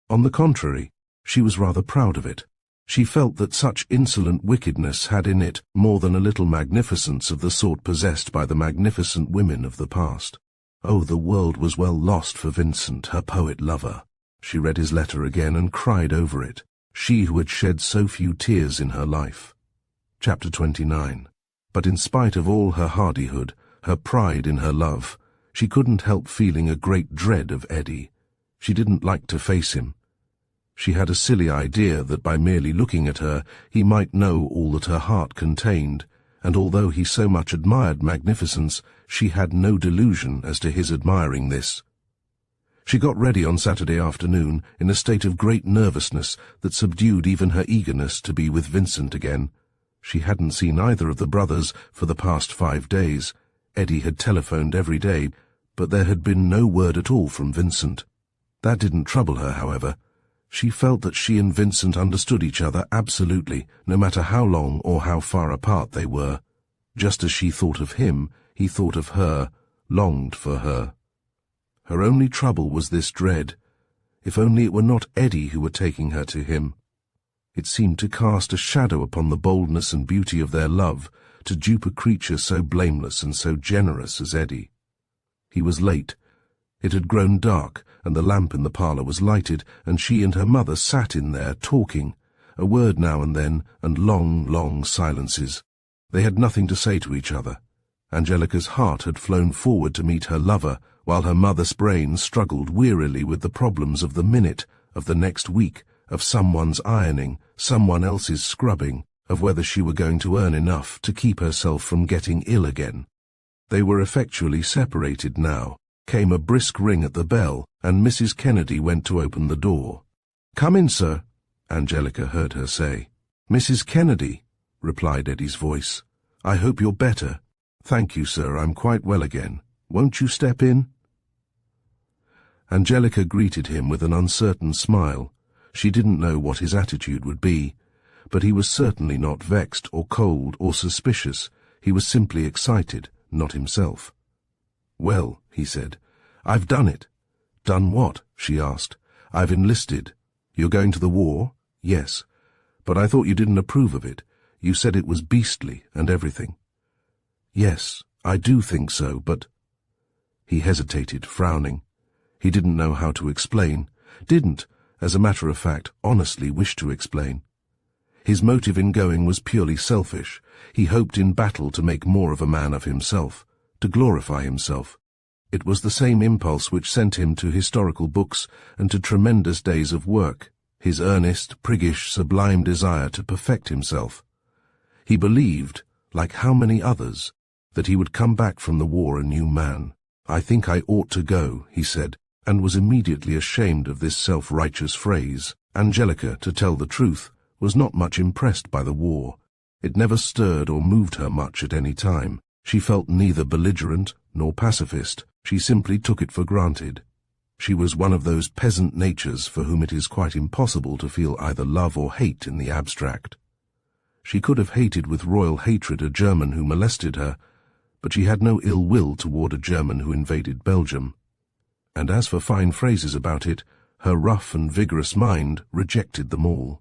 On the contrary, she was rather proud of it. She felt that such insolent wickedness had in it more than a little magnificence of the sort possessed by the magnificent women of the past. Oh, the world was well lost for Vincent, her poet-lover. She read his letter again and cried over it, she who had shed so few tears in her life. Chapter 29. But in spite of all her hardihood, her pride in her love, she couldn't help feeling a great dread of Eddie. She didn't like to face him. She had a silly idea that by merely looking at her, he might know all that her heart contained, and although he so much admired magnificence, she had no delusion as to his admiring this. She got ready on Saturday afternoon in a state of great nervousness that subdued even her eagerness to be with Vincent again. She hadn't seen either of the brothers for the past 5 days. Eddie had telephoned every day, but there had been no word at all from Vincent. That didn't trouble her, however. She felt that she and Vincent understood each other absolutely, no matter how long or how far apart they were. Just as she thought of him, he thought of her, longed for her. Her only trouble was this dread. If only it were not Eddie who were taking her to him. It seemed to cast a shadow upon the boldness and beauty of their love, to dupe a creature so blameless and so generous as Eddie. He was late. It had grown dark, and the lamp in the parlour was lighted, and she and her mother sat in there talking, a word now and then, and long, long silences. They had nothing to say to each other. Angelica's heart had flown forward to meet her lover, while her mother's brain struggled wearily with the problems of the minute, of the next week, of someone's ironing, someone else's scrubbing, of whether she were going to earn enough to keep herself from getting ill again. They were effectually separated now. Came a brisk ring at the bell, and Mrs. Kennedy went to open the door. "Come in, sir," Angelica heard her say. "Mrs. Kennedy," replied Eddie's voice. "I hope you're better." "Thank you, sir, I'm quite well again. Won't you step in?" Angelica greeted him with an uncertain smile. She didn't know what his attitude would be, but he was certainly not vexed or cold or suspicious. He was simply excited, not himself. "Well," he said, "I've done it." "Done what?" she asked. "I've enlisted." "You're going to the war?" "Yes. But I thought you didn't approve of it. You said it was beastly and everything." "Yes, I do think so, but—" He hesitated, frowning. He didn't know how to explain. Didn't, as a matter of fact, honestly wish to explain. His motive in going was purely selfish. He hoped in battle to make more of a man of himself, to glorify himself. It was the same impulse which sent him to historical books and to tremendous days of work, his earnest, priggish, sublime desire to perfect himself. He believed, like how many others, that he would come back from the war a new man. "I think I ought to go," he said, and was immediately ashamed of this self-righteous phrase. Angelica, to tell the truth, was not much impressed by the war. It never stirred or moved her much at any time. She felt neither belligerent nor pacifist. She simply took it for granted. She was one of those peasant natures for whom it is quite impossible to feel either love or hate in the abstract. She could have hated with royal hatred a German who molested her, but she had no ill will toward a German who invaded Belgium. And as for fine phrases about it, her rough and vigorous mind rejected them all.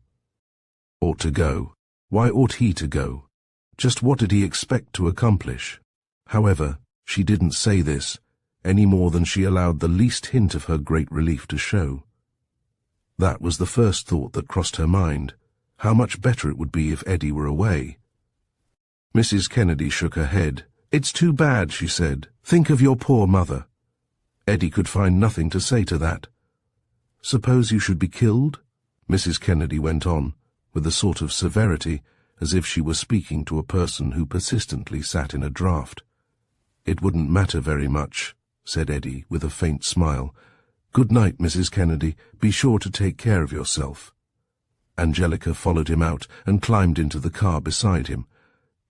Ought to go. Why ought he to go? Just what did he expect to accomplish? However, she didn't say this, any more than she allowed the least hint of her great relief to show. That was the first thought that crossed her mind. How much better it would be if Eddie were away. Mrs. Kennedy shook her head. "It's too bad," she said. "Think of your poor mother." Eddie could find nothing to say to that. "Suppose you should be killed?" Mrs. Kennedy went on, with a sort of severity, as if she were speaking to a person who persistently sat in a draught. "It wouldn't matter very much," said Eddie, with a faint smile. "Good night, Mrs. Kennedy. Be sure to take care of yourself." Angelica followed him out and climbed into the car beside him.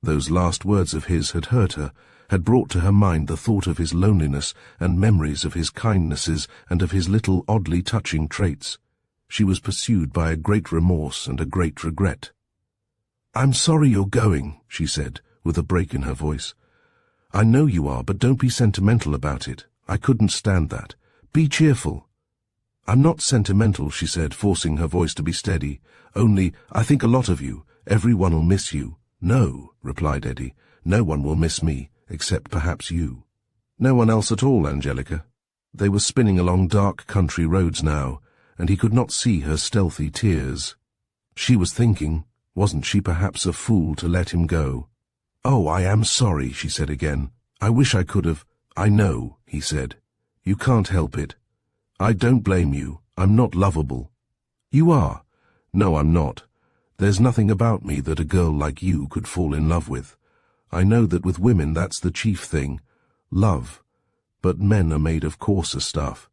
Those last words of his had hurt her, had brought to her mind the thought of his loneliness and memories of his kindnesses and of his little oddly touching traits. She was pursued by a great remorse and a great regret. "I'm sorry you're going," she said, with a break in her voice. "I know you are, but don't be sentimental about it. I couldn't stand that. Be cheerful." "I'm not sentimental," she said, forcing her voice to be steady. "Only, I think a lot of you. Every one will miss you." "No," replied Eddie. "No one will miss me, except perhaps you." "No one else at all, Angelica." They were spinning along dark country roads now, and he could not see her stealthy tears. She was thinking, wasn't she perhaps a fool to let him go? "Oh, I am sorry," she said again. "I wish I could have—" "I know," he said. "You can't help it. I don't blame you. I'm not lovable." "You are." "No, I'm not. There's nothing about me that a girl like you could fall in love with. I know that with women that's the chief thing, love. But men are made of coarser stuff.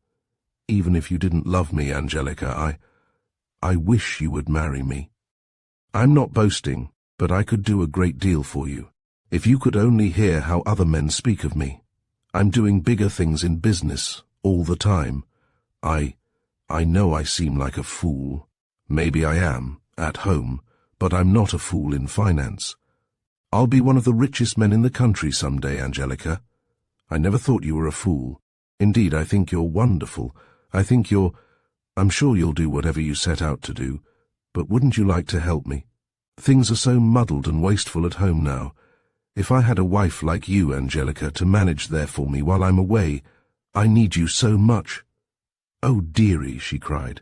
Even if you didn't love me, Angelica, I wish you would marry me. I'm not boasting, but I could do a great deal for you. If you could only hear how other men speak of me. I'm doing bigger things in business, all the time. I know I seem like a fool. Maybe I am, at home, but I'm not a fool in finance. I'll be one of the richest men in the country some day, Angelica. I never thought you were a fool. Indeed, I think you're wonderful. I'm sure you'll do whatever you set out to do. but wouldn't you like to help me? Things are so muddled and wasteful at home now. If I had a wife like you, Angelica, to manage there for me while I'm away, I need you so much." "Oh, dearie," she cried.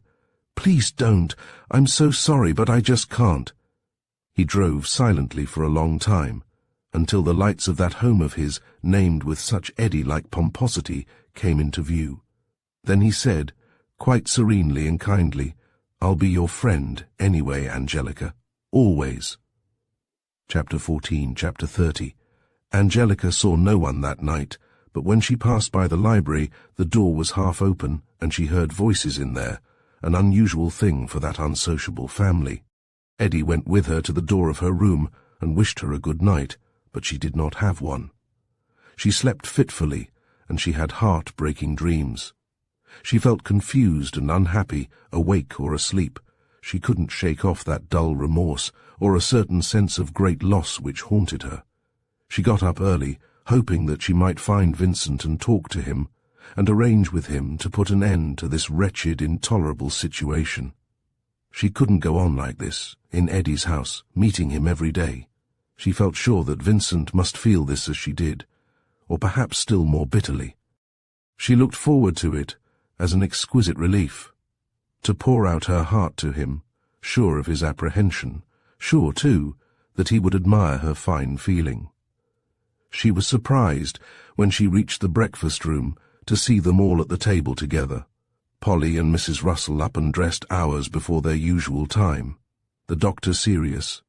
"Please don't. I'm so sorry, but I just can't." He drove silently for a long time, until the lights of that home of his, named with such Eddie-like pomposity, came into view. Then he said, quite serenely and kindly, "I'll be your friend anyway, Angelica. Always." Chapter 14, Chapter 30. Angelica saw no one that night, but when she passed by the library, the door was half open, and she heard voices in there, an unusual thing for that unsociable family. Eddie went with her to the door of her room and wished her a good night, but she did not have one. She slept fitfully, and she had heart-breaking dreams. She felt confused and unhappy, awake or asleep. She couldn't shake off that dull remorse, or a certain sense of great loss which haunted her. She got up early, hoping that she might find Vincent and talk to him, and arrange with him to put an end to this wretched, intolerable situation. She couldn't go on like this, in Eddie's house, meeting him every day. She felt sure that Vincent must feel this as she did, or perhaps still more bitterly. She looked forward to it as an exquisite relief, to pour out her heart to him, sure of his apprehension, sure, too, that he would admire her fine feeling. She was surprised, when she reached the breakfast room, to see them all at the table together. Polly and Mrs. Russell up and dressed hours before their usual time, the doctor serious,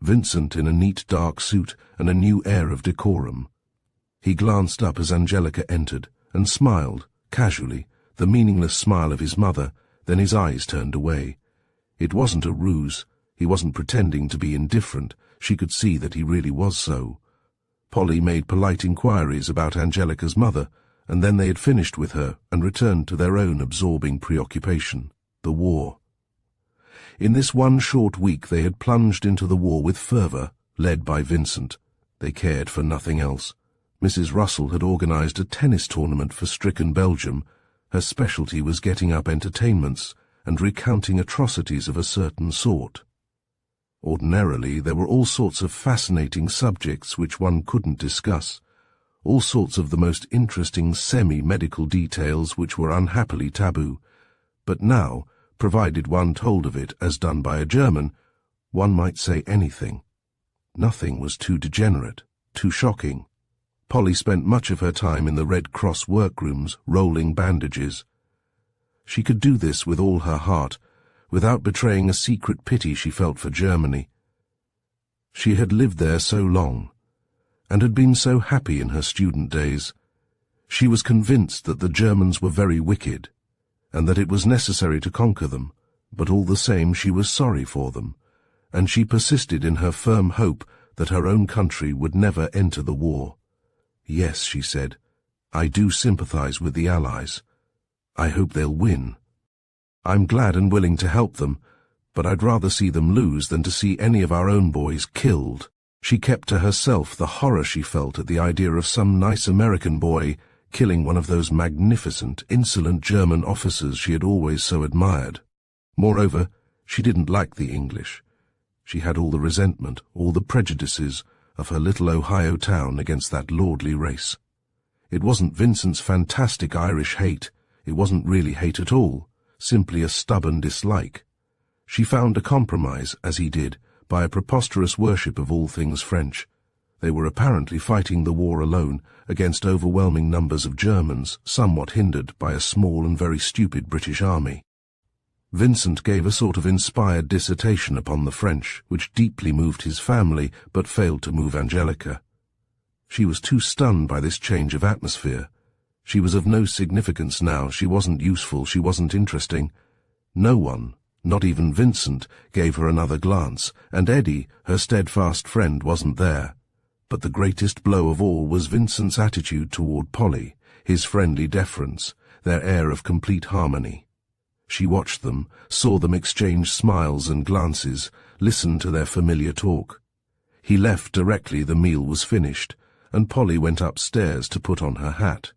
Vincent in a neat dark suit and a new air of decorum. He glanced up as Angelica entered, and smiled, casually, the meaningless smile of his mother, then his eyes turned away. It wasn't a ruse. He wasn't pretending to be indifferent. She could see that he really was so. Polly made polite inquiries about Angelica's mother, and then they had finished with her and returned to their own absorbing preoccupation, the war. In this one short week they had plunged into the war with fervour, led by Vincent. They cared for nothing else. Mrs. Russell had organised a tennis tournament for stricken Belgium. Her specialty was getting up entertainments and recounting atrocities of a certain sort. Ordinarily, there were all sorts of fascinating subjects which one couldn't discuss, all sorts of the most interesting semi-medical details which were unhappily taboo. But now, provided one told of it as done by a German, one might say anything. Nothing was too degenerate, too shocking. Polly spent much of her time in the Red Cross workrooms, rolling bandages. She could do this with all her heart, without betraying a secret pity she felt for Germany. She had lived there so long, and had been so happy in her student days. She was convinced that the Germans were very wicked, and that it was necessary to conquer them, but all the same she was sorry for them, and she persisted in her firm hope that her own country would never enter the war. "Yes," she said, "I do sympathize with the Allies. I hope they'll win. I'm glad and willing to help them, but I'd rather see them lose than to see any of our own boys killed." She kept to herself the horror she felt at the idea of some nice American boy killing one of those magnificent, insolent German officers she had always so admired. Moreover, she didn't like the English. She had all the resentment, all the prejudices of her little Ohio town against that lordly race. It wasn't Vincent's fantastic Irish hate. It wasn't really hate at all, simply a stubborn dislike. She found a compromise, as he did, by a preposterous worship of all things French. They were apparently fighting the war alone against overwhelming numbers of Germans, somewhat hindered by a small and very stupid British army. Vincent gave a sort of inspired dissertation upon the French, which deeply moved his family, but failed to move Angelica. She was too stunned by this change of atmosphere. She was of no significance now. She wasn't useful. She wasn't interesting. No one, not even Vincent, gave her another glance, and Eddie, her steadfast friend, wasn't there. But the greatest blow of all was Vincent's attitude toward Polly, his friendly deference, their air of complete harmony. She watched them, saw them exchange smiles and glances, listened to their familiar talk. He left directly the meal was finished, and Polly went upstairs to put on her hat.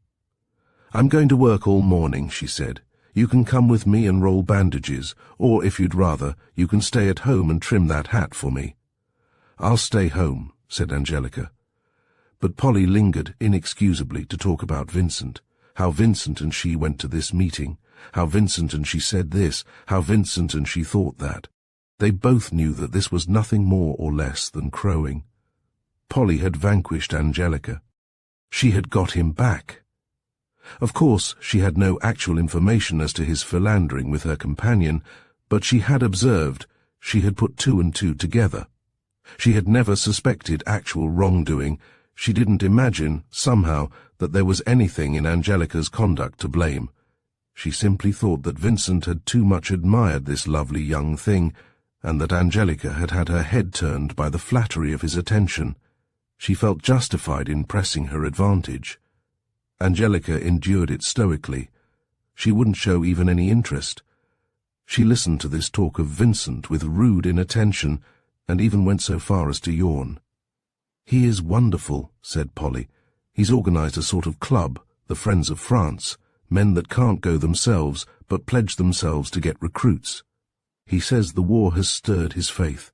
"I'm going to work all morning," she said. You can come with me and roll bandages, or if you'd rather, you can stay at home and trim that hat for me." "I'll stay home," said Angelica. But Polly lingered inexcusably to talk about Vincent, how Vincent and she went to this meeting, how Vincent and she said this, how Vincent and she thought that. They both knew that this was nothing more or less than crowing. Polly had vanquished Angelica. She had got him back. Of course, she had no actual information as to his philandering with her companion, but she had observed, she had put two and two together. She had never suspected actual wrongdoing. She didn't imagine, somehow, that there was anything in Angelica's conduct to blame. She simply thought that Vincent had too much admired this lovely young thing, and that Angelica had had her head turned by the flattery of his attention. She felt justified in pressing her advantage. Angelica endured it stoically. She wouldn't show even any interest. She listened to this talk of Vincent with rude inattention, and even went so far as to yawn. "He is wonderful," said Polly. "He's organized a sort of club, the Friends of France, men that can't go themselves, but pledge themselves to get recruits. He says the war has stirred his faith.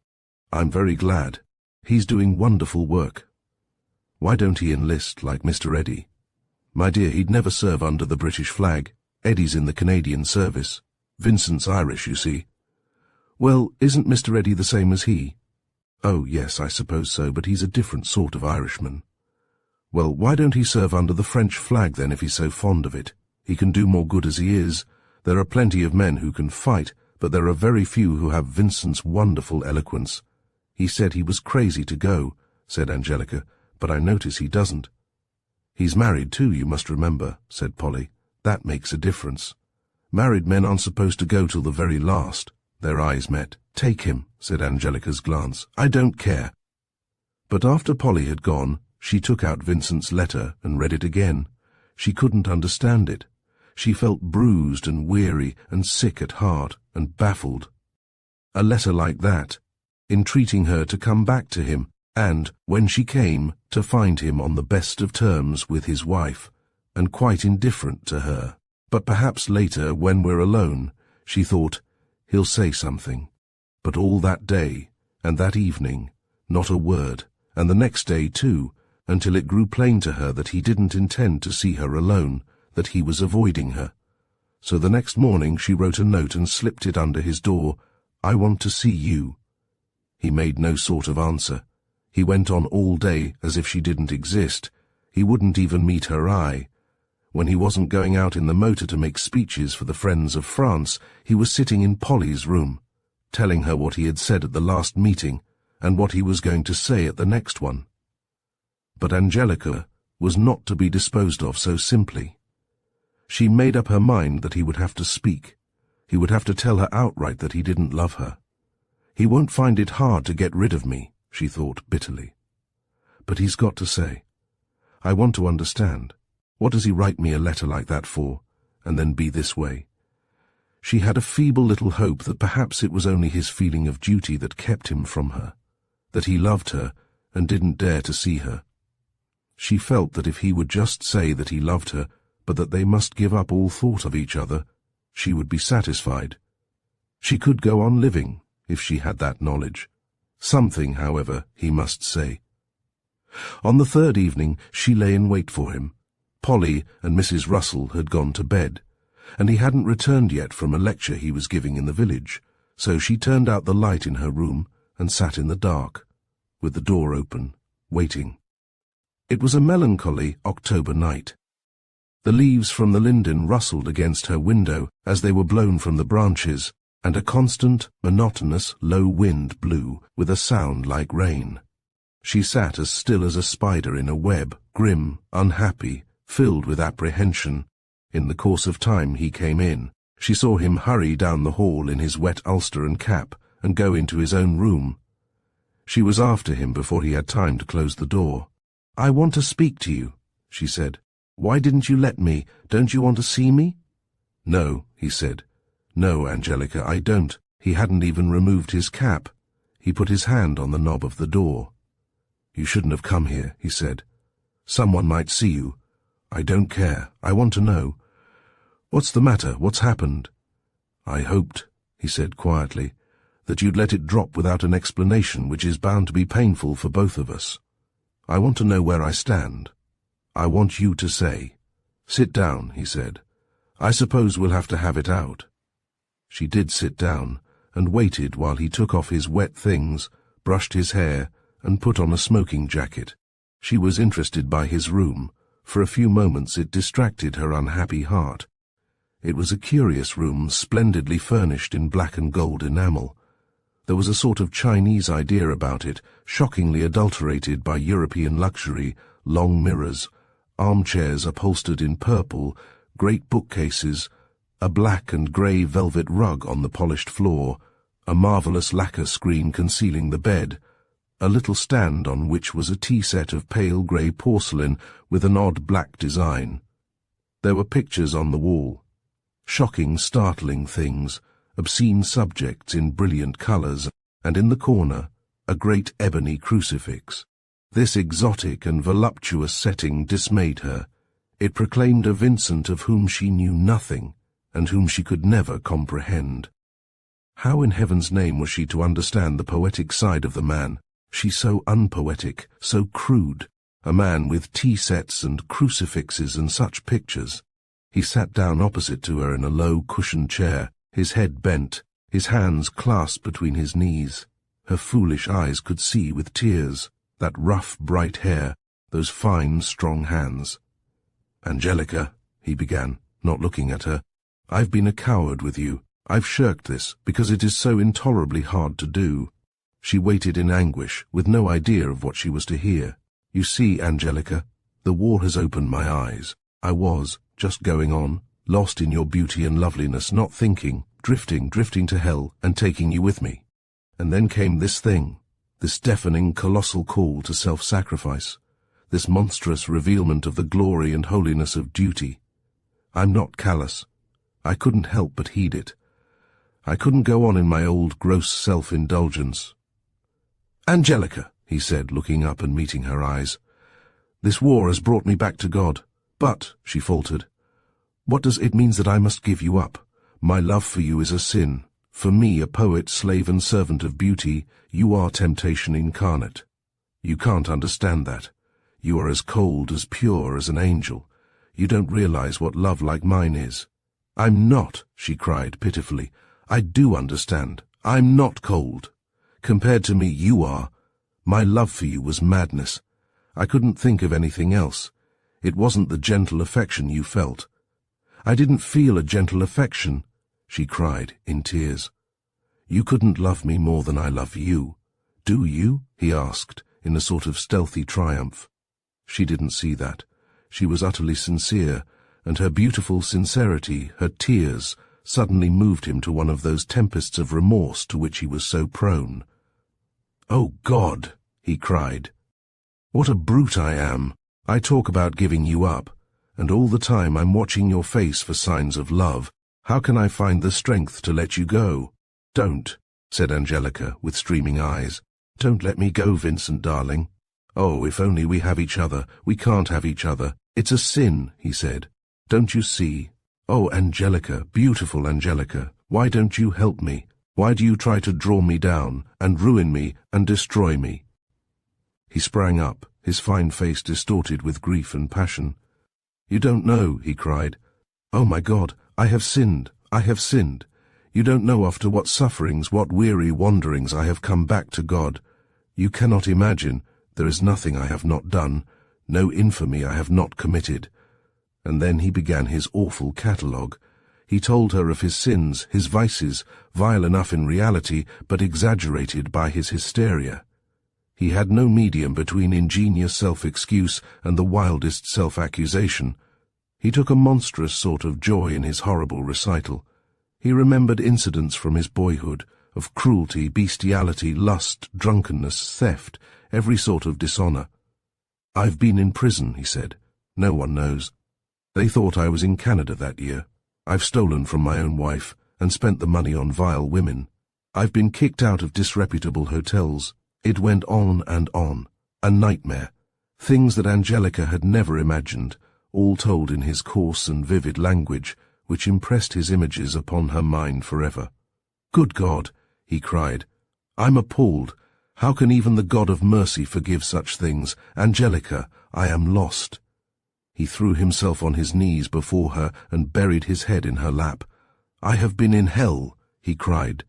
I'm very glad. He's doing wonderful work. Why don't he enlist like Mr. Eddy? My dear, he'd never serve under the British flag. Eddy's in the Canadian service. Vincent's Irish, you see." "Well, isn't Mr. Eddy the same as he?" "Oh, yes, I suppose so, but he's a different sort of Irishman." "Well, why don't he serve under the French flag then if he's so fond of it? He can do more good as he is. There are plenty of men who can fight, but there are very few who have Vincent's wonderful eloquence." "He said he was crazy to go," said Angelica, "but I notice he doesn't." "He's married too, you must remember," said Polly. "That makes a difference. Married men aren't supposed to go till the very last." Their eyes met. "Take him," said Angelica's glance. "I don't care." But after Polly had gone, she took out Vincent's letter and read it again. She couldn't understand it. She felt bruised and weary and sick at heart and baffled. A letter like that, entreating her to come back to him, and, when she came, to find him on the best of terms with his wife, and quite indifferent to her. But perhaps later, when we're alone, she thought, he'll say something. But all that day, and that evening, not a word, and the next day too, until it grew plain to her that he didn't intend to see her alone, that he was avoiding her. So the next morning she wrote a note and slipped it under his door. "I want to see you." He made no sort of answer. He went on all day as if she didn't exist. He wouldn't even meet her eye. When he wasn't going out in the motor to make speeches for the Friends of France, he was sitting in Polly's room, telling her what he had said at the last meeting, and what he was going to say at the next one. But Angelica was not to be disposed of so simply. She made up her mind that he would have to speak. He would have to tell her outright that he didn't love her. "He won't find it hard to get rid of me," she thought bitterly. "But he's got to say. I want to understand. What does he write me a letter like that for, and then be this way?" She had a feeble little hope that perhaps it was only his feeling of duty that kept him from her, that he loved her and didn't dare to see her. She felt that if he would just say that he loved her, but that they must give up all thought of each other, she would be satisfied. She could go on living, if she had that knowledge. Something, however, he must say. On the third evening she lay in wait for him. Polly and Mrs. Russell had gone to bed, and he hadn't returned yet from a lecture he was giving in the village, so she turned out the light in her room and sat in the dark, with the door open, waiting. It was a melancholy October night. The leaves from the linden rustled against her window as they were blown from the branches, and a constant, monotonous, low wind blew with a sound like rain. She sat as still as a spider in a web, grim, unhappy, filled with apprehension. In the course of time he came in. She saw him hurry down the hall in his wet ulster and cap and go into his own room. She was after him before he had time to close the door. "I want to speak to you," she said. "Why didn't you let me? Don't you want to see me?" "No," he said. "No, Angelica, I don't." He hadn't even removed his cap. He put his hand on the knob of the door. "You shouldn't have come here," he said. "Someone might see you. I don't care. I want to know." "What's the matter? What's happened?" "I hoped," he said quietly, "that you'd let it drop without an explanation which is bound to be painful for both of us. I want to know where I stand. I want you to say." "Sit down," he said. "I suppose we'll have to have it out." She did sit down, and waited while he took off his wet things, brushed his hair, and put on a smoking jacket. She was interested by his room. For a few moments it distracted her unhappy heart. It was a curious room, splendidly furnished in black and gold enamel. There was a sort of Chinese idea about it, shockingly adulterated by European luxury, long mirrors, armchairs upholstered in purple, great bookcases, a black and grey velvet rug on the polished floor, a marvellous lacquer screen concealing the bed, a little stand on which was a tea set of pale grey porcelain with an odd black design. There were pictures on the wall. Shocking, startling things, obscene subjects in brilliant colours, and in the corner, a great ebony crucifix. This exotic and voluptuous setting dismayed her. It proclaimed a Vincent of whom she knew nothing, and whom she could never comprehend. How in heaven's name was she to understand the poetic side of the man? She so unpoetic, so crude, a man with tea sets and crucifixes and such pictures. He sat down opposite to her in a low cushioned chair, his head bent, his hands clasped between his knees. Her foolish eyes could see with tears, that rough, bright hair, those fine, strong hands. "Angelica," he began, not looking at her, "I've been a coward with you. I've shirked this, because it is so intolerably hard to do." She waited in anguish, with no idea of what she was to hear. "You see, Angelica, the war has opened my eyes. I was, just going on, lost in your beauty and loveliness, not thinking, drifting to hell, and taking you with me. And then came this thing, this deafening, colossal call to self-sacrifice, this monstrous revealment of the glory and holiness of duty. I'm not callous. I couldn't help but heed it. I couldn't go on in my old gross self-indulgence." "Angelica," he said, looking up and meeting her eyes, "this war has brought me back to God. But," she faltered, "what does it mean that I must give you up? My love for you is a sin. For me, a poet, slave and servant of beauty, you are temptation incarnate. You can't understand that. You are as cold, as pure as an angel. You don't realize what love like mine is." "I'm not," she cried pitifully. "I do understand. I'm not cold. Compared to me, you are. My love for you was madness. I couldn't think of anything else. It wasn't the gentle affection you felt. I didn't feel a gentle affection," she cried in tears. "You couldn't love me more than I love you. Do you?" he asked, in a sort of stealthy triumph. She didn't see that. She was utterly sincere, and her beautiful sincerity, her tears, suddenly moved him to one of those tempests of remorse to which he was so prone. "Oh, God!" he cried. "What a brute I am! I talk about giving you up, and all the time I'm watching your face for signs of love. How can I find the strength to let you go?" "Don't," said Angelica, with streaming eyes. "Don't let me go, Vincent, darling. Oh, if only we have each other. We can't have each other. It's a sin," he said. "Don't you see? Oh, Angelica, beautiful Angelica, why don't you help me? Why do you try to draw me down, and ruin me, and destroy me?" He sprang up, his fine face distorted with grief and passion. "You don't know," he cried. "Oh, my God, I have sinned, I have sinned. You don't know after what sufferings, what weary wanderings I have come back to God. You cannot imagine. There is nothing I have not done, no infamy I have not committed." And then he began his awful catalogue. He told her of his sins, his vices, vile enough in reality, but exaggerated by his hysteria. He had no medium between ingenious self-excuse and the wildest self-accusation. He took a monstrous sort of joy in his horrible recital. He remembered incidents from his boyhood, of cruelty, bestiality, lust, drunkenness, theft, every sort of dishonour. "I've been in prison," he said. "No one knows. They thought I was in Canada that year. I've stolen from my own wife, and spent the money on vile women. I've been kicked out of disreputable hotels. It went on and on. A nightmare. Things that Angelica had never imagined, all told in his coarse and vivid language, which impressed his images upon her mind forever. "Good God," he cried, "I'm appalled. How can even the God of mercy forgive such things? Angelica, I am lost." He threw himself on his knees before her and buried his head in her lap. "I have been in hell," he cried.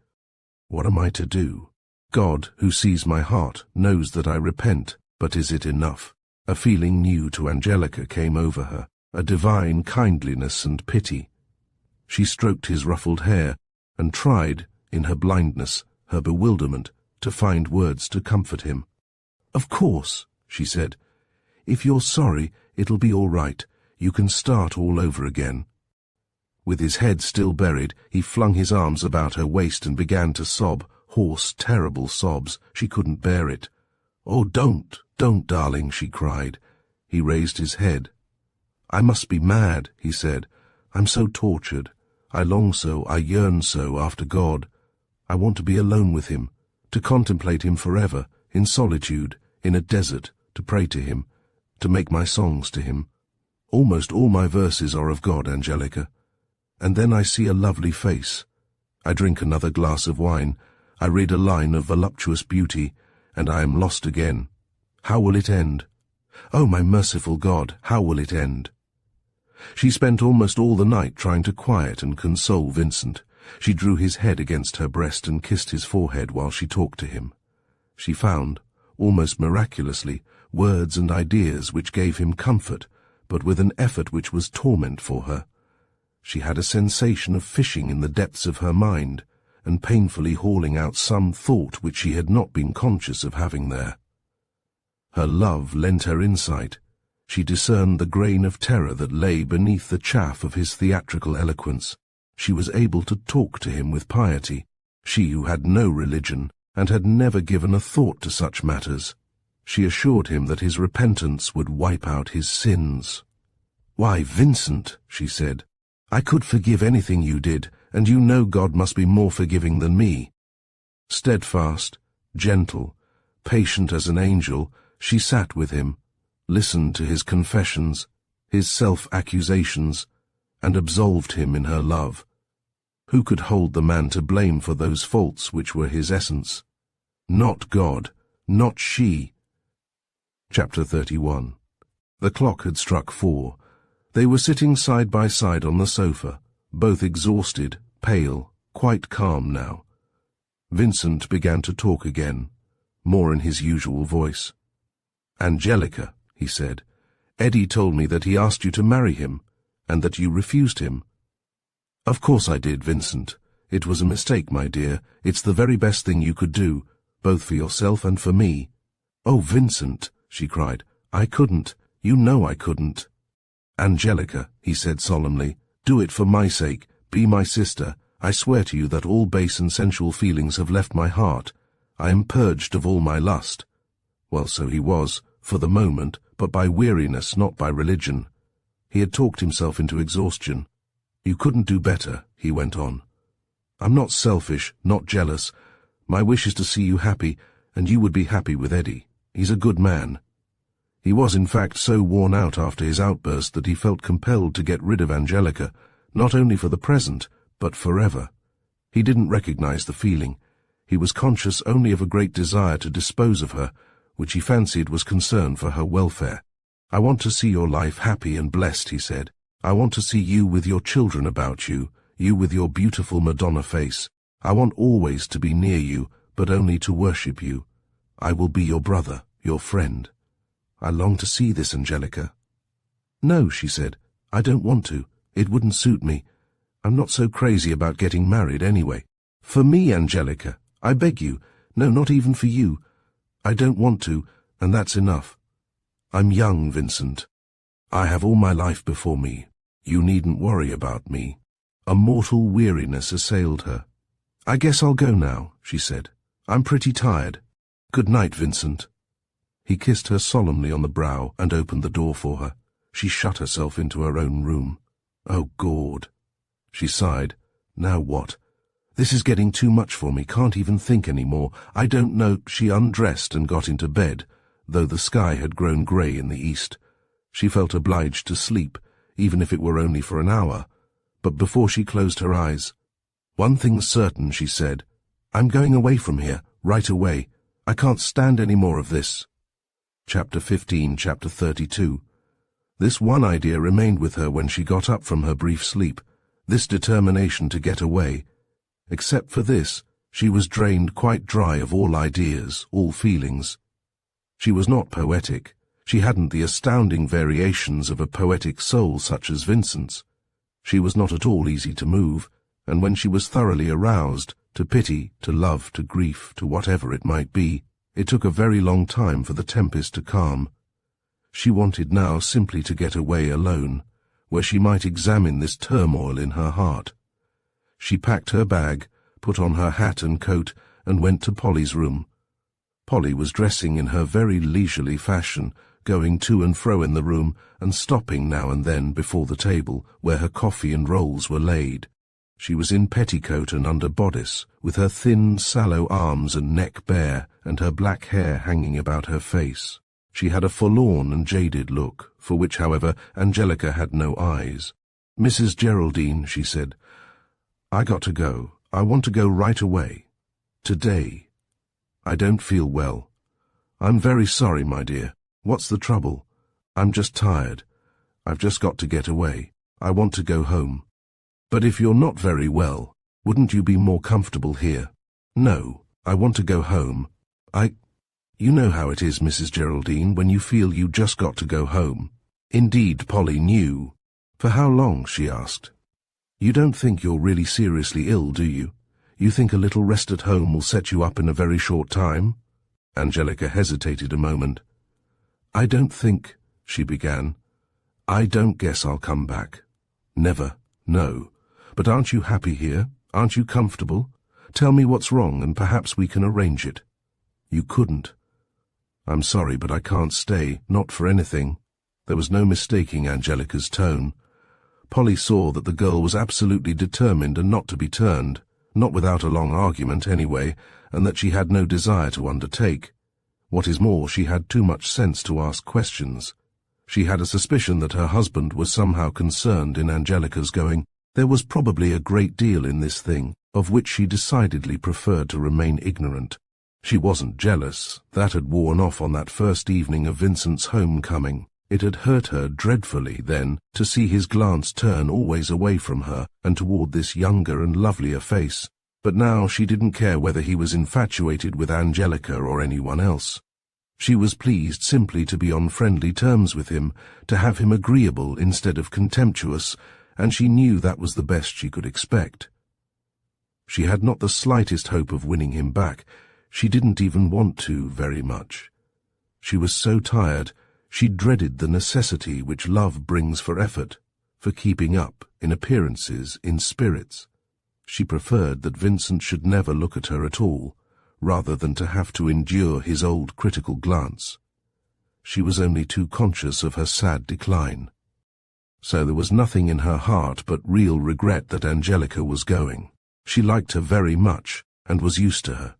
"What am I to do? God, who sees my heart, knows that I repent, but is it enough?" A feeling new to Angelica came over her, a divine kindliness and pity. She stroked his ruffled hair and tried, in her blindness, her bewilderment, to find words to comfort him. "Of course," she said. "If you're sorry, it'll be all right. You can start all over again." With his head still buried, he flung his arms about her waist and began to sob, hoarse, terrible sobs. She couldn't bear it. "Oh, don't, darling," she cried. He raised his head. "I must be mad," he said. "I'm so tortured. I long so, I yearn so after God. I want to be alone with him, to contemplate him forever, in solitude, in a desert, to pray to him, to make my songs to him. Almost all my verses are of God, Angelica. And then I see a lovely face. I drink another glass of wine. I read a line of voluptuous beauty, and I am lost again. How will it end? Oh, my merciful God, how will it end?" She spent almost all the night trying to quiet and console Vincent. She drew his head against her breast and kissed his forehead while she talked to him. She found, almost miraculously, words and ideas which gave him comfort, but with an effort which was torment for her. She had a sensation of fishing in the depths of her mind, and painfully hauling out some thought which she had not been conscious of having there. Her love lent her insight. She discerned the grain of terror that lay beneath the chaff of his theatrical eloquence. She was able to talk to him with piety, she who had no religion and had never given a thought to such matters. She assured him that his repentance would wipe out his sins. "Why, Vincent," she said, "I could forgive anything you did, and you know God must be more forgiving than me." Steadfast, gentle, patient as an angel, she sat with him, listened to his confessions, his self-accusations, and absolved him in her love. Who could hold the man to blame for those faults which were his essence? Not God, not she. Chapter 31. The clock had struck 4. They were sitting side by side on the sofa, both exhausted, pale, quite calm now. Vincent began to talk again, more in his usual voice. "Angelica," he said, "Eddie told me that he asked you to marry him, and that you refused him." "Of course I did, Vincent. It was a mistake, my dear. It's the very best thing you could do, both for yourself and for me." "Oh, Vincent," she cried, "I couldn't. You know I couldn't." "Angelica," he said solemnly, "do it for my sake. Be my sister. I swear to you that all base and sensual feelings have left my heart. I am purged of all my lust." Well, so he was, for the moment, but by weariness, not by religion. He had talked himself into exhaustion. "You couldn't do better," he went on. "I'm not selfish, not jealous. My wish is to see you happy, and you would be happy with Eddie. He's a good man." He was in fact so worn out after his outburst that he felt compelled to get rid of Angelica, not only for the present, but forever. He didn't recognize the feeling. He was conscious only of a great desire to dispose of her, which he fancied was concern for her welfare. "I want to see your life happy and blessed," he said. "I want to see you with your children about you, you with your beautiful Madonna face. I want always to be near you, but only to worship you. I will be your brother, your friend." "I long to see this, Angelica." "No," she said, "I don't want to. It wouldn't suit me. I'm not so crazy about getting married anyway." "For me, Angelica, I beg you. No, not even for you. I don't want to, and that's enough. I'm young, Vincent. I have all my life before me. You needn't worry about me." A mortal weariness assailed her. "I guess I'll go now," she said. "I'm pretty tired. Good night, Vincent." He kissed her solemnly on the brow and opened the door for her. She shut herself into her own room. "Oh, God." She sighed. "Now what? This is getting too much for me. Can't even think any more. I don't know." She undressed and got into bed, though the sky had grown grey in the east. She felt obliged to sleep, even if it were only for an hour. but before she closed her eyes, "One thing's certain," she said. "I'm going away from here, right away. I can't stand any more of this." Chapter 15, Chapter 32. This one idea remained with her when she got up from her brief sleep, this determination to get away. Except for this, she was drained quite dry of all ideas, all feelings. She was not poetic. She hadn't the astounding variations of a poetic soul such as Vincent's. She was not at all easy to move, and when she was thoroughly aroused, to pity, to love, to grief, to whatever it might be, it took a very long time for the tempest to calm. She wanted now simply to get away alone, where she might examine this turmoil in her heart. She packed her bag, put on her hat and coat, and went to Polly's room. Polly was dressing in her very leisurely fashion, going to and fro in the room and stopping now and then before the table where her coffee and rolls were laid. She was in petticoat and under bodice, with her thin, sallow arms and neck bare, and her black hair hanging about her face. She had a forlorn and jaded look, for which, however, Angelica had no eyes. "Mrs. Geraldine," she said, "I got to go. I want to go right away. Today. I don't feel well. I'm very sorry, my dear. What's the trouble? I'm just tired. I've just got to get away. I want to go home. But if you're not very well, wouldn't you be more comfortable here?" "No, I want to go home. You know how it is, Mrs. Geraldine, when you feel you just got to go home." Indeed, Polly knew. "For how long?" she asked. "You don't think you're really seriously ill, do you? You think a little rest at home will set you up in a very short time?" Angelica hesitated a moment. "I don't think," she began. "I don't guess I'll come back. Never, no. But aren't you happy here? Aren't you comfortable? Tell me what's wrong, and perhaps we can arrange it." "You couldn't." "I'm sorry, but I can't stay, not for anything." There was no mistaking Angelica's tone. Polly saw that the girl was absolutely determined and not to be turned, not without a long argument anyway, and that she had no desire to undertake. What is more, she had too much sense to ask questions. She had a suspicion that her husband was somehow concerned in Angelica's going. There was probably a great deal in this thing, of which she decidedly preferred to remain ignorant. She wasn't jealous. That had worn off on that first evening of Vincent's homecoming. It had hurt her dreadfully then to see his glance turn always away from her and toward this younger and lovelier face. But now she didn't care whether he was infatuated with Angelica or anyone else. She was pleased simply to be on friendly terms with him, to have him agreeable instead of contemptuous, and she knew that was the best she could expect. She had not the slightest hope of winning him back. She didn't even want to very much. She was so tired, she dreaded the necessity which love brings for effort, for keeping up, in appearances, in spirits. She preferred that Vincent should never look at her at all, rather than to have to endure his old critical glance. She was only too conscious of her sad decline. So there was nothing in her heart but real regret that Angelica was going. She liked her very much, and was used to her.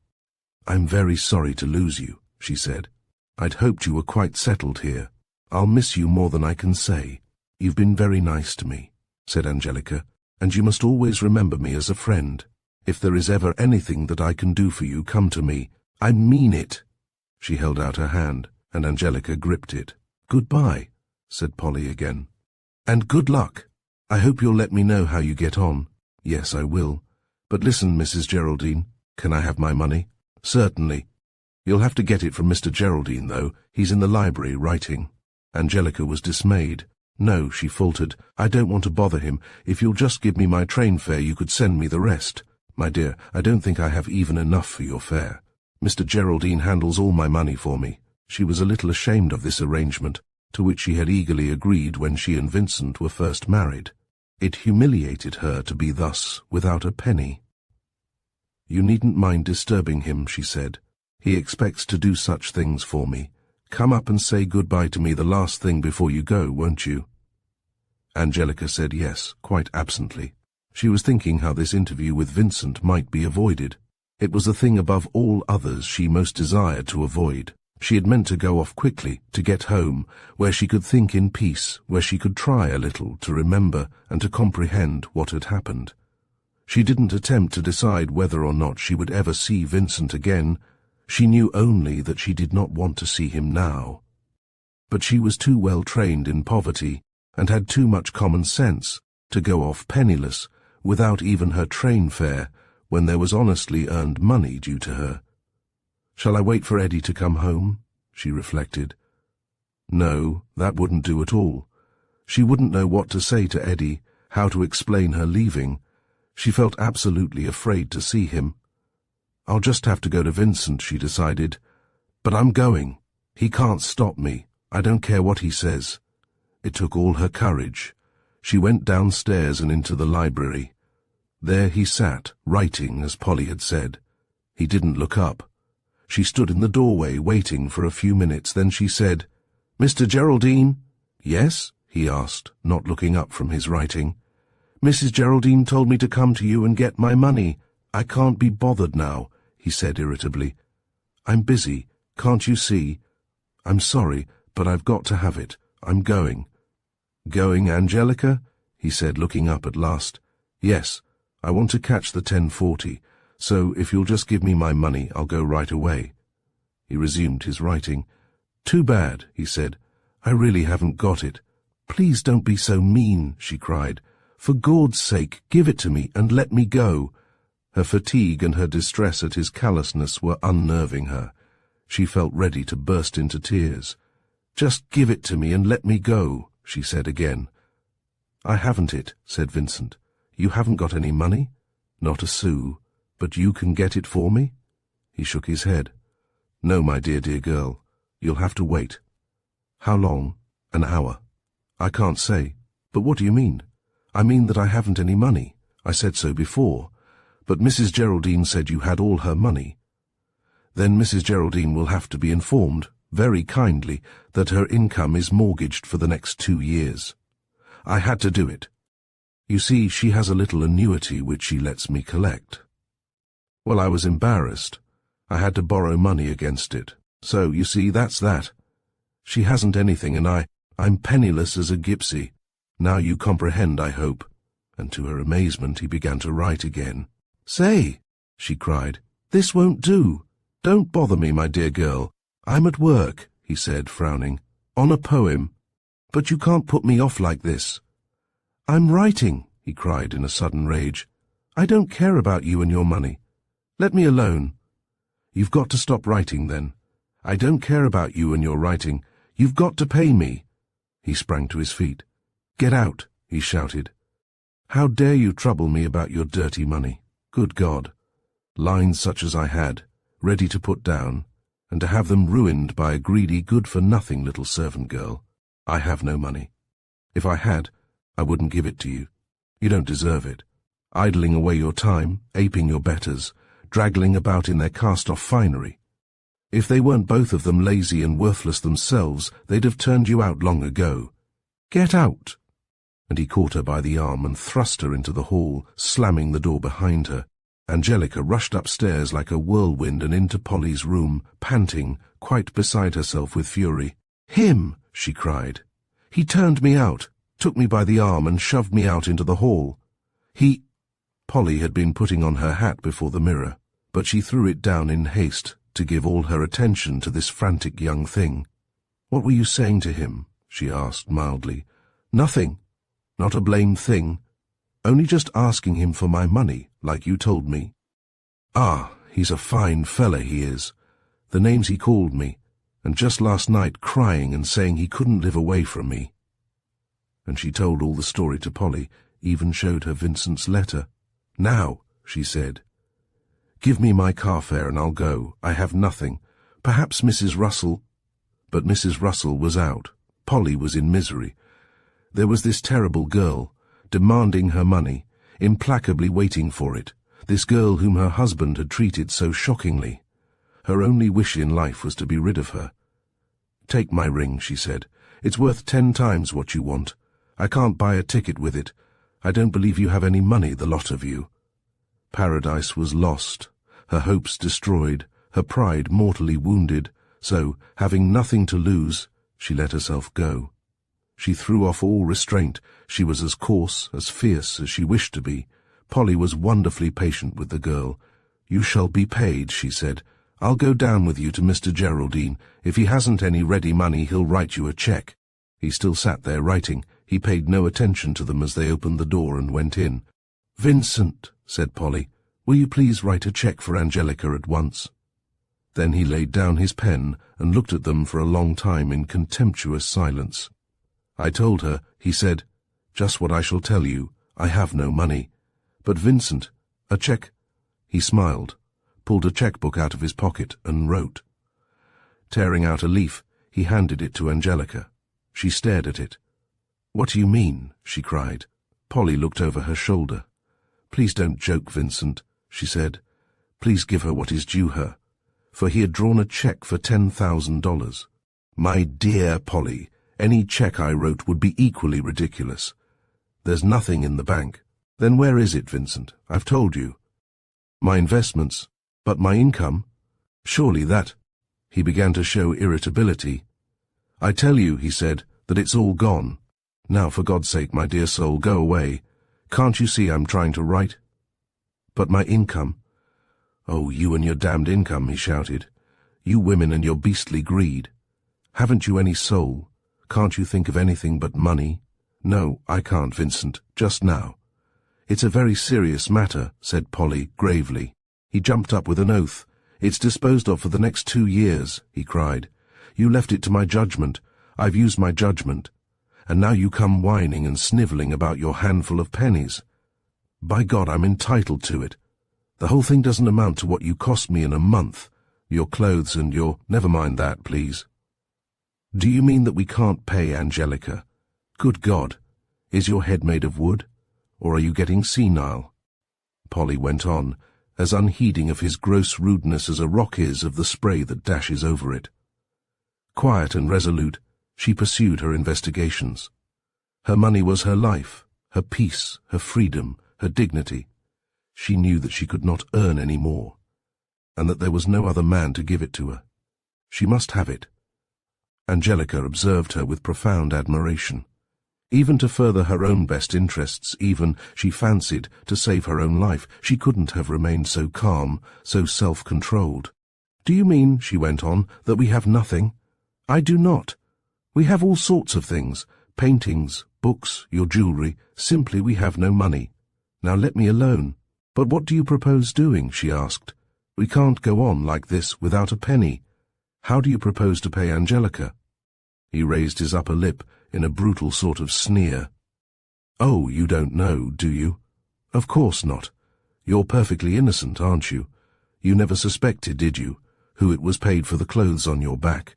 "I'm very sorry to lose you," she said. "I'd hoped you were quite settled here. I'll miss you more than I can say. You've been very nice to me," said Angelica, "and you must always remember me as a friend. If there is ever anything that I can do for you, come to me. I mean it." She held out her hand, and Angelica gripped it. "Goodbye," said Polly again. "And good luck. I hope you'll let me know how you get on." "Yes, I will. But listen, Mrs. Geraldine, can I have my money?" "Certainly. You'll have to get it from Mr. Geraldine, though. He's in the library writing." Angelica was dismayed. "No," she faltered, "I don't want to bother him. If you'll just give me my train fare, you could send me the rest." "My dear, I don't think I have even enough for your fare. Mr. Geraldine handles all my money for me." She was a little ashamed of this arrangement, to which she had eagerly agreed when she and Vincent were first married. It humiliated her to be thus without a penny. "You needn't mind disturbing him," she said. "He expects to do such things for me. Come up and say good-bye to me the last thing before you go, won't you?" Angelica said yes, quite absently. She was thinking how this interview with Vincent might be avoided. It was the thing above all others she most desired to avoid. She had meant to go off quickly, to get home, where she could think in peace, where she could try a little to remember and to comprehend what had happened. She didn't attempt to decide whether or not she would ever see Vincent again. She knew only that she did not want to see him now. But she was too well trained in poverty, and had too much common sense, to go off penniless, without even her train fare, when there was honestly earned money due to her. "Shall I wait for Eddie to come home?" she reflected. No, that wouldn't do at all. She wouldn't know what to say to Eddie, how to explain her leaving. She felt absolutely afraid to see him. "I'll just have to go to Vincent," she decided. "But I'm going. He can't stop me. I don't care what he says." It took all her courage. She went downstairs and into the library. There he sat, writing as Polly had said. He didn't look up. She stood in the doorway waiting for a few minutes, then she said, "Mr. Geraldine?" "Yes?" he asked, not looking up from his writing. "Mrs. Geraldine told me to come to you and get my money. I can't be bothered now," he said irritably. "I'm busy, can't you see? I'm sorry, but I've got to have it. I'm going." "Going, Angelica?" he said, looking up at last. "Yes, I want to catch the 10:40. So if you'll just give me my money, I'll go right away." He resumed his writing. "Too bad," he said. "I really haven't got it." "Please don't be so mean," she cried. "For Gord's sake, give it to me and let me go." Her fatigue and her distress at his callousness were unnerving her. She felt ready to burst into tears. "Just give it to me and let me go," she said again. "I haven't it," said Vincent. "You haven't got any money?" "Not a sou. But you can get it for me?" He shook his head. "No, my dear girl. You'll have to wait." "How long?" "An hour." "I can't say." "But what do you mean?" "I mean that I haven't any money. I said so before. But Mrs. Geraldine said you had all her money." "Then Mrs. Geraldine will have to be informed, very kindly, that her income is mortgaged for the next 2 years. I had to do it. You see, she has a little annuity which she lets me collect." "Well, I was embarrassed. I had to borrow money against it. So, you see, that's that. She hasn't anything, and I'm penniless as a gypsy. Now you comprehend, I hope." And to her amazement he began to write again. "Say," she cried, "this won't do. Don't bother me, my dear girl. I'm at work," he said, frowning, "on a poem. But you can't put me off like this." "I'm writing," he cried in a sudden rage. "I don't care about you and your money. Let me alone." "You've got to stop writing, then. I don't care about you and your writing. You've got to pay me." He sprang to his feet. "Get out," he shouted. "How dare you trouble me about your dirty money? Good God. Lines such as I had, ready to put down, and to have them ruined by a greedy, good-for-nothing little servant girl. I have no money. If I had, I wouldn't give it to you. You don't deserve it. Idling away your time, aping your betters, draggling about in their cast-off finery. If they weren't both of them lazy and worthless themselves, they'd have turned you out long ago. Get out!" And he caught her by the arm and thrust her into the hall, slamming the door behind her. Angelica rushed upstairs like a whirlwind and into Polly's room, panting, quite beside herself with fury. "Him!" she cried. "He turned me out, took me by the arm and shoved me out into the hall. He—" Polly had been putting on her hat before the mirror, but she threw it down in haste to give all her attention to this frantic young thing. "What were you saying to him?" she asked mildly. "Nothing. Not a blamed thing. Only just asking him for my money, like you told me." "Ah, he's a fine fella, he is. The names he called me, and just last night crying and saying he couldn't live away from me." And she told all the story to Polly, even showed her Vincent's letter. "Now," she said, "give me my car fare and I'll go. I have nothing. Perhaps Mrs. Russell—" But Mrs. Russell was out. Polly was in misery. There was this terrible girl, demanding her money, implacably waiting for it, this girl whom her husband had treated so shockingly. Her only wish in life was to be rid of her. "Take my ring," she said. "It's worth 10 times what you want. I can't buy a ticket with it. I don't believe you have any money, the lot of you." Paradise was lost, her hopes destroyed, her pride mortally wounded, So, having nothing to lose, she let herself go. She threw off all restraint. She was as coarse, as fierce as she wished to be. Polly was wonderfully patient with the girl. "You shall be paid," she said. "I'll go down with you to Mr. Geraldine. If he hasn't any ready money, he'll write you a cheque." He still sat there writing. He paid no attention to them as they opened the door and went in. "Vincent," said Polly, "will you please write a cheque for Angelica at once?" Then he laid down his pen and looked at them for a long time in contemptuous silence. "I told her," he said, "just what I shall tell you. I have no money. But Vincent, a cheque—" He smiled, pulled a cheque-book out of his pocket and wrote. Tearing out a leaf, he handed it to Angelica. She stared at it. "What do you mean?" she cried. Polly looked over her shoulder. "Please don't joke, Vincent," she said. "Please give her what is due her." For he had drawn a cheque for $10,000. "My dear Polly, any cheque I wrote would be equally ridiculous. There's nothing in the bank." "Then where is it, Vincent? I've told you." "My investments. But my income? Surely that—" He began to show irritability. "I tell you," he said, "that it's all gone. Now, for God's sake, my dear soul, go away. Can't you see I'm trying to write?" "But my income—" "Oh, you and your damned income," he shouted. "You women and your beastly greed. Haven't you any soul? Can't you think of anything but money?" "No, I can't, Vincent, just now." "It's a very serious matter," said Polly gravely. He jumped up with an oath. "It's disposed of for the next 2 years," he cried. "You left it to my judgment. I've used my judgment. And now you come whining and snivelling about your handful of pennies. By God, I'm entitled to it. The whole thing doesn't amount to what you cost me in a month. Your clothes and your— Never mind that, please." "Do you mean that we can't pay Angelica? Good God! Is your head made of wood? Or are you getting senile?" Polly went on, as unheeding of his gross rudeness as a rock is of the spray that dashes over it. Quiet and resolute, she pursued her investigations. Her money was her life, her peace, her freedom, her dignity. She knew that she could not earn any more, and that there was no other man to give it to her. She must have it. Angelica observed her with profound admiration. Even to further her own best interests, even, she fancied, to save her own life, she couldn't have remained so calm, so self-controlled. "Do you mean," she went on, "that we have nothing?" "I do not. We have all sorts of things, paintings, books, your jewellery. Simply we have no money. Now let me alone." "But what do you propose doing?" she asked. "We can't go on like this without a penny. How do you propose to pay Angelica?" He raised his upper lip in a brutal sort of sneer. "Oh, you don't know, do you? Of course not. You're perfectly innocent, aren't you? You never suspected, did you, who it was paid for the clothes on your back?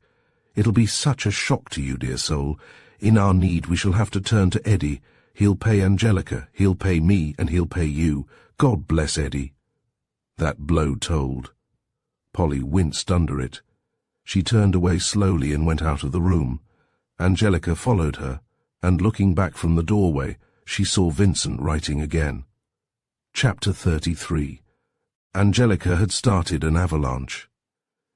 It'll be such a shock to you, dear soul. In our need we shall have to turn to Eddie. He'll pay Angelica, he'll pay me, and he'll pay you. God bless Eddie." That blow told. Polly winced under it. She turned away slowly and went out of the room. Angelica followed her, and looking back from the doorway, she saw Vincent writing again. Chapter 33. Angelica had started an avalanche.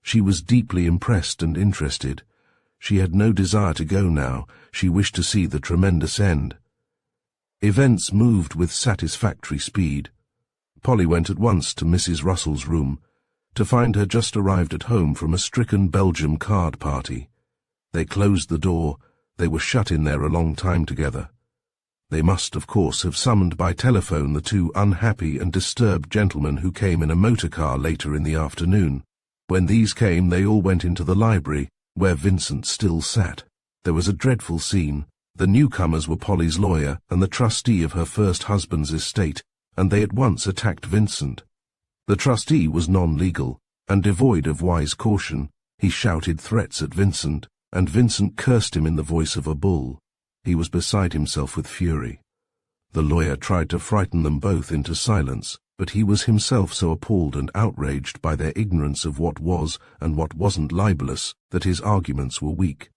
She was deeply impressed and interested. She had no desire to go now. She wished to see the tremendous end. Events moved with satisfactory speed. Polly went at once to Mrs. Russell's room, to find her just arrived at home from a stricken Belgium card party. They closed the door. They were shut in there a long time together. They must, of course, have summoned by telephone the 2 unhappy and disturbed gentlemen who came in a motor car later in the afternoon. When these came, they all went into the library, where Vincent still sat. There was a dreadful scene. The newcomers were Polly's lawyer and the trustee of her first husband's estate, and they at once attacked Vincent. The trustee was non-legal, and devoid of wise caution. He shouted threats at Vincent, and Vincent cursed him in the voice of a bull. He was beside himself with fury. The lawyer tried to frighten them both into silence, but he was himself so appalled and outraged by their ignorance of what was and what wasn't libelous that his arguments were weak.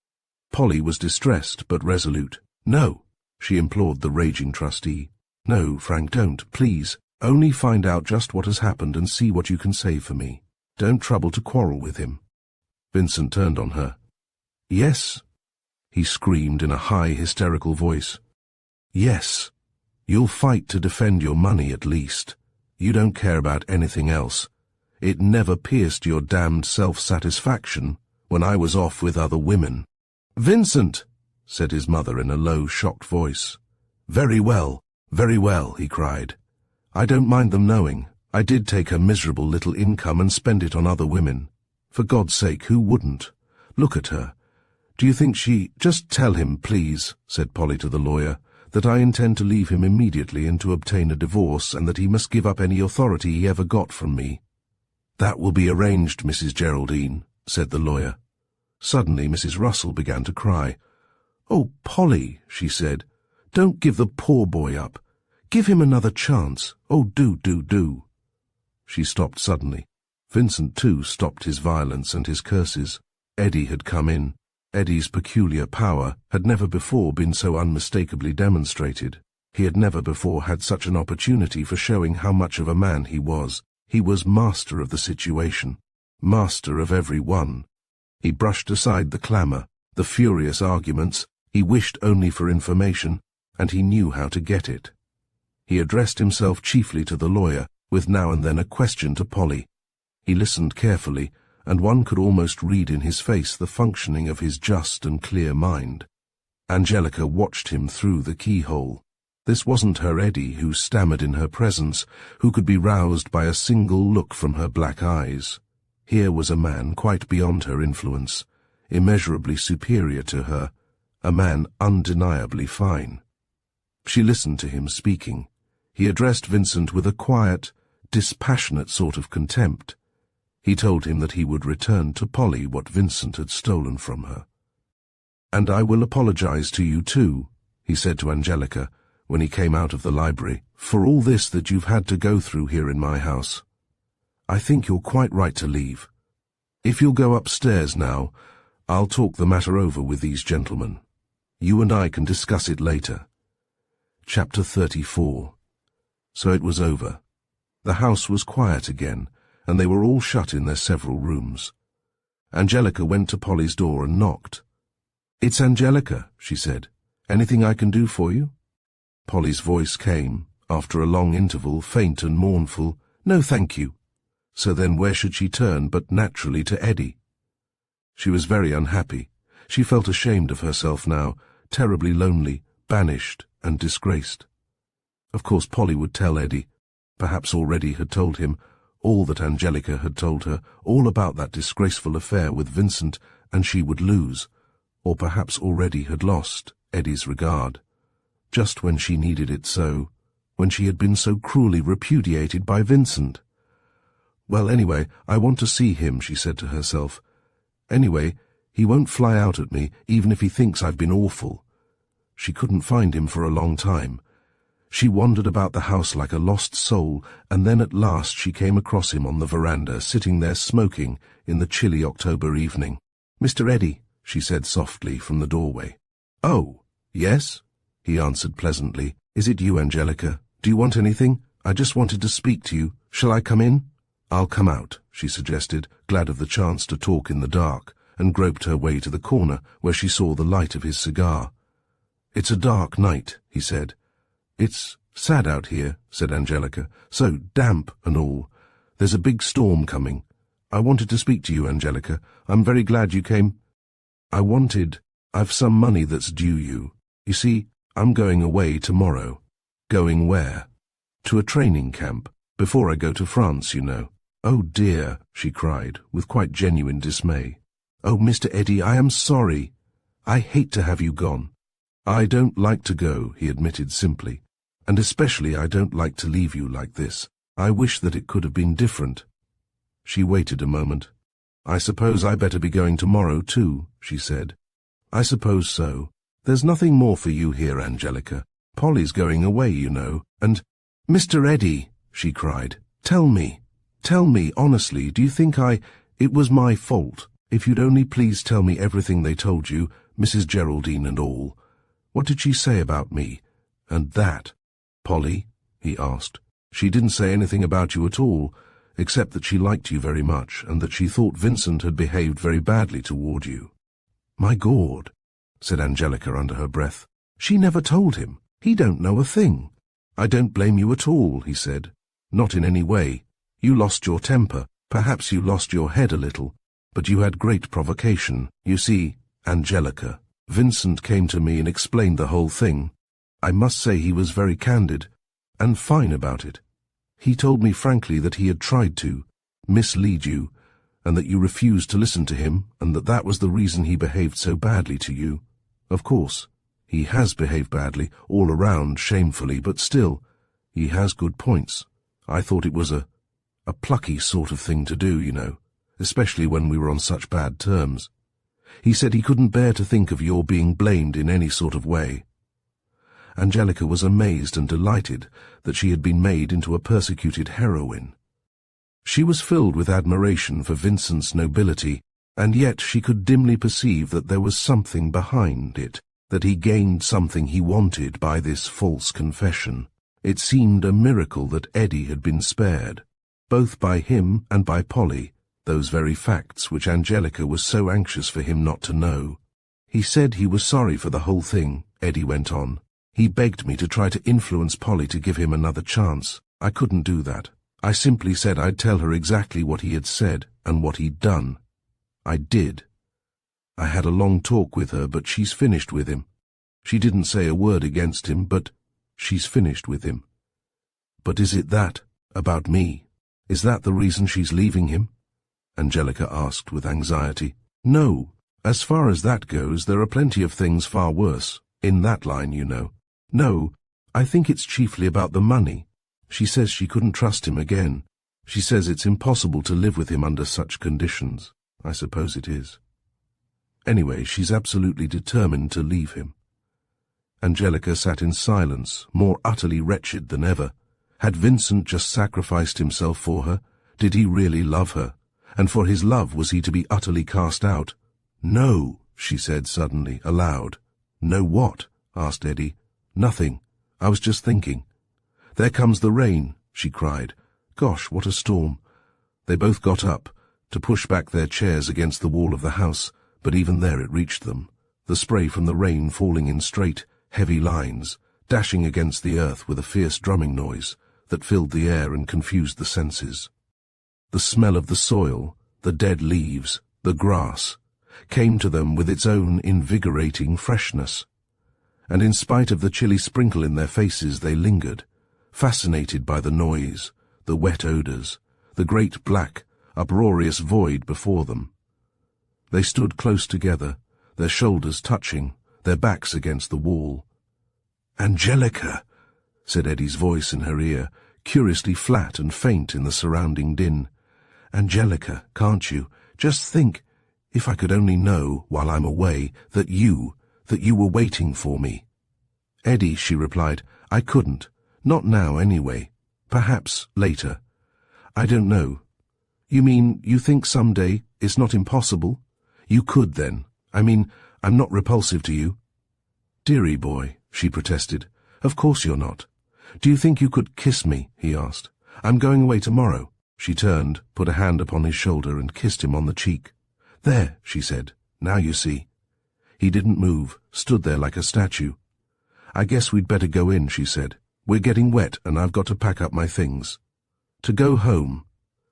Polly was distressed but resolute. "No," she implored the raging trustee. "No, Frank, don't, please. Only find out just what has happened and see what you can say for me. Don't trouble to quarrel with him." Vincent turned on her. "Yes," he screamed in a high, hysterical voice. "Yes. You'll fight to defend your money at least. You don't care about anything else. It never pierced your damned self-satisfaction when I was off with other women." "Vincent," said his mother in a low, shocked voice. Very well, he cried. "I don't mind them knowing. I did take her miserable little income and spend it on other women. For God's sake, who wouldn't? Look at her. Do you think she—" "Just tell him, please," said Polly to the lawyer, "that I intend to leave him immediately and to obtain a divorce, and that he must give up any authority he ever got from me." "That will be arranged, Mrs. Geraldine," said the lawyer. Suddenly Mrs. Russell began to cry. "Oh, Polly," she said, "don't give the poor boy up. Give him another chance. Oh, do. She stopped suddenly. Vincent, too, stopped his violence and his curses. Eddie had come in. Eddie's peculiar power had never before been so unmistakably demonstrated. He had never before had such an opportunity for showing how much of a man he was. He was master of the situation, master of every one. He brushed aside the clamour, the furious arguments. He wished only for information, and he knew how to get it. He addressed himself chiefly to the lawyer, with now and then a question to Polly. He listened carefully, and one could almost read in his face the functioning of his just and clear mind. Angelica watched him through the keyhole. This wasn't her Eddie who stammered in her presence, who could be roused by a single look from her black eyes. Here was a man quite beyond her influence, immeasurably superior to her, a man undeniably fine. She listened to him speaking. He addressed Vincent with a quiet, dispassionate sort of contempt. He told him that he would return to Polly what Vincent had stolen from her. "And I will apologize to you too," he said to Angelica, when he came out of the library, "for all this that you've had to go through here in my house. I think you're quite right to leave. If you'll go upstairs now, I'll talk the matter over with these gentlemen. You and I can discuss it later." Chapter 34. So it was over. The house was quiet again, and they were all shut in their several rooms. Angelica went to Polly's door and knocked. "It's Angelica," she said. "Anything I can do for you?" Polly's voice came, after a long interval, faint and mournful. "No, thank you." So then where should she turn but naturally to Eddie? She was very unhappy. She felt ashamed of herself now, terribly lonely, banished and disgraced. Of course Polly would tell Eddie, perhaps already had told him, all that Angelica had told her, all about that disgraceful affair with Vincent, and she would lose, or perhaps already had lost, Eddie's regard. Just when she needed it so, when she had been so cruelly repudiated by Vincent. "Well, anyway, I want to see him," she said to herself. "Anyway, he won't fly out at me, even if he thinks I've been awful." She couldn't find him for a long time. She wandered about the house like a lost soul, and then at last she came across him on the veranda, sitting there smoking in the chilly October evening. "Mr. Eddie," she said softly from the doorway. "Oh, yes?" he answered pleasantly. "Is it you, Angelica? Do you want anything? I just wanted to speak to you. Shall I come in?" "I'll come out," she suggested, glad of the chance to talk in the dark, and groped her way to the corner where she saw the light of his cigar. "It's a dark night," he said. "It's sad out here," said Angelica. "So damp and all. There's a big storm coming. I wanted to speak to you, Angelica. I'm very glad you came. I've some money that's due you. You see, I'm going away tomorrow." "Going where?" "To a training camp, before I go to France, you know." "Oh dear," she cried, with quite genuine dismay. "Oh, Mr. Eddie, I am sorry. I hate to have you gone." "I don't like to go," he admitted simply. "And especially I don't like to leave you like this. I wish that it could have been different." She waited a moment. "I suppose I better be going tomorrow too," she said. "I suppose so. There's nothing more for you here, Angelica. Polly's going away, you know, and—" "Mr. Eddie," she cried, tell me, honestly, do you think it was my fault? If you'd only please tell me everything they told you, Mrs. Geraldine and all. What did she say about me? And that?" "Polly?" he asked. "She didn't say anything about you at all, except that she liked you very much and that she thought Vincent had behaved very badly toward you." "My God," said Angelica under her breath. "She never told him. He don't know a thing." "I don't blame you at all," he said. "Not in any way. You lost your temper. Perhaps you lost your head a little. But you had great provocation. You see, Angelica, Vincent came to me and explained the whole thing. I must say he was very candid and fine about it. He told me frankly that he had tried to mislead you, and that you refused to listen to him, and that that was the reason he behaved so badly to you. Of course, he has behaved badly, all around, shamefully, but still, he has good points. I thought it was a plucky sort of thing to do, you know, especially when we were on such bad terms. He said he couldn't bear to think of your being blamed in any sort of way." Angelica was amazed and delighted that she had been made into a persecuted heroine. She was filled with admiration for Vincent's nobility, and yet she could dimly perceive that there was something behind it, that he gained something he wanted by this false confession. It seemed a miracle that Eddie had been spared, both by him and by Polly, those very facts which Angelica was so anxious for him not to know. "He said he was sorry for the whole thing," Eddie went on. "He begged me to try to influence Polly to give him another chance. I couldn't do that. I simply said I'd tell her exactly what he had said and what he'd done. I did. I had a long talk with her, but she's finished with him. She didn't say a word against him, but she's finished with him." "But is it that, about me? Is that the reason she's leaving him?" Angelica asked with anxiety. "No. As far as that goes, there are plenty of things far worse, in that line, you know. No, I think it's chiefly about the money. She says she couldn't trust him again. She says it's impossible to live with him under such conditions. I suppose it is. Anyway, she's absolutely determined to leave him." Angelica sat in silence, more utterly wretched than ever. Had Vincent just sacrificed himself for her? Did he really love her? And for his love was he to be utterly cast out? "No," she said suddenly, aloud. "No what?" asked Eddie. "Nothing. I was just thinking." "There comes the rain," she cried. "Gosh, what a storm." They both got up, to push back their chairs against the wall of the house, but even there it reached them, the spray from the rain falling in straight, heavy lines, dashing against the earth with a fierce drumming noise that filled the air and confused the senses. The smell of the soil, the dead leaves, the grass, came to them with its own invigorating freshness. And in spite of the chilly sprinkle in their faces, they lingered, fascinated by the noise, the wet odours, the great black, uproarious void before them. They stood close together, their shoulders touching, their backs against the wall. "Angelica," said Eddie's voice in her ear, curiously flat and faint in the surrounding din. "Angelica, can't you? Just think, if I could only know, while I'm away, that you were waiting for me." "Eddie," she replied, "I couldn't. Not now, anyway. Perhaps later. I don't know." "You mean you think someday it's not impossible? You could then. I mean, I'm not repulsive to you." "Dearie boy," she protested, "of course you're not. Do you think you could kiss me?" he asked. "I'm going away tomorrow." She turned, put a hand upon his shoulder and kissed him on the cheek. "There," she said, "now you see." He didn't move, stood there like a statue. "I guess we'd better go in," she said. "We're getting wet and I've got to pack up my things." "To go home,"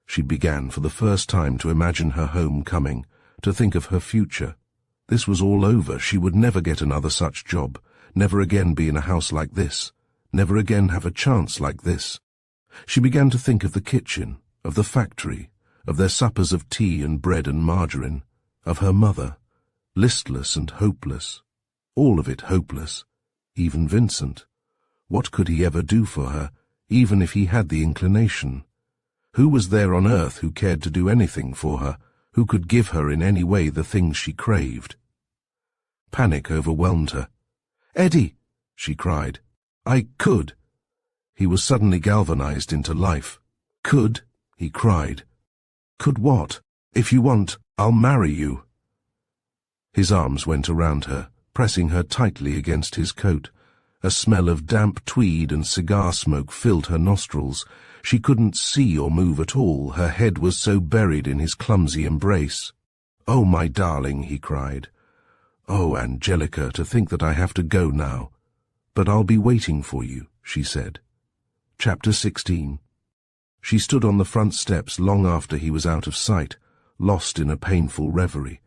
she began for the first time to imagine her home coming, to think of her future. This was all over. She would never get another such job, never again be in a house like this, never again have a chance like this. She began to think of the kitchen, of the factory, of their suppers of tea and bread and margarine, of her mother, listless and hopeless, all of it hopeless, even Vincent. What could he ever do for her, even if he had the inclination? Who was there on earth who cared to do anything for her, who could give her in any way the things she craved? Panic overwhelmed her. "Eddie!" she cried. "I could." He was suddenly galvanized into life. "Could?" he cried. "Could what? If you want, I'll marry you." His arms went around her, pressing her tightly against his coat, A smell of damp tweed and cigar smoke filled her nostrils. She couldn't see or move at all. Her head was so buried in his clumsy embrace. "Oh, my darling," he cried. "Oh, Angelica, to think that I have to go now. But I'll be waiting for you," she said. Chapter 16. She stood on the front steps long after he was out of sight, lost in a painful reverie.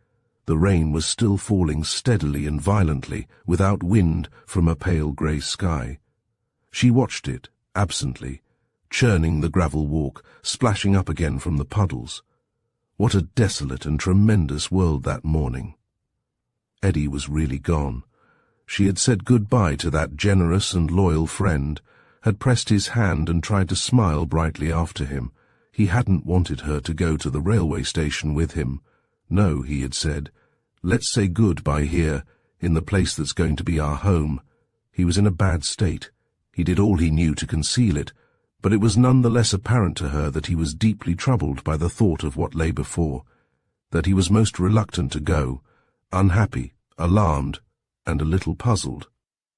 The rain was still falling steadily and violently, without wind, from a pale grey sky. She watched it, absently, churning the gravel walk, splashing up again from the puddles. What a desolate and tremendous world that morning. Eddie was really gone. She had said goodbye to that generous and loyal friend, had pressed his hand and tried to smile brightly after him. He hadn't wanted her to go to the railway station with him. "No," he had said, "let's say goodbye here, in the place that's going to be our home." He was in a bad state. He did all he knew to conceal it, but it was none the less apparent to her that he was deeply troubled by the thought of what lay before, that he was most reluctant to go, unhappy, alarmed, and a little puzzled.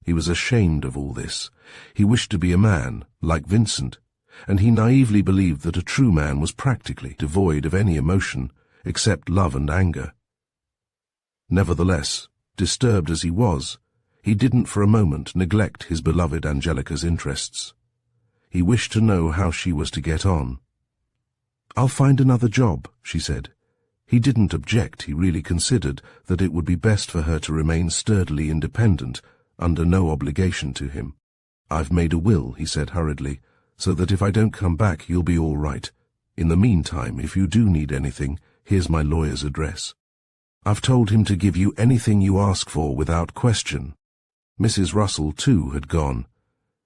He was ashamed of all this. He wished to be a man, like Vincent, and he naively believed that a true man was practically devoid of any emotion, except love and anger. Nevertheless, disturbed as he was, he didn't for a moment neglect his beloved Angelica's interests. He wished to know how she was to get on. "I'll find another job," she said. He didn't object. He really considered that it would be best for her to remain sturdily independent, under no obligation to him. "I've made a will," he said hurriedly, "so that if I don't come back you'll be all right. In the meantime, if you do need anything, here's my lawyer's address. I've told him to give you anything you ask for without question." Mrs. Russell, too, had gone.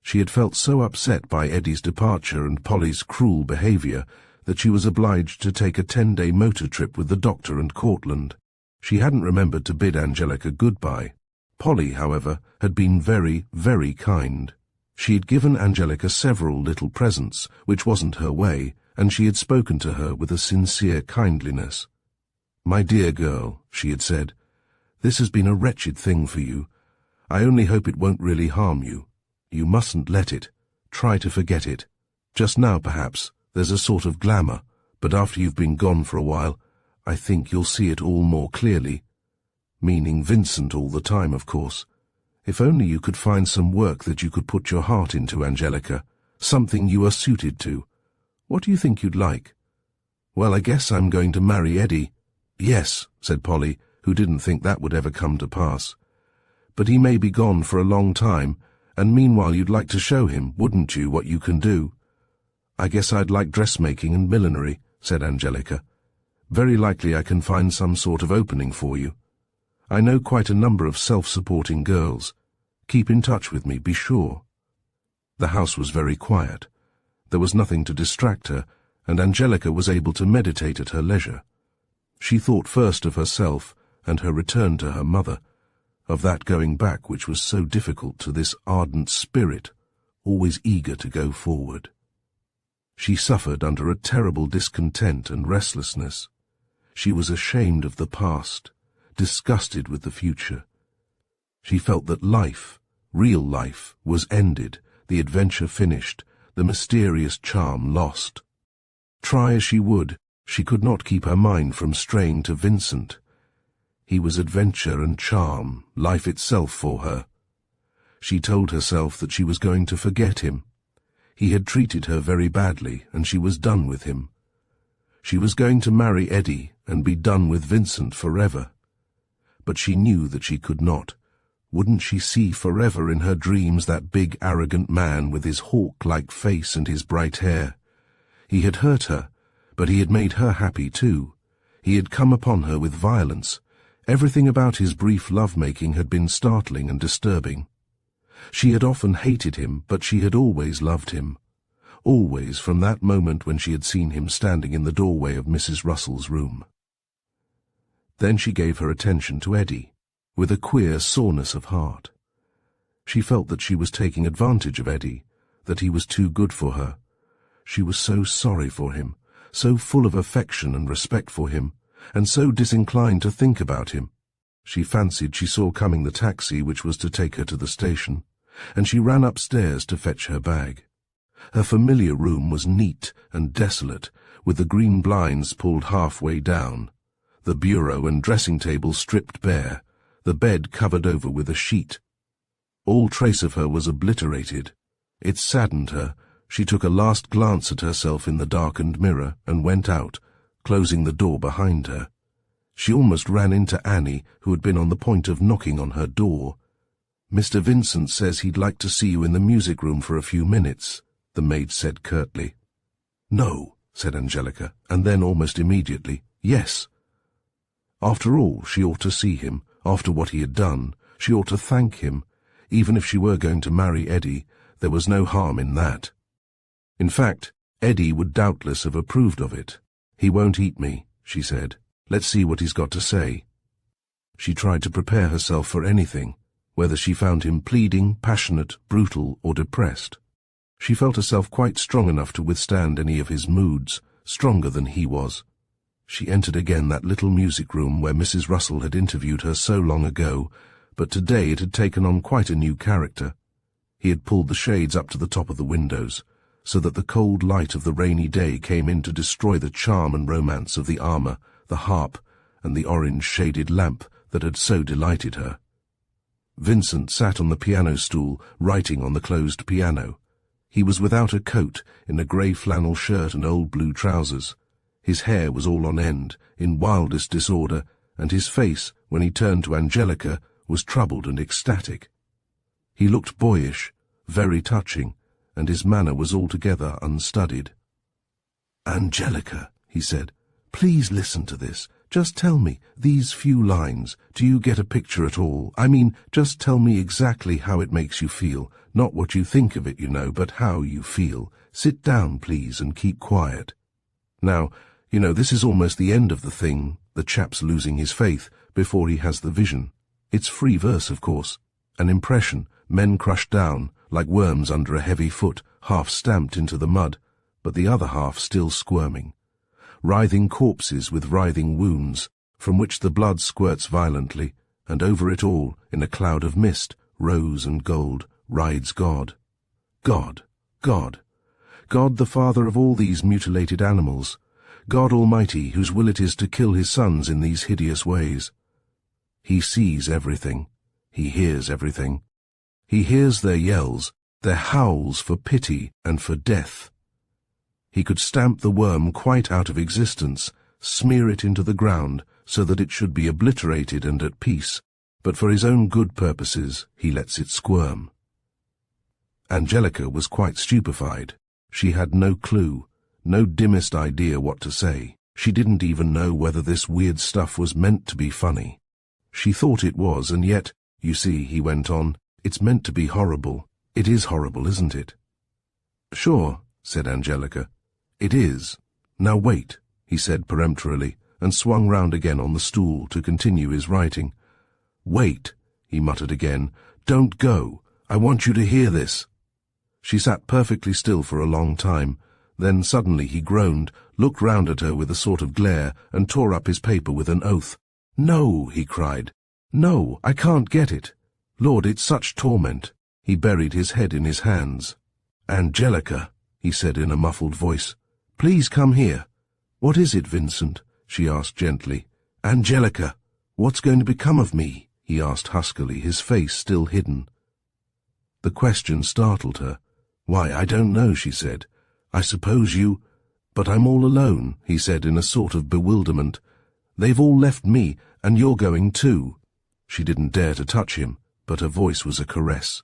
She had felt so upset by Eddie's departure and Polly's cruel behaviour that she was obliged to take a 10-day motor trip with the doctor and Cortland. She hadn't remembered to bid Angelica goodbye. Polly, however, had been very, very kind. She had given Angelica several little presents, which wasn't her way, and she had spoken to her with a sincere kindliness. "My dear girl," she had said, "this has been a wretched thing for you. I only hope it won't really harm you. You mustn't let it. Try to forget it. Just now, perhaps, there's a sort of glamour, but after you've been gone for a while, I think you'll see it all more clearly." Meaning Vincent all the time, of course. "If only you could find some work that you could put your heart into, Angelica, something you are suited to. What do you think you'd like?" "Well, I guess I'm going to marry Eddie." "Yes," said Polly, who didn't think that would ever come to pass. "But he may be gone for a long time, and meanwhile you'd like to show him, wouldn't you, what you can do?" "I guess I'd like dressmaking and millinery," said Angelica. "Very likely I can find some sort of opening for you. I know quite a number of self-supporting girls. Keep in touch with me, be sure." The house was very quiet. There was nothing to distract her, and Angelica was able to meditate at her leisure. She thought first of herself and her return to her mother, of that going back which was so difficult to this ardent spirit, always eager to go forward. She suffered under a terrible discontent and restlessness. She was ashamed of the past, disgusted with the future. She felt that life, real life, was ended, the adventure finished, the mysterious charm lost. Try as she would, she could not keep her mind from straying to Vincent. He was adventure and charm, life itself for her. She told herself that she was going to forget him. He had treated her very badly, and she was done with him. She was going to marry Eddie and be done with Vincent forever. But she knew that she could not. Wouldn't she see forever in her dreams that big arrogant man with his hawk-like face and his bright hair? He had hurt her, but he had made her happy too. He had come upon her with violence. Everything about his brief love-making had been startling and disturbing. She had often hated him, but she had always loved him. Always, from that moment when she had seen him standing in the doorway of Mrs. Russell's room. Then she gave her attention to Eddie, with a queer soreness of heart. She felt that she was taking advantage of Eddie, that he was too good for her. She was so sorry for him, so full of affection and respect for him, and so disinclined to think about him. She fancied she saw coming the taxi which was to take her to the station, and she ran upstairs to fetch her bag. Her familiar room was neat and desolate, with the green blinds pulled halfway down, the bureau and dressing table stripped bare, the bed covered over with a sheet. All trace of her was obliterated. It saddened her. She took a last glance at herself in the darkened mirror and went out, closing the door behind her. She almost ran into Annie, who had been on the point of knocking on her door. "Mr. Vincent says he'd like to see you in the music room for a few minutes," the maid said curtly. "No," said Angelica, and then almost immediately, "Yes." After all, she ought to see him. After what he had done, she ought to thank him. Even if she were going to marry Eddie, there was no harm in that. In fact, Eddie would doubtless have approved of it. "He won't eat me," she said. "Let's see what he's got to say." She tried to prepare herself for anything, whether she found him pleading, passionate, brutal, or depressed. She felt herself quite strong enough to withstand any of his moods, stronger than he was. She entered again that little music room where Mrs. Russell had interviewed her so long ago, but today it had taken on quite a new character. He had pulled the shades up to the top of the windows, so that the cold light of the rainy day came in to destroy the charm and romance of the armour, the harp, and the orange-shaded lamp that had so delighted her. Vincent sat on the piano stool, writing on the closed piano. He was without a coat, in a grey flannel shirt and old blue trousers. His hair was all on end, in wildest disorder, and his face, when he turned to Angelica, was troubled and ecstatic. He looked boyish, very touching, and his manner was altogether unstudied. "Angelica," he said, "please listen to this. Just tell me, these few lines, do you get a picture at all? I mean, just tell me exactly how it makes you feel, not what you think of it, you know, but how you feel. Sit down, please, and keep quiet." Now, you know, this is almost the end of the thing, the chap's losing his faith, before he has the vision. It's free verse, of course. An impression, men crushed down, like worms under a heavy foot, half stamped into the mud, but the other half still squirming. Writhing corpses with writhing wounds, from which the blood squirts violently, and over it all, in a cloud of mist, rose and gold, rides God. God, God. God the Father of all these mutilated animals. God Almighty, whose will it is to kill his sons in these hideous ways. He sees everything. He hears everything. He hears their yells, their howls for pity and for death. He could stamp the worm quite out of existence, smear it into the ground so that it should be obliterated and at peace, but for his own good purposes he lets it squirm. Angelica was quite stupefied. She had no clue, no dimmest idea what to say. She didn't even know whether this weird stuff was meant to be funny. She thought it was, and yet, you see, he went on, it's meant to be horrible. It is horrible, isn't it? "Sure," said Angelica. "It is. Now wait," he said peremptorily, and swung round again on the stool to continue his writing. "Wait," he muttered again. "Don't go. I want you to hear this." She sat perfectly still for a long time. Then suddenly he groaned, looked round at her with a sort of glare, and tore up his paper with an oath. "No," he cried. "No, I can't get it. Lord, it's such torment." He buried his head in his hands. "Angelica," he said in a muffled voice, "please come here." "What is it, Vincent?" she asked gently. "Angelica, what's going to become of me?" he asked huskily, his face still hidden. The question startled her. "Why, I don't know," she said. "I suppose you—" "But I'm all alone," he said in a sort of bewilderment. "They've all left me, and you're going too." She didn't dare to touch him, but her voice was a caress.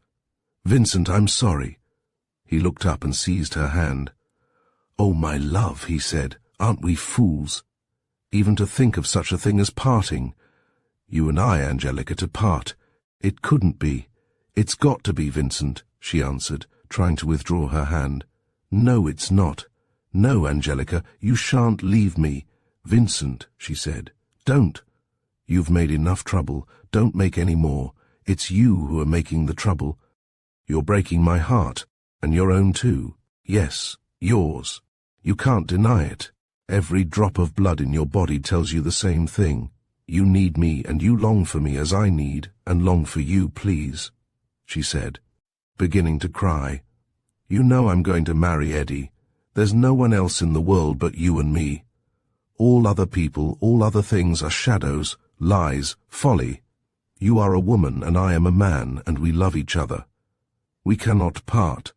"Vincent, I'm sorry." He looked up and seized her hand. "Oh, my love," he said, "aren't we fools? Even to think of such a thing as parting. You and I, Angelica, to part. It couldn't be. It's got to be, Vincent," she answered, trying to withdraw her hand. "No, it's not. No, Angelica, you shan't leave me." "Vincent," she said, "don't. You've made enough trouble. Don't make any more. It's you who are making the trouble. You're breaking my heart, and your own too. Yes, yours. You can't deny it. Every drop of blood in your body tells you the same thing. You need me, and you long for me as I need, and long for you, please," she said. beginning to cry. "You know I'm going to marry Eddie. There's no one else in the world but you and me. All other people, all other things are shadows, lies, folly. You are a woman and I am a man, and we love each other. We cannot part."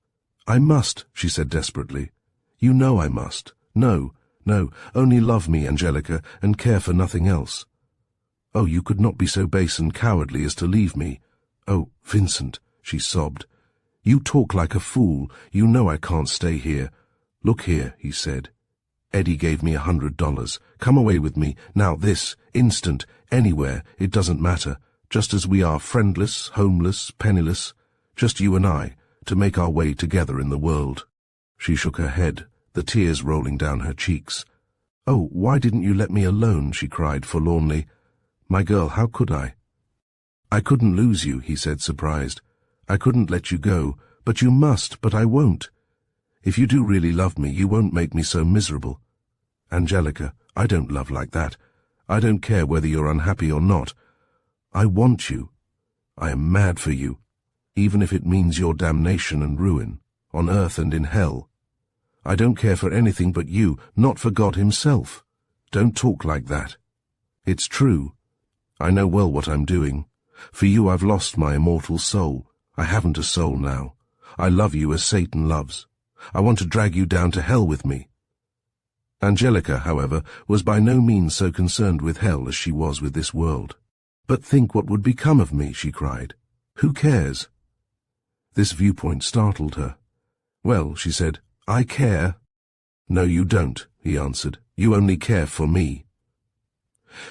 "I must," she said desperately. "You know I must. No, no, only love me, Angelica, and care for nothing else." "Oh, you could not be so base and cowardly as to leave me." "Oh, Vincent," she sobbed. "You talk like a fool. You know I can't stay here." "Look here," he said. "Eddie gave me $100. Come away with me, now, this instant, anywhere, it doesn't matter, just as we are, friendless, homeless, penniless, just you and I, to make our way together in the world." She shook her head, the tears rolling down her cheeks. "Oh, why didn't you let me alone?" she cried forlornly. "My girl, how could I?" "I couldn't lose you," he said, surprised. "I couldn't let you go, but you must, but I won't. If you do really love me, you won't make me so miserable. Angelica, I don't love like that. I don't care whether you're unhappy or not. I want you. I am mad for you, even if it means your damnation and ruin, on earth and in hell. I don't care for anything but you, not for God himself. Don't talk like that. It's true. I know well what I'm doing. For you I've lost my immortal soul. I haven't a soul now. I love you as Satan loves. I want to drag you down to hell with me." Angelica, however, was by no means so concerned with hell as she was with this world. "But think what would become of me," she cried. "Who cares?" This viewpoint startled her. "Well," she said, "I care." "No, you don't," he answered. "You only care for me."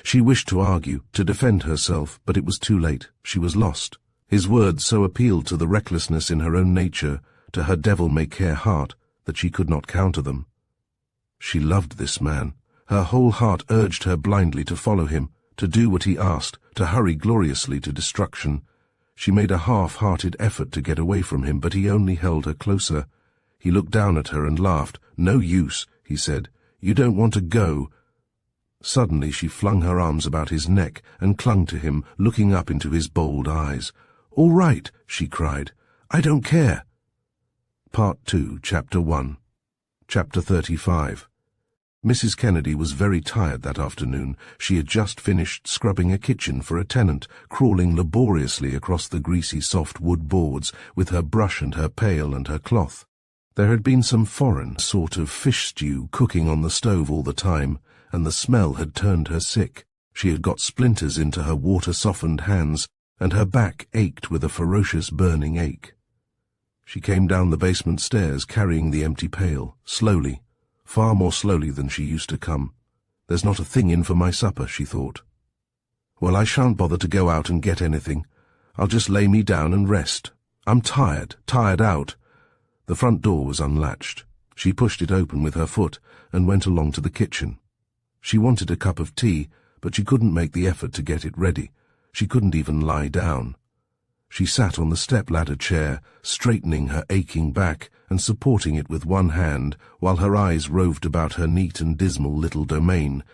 She wished to argue, to defend herself, but it was too late. She was lost. His words so appealed to the recklessness in her own nature, to her devil-may-care heart, that she could not counter them. She loved this man. Her whole heart urged her blindly to follow him, to do what he asked, to hurry gloriously to destruction. She made a half-hearted effort to get away from him, but he only held her closer. He looked down at her and laughed. "No use," he said. "You don't want to go." Suddenly she flung her arms about his neck and clung to him, looking up into his bold eyes. "All right," she cried. "I don't care." Part 2, Chapter 1. Chapter 35. Mrs. Kennedy was very tired that afternoon. She had just finished scrubbing a kitchen for a tenant, crawling laboriously across the greasy soft wood boards with her brush and her pail and her cloth. There had been some foreign sort of fish stew cooking on the stove all the time, and the smell had turned her sick. She had got splinters into her water-softened hands, and her back ached with a ferocious burning ache. She came down the basement stairs carrying the empty pail, slowly, far more slowly than she used to come. "There's not a thing in for my supper," she thought. "Well, I shan't bother to go out and get anything. I'll just lay me down and rest. I'm tired out." The front door was unlatched. She pushed it open with her foot and went along to the kitchen. She wanted a cup of tea, but she couldn't make the effort to get it ready. She couldn't even lie down. She sat on the step-ladder chair, straightening her aching back and supporting it with one hand, while her eyes roved about her neat and dismal little domain,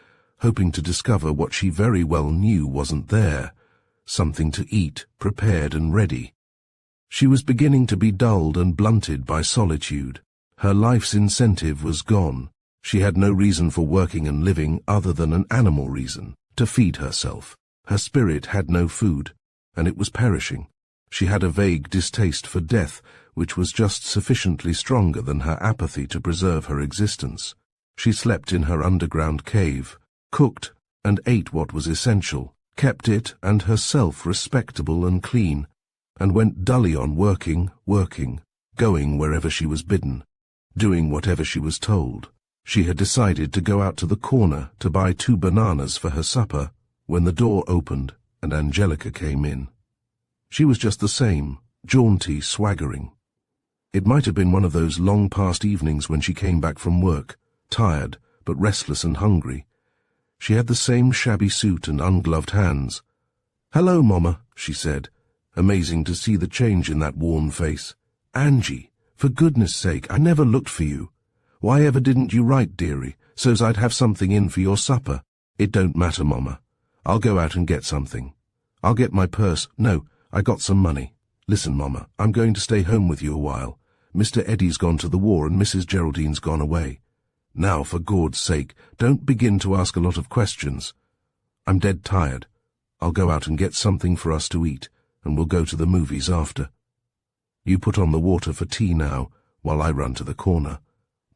hoping to discover what she very well knew wasn't there, something to eat, prepared and ready. She was beginning to be dulled and blunted by solitude. Her life's incentive was gone. She had no reason for working and living other than an animal reason, to feed herself. Her spirit had no food, and it was perishing. She had a vague distaste for death, which was just sufficiently stronger than her apathy to preserve her existence. She slept in her underground cave, cooked and ate what was essential, kept it and herself respectable and clean, and went dully on working, going wherever she was bidden, doing whatever she was told. She had decided to go out to the corner to buy 2 bananas for her supper, when the door opened and Angelica came in. She was just the same, jaunty, swaggering. It might have been one of those long-past evenings when she came back from work, tired, but restless and hungry. She had the same shabby suit and ungloved hands. "Hello, Mama," she said. Amazing to see the change in that worn face. "Angie, for goodness sake, I never looked for you. Why ever didn't you write, dearie, so's I'd have something in for your supper?" "It don't matter, Mama. I'll go out and get something. I'll get my purse. No, I got some money. Listen, Mama, I'm going to stay home with you a while. Mr. Eddie's gone to the war and Mrs. Geraldine's gone away. Now, for Gord's sake, don't begin to ask a lot of questions. I'm dead tired. I'll go out and get something for us to eat, and we'll go to the movies after. You put on the water for tea now, while I run to the corner.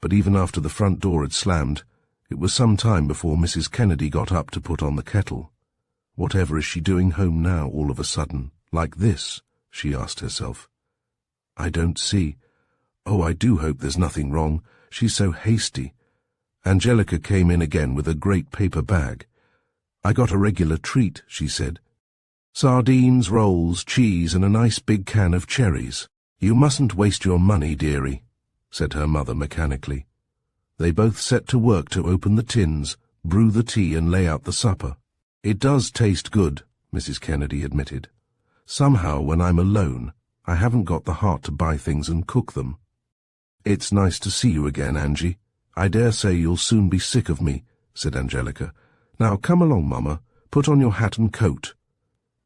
But even after the front door had slammed, it was some time before Mrs. Kennedy got up to put on the kettle. Whatever is she doing home now all of a sudden, like this? She asked herself. I don't see. Oh, I do hope there's nothing wrong. She's so hasty. Angelica came in again with a great paper bag. I got a regular treat, she said. Sardines, rolls, cheese, and a nice big can of cherries. You mustn't waste your money, dearie, said her mother mechanically. They both set to work to open the tins, brew the tea, and lay out the supper. It does taste good, Mrs. Kennedy admitted. Somehow, when I'm alone, I haven't got the heart to buy things and cook them. It's nice to see you again, Angie. I dare say you'll soon be sick of me, said Angelica. Now come along, Mama. Put on your hat and coat.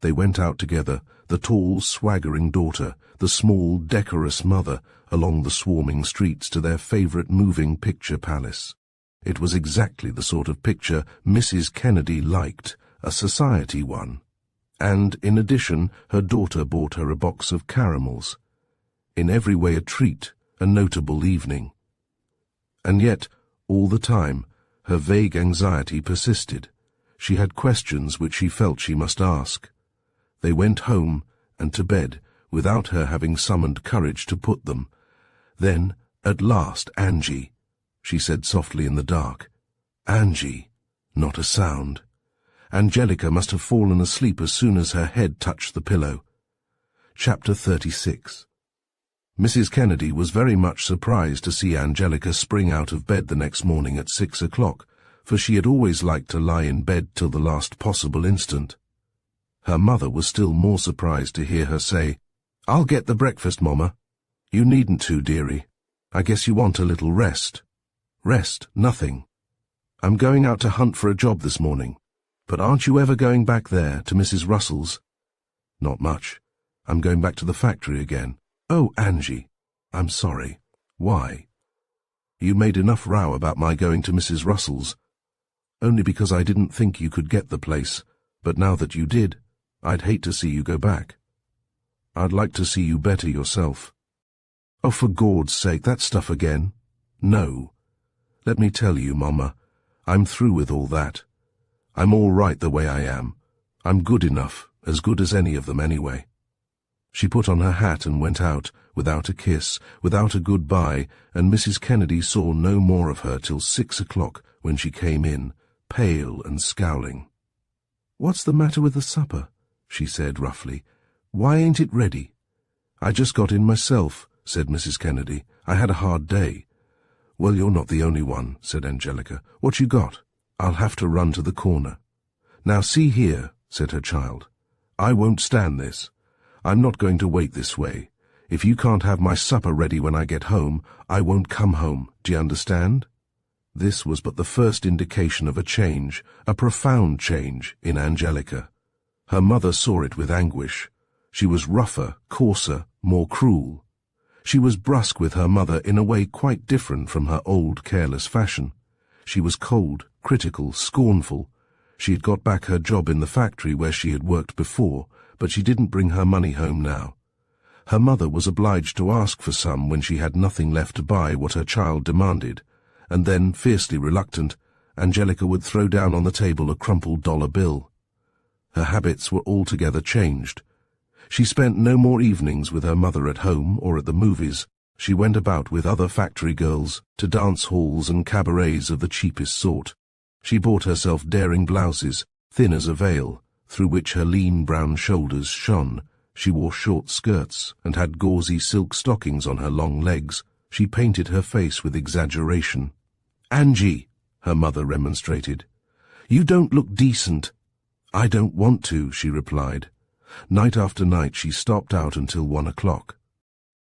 They went out together, the tall, swaggering daughter, the small, decorous mother, along the swarming streets to their favourite moving picture palace. It was exactly the sort of picture Mrs. Kennedy liked, a society one. And, in addition, her daughter bought her a box of caramels. In every way a treat, a notable evening. And yet, all the time, her vague anxiety persisted. She had questions which she felt she must ask. They went home and to bed without her having summoned courage to put them. Then, at last, Angie, she said softly in the dark. Angie. Not a sound. Angelica must have fallen asleep as soon as her head touched the pillow. Chapter 36. Mrs. Kennedy was very much surprised to see Angelica spring out of bed the next morning at 6 o'clock, for she had always liked to lie in bed till the last possible instant. Her mother was still more surprised to hear her say, I'll get the breakfast, Mama. You needn't to, dearie. I guess you want a little rest. Rest, nothing. I'm going out to hunt for a job this morning. But aren't you ever going back there, to Mrs. Russell's? Not much. I'm going back to the factory again. Oh, Angie, I'm sorry. Why? You made enough row about my going to Mrs. Russell's. Only because I didn't think you could get the place, but now that you did, I'd hate to see you go back. I'd like to see you better yourself. Oh, for Gord's sake, that stuff again. No. Let me tell you, Mama, I'm through with all that. I'm all right the way I am. I'm good enough, as good as any of them anyway. She put on her hat and went out, without a kiss, without a goodbye, and Mrs. Kennedy saw no more of her till 6 o'clock, when she came in, pale and scowling. What's the matter with the supper? She said roughly. Why ain't it ready? I just got in myself, said Mrs. Kennedy. I had a hard day. Well, you're not the only one, said Angelica. What you got? I'll have to run to the corner. Now see here, said her child. I won't stand this. I'm not going to wait this way. If you can't have my supper ready when I get home, I won't come home. Do you understand? This was but the first indication of a change, a profound change, in Angelica. Her mother saw it with anguish. She was rougher, coarser, more cruel. She was brusque with her mother in a way quite different from her old careless fashion. She was cold, critical, scornful. She had got back her job in the factory where she had worked before, but she didn't bring her money home now. Her mother was obliged to ask for some when she had nothing left to buy what her child demanded, and then, fiercely reluctant, Angelica would throw down on the table a crumpled dollar bill. Her habits were altogether changed. She spent no more evenings with her mother at home or at the movies. She went about with other factory girls to dance halls and cabarets of the cheapest sort. She bought herself daring blouses, thin as a veil, through which her lean brown shoulders shone. She wore short skirts and had gauzy silk stockings on her long legs. She painted her face with exaggeration. Angie, her mother remonstrated. You don't look decent. I don't want to, she replied. Night after night she stopped out until 1 o'clock.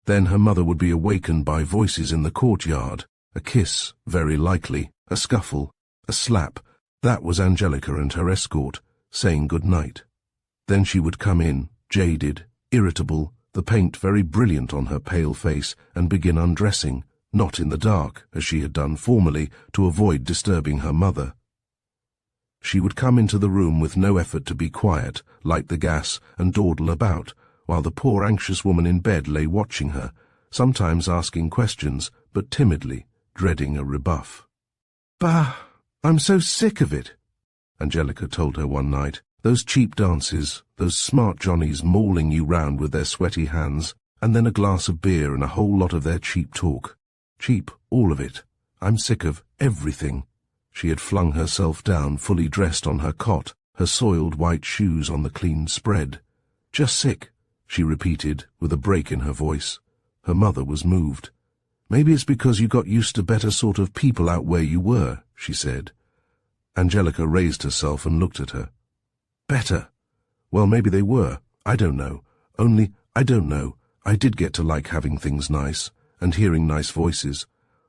Then her mother would be awakened by voices in the courtyard, a kiss, very likely, a scuffle, a slap. That was Angelica and her escort, saying good night. Then she would come in, jaded, irritable, the paint very brilliant on her pale face, and begin undressing, not in the dark, as she had done formerly, to avoid disturbing her mother. She would come into the room with no effort to be quiet, light the gas, and dawdle about, while the poor anxious woman in bed lay watching her, sometimes asking questions, but timidly, dreading a rebuff. "Bah! I'm so sick of it," Angelica told her one night. "Those cheap dances, those smart Johnnies mauling you round with their sweaty hands, and then a glass of beer and a whole lot of their cheap talk. Cheap, all of it. I'm sick of everything." She had flung herself down, fully dressed on her cot, her soiled white shoes on the clean spread. "Just sick," she repeated, with a break in her voice. Her mother was moved. "Maybe it's because you got used to better sort of people out where you were," she said. Angelica raised herself and looked at her. "Better? Well, maybe they were. I don't know. Only, I don't know. I did get to like having things nice, and hearing nice voices.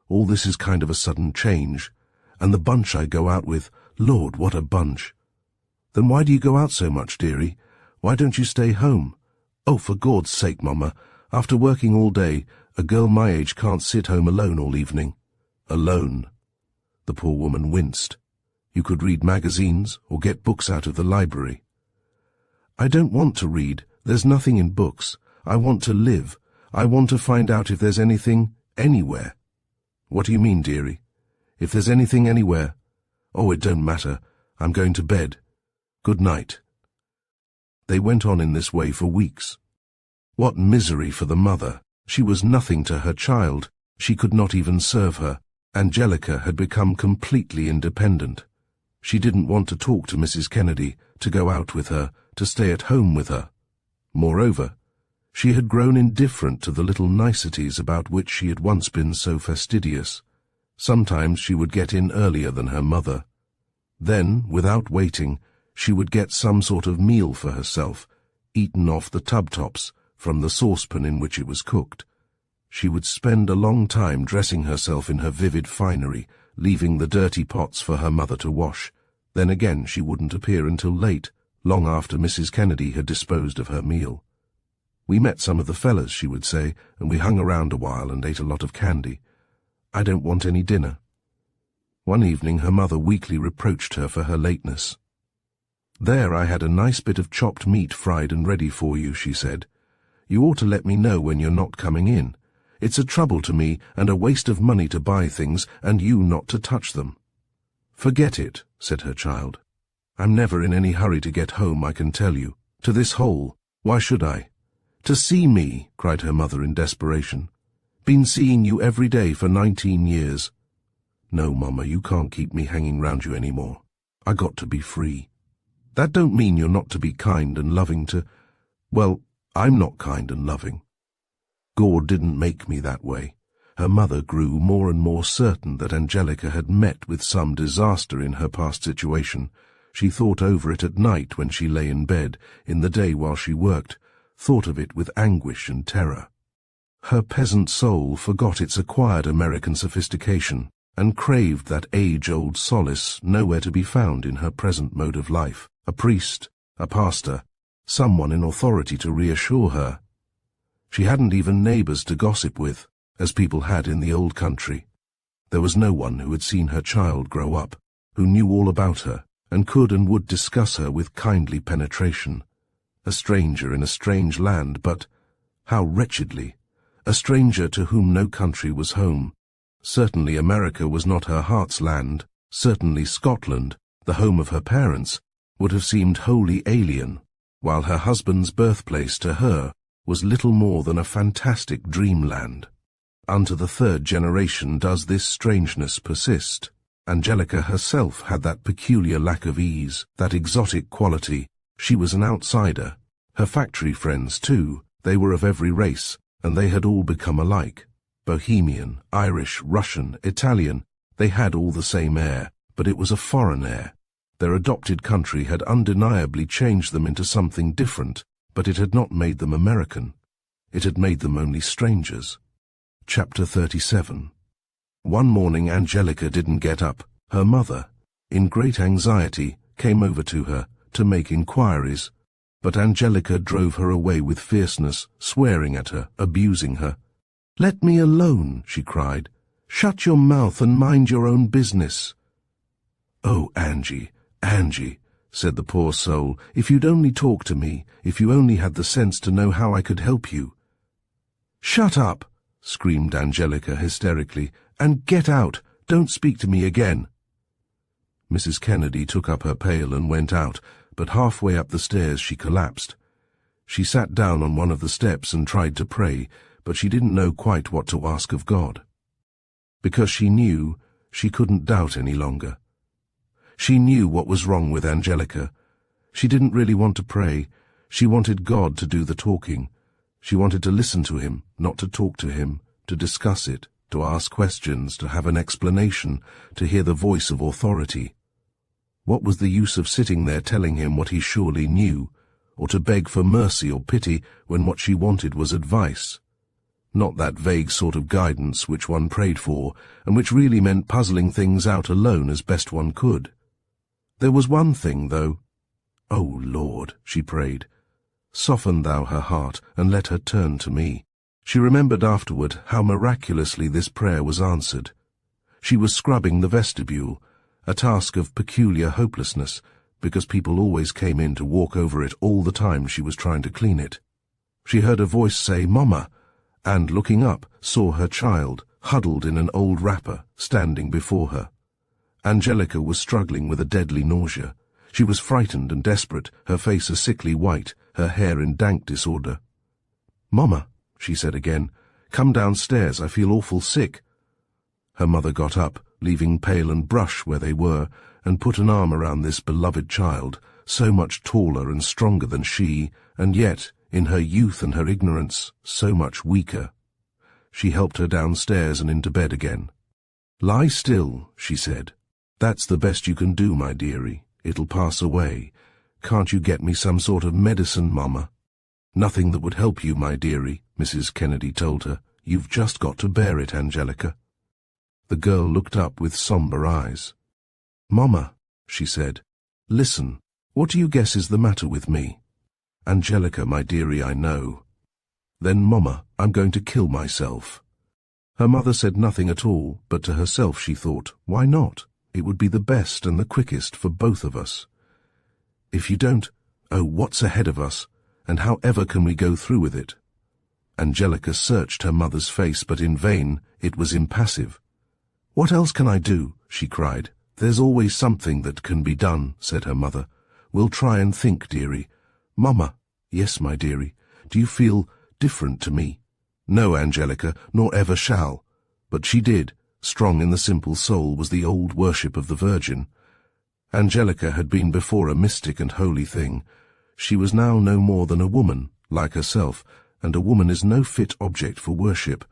All this is kind of a sudden change. And the bunch I go out with, Lord, what a bunch." "Then why do you go out so much, dearie? Why don't you stay home?" "Oh, for God's sake, Mama. After working all day, a girl my age can't sit home alone all evening." "Alone?" The poor woman winced. "You could read magazines or get books out of the library." "I don't want to read. There's nothing in books. I want to live. I want to find out if there's anything, anywhere." "What do you mean, dearie? If there's anything anywhere?" "Oh, it don't matter. I'm going to bed. Good night." They went on in this way for weeks. What misery for the mother! She was nothing to her child. She could not even serve her. Angelica had become completely independent. She didn't want to talk to Mrs. Kennedy, to go out with her, to stay at home with her. Moreover, she had grown indifferent to the little niceties about which she had once been so fastidious. Sometimes she would get in earlier than her mother. Then, without waiting, she would get some sort of meal for herself, eaten off the tub-tops, from the saucepan in which it was cooked. She would spend a long time dressing herself in her vivid finery, leaving the dirty pots for her mother to wash. Then again she wouldn't appear until late, long after Mrs. Kennedy had disposed of her meal. "We met some of the fellas," she would say, "and we hung around a while and ate a lot of candy. I don't want any dinner." One evening her mother weakly reproached her for her lateness. "There I had a nice bit of chopped meat fried and ready for you," she said. "You ought to let me know when you're not coming in. It's a trouble to me and a waste of money to buy things and you not to touch them." "Forget it," said her child. "I'm never in any hurry to get home, I can tell you. To this hole. Why should I?" "To see me," cried her mother in desperation. "Been seeing you every day for 19 years. "No, Mama, you can't keep me hanging round you any more. I got to be free." "That don't mean you're not to be kind and loving to—" "Well, I'm not kind and loving. God didn't make me that way." Her mother grew more and more certain that Angelica had met with some disaster in her past situation. She thought over it at night when she lay in bed, in the day while she worked, thought of it with anguish and terror. Her peasant soul forgot its acquired American sophistication, and craved that age-old solace nowhere to be found in her present mode of life. A priest, a pastor, someone in authority to reassure her. She hadn't even neighbours to gossip with, as people had in the old country. There was no one who had seen her child grow up, who knew all about her, and could and would discuss her with kindly penetration. A stranger in a strange land, but how wretchedly! A stranger to whom no country was home. Certainly America was not her heart's land. Certainly Scotland, the home of her parents, would have seemed wholly alien, while her husband's birthplace to her was little more than a fantastic dreamland. Unto the third generation does this strangeness persist. Angelica herself had that peculiar lack of ease, that exotic quality. She was an outsider. Her factory friends, too, they were of every race, and they had all become alike. Bohemian, Irish, Russian, Italian, they had all the same air, but it was a foreign air. Their adopted country had undeniably changed them into something different, but it had not made them American. It had made them only strangers. Chapter 37. One morning Angelica didn't get up. Her mother, in great anxiety, came over to her to make inquiries. But Angelica drove her away with fierceness, swearing at her, abusing her. "Let me alone," she cried. "Shut your mouth and mind your own business." "Oh, Angie, Angie," said the poor soul, "if you'd only talk to me, if you only had the sense to know how I could help you." "Shut up," screamed Angelica hysterically, "and get out. Don't speak to me again." Mrs. Kennedy took up her pail and went out, but halfway up the stairs she collapsed. She sat down on one of the steps and tried to pray, but she didn't know quite what to ask of God. Because she knew she couldn't doubt any longer. She knew what was wrong with Angelica. She didn't really want to pray. She wanted God to do the talking. She wanted to listen to him, not to talk to him, to discuss it, to ask questions, to have an explanation, to hear the voice of authority. What was the use of sitting there telling him what he surely knew, or to beg for mercy or pity when what she wanted was advice? Not that vague sort of guidance which one prayed for, and which really meant puzzling things out alone as best one could. There was one thing, though. "O Lord," she prayed, "soften thou her heart, and let her turn to me." She remembered afterward how miraculously this prayer was answered. She was scrubbing the vestibule, a task of peculiar hopelessness, because people always came in to walk over it all the time she was trying to clean it. She heard a voice say, "Mama," and, looking up, saw her child, huddled in an old wrapper, standing before her. Angelica was struggling with a deadly nausea. She was frightened and desperate, her face a sickly white, her hair in dank disorder. "Mama," she said again, "come downstairs, I feel awful sick." Her mother got up, leaving pail and brush where they were, and put an arm around this beloved child, so much taller and stronger than she, and yet, in her youth and her ignorance, so much weaker. She helped her downstairs and into bed again. "Lie still," she said. "That's the best you can do, my dearie. It'll pass away. Can't you get me some sort of medicine, Mama?" "Nothing that would help you, my dearie," Mrs. Kennedy told her. "You've just got to bear it, Angelica." The girl looked up with somber eyes. "Mama," she said, "listen. What do you guess is the matter with me?" "Angelica, my dearie, I know." "Then, Mama, I'm going to kill myself." Her mother said nothing at all, but to herself she thought, why not? It would be the best and the quickest for both of us. "If you don't, oh, what's ahead of us, and how ever can we go through with it?" Angelica searched her mother's face, but in vain. It was impassive. "What else can I do?" she cried. "There's always something that can be done," said her mother. "We'll try and think, dearie." "Mama." "Yes, my dearie. Do you feel different to me?" "No, Angelica, nor ever shall." But she did. Strong in the simple soul was the old worship of the Virgin. Angelica had been before a mystic and holy thing. She was now no more than a woman, like herself, and a woman is no fit object for worship.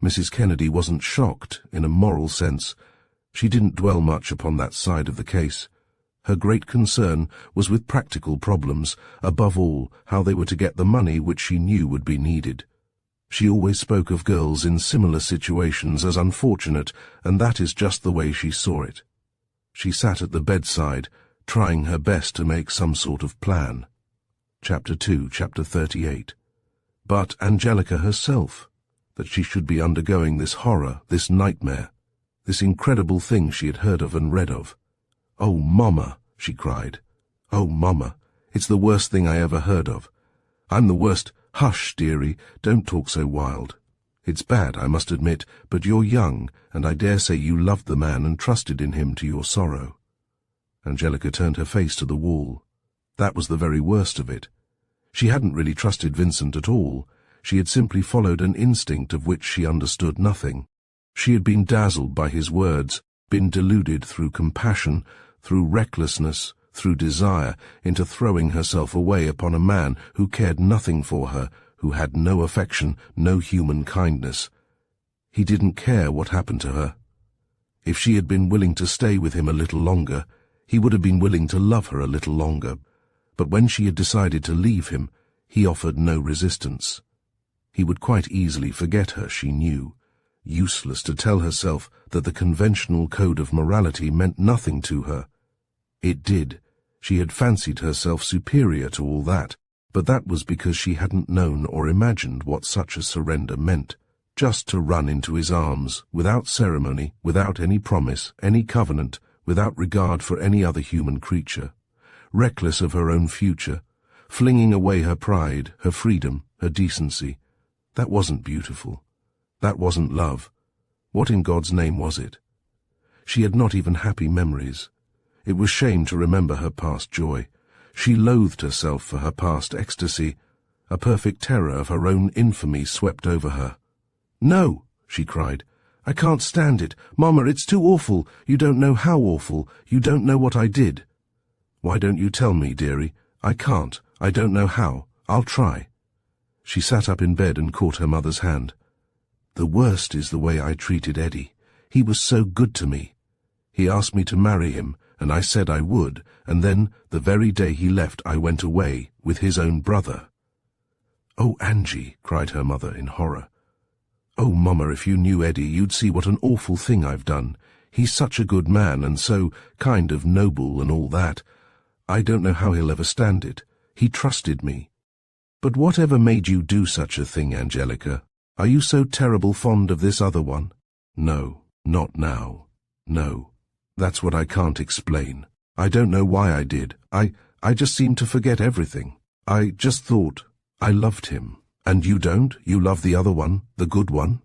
Mrs. Kennedy wasn't shocked, in a moral sense. She didn't dwell much upon that side of the case. Her great concern was with practical problems, above all, how they were to get the money which she knew would be needed. She always spoke of girls in similar situations as unfortunate, and that is just the way she saw it. She sat at the bedside, trying her best to make some sort of plan. Chapter 2, Chapter 38. But Angelica herself, that she should be undergoing this horror, this nightmare, this incredible thing she had heard of and read of. "Oh, Mama," she cried. "Oh, Mama, it's the worst thing I ever heard of. I'm the worst. Hush, dearie, don't talk so wild. It's bad, I must admit, but you're young, and I dare say you loved the man and trusted in him to your sorrow." Angelica turned her face to the wall. That was the very worst of it. She hadn't really trusted Vincent at all. She had simply followed an instinct of which she understood nothing. She had been dazzled by his words, been deluded through compassion, through recklessness, through desire, into throwing herself away upon a man who cared nothing for her, who had no affection, no human kindness. He didn't care what happened to her. If she had been willing to stay with him a little longer, he would have been willing to love her a little longer. But when she had decided to leave him, he offered no resistance. He would quite easily forget her, she knew. Useless to tell herself that the conventional code of morality meant nothing to her. It did. She had fancied herself superior to all that, but that was because she hadn't known or imagined what such a surrender meant. Just to run into his arms, without ceremony, without any promise, any covenant, without regard for any other human creature, reckless of her own future, flinging away her pride, her freedom, her decency. That wasn't beautiful. That wasn't love. What in God's name was it? She had not even happy memories. It was shame to remember her past joy. She loathed herself for her past ecstasy. A perfect terror of her own infamy swept over her. "No," she cried. "I can't stand it. Mama, it's too awful. You don't know how awful. You don't know what I did." "Why don't you tell me, dearie?" "I can't. I don't know how. I'll try." She sat up in bed and caught her mother's hand. "The worst is the way I treated Eddie. He was so good to me. He asked me to marry him, and I said I would, and then, the very day he left, I went away, with his own brother." "Oh, Angie," cried her mother in horror. "Oh, Mama, if you knew Eddie, you'd see what an awful thing I've done. He's such a good man, and so kind of noble and all that. I don't know how he'll ever stand it. He trusted me." "But whatever made you do such a thing, Angelica? Are you so terrible fond of this other one?" "No, not now. No. That's what I can't explain. I don't know why I did. I just seemed to forget everything. I just thought I loved him." "And you don't? You love the other one, the good one?"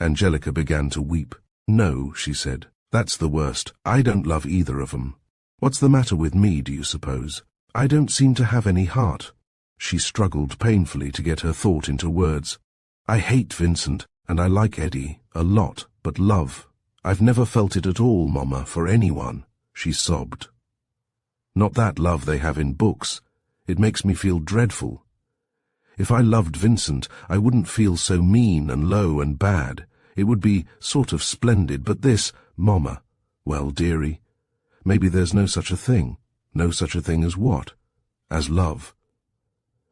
Angelica began to weep. "No," she said. "That's the worst. I don't love either of 'em. What's the matter with me, do you suppose? I don't seem to have any heart." She struggled painfully to get her thought into words. "I hate Vincent, and I like Eddie, a lot, but love, I've never felt it at all, Mama, for anyone," she sobbed. "Not that love they have in books. It makes me feel dreadful. If I loved Vincent, I wouldn't feel so mean and low and bad. It would be sort of splendid, but this, Mama, well, dearie, maybe there's no such a thing. No such a thing as what? As love."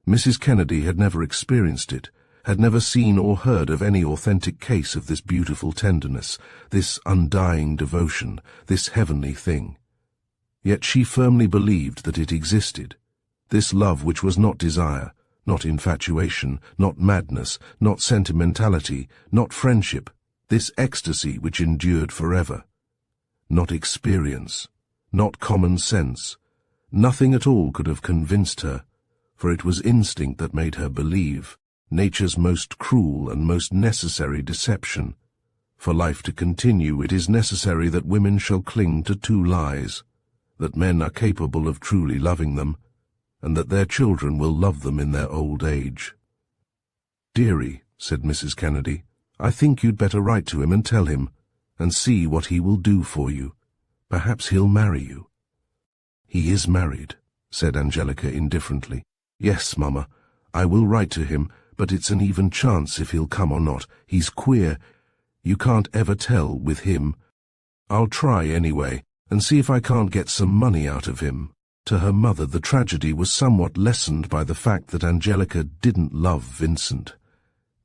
Mrs. Kennedy had never experienced it, had never seen or heard of any authentic case of this beautiful tenderness, this undying devotion, this heavenly thing. Yet she firmly believed that it existed, this love which was not desire, not infatuation, not madness, not sentimentality, not friendship, this ecstasy which endured forever. Not experience, not common sense. Nothing at all could have convinced her, for it was instinct that made her believe, nature's most cruel and most necessary deception. For life to continue, it is necessary that women shall cling to two lies, that men are capable of truly loving them, and that their children will love them in their old age. "Dearie," said Mrs. Kennedy, "I think you'd better write to him and tell him, and see what he will do for you. Perhaps he'll marry you." "He is married," said Angelica indifferently. "Yes, Mama, I will write to him, but it's an even chance if he'll come or not. He's queer. You can't ever tell with him. I'll try anyway, and see if I can't get some money out of him." To her mother, the tragedy was somewhat lessened by the fact that Angelica didn't love Vincent.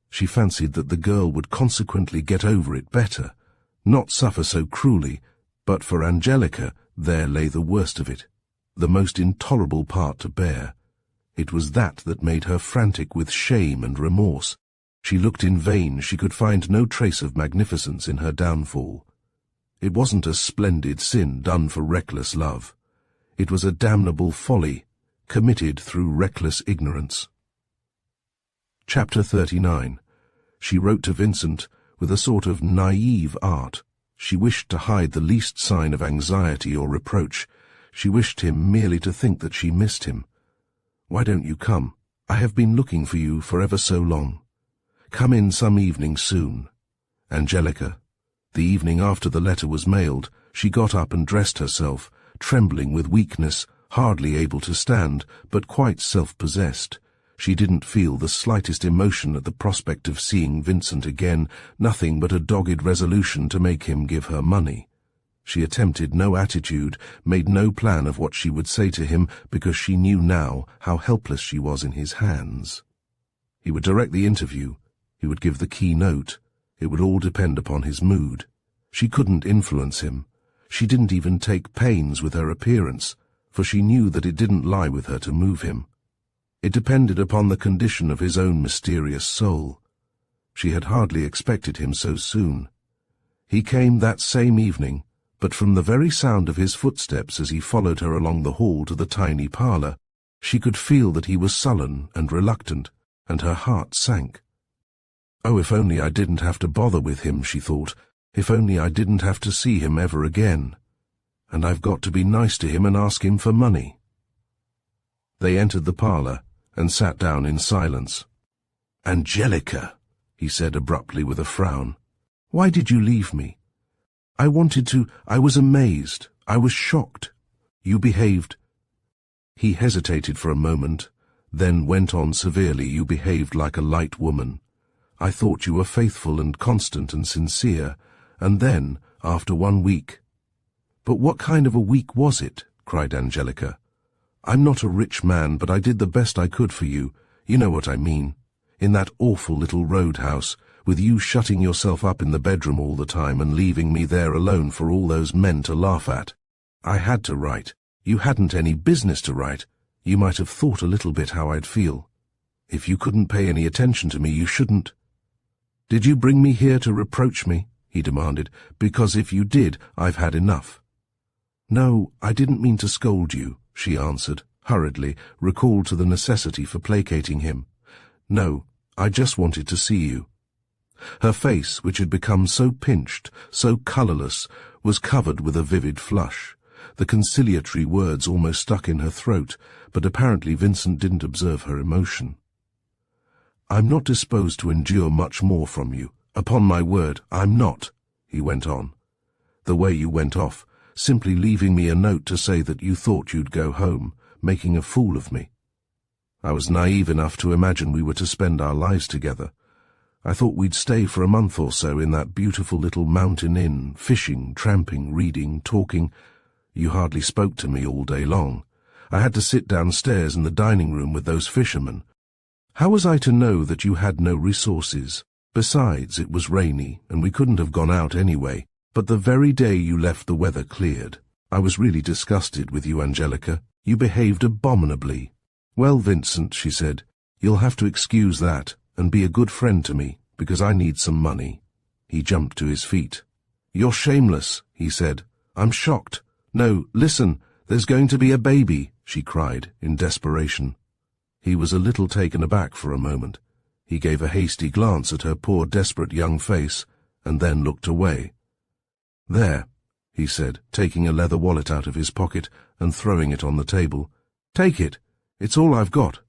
She fancied that the girl would consequently get over it better, not suffer so cruelly, but for Angelica there lay the worst of it, the most intolerable part to bear. It was that made her frantic with shame and remorse. She looked in vain. She could find no trace of magnificence in her downfall. It wasn't a splendid sin done for reckless love. It was a damnable folly, committed through reckless ignorance. Chapter 39. She wrote to Vincent with a sort of naive art. She wished to hide the least sign of anxiety or reproach. She wished him merely to think that she missed him. "Why don't you come? I have been looking for you for ever so long. Come in some evening soon. Angelica." The evening after the letter was mailed, she got up and dressed herself, trembling with weakness, hardly able to stand, but quite self-possessed. She didn't feel the slightest emotion at the prospect of seeing Vincent again, nothing but a dogged resolution to make him give her money. She attempted no attitude, made no plan of what she would say to him, because she knew now how helpless she was in his hands. He would direct the interview. He would give the keynote. It would all depend upon his mood. She couldn't influence him. She didn't even take pains with her appearance. for she knew that it didn't lie with her to move him. It depended upon the condition of his own mysterious soul. She had hardly expected him so soon. He came that same evening, but from the very sound of his footsteps as he followed her along the hall to the tiny parlour, she could feel that he was sullen and reluctant, and her heart sank. Oh, if only I didn't have to bother with him, she thought. If only I didn't have to see him ever again. And I've got to be nice to him and ask him for money. They entered the parlour and sat down in silence. "Angelica," he said abruptly with a frown, "why did you leave me? I wanted to. I was amazed. I was shocked. You behaved—" He hesitated for a moment, then went on severely. "You behaved like a light woman. I thought you were faithful and constant and sincere, and then, after 1 week—" "But what kind of a week was it?" cried Angelica. "I'm not a rich man, but I did the best I could for you. You know what I mean. In that awful little roadhouse, with you shutting yourself up in the bedroom all the time and leaving me there alone for all those men to laugh at. I had to write. You hadn't any business to write. You might have thought a little bit how I'd feel. If you couldn't pay any attention to me, you shouldn't." "Did you bring me here to reproach me?" he demanded. "Because if you did, I've had enough." "No, I didn't mean to scold you," she answered, hurriedly, recalled to the necessity for placating him. "No, I just wanted to see you." Her face, which had become so pinched, so colourless, was covered with a vivid flush. The conciliatory words almost stuck in her throat, but apparently Vincent didn't observe her emotion. "I'm not disposed to endure much more from you. Upon my word, I'm not," he went on. "The way you went off, simply leaving me a note to say that you thought you'd go home, making a fool of me. I was naive enough to imagine we were to spend our lives together. I thought we'd stay for a month or so in that beautiful little mountain inn, fishing, tramping, reading, talking. You hardly spoke to me all day long. I had to sit downstairs in the dining room with those fishermen. How was I to know that you had no resources? Besides, it was rainy, and we couldn't have gone out anyway. But the very day you left, the weather cleared. I was really disgusted with you, Angelica. You behaved abominably." "Well, Vincent," she said, "you'll have to excuse that, and be a good friend to me, because I need some money." He jumped to his feet. "You're shameless," he said. "I'm shocked. No, listen, there's going to be a baby," she cried, in desperation. He was a little taken aback for a moment. He gave a hasty glance at her poor, desperate young face, and then looked away. "There," he said, taking a leather wallet out of his pocket and throwing it on the table. "Take it. It's all I've got.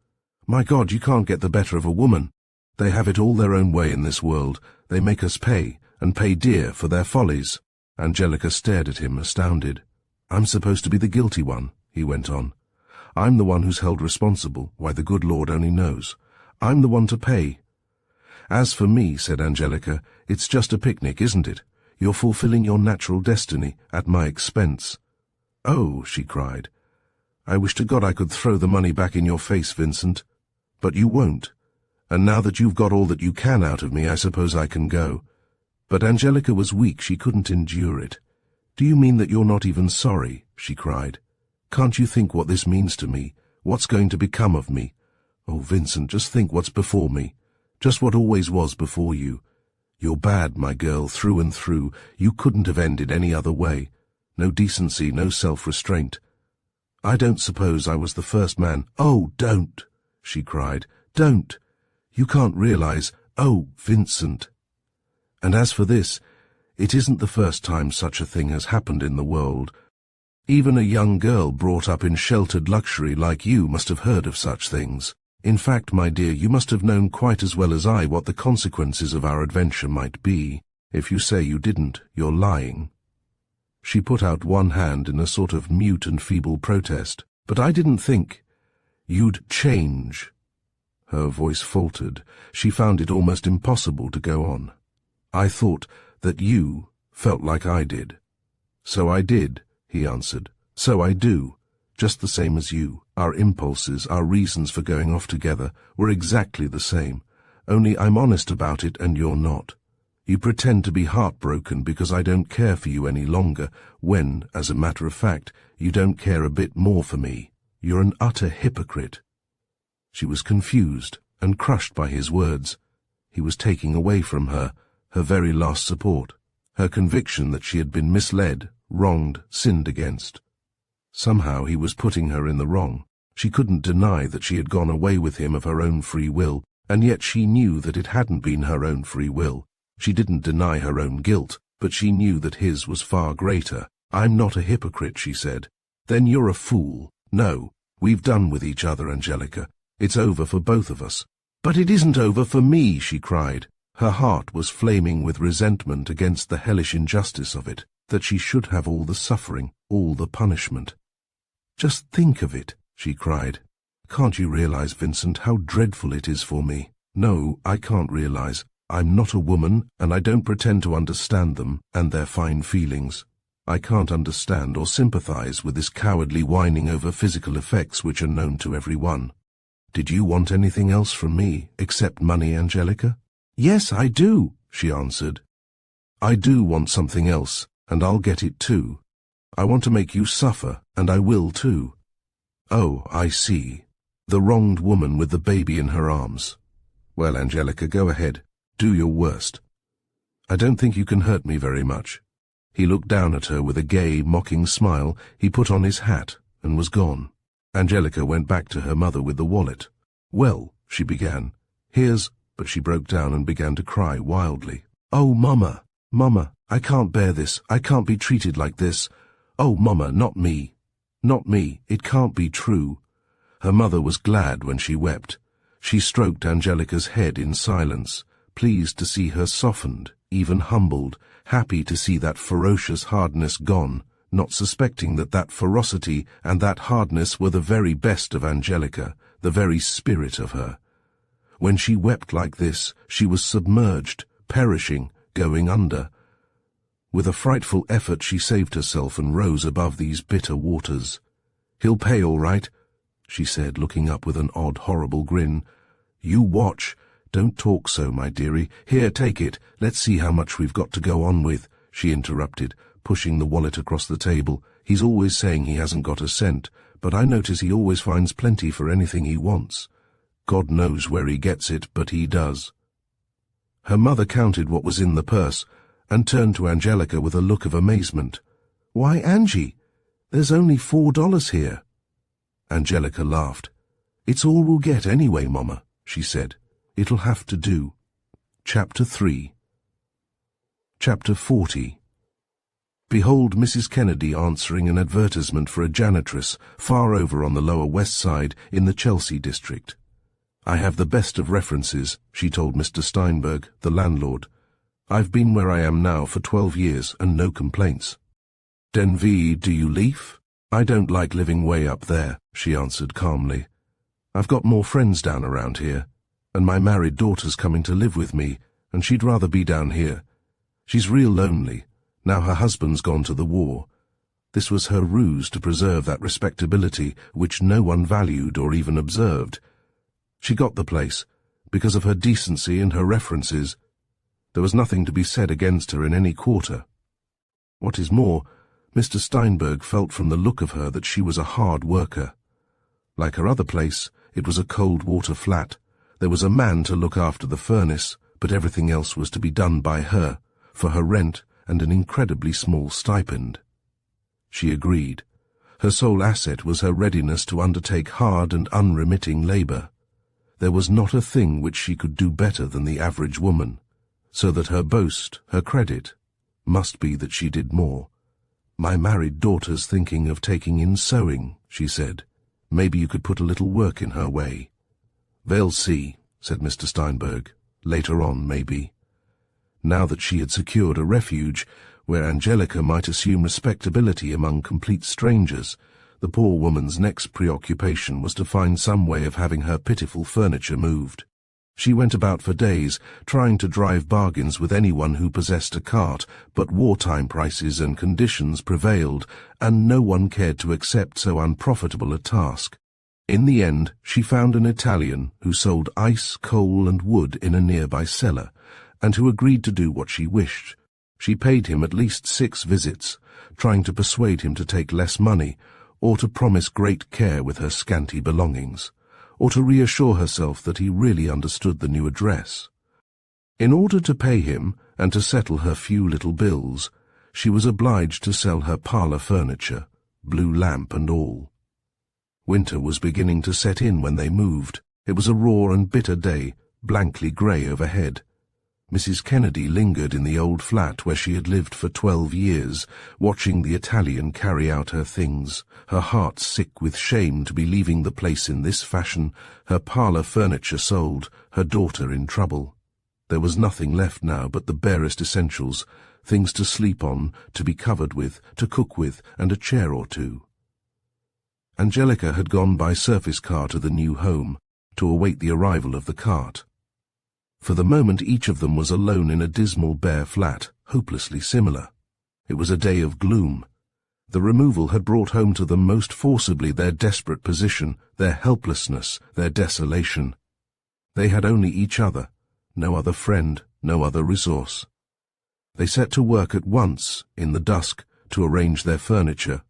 My God, you can't get the better of a woman. They have it all their own way in this world. They make us pay, and pay dear, for their follies." Angelica stared at him, astounded. "I'm supposed to be the guilty one," he went on. "I'm the one who's held responsible, why the good Lord only knows. I'm the one to pay." "As for me," said Angelica, "it's just a picnic, isn't it? You're fulfilling your natural destiny, at my expense." "Oh," she cried, "I wish to God I could throw the money back in your face, Vincent. But you won't. And now that you've got all that you can out of me, I suppose I can go." But Angelica was weak. She couldn't endure it. "Do you mean that you're not even sorry?" she cried. "Can't you think what this means to me? What's going to become of me? Oh, Vincent, just think what's before me. Just what always was before you. You're bad, my girl, through and through. You couldn't have ended any other way. No decency, no self-restraint. I don't suppose I was the first man—" "Oh, don't!" she cried. "Don't! You can't realize— Oh, Vincent! And as for this, it isn't the first time such a thing has happened in the world. Even a young girl brought up in sheltered luxury like you must have heard of such things. In fact, my dear, you must have known quite as well as I what the consequences of our adventure might be. If you say you didn't, you're lying." She put out one hand in a sort of mute and feeble protest. "But I didn't think you'd change." Her voice faltered. She found it almost impossible to go on. "I thought that you felt like I did." "So I did," he answered. "So I do. Just the same as you. Our impulses, our reasons for going off together, were exactly the same. Only I'm honest about it and you're not. You pretend to be heartbroken because I don't care for you any longer, when, as a matter of fact, you don't care a bit more for me. You're an utter hypocrite." She was confused and crushed by his words. He was taking away from her her very last support, her conviction that she had been misled, wronged, sinned against. Somehow he was putting her in the wrong. She couldn't deny that she had gone away with him of her own free will, and yet she knew that it hadn't been her own free will. She didn't deny her own guilt, but she knew that his was far greater. "I'm not a hypocrite," she said. "Then you're a fool. No, we've done with each other, Angelica. It's over for both of us." "But it isn't over for me," she cried. Her heart was flaming with resentment against the hellish injustice of it, that she should have all the suffering, all the punishment. "Just think of it," she cried. "Can't you realize, Vincent, how dreadful it is for me?" "No, I can't realize. I'm not a woman, and I don't pretend to understand them and their fine feelings. I can't understand or sympathize with this cowardly whining over physical effects which are known to everyone. Did you want anything else from me, except money, Angelica?" "Yes, I do," she answered. "I do want something else, and I'll get it too. I want to make you suffer, and I will too." "Oh, I see. The wronged woman with the baby in her arms. Well, Angelica, go ahead. Do your worst. I don't think you can hurt me very much." He looked down at her with a gay, mocking smile. He put on his hat and was gone. Angelica went back to her mother with the wallet. "Well," she began, "here's—" but she broke down and began to cry wildly. "Oh, Mama, Mama, I can't bear this. I can't be treated like this. Oh, Mama, not me. Not me. It can't be true." Her mother was glad when she wept. She stroked Angelica's head in silence, pleased to see her softened, even humbled, happy to see that ferocious hardness gone, not suspecting that that ferocity and that hardness were the very best of Angelica, the very spirit of her. When she wept like this, she was submerged, perishing, going under. With a frightful effort she saved herself and rose above these bitter waters. "He'll pay all right," she said, looking up with an odd, horrible grin. "You watch. Don't talk so, my dearie. Here, take it. Let's see how much we've got to go on with," she interrupted, pushing the wallet across the table. "He's always saying he hasn't got a cent, but I notice he always finds plenty for anything he wants. God knows where he gets it, but he does." Her mother counted what was in the purse and turned to Angelica with a look of amazement. "Why, Angie, there's only $4 here." Angelica laughed. "It's all we'll get anyway, Mama," she said. "It'll have to do." Chapter 3. Chapter 40. Behold Mrs. Kennedy answering an advertisement for a janitress far over on the Lower West Side in the Chelsea district. "I have the best of references," she told Mr. Steinberg, the landlord. "I've been where I am now for 12 years and no complaints." "Denvi, do you leave?" "I don't like living way up there," she answered calmly. "I've got more friends down around here, and my married daughter's coming to live with me, and she'd rather be down here. She's real lonely. Now her husband's gone to the war." This was her ruse to preserve that respectability which no one valued or even observed. She got the place, because of her decency and her references. There was nothing to be said against her in any quarter. What is more, Mr. Steinberg felt from the look of her that she was a hard worker. Like her other place, it was a cold-water flat. There was a man to look after the furnace, but everything else was to be done by her, for her rent and an incredibly small stipend. She agreed. Her sole asset was her readiness to undertake hard and unremitting labor. There was not a thing which she could do better than the average woman, so that her boast, her credit, must be that she did more. "My married daughter's thinking of taking in sewing," she said. "Maybe you could put a little work in her way." "They'll see," said Mr. Steinberg. "Later on, maybe." Now that she had secured a refuge where Angelica might assume respectability among complete strangers, the poor woman's next preoccupation was to find some way of having her pitiful furniture moved. She went about for days, trying to drive bargains with anyone who possessed a cart, but wartime prices and conditions prevailed, and no one cared to accept so unprofitable a task. In the end, she found an Italian who sold ice, coal, and wood in a nearby cellar, and who agreed to do what she wished. She paid him at least 6 visits, trying to persuade him to take less money, or to promise great care with her scanty belongings, or to reassure herself that he really understood the new address. In order to pay him and to settle her few little bills, she was obliged to sell her parlour furniture, blue lamp and all. Winter was beginning to set in when they moved. It was a raw and bitter day, blankly grey overhead. Mrs. Kennedy lingered in the old flat where she had lived for 12 years, watching the Italian carry out her things, her heart sick with shame to be leaving the place in this fashion, her parlour furniture sold, her daughter in trouble. There was nothing left now but the barest essentials, things to sleep on, to be covered with, to cook with, and a chair or two. Angelica had gone by surface car to the new home, to await the arrival of the cart. For the moment each of them was alone in a dismal bare flat, hopelessly similar. It was a day of gloom. The removal had brought home to them most forcibly their desperate position, their helplessness, their desolation. They had only each other, no other friend, no other resource. They set to work at once, in the dusk, to arrange their furniture,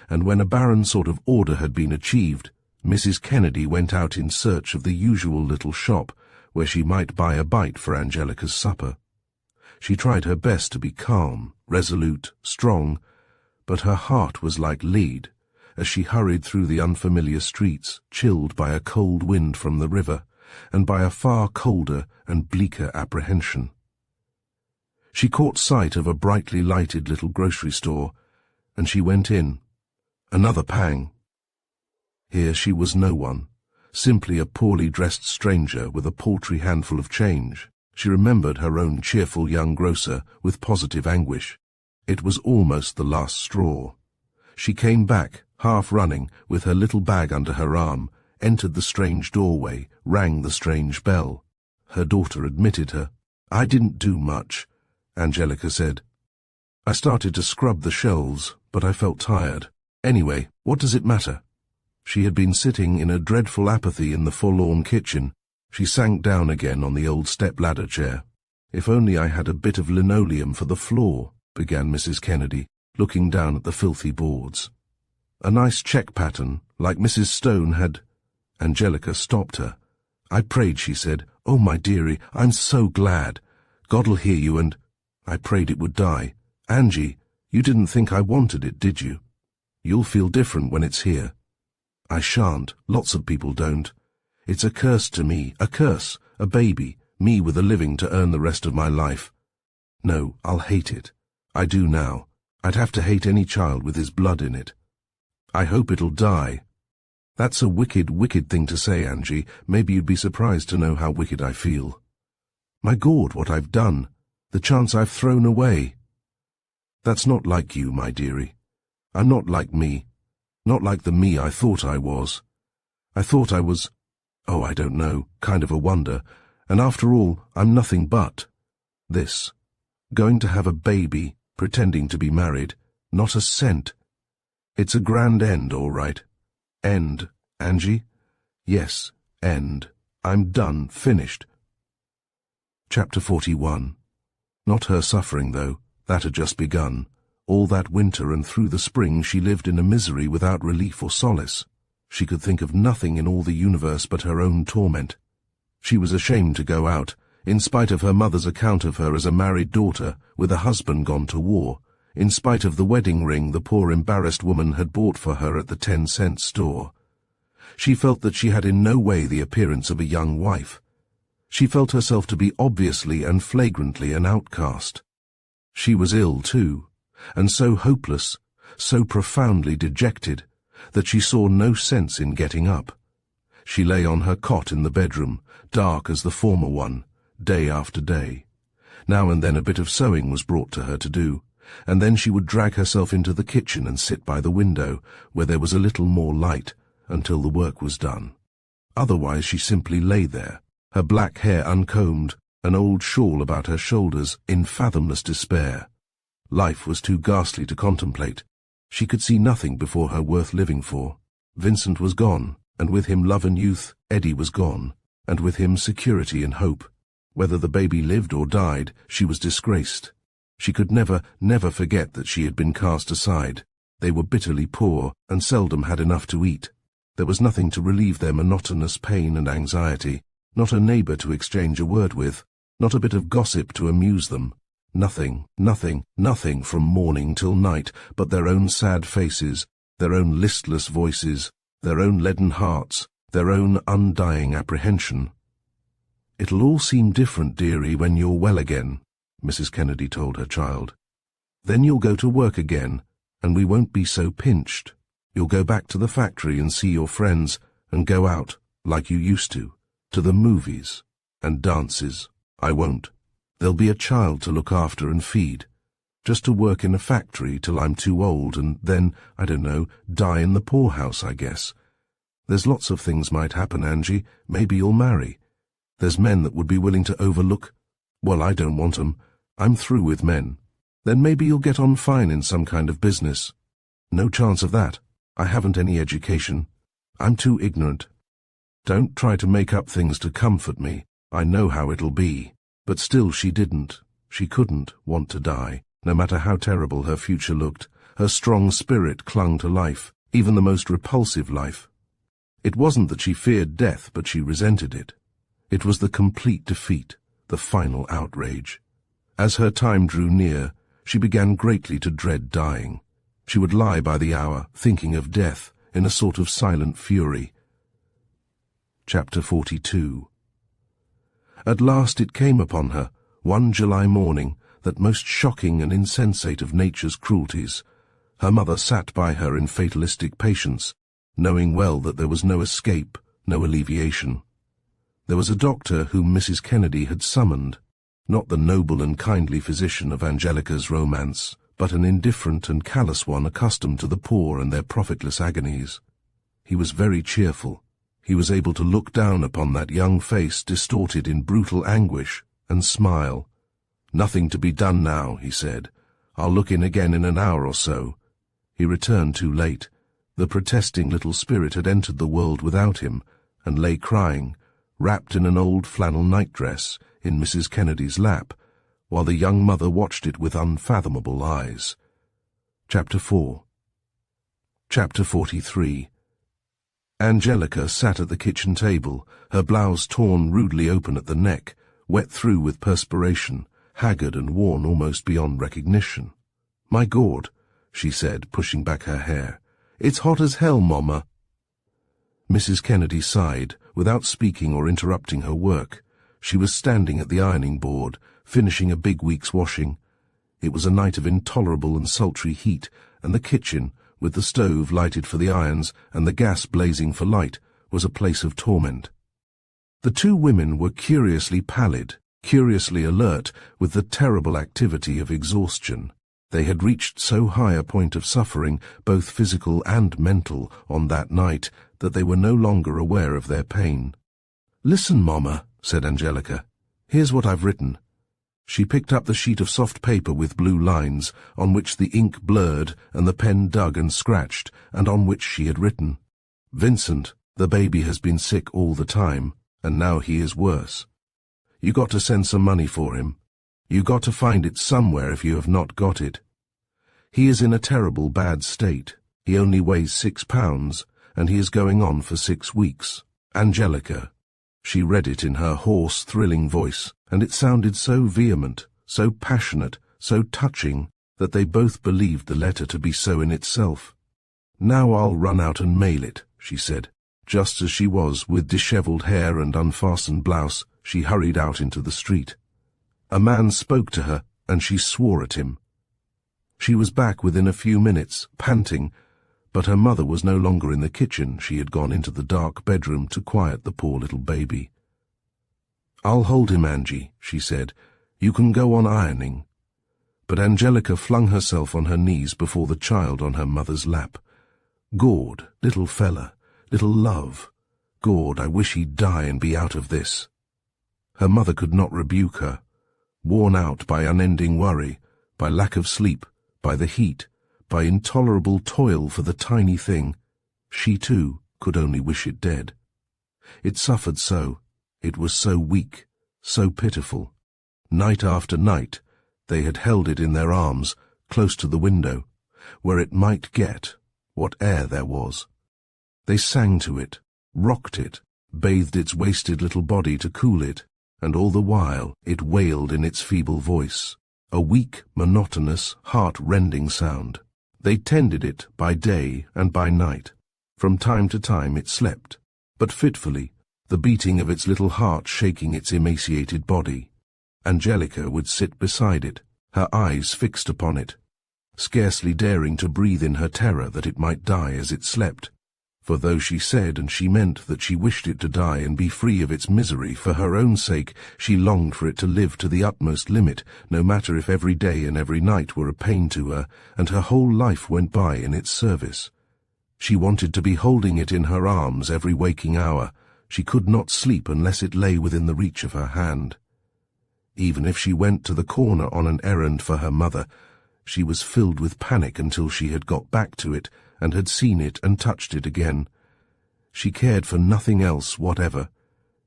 and when a barren sort of order had been achieved, Mrs. Kennedy went out in search of the usual little shop, where she might buy a bite for Angelica's supper. She tried her best to be calm, resolute, strong, but her heart was like lead, as she hurried through the unfamiliar streets, chilled by a cold wind from the river, and by a far colder and bleaker apprehension. She caught sight of a brightly lighted little grocery store, and she went in. Another pang. Here she was no one. Simply a poorly dressed stranger with a paltry handful of change. She remembered her own cheerful young grocer with positive anguish. It was almost the last straw. She came back, half running, with her little bag under her arm, entered the strange doorway, rang the strange bell. Her daughter admitted her. "I didn't do much," Angelica said. "I started to scrub the shelves, but I felt tired. Anyway, what does it matter?" She had been sitting in a dreadful apathy in the forlorn kitchen. She sank down again on the old step-ladder chair. "If only I had a bit of linoleum for the floor," began Mrs. Kennedy, looking down at the filthy boards. "A nice check pattern, like Mrs. Stone had—" Angelica stopped her. "I prayed," she said. "Oh, my dearie, I'm so glad. God'll hear you and—" I prayed it would die. Angie, you didn't think I wanted it, did you? You'll feel different when it's here. I shan't. Lots of people don't. It's a curse to me, a curse, a baby, me with a living to earn the rest of my life. No, I'll hate it. I do now. I'd have to hate any child with his blood in it. I hope it'll die. That's a wicked, wicked thing to say, Angie. Maybe you'd be surprised to know how wicked I feel. My God, what I've done. The chance I've thrown away. That's not like you, my dearie. I'm not like me. Not like the me I thought I was. I thought I was, oh, I don't know, kind of a wonder, and after all, I'm nothing but this. Going to have a baby, pretending to be married, not a cent. It's a grand end, all right. End, Angie? Yes, end. I'm done, finished. Chapter 41. Not her suffering, though. That had just begun. All that winter and through the spring she lived in a misery without relief or solace. She could think of nothing in all the universe but her own torment. She was ashamed to go out, in spite of her mother's account of her as a married daughter, with a husband gone to war, in spite of the wedding ring the poor embarrassed woman had bought for her at the 10-cent store. She felt that she had in no way the appearance of a young wife. She felt herself to be obviously and flagrantly an outcast. She was ill, too, and so hopeless, so profoundly dejected, that she saw no sense in getting up. She lay on her cot in the bedroom, dark as the former one, day after day. Now and then a bit of sewing was brought to her to do, and then she would drag herself into the kitchen and sit by the window, where there was a little more light, until the work was done. Otherwise she simply lay there, her black hair uncombed, an old shawl about her shoulders, in fathomless despair. Life was too ghastly to contemplate. She could see nothing before her worth living for. Vincent was gone, and with him love and youth. Eddie was gone, and with him security and hope. Whether the baby lived or died, she was disgraced. She could never forget that she had been cast aside. They were bitterly poor and seldom had enough to eat. There was nothing to relieve their monotonous pain and anxiety, not a neighbor to exchange a word with, not a bit of gossip to amuse them. Nothing from morning till night but their own sad faces, their own listless voices, their own leaden hearts, their own undying apprehension. "It'll all seem different, dearie, when you're well again," Mrs. Kennedy told her child. "Then you'll go to work again, and we won't be so pinched. You'll go back to the factory and see your friends, and go out, like you used to the movies and dances. I won't. There'll be a child to look after and feed. Just to work in a factory till I'm too old, and then, I don't know, die in the poorhouse, I guess. There's lots of things might happen, Angie. Maybe you'll marry. There's men that would be willing to overlook. Well, I don't want 'em. I'm through with men. Then maybe you'll get on fine in some kind of business. No chance of that. I haven't any education. I'm too ignorant. Don't try to make up things to comfort me. I know how it'll be." But still she couldn't want to die, no matter how terrible her future looked. Her strong spirit clung to life, even the most repulsive life. It wasn't that she feared death, but she resented it. It was the complete defeat, the final outrage. As her time drew near, she began greatly to dread dying. She would lie by the hour, thinking of death, in a sort of silent fury. Chapter 42. At last it came upon her, one July morning, that most shocking and insensate of nature's cruelties. Her mother sat by her in fatalistic patience, knowing well that there was no escape, no alleviation. There was a doctor whom Mrs. Kennedy had summoned, not the noble and kindly physician of Angelica's romance, but an indifferent and callous one accustomed to the poor and their profitless agonies. He was very cheerful. He was able to look down upon that young face distorted in brutal anguish and smile. "Nothing to be done now," he said. "I'll look in again in an hour or so." He returned too late. The protesting little spirit had entered the world without him, and lay crying, wrapped in an old flannel nightdress, in Mrs. Kennedy's lap, while the young mother watched it with unfathomable eyes. Chapter 4. Chapter 43. Angelica sat at the kitchen table, her blouse torn rudely open at the neck, wet through with perspiration, haggard and worn almost beyond recognition. "My God," she said, pushing back her hair. "It's hot as hell, Mama." Mrs. Kennedy sighed, without speaking or interrupting her work. She was standing at the ironing board, finishing a big week's washing. It was a night of intolerable and sultry heat, and the kitchen, with the stove lighted for the irons and the gas blazing for light, was a place of torment. The two women were curiously pallid, curiously alert with the terrible activity of exhaustion. They had reached so high a point of suffering, both physical and mental, on that night, that they were no longer aware of their pain. "Listen, Mama," said Angelica. "Here's what I've written." She picked up the sheet of soft paper with blue lines, on which the ink blurred and the pen dug and scratched, and on which she had written, "Vincent, the baby has been sick all the time, and now he is worse. You got to send some money for him. You got to find it somewhere if you have not got it. He is in a terrible bad state. He only weighs 6 pounds, and he is going on for 6 weeks. Angelica." She read it in her hoarse, thrilling voice, and it sounded so vehement, so passionate, so touching, that they both believed the letter to be so in itself. "Now I'll run out and mail it," she said. Just as she was, with dishevelled hair and unfastened blouse, she hurried out into the street. A man spoke to her, and she swore at him. She was back within a few minutes, panting, but her mother was no longer in the kitchen. She had gone into the dark bedroom to quiet the poor little baby. "I'll hold him, Angie," she said. "You can go on ironing." But Angelica flung herself on her knees before the child on her mother's lap. "Gord, little fella, little love. Gord, I wish he'd die and be out of this." Her mother could not rebuke her. Worn out by unending worry, by lack of sleep, by the heat, by intolerable toil for the tiny thing, she too could only wish it dead. It suffered so, it was so weak, so pitiful. Night after night, they had held it in their arms, close to the window, where it might get what air there was. They sang to it, rocked it, bathed its wasted little body to cool it, and all the while it wailed in its feeble voice, a weak, monotonous, heart-rending sound. They tended it by day and by night. From time to time it slept, but fitfully, the beating of its little heart shaking its emaciated body. Angelica would sit beside it, her eyes fixed upon it, scarcely daring to breathe in her terror that it might die as it slept. For though she said and she meant that she wished it to die and be free of its misery for her own sake, she longed for it to live to the utmost limit, no matter if every day and every night were a pain to her, and her whole life went by in its service. She wanted to be holding it in her arms every waking hour. She could not sleep unless it lay within the reach of her hand. Even if she went to the corner on an errand for her mother, she was filled with panic until she had got back to it and had seen it and touched it again. She cared for nothing else whatever.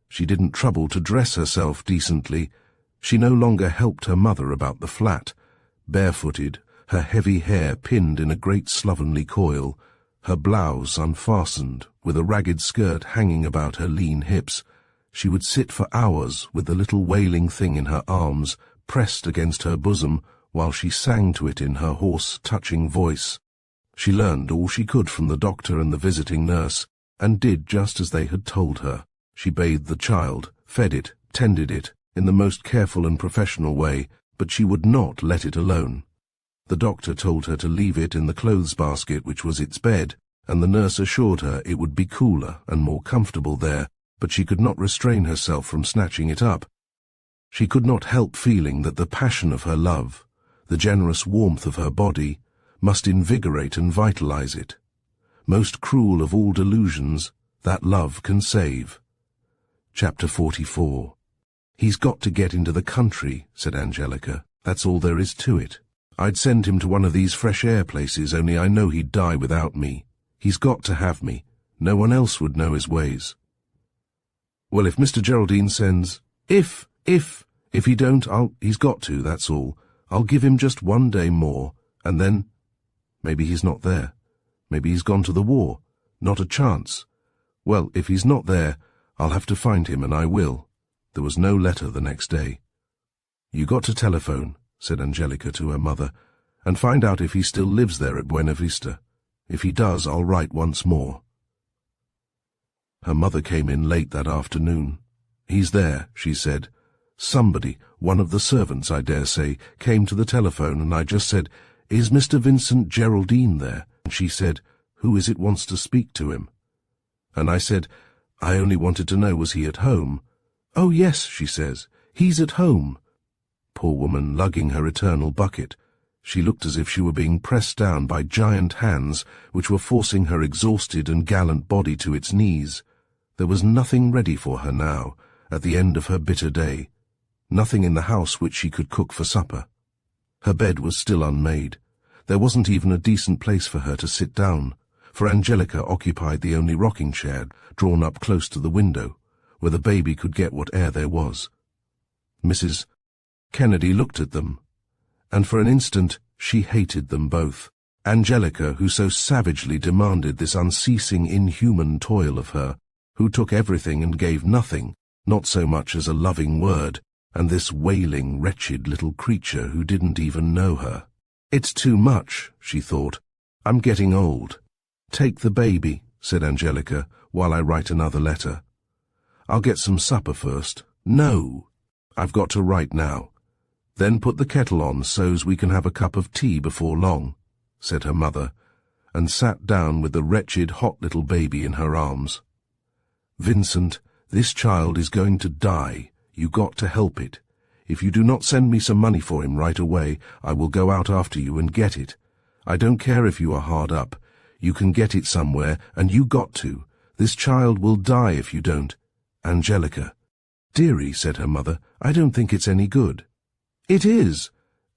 She didn't trouble to dress herself decently. She no longer helped her mother about the flat, barefooted, her heavy hair pinned in a great slovenly coil, her blouse unfastened, with a ragged skirt hanging about her lean hips. She would sit for hours with the little wailing thing in her arms, pressed against her bosom, while she sang to it in her hoarse, touching voice. She learned all she could from the doctor and the visiting nurse, and did just as they had told her. She bathed the child, fed it, tended it, in the most careful and professional way, but she would not let it alone. The doctor told her to leave it in the clothes basket which was its bed, and the nurse assured her it would be cooler and more comfortable there, but she could not restrain herself from snatching it up. She could not help feeling that the passion of her love, the generous warmth of her body, must invigorate and vitalize it. Most cruel of all delusions, that love can save. Chapter 44. He's got to get into the country, said Angelica. That's all there is to it. I'd send him to one of these fresh air places, only I know he'd die without me. He's got to have me. No one else would know his ways. Well, if Mr. Geraldine sends... If he don't, he's got to, that's all. I'll give him just 1 day more, and then... Maybe he's not there. Maybe he's gone to the war. Not a chance. Well, if he's not there, I'll have to find him, and I will. There was no letter the next day. You got to telephone, said Angelica to her mother, and find out if he still lives there at Buena Vista. If he does, I'll write once more. Her mother came in late that afternoon. He's there, she said. Somebody, one of the servants, I dare say, came to the telephone, and I just said, "Is Mr. Vincent Geraldine there?" And she said, "Who is it wants to speak to him?" And I said, "I only wanted to know, was he at home?" "Oh, yes," she says, "he's at home." Poor woman, lugging her eternal bucket. She looked as if she were being pressed down by giant hands which were forcing her exhausted and gallant body to its knees. There was nothing ready for her now, at the end of her bitter day. Nothing in the house which she could cook for supper. Her bed was still unmade. There wasn't even a decent place for her to sit down, for Angelica occupied the only rocking chair drawn up close to the window, where the baby could get what air there was. Mrs. Kennedy looked at them, and for an instant she hated them both. Angelica, who so savagely demanded this unceasing inhuman toil of her, who took everything and gave nothing, not so much as a loving word, and this wailing, wretched little creature who didn't even know her. "It's too much," she thought. "I'm getting old." "Take the baby," said Angelica, "while I write another letter." "I'll get some supper first." "No, I've got to write now." "Then put the kettle on so's we can have a cup of tea before long," said her mother, and sat down with the wretched, hot little baby in her arms. "Vincent, this child is going to die. You got to help it. If you do not send me some money for him right away, I will go out after you and get it. I don't care if you are hard up. You can get it somewhere, and you got to. This child will die if you don't." "Angelica." "Dearie," said her mother, "I don't think it's any good." "It is,"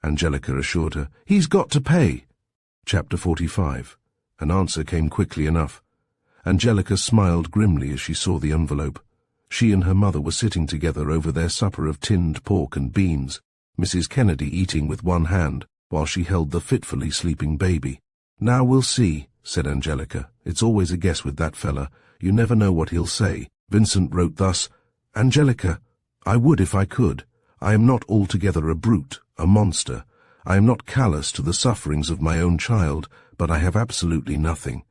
Angelica assured her. "He's got to pay." Chapter 45. An answer came quickly enough. Angelica smiled grimly as she saw the envelope. She and her mother were sitting together over their supper of tinned pork and beans, Mrs. Kennedy eating with one hand, while she held the fitfully sleeping baby. "Now we'll see," said Angelica. "It's always a guess with that fella. You never know what he'll say." Vincent wrote thus, "Angelica, I would if I could. I am not altogether a brute, a monster. I am not callous to the sufferings of my own child, but I have absolutely nothing.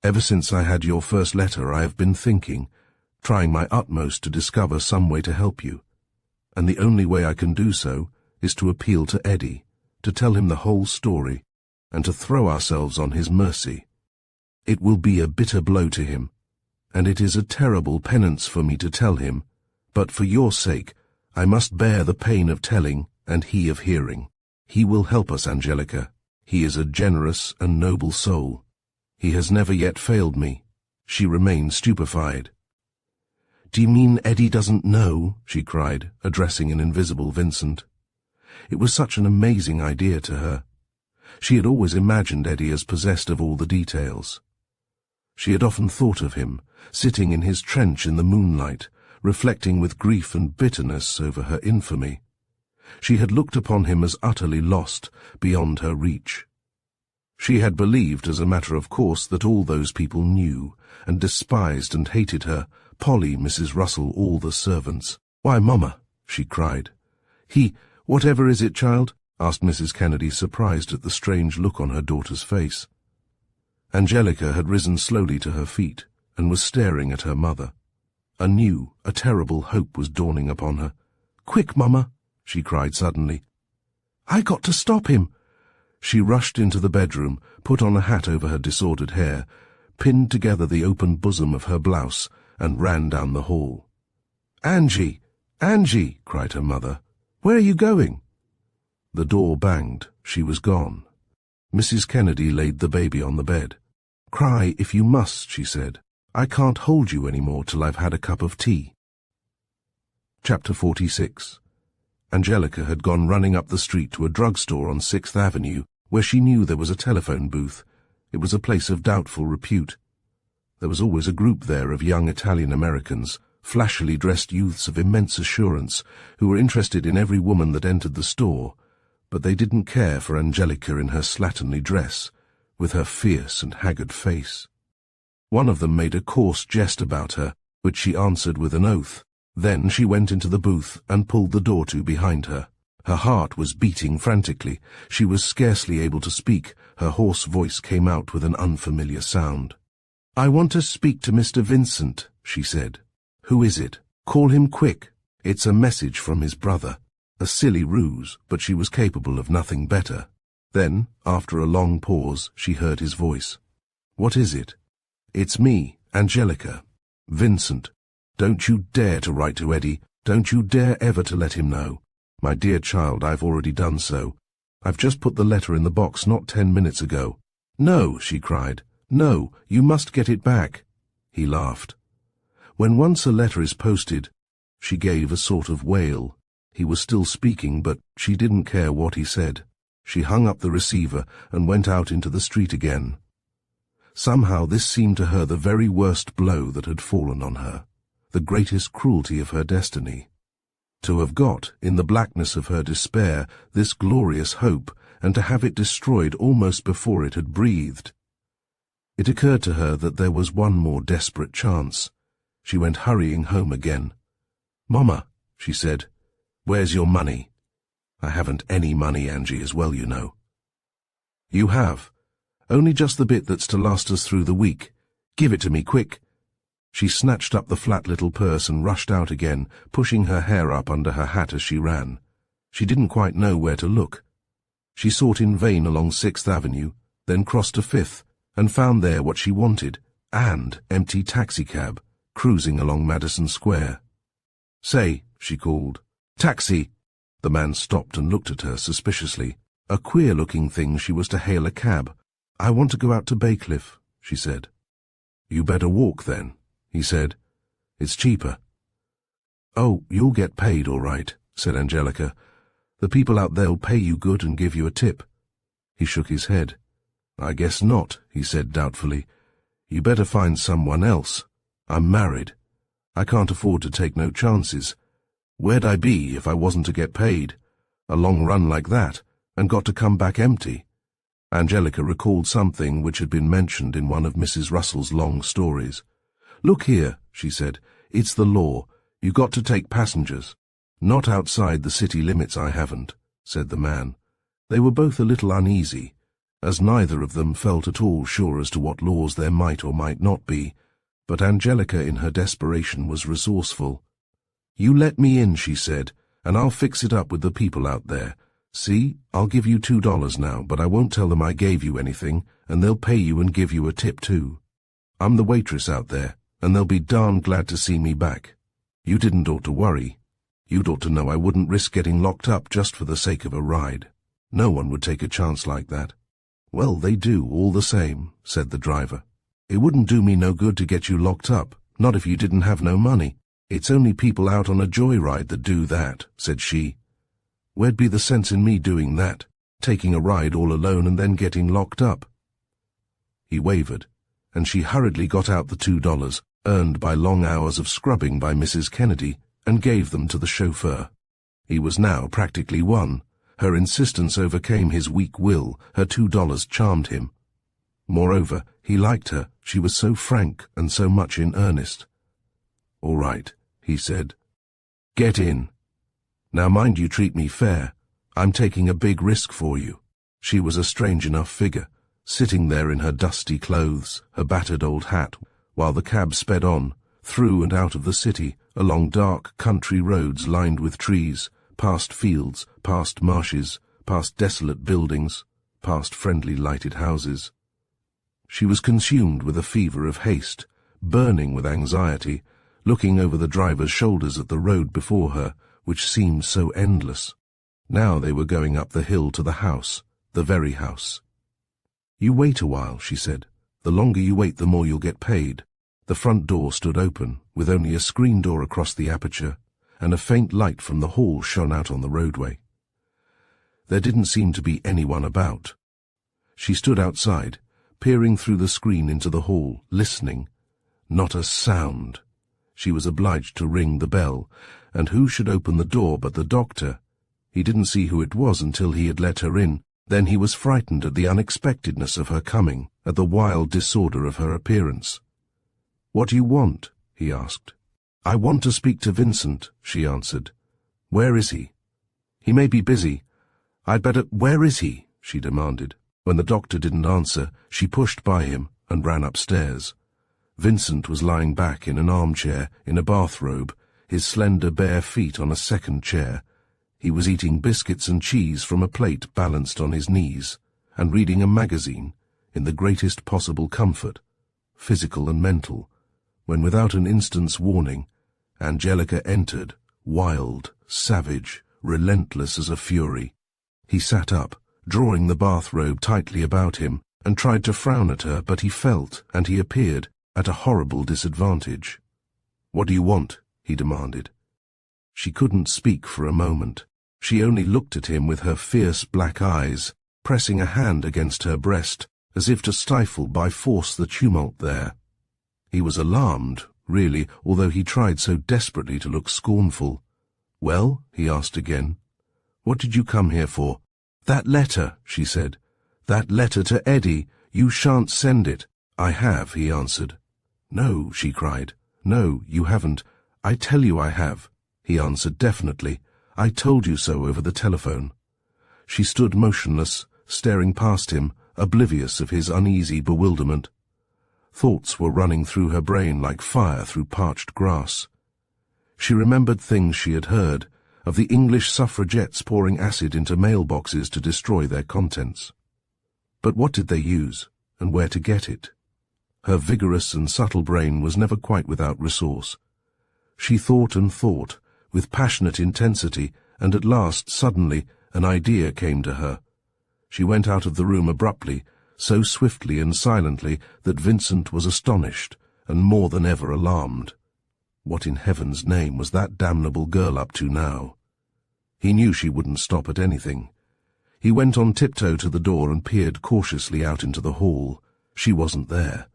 Ever since I had your first letter I have been thinking, trying my utmost to discover some way to help you. And the only way I can do so is to appeal to Eddie, to tell him the whole story, and to throw ourselves on his mercy. It will be a bitter blow to him, and it is a terrible penance for me to tell him, but for your sake I must bear the pain of telling and he of hearing. He will help us, Angelica. He is a generous and noble soul. He has never yet failed me." She remained stupefied. "Do you mean Eddie doesn't know?" she cried, addressing an invisible Vincent. It was such an amazing idea to her. She had always imagined Eddie as possessed of all the details. She had often thought of him, sitting in his trench in the moonlight, reflecting with grief and bitterness over her infamy. She had looked upon him as utterly lost, beyond her reach. She had believed, as a matter of course, that all those people knew, and despised and hated her, Polly, Mrs. Russell, all the servants. "Why, Mamma," she cried. "Whatever is it, child?" asked Mrs. Kennedy, surprised at the strange look on her daughter's face. Angelica had risen slowly to her feet, and was staring at her mother. A terrible hope was dawning upon her. "Quick, Mamma!" she cried suddenly. "I got to stop him!" She rushed into the bedroom, put on a hat over her disordered hair, pinned together the open bosom of her blouse, and ran down the hall. "Angie! Angie!" cried her mother. "Where are you going?" The door banged. She was gone. Mrs. Kennedy laid the baby on the bed. "Cry if you must," she said. "I can't hold you any more till I've had a cup of tea." Chapter 46. Angelica had gone running up the street to a drugstore on 6th Avenue, where she knew there was a telephone booth. It was a place of doubtful repute. There was always a group there of young Italian-Americans, flashily dressed youths of immense assurance, who were interested in every woman that entered the store, but they didn't care for Angelica in her slatternly dress, with her fierce and haggard face. One of them made a coarse jest about her, which she answered with an oath. Then she went into the booth and pulled the door to behind her. Her heart was beating frantically. She was scarcely able to speak. Her hoarse voice came out with an unfamiliar sound. "I want to speak to Mr. Vincent," she said. "Who is it? Call him quick. It's a message from his brother." A silly ruse, but she was capable of nothing better. Then, after a long pause, she heard his voice. "What is it?" "It's me, Angelica. Vincent. Don't you dare to write to Eddie. Don't you dare ever to let him know. My dear child, I've already done so. I've just put the letter in the box not 10 minutes ago." "No," she cried. "No, you must get it back." He laughed. "When once a letter is posted—" She gave a sort of wail. He was still speaking, but she didn't care what he said. She hung up the receiver and went out into the street again. Somehow this seemed to her the very worst blow that had fallen on her, the greatest cruelty of her destiny. To have got, in the blackness of her despair, this glorious hope, and to have it destroyed almost before it had breathed. It occurred to her that there was one more desperate chance. She went hurrying home again. "Mamma," she said, "where's your money?" "I haven't any money, Angie, as well you know." "You have. Only just the bit that's to last us through the week. Give it to me, quick." She snatched up the flat little purse and rushed out again, pushing her hair up under her hat as she ran. She didn't quite know where to look. She sought in vain along 6th Avenue, then crossed to 5th, and found there what she wanted, and empty taxicab, cruising along Madison Square. "Say," she called. "Taxi!" The man stopped and looked at her suspiciously. A queer-looking thing she was to hail a cab. "I want to go out to Baycliffe," she said. "You better walk, then," he said. "It's cheaper." "Oh, you'll get paid, all right," said Angelica. "The people out there'll pay you good and give you a tip." He shook his head. "I guess not," he said doubtfully. "You better find someone else. I'm married. I can't afford to take no chances. Where'd I be if I wasn't to get paid? A long run like that, and got to come back empty." Angelica recalled something which had been mentioned in one of Mrs. Russell's long stories. "Look here," she said, "it's the law. You got to take passengers." "Not outside the city limits I haven't," said the man. They were both a little uneasy, as neither of them felt at all sure as to what laws there might or might not be, but Angelica in her desperation was resourceful. "You let me in," she said, "and I'll fix it up with the people out there. See, I'll give you $2 now, but I won't tell them I gave you anything, and they'll pay you and give you a tip too. I'm the waitress out there, and they'll be darn glad to see me back. You didn't ought to worry. You'd ought to know I wouldn't risk getting locked up just for the sake of a ride. No one would take a chance like that." "Well, they do, all the same," said the driver. "It wouldn't do me no good to get you locked up, not if you didn't have no money. It's only people out on a joyride that do that," said she. "Where'd be the sense in me doing that, taking a ride all alone and then getting locked up?" He wavered, and she hurriedly got out the $2, earned by long hours of scrubbing by Mrs. Kennedy, and gave them to the chauffeur. He was now practically won. Her insistence overcame his weak will. Her $2 charmed him. Moreover, he liked her. She was so frank and so much in earnest. "All right," he said. "Get in. Now mind you treat me fair. I'm taking a big risk for you." She was a strange enough figure, sitting there in her dusty clothes, her battered old hat, while the cab sped on, through and out of the city, along dark country roads lined with trees, past fields, past marshes, past desolate buildings, past friendly lighted houses. She was consumed with a fever of haste, burning with anxiety, looking over the driver's shoulders at the road before her, which seemed so endless. Now they were going up the hill to the house, the very house. "You wait a while," she said. "The longer you wait, the more you'll get paid." The front door stood open, with only a screen door across the aperture, and a faint light from the hall shone out on the roadway. There didn't seem to be anyone about. She stood outside, peering through the screen into the hall, listening. Not a sound. She was obliged to ring the bell, and who should open the door but the doctor? He didn't see who it was until he had let her in. Then he was frightened at the unexpectedness of her coming, at the wild disorder of her appearance. "What do you want?" he asked. "I want to speak to Vincent," she answered. "Where is he?" "He may be busy. I'd better—" "Where is he?" she demanded. When the doctor didn't answer, she pushed by him and ran upstairs. Vincent was lying back in an armchair, in a bathrobe, his slender bare feet on a second chair. He was eating biscuits and cheese from a plate balanced on his knees, and reading a magazine, in the greatest possible comfort, physical and mental, when without an instant's warning, Angelica entered, wild, savage, relentless as a fury. He sat up, drawing the bathrobe tightly about him, and tried to frown at her, but he felt, and he appeared, at a horrible disadvantage. "What do you want?" he demanded. She couldn't speak for a moment. She only looked at him with her fierce black eyes, pressing a hand against her breast, as if to stifle by force the tumult there. He was alarmed, really, although he tried so desperately to look scornful. "Well?" he asked again. "What did you come here for?" "That letter," she said. "That letter to Eddie. You shan't send it." "I have," he answered. "No," she cried. "No, you haven't. I tell you I have," he answered definitely. "I told you so over the telephone." She stood motionless, staring past him, oblivious of his uneasy bewilderment. Thoughts were running through her brain like fire through parched grass. She remembered things she had heard, of the English suffragettes pouring acid into mailboxes to destroy their contents. But what did they use, and where to get it? Her vigorous and subtle brain was never quite without resource. She thought and thought, with passionate intensity, and at last, suddenly, an idea came to her. She went out of the room abruptly, so swiftly and silently that Vincent was astonished, and more than ever alarmed. What in heaven's name was that damnable girl up to now? He knew she wouldn't stop at anything. He went on tiptoe to the door and peered cautiously out into the hall. She wasn't there.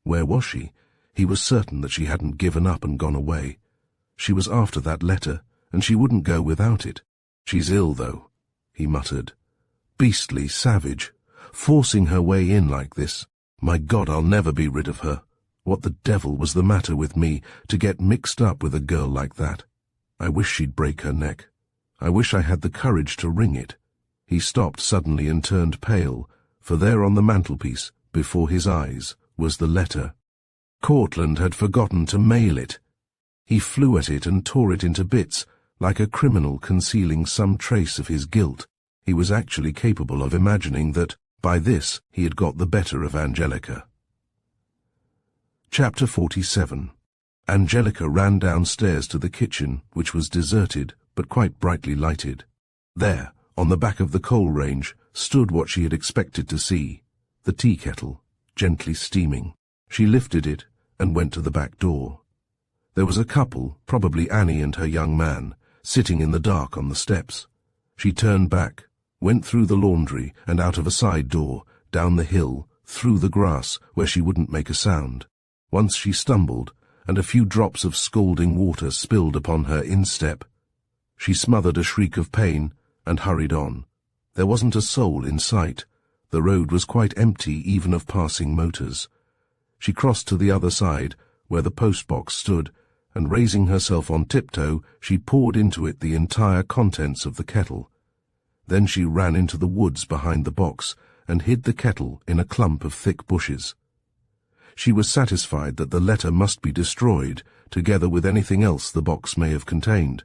Where was she? He was certain that she hadn't given up and gone away. She was after that letter, and she wouldn't go without it. "She's ill, though," he muttered. "Beastly savage, forcing her way in like this. My God, I'll never be rid of her. What the devil was the matter with me to get mixed up with a girl like that? I wish she'd break her neck. I wish I had the courage to wring it." He stopped suddenly and turned pale, for there on the mantelpiece, before his eyes, was the letter. Cortland had forgotten to mail it. He flew at it and tore it into bits, like a criminal concealing some trace of his guilt. He was actually capable of imagining that, by this, he had got the better of Angelica. Chapter 47. Angelica ran downstairs to the kitchen, which was deserted, but quite brightly lighted. There, on the back of the coal range, stood what she had expected to see, the tea kettle, gently steaming. She lifted it and went to the back door. There was a couple, probably Annie and her young man, sitting in the dark on the steps. She turned back, went through the laundry and out of a side door, down the hill, through the grass where she wouldn't make a sound. Once she stumbled, and a few drops of scalding water spilled upon her instep. She smothered a shriek of pain and hurried on. There wasn't a soul in sight. The road was quite empty even of passing motors. She crossed to the other side, where the post-box stood, and raising herself on tiptoe, she poured into it the entire contents of the kettle. Then she ran into the woods behind the box and hid the kettle in a clump of thick bushes. She was satisfied that the letter must be destroyed, together with anything else the box may have contained.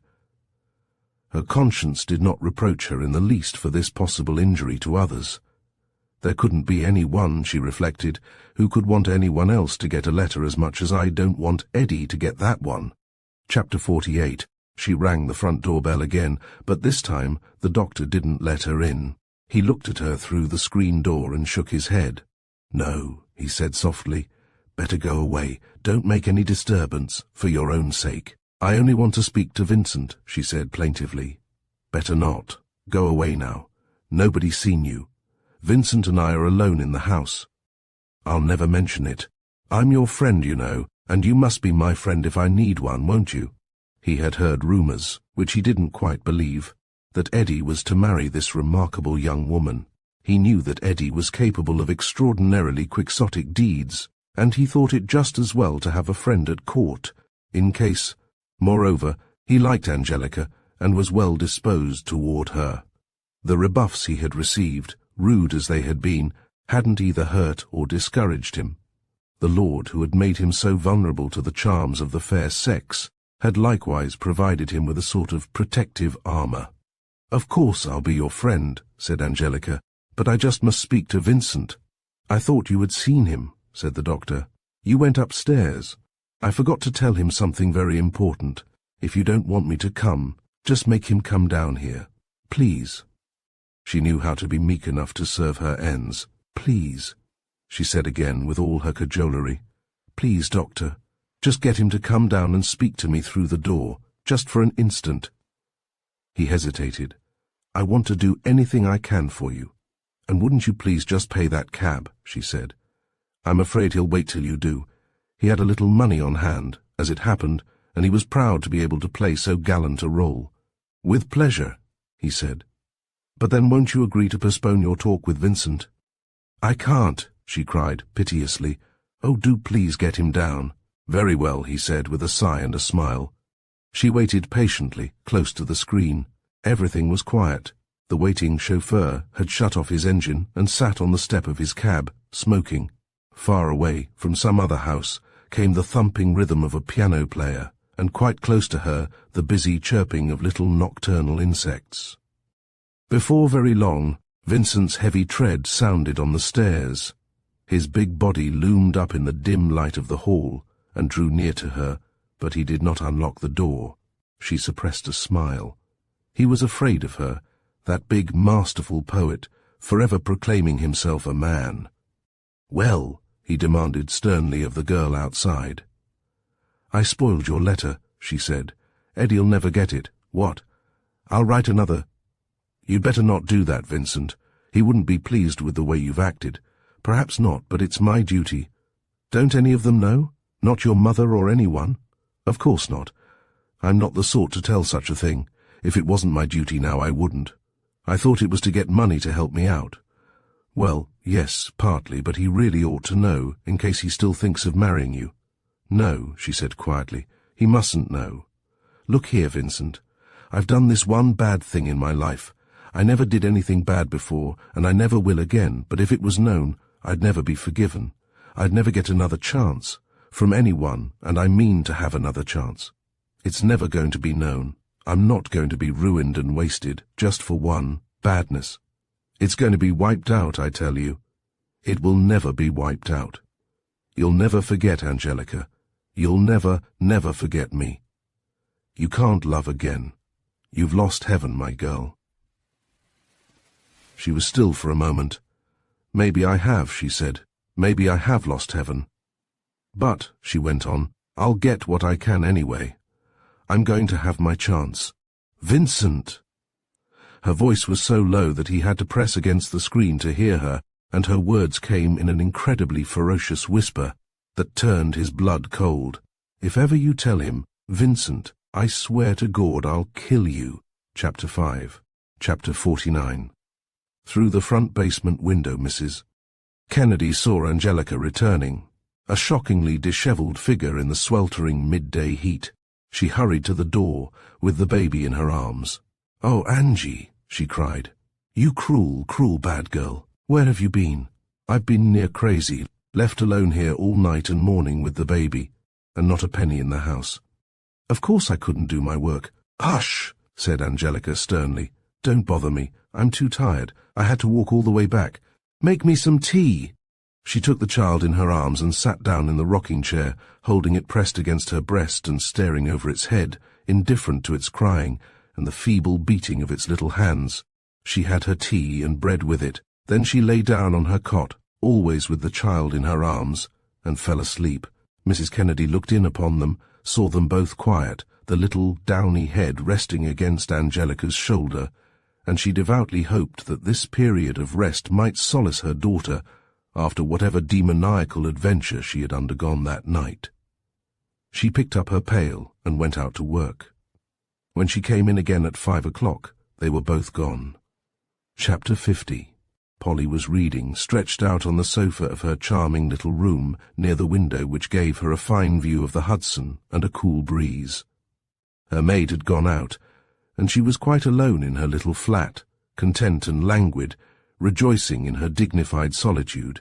Her conscience did not reproach her in the least for this possible injury to others. There couldn't be any one, she reflected, who could want anyone else to get a letter as much as I don't want Eddie to get that one. Chapter 48. She rang the front doorbell again, but this time the doctor didn't let her in. He looked at her through the screen door and shook his head. "No," he said softly. "Better go away. Don't make any disturbance, for your own sake." "I only want to speak to Vincent," she said plaintively. "Better not. Go away now. Nobody's seen you. Vincent and I are alone in the house." "I'll never mention it. I'm your friend, you know, and you must be my friend if I need one, won't you?" He had heard rumors, which he didn't quite believe, that Eddie was to marry this remarkable young woman. He knew that Eddie was capable of extraordinarily quixotic deeds, and he thought it just as well to have a friend at court, in case. Moreover, he liked Angelica, and was well disposed toward her. The rebuffs he had received, rude as they had been, hadn't either hurt or discouraged him. The Lord, who had made him so vulnerable to the charms of the fair sex, had likewise provided him with a sort of protective armor. "Of course I'll be your friend," said Angelica, "but I just must speak to Vincent." "I thought you had seen him," said the doctor. "You went upstairs. I forgot to tell him something very important. If you don't want me to come, just make him come down here. Please." She knew how to be meek enough to serve her ends. "Please," she said again with all her cajolery. "Please, doctor, just get him to come down and speak to me through the door, just for an instant." He hesitated. "I want to do anything I can for you. And wouldn't you please just pay that cab," she said. "I'm afraid he'll wait till you do. He had a little money on hand, as it happened, and he was proud to be able to play so gallant a role." "With pleasure," he said. "But then won't you agree to postpone your talk with Vincent?" "I can't," she cried piteously. "Oh, do please get him down." "Very well," he said with a sigh and a smile. She waited patiently, close to the screen. Everything was quiet. The waiting chauffeur had shut off his engine and sat on the step of his cab, smoking. Far away, from some other house, came the thumping rhythm of a piano player, and quite close to her the busy chirping of little nocturnal insects. Before very long, Vincent's heavy tread sounded on the stairs. His big body loomed up in the dim light of the hall and drew near to her, but he did not unlock the door. She suppressed a smile. He was afraid of her, that big masterful poet, forever proclaiming himself a man. "Well," he demanded sternly of the girl outside. "I spoiled your letter," she said. "Eddie'll never get it. What? I'll write another." "You'd better not do that, Vincent. He wouldn't be pleased with the way you've acted. Perhaps not, but it's my duty. Don't any of them know?" Not your mother or anyone? Of course not. I'm not the sort to tell such a thing. If it wasn't my duty now, I wouldn't. I thought it was to get money to help me out. Well, yes, partly, but he really ought to know, in case he still thinks of marrying you. No, she said quietly, he mustn't know. Look here, Vincent. I've done this one bad thing in my life. I never did anything bad before, and I never will again, but if it was known, I'd never be forgiven. I'd never get another chance, from anyone, and I mean to have another chance. It's never going to be known. I'm not going to be ruined and wasted, just for one badness. It's going to be wiped out, I tell you. It will never be wiped out. You'll never forget Angelica. You'll never, never forget me. You can't love again. You've lost heaven, my girl. She was still for a moment. Maybe I have, she said. Maybe I have lost heaven. But, she went on, I'll get what I can anyway. I'm going to have my chance. Vincent! Her voice was so low that he had to press against the screen to hear her, and her words came in an incredibly ferocious whisper that turned his blood cold. If ever you tell him, Vincent, I swear to God I'll kill you. Chapter 5. Chapter 49. Through the front basement window, Mrs. Kennedy saw Angelica returning, a shockingly disheveled figure in the sweltering midday heat. She hurried to the door, with the baby in her arms. "Oh, Angie," she cried. "You cruel, cruel bad girl. Where have you been? I've been near crazy, left alone here all night and morning with the baby, and not a penny in the house. Of course I couldn't do my work." "Hush," said Angelica sternly. "Don't bother me. I'm too tired. I had to walk all the way back. Make me some tea." She took the child in her arms and sat down in the rocking chair, holding it pressed against her breast and staring over its head, indifferent to its crying and the feeble beating of its little hands. She had her tea and bread with it. Then she lay down on her cot, always with the child in her arms, and fell asleep. Mrs. Kennedy looked in upon them, saw them both quiet, the little downy head resting against Angelica's shoulder, and she devoutly hoped that this period of rest might solace her daughter after whatever demoniacal adventure she had undergone that night. She picked up her pail and went out to work. When she came in again at 5 o'clock, they were both gone. Chapter 50. Polly was reading, stretched out on the sofa of her charming little room near the window which gave her a fine view of the Hudson and a cool breeze. Her maid had gone out, and she was quite alone in her little flat, content and languid, rejoicing in her dignified solitude.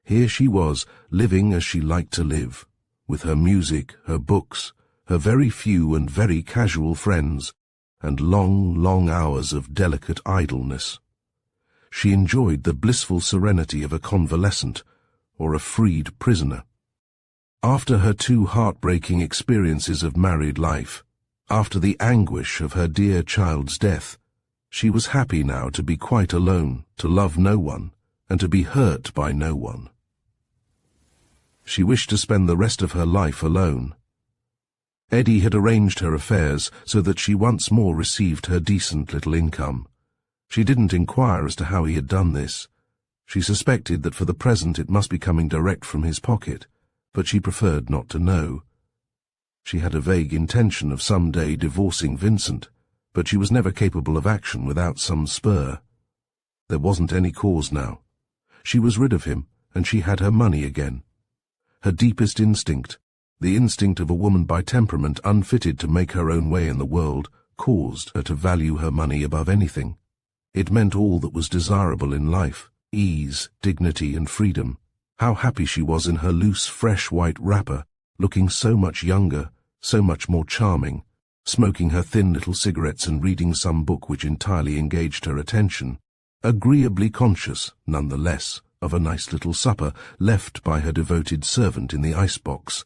Here she was, living as she liked to live, with her music, her books, her very few and very casual friends, and long, long hours of delicate idleness. She enjoyed the blissful serenity of a convalescent or a freed prisoner. After her 2 heartbreaking experiences of married life, after the anguish of her dear child's death, she was happy now to be quite alone, to love no one, and to be hurt by no one. She wished to spend the rest of her life alone. Eddie had arranged her affairs so that she once more received her decent little income. She didn't inquire as to how he had done this. She suspected that for the present it must be coming direct from his pocket, but she preferred not to know. She had a vague intention of some day divorcing Vincent, but she was never capable of action without some spur. There wasn't any cause now. She was rid of him, and she had her money again. Her deepest instinct, the instinct of a woman by temperament unfitted to make her own way in the world, caused her to value her money above anything. It meant all that was desirable in life, ease, dignity, and freedom. How happy she was in her loose, fresh white wrapper, looking so much younger, so much more charming, smoking her thin little cigarettes and reading some book which entirely engaged her attention, agreeably conscious, none the less, of a nice little supper left by her devoted servant in the icebox.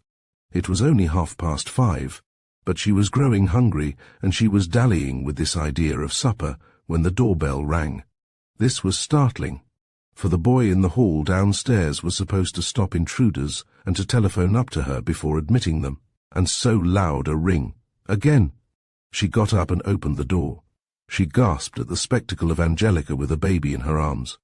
It was only 5:30, but she was growing hungry, and she was dallying with this idea of supper when the doorbell rang. This was startling, for the boy in the hall downstairs was supposed to stop intruders and to telephone up to her before admitting them, and so loud a ring. Again! She got up and opened the door. She gasped at the spectacle of Angelica with a baby in her arms.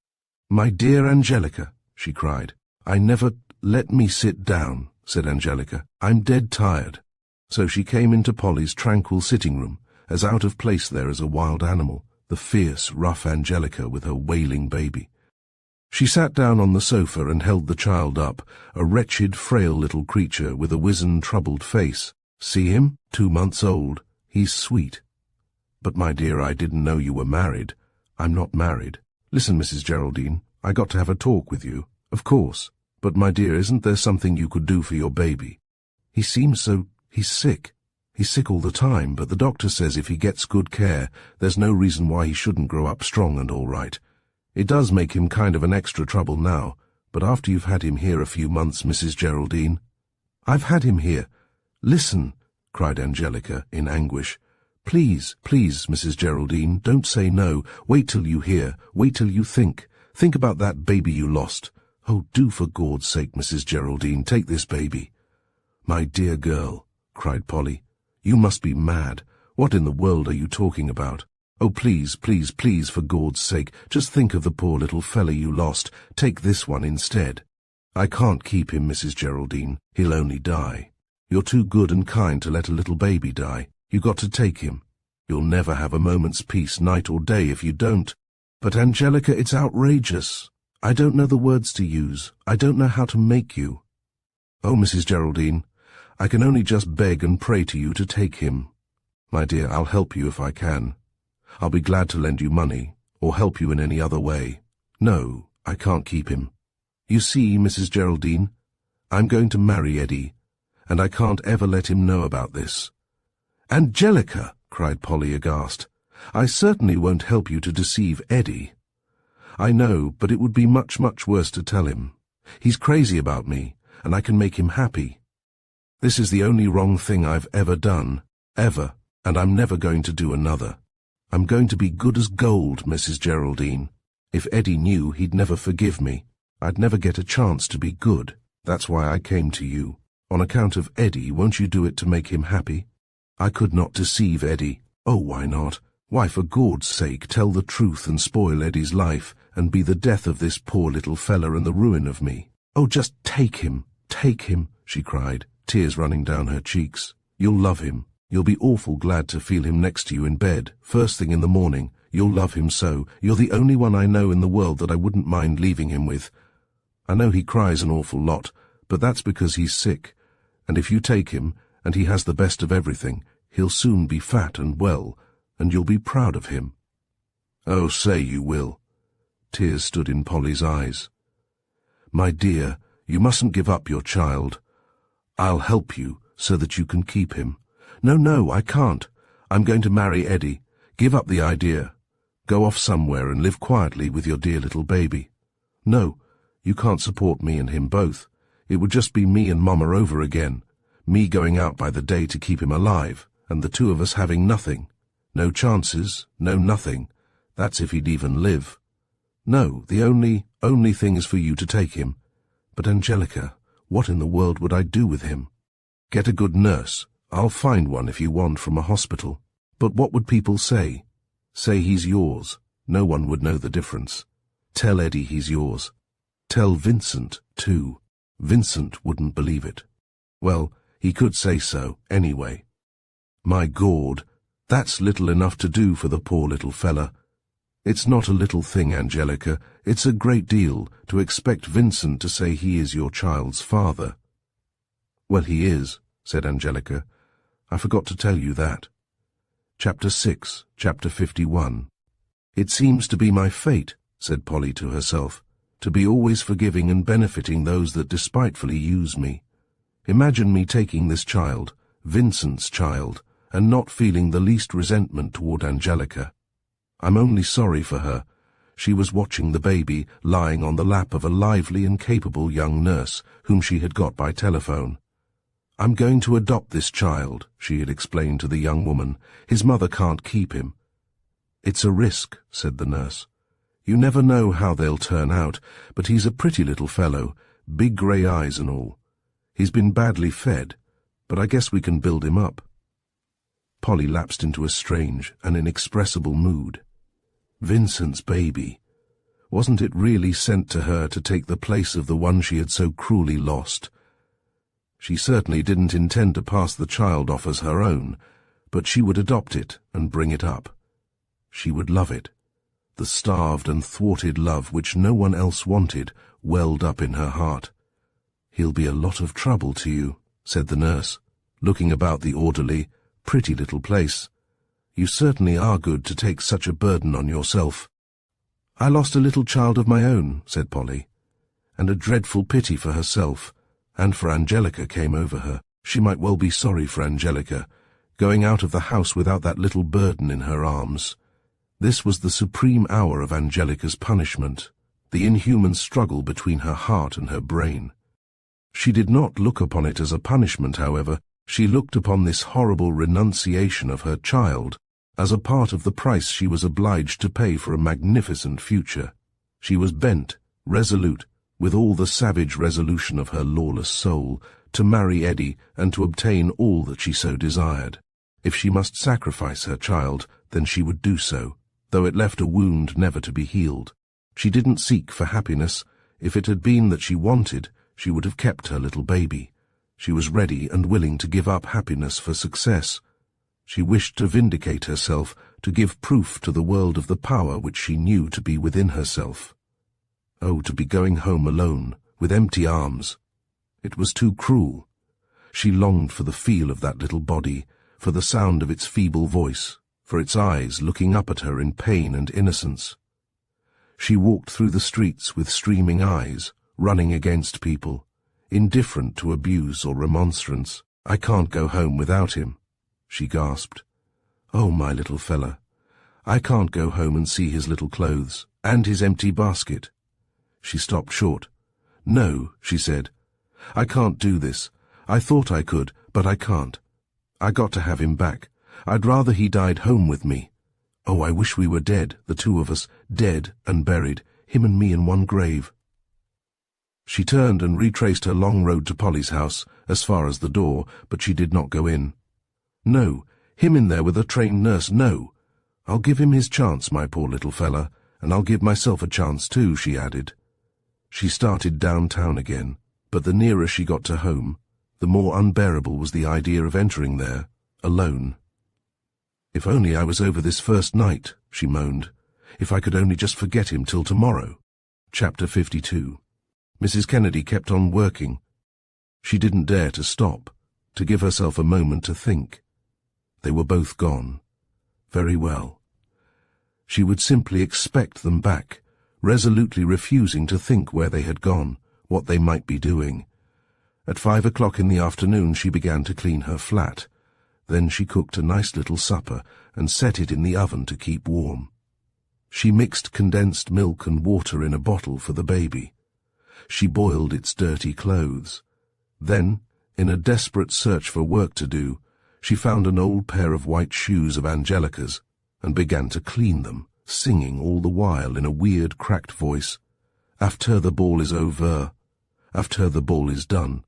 "My dear Angelica," she cried, "I never—" "Let me sit down," said Angelica. "I'm dead tired." So she came into Polly's tranquil sitting room, as out of place there as a wild animal, the fierce, rough Angelica with her wailing baby. She sat down on the sofa and held the child up, a wretched, frail little creature with a wizen, troubled face. "See him? 2 months old. He's sweet." "But my dear, I didn't know you were married." "I'm not married." "Listen, Mrs. Geraldine, I got to have a talk with you." "Of course. But my dear, isn't there something you could do for your baby?" "He seems so... he's sick. He's sick all the time, but the doctor says if he gets good care, there's no reason why he shouldn't grow up strong and all right. It does make him kind of an extra trouble now, but after you've had him here a few months, Mrs. Geraldine—" "I've had him here. Listen," cried Angelica in anguish. "Please, please, Mrs. Geraldine, don't say no. Wait till you hear. Wait till you think. Think about that baby you lost. Oh, do for God's sake, Mrs. Geraldine, take this baby." "My dear girl," cried Polly, "you must be mad. What in the world are you talking about? Oh, please, please, please, for God's sake, just think of the poor little fella you lost. Take this one instead." "I can't keep him, Mrs. Geraldine. He'll only die. You're too good and kind to let a little baby die. You got to take him. You'll never have a moment's peace, night or day, if you don't." "But Angelica, it's outrageous. I don't know the words to use. I don't know how to make you." "Oh, Mrs. Geraldine, I can only just beg and pray to you to take him. My dear, I'll help you if I can. I'll be glad to lend you money, or help you in any other way. No, I can't keep him. You see, Mrs. Geraldine, I'm going to marry Eddie, and I can't ever let him know about this." "Angelica!" cried Polly aghast. "I certainly won't help you to deceive Eddie." "I know, but it would be much, much worse to tell him. He's crazy about me, and I can make him happy. This is the only wrong thing I've ever done, ever, and I'm never going to do another. I'm going to be good as gold, Mrs. Geraldine. If Eddie knew, he'd never forgive me. I'd never get a chance to be good. That's why I came to you. On account of Eddie, won't you do it to make him happy?" "I could not deceive Eddie." "Oh, why not? Why, for God's sake, tell the truth and spoil Eddie's life, and be the death of this poor little fella and the ruin of me." "Oh, just take him, she cried, tears running down her cheeks. "You'll love him. You'll be awful glad to feel him next to you in bed, first thing in the morning. You'll love him so. You're the only one I know in the world that I wouldn't mind leaving him with. I know he cries an awful lot, but that's because he's sick, and if you take him, and he has the best of everything, he'll soon be fat and well, and you'll be proud of him." "Oh, say you will." Tears stood in Polly's eyes. "My dear, you mustn't give up your child. I'll help you so that you can keep him." No, I can't. I'm going to marry Eddie. Give up the idea. Go off somewhere and live quietly with your dear little baby." "No, you can't support me and him both. It would just be me and Mama over again. Me going out by the day to keep him alive, and the two of us having nothing. No chances, no nothing. That's if he'd even live. No, the only thing is for you to take him. But Angelica, what in the world would I do with him?" "Get a good nurse. I'll find one if you want from a hospital." "But what would people say?" "Say he's yours. No one would know the difference. Tell Eddie he's yours. Tell Vincent, too. Vincent wouldn't believe it." "Well, he could say so, anyway." "My God, that's little enough to do for the poor little fella." "It's not a little thing, Angelica. It's a great deal to expect Vincent to say he is your child's father." "Well, he is," said Angelica. "I forgot to tell you that." Chapter 6, Chapter 51. "It seems to be my fate," said Polly to herself, "to be always forgiving and benefiting those that despitefully use me. Imagine me taking this child, Vincent's child, and not feeling the least resentment toward Angelica. I'm only sorry for her. She was watching the baby lying on the lap of a lively and capable young nurse whom she had got by telephone. I'm going to adopt this child, she had explained to the young woman. His mother can't keep him. It's a risk, said the nurse. You never know how they'll turn out, but he's a pretty little fellow, big grey eyes and all. He's been badly fed, but I guess we can build him up. Polly lapsed into a strange and inexpressible mood. Vincent's baby. Wasn't it really sent to her to take the place of the one she had so cruelly lost? She certainly didn't intend to pass the child off as her own, but she would adopt it and bring it up. She would love it. The starved and thwarted love which no one else wanted welled up in her heart. "He'll be a lot of trouble to you," said the nurse, looking about the orderly, pretty little place. "You certainly are good to take such a burden on yourself." "I lost a little child of my own," said Polly, and a dreadful pity for herself and for Angelica came over her. She might well be sorry for Angelica, going out of the house without that little burden in her arms. This was the supreme hour of Angelica's punishment, the inhuman struggle between her heart and her brain. She did not look upon it as a punishment, however. She looked upon this horrible renunciation of her child as a part of the price she was obliged to pay for a magnificent future. She was bent, resolute, with all the savage resolution of her lawless soul, to marry Eddie and to obtain all that she so desired. If she must sacrifice her child, then she would do so, though it left a wound never to be healed. She didn't seek for happiness. If it had been that she wanted, she would have kept her little baby. She was ready and willing to give up happiness for success. She wished to vindicate herself, to give proof to the world of the power which she knew to be within herself. Oh, to be going home alone, with empty arms. It was too cruel. She longed for the feel of that little body, for the sound of its feeble voice, for its eyes looking up at her in pain and innocence. She walked through the streets with streaming eyes, running against people, indifferent to abuse or remonstrance. "I can't go home without him," she gasped. "Oh, my little fella, I can't go home and see his little clothes, and his empty basket." She stopped short. "No," she said, "I can't do this. I thought I could, but I can't. I got to have him back. I'd rather he died home with me. Oh, I wish we were dead, the two of us, dead and buried, him and me in one grave." She turned and retraced her long road to Polly's house, as far as the door, but she did not go in. "No, him in there with a trained nurse, no. I'll give him his chance, my poor little fella, and I'll give myself a chance too," she added. She started downtown again, but the nearer she got to home, the more unbearable was the idea of entering there, alone. "If only I was over this first night," she moaned. "If I could only just forget him till tomorrow." Chapter 52. Mrs. Kennedy kept on working. She didn't dare to stop, to give herself a moment to think. They were both gone. Very well. She would simply expect them back, resolutely refusing to think where they had gone, what they might be doing. At 5 o'clock in the afternoon she began to clean her flat. Then she cooked a nice little supper and set it in the oven to keep warm. She mixed condensed milk and water in a bottle for the baby. She boiled its dirty clothes. Then, in a desperate search for work to do, she found an old pair of white shoes of Angelica's and began to clean them, singing all the while in a weird, cracked voice, "After the ball is over, after the ball is done."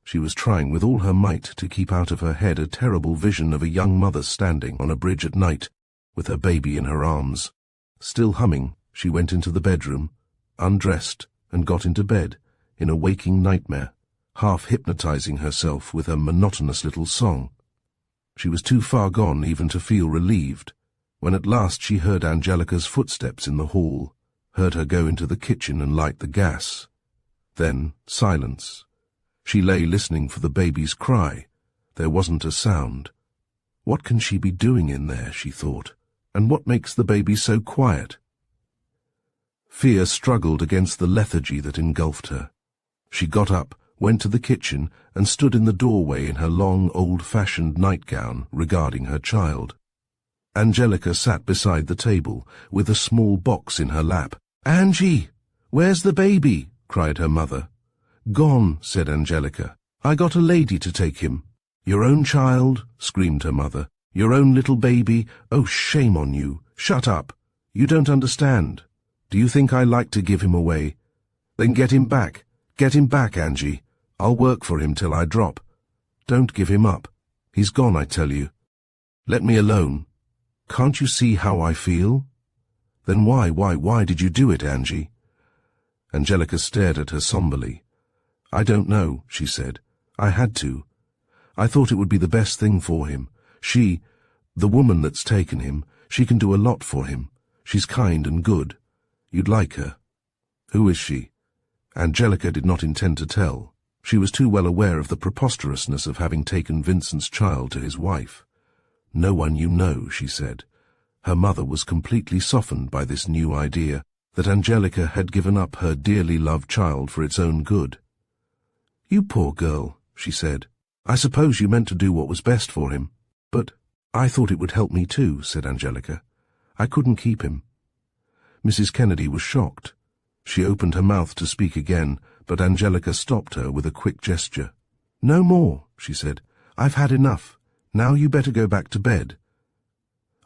She was trying with all her might to keep out of her head a terrible vision of a young mother standing on a bridge at night, with her baby in her arms. Still humming, she went into the bedroom, undressed, and got into bed, in a waking nightmare, half hypnotizing herself with her monotonous little song. She was too far gone even to feel relieved, when at last she heard Angelica's footsteps in the hall, heard her go into the kitchen and light the gas. Then silence. She lay listening for the baby's cry. There wasn't a sound. What can she be doing in there, she thought, and what makes the baby so quiet? Fear struggled against the lethargy that engulfed her. She got up, went to the kitchen, and stood in the doorway in her long, old-fashioned nightgown, regarding her child. Angelica sat beside the table, with a small box in her lap. "Angie, where's the baby?" cried her mother. "Gone," said Angelica. "I got a lady to take him." "Your own child?" screamed her mother. "Your own little baby? Oh, shame on you. Shut up. You don't understand. Do you think I like to give him away? Then get him back. Get him back, Angie. I'll work for him till I drop. Don't give him up. He's gone, I tell you. Let me alone. Can't you see how I feel?" "Then why did you do it, Angie?" Angelica stared at her somberly. "I don't know," she said. I had to. I thought it would be the best thing for him. The woman that's taken him, she can do a lot for him. She's kind and good. You'd like her." "Who is she?" Angelica did not intend to tell. She was too well aware of the preposterousness of having taken Vincent's child to his wife. "No one you know," she said. Her mother was completely softened by this new idea that Angelica had given up her dearly loved child for its own good. "You poor girl," she said. "I suppose you meant to do what was best for him. But I thought it would help me too," said Angelica. "I couldn't keep him." Mrs. Kennedy was shocked. She opened her mouth to speak again, but Angelica stopped her with a quick gesture. "No more," she said. "I've had enough. Now you better go back to bed."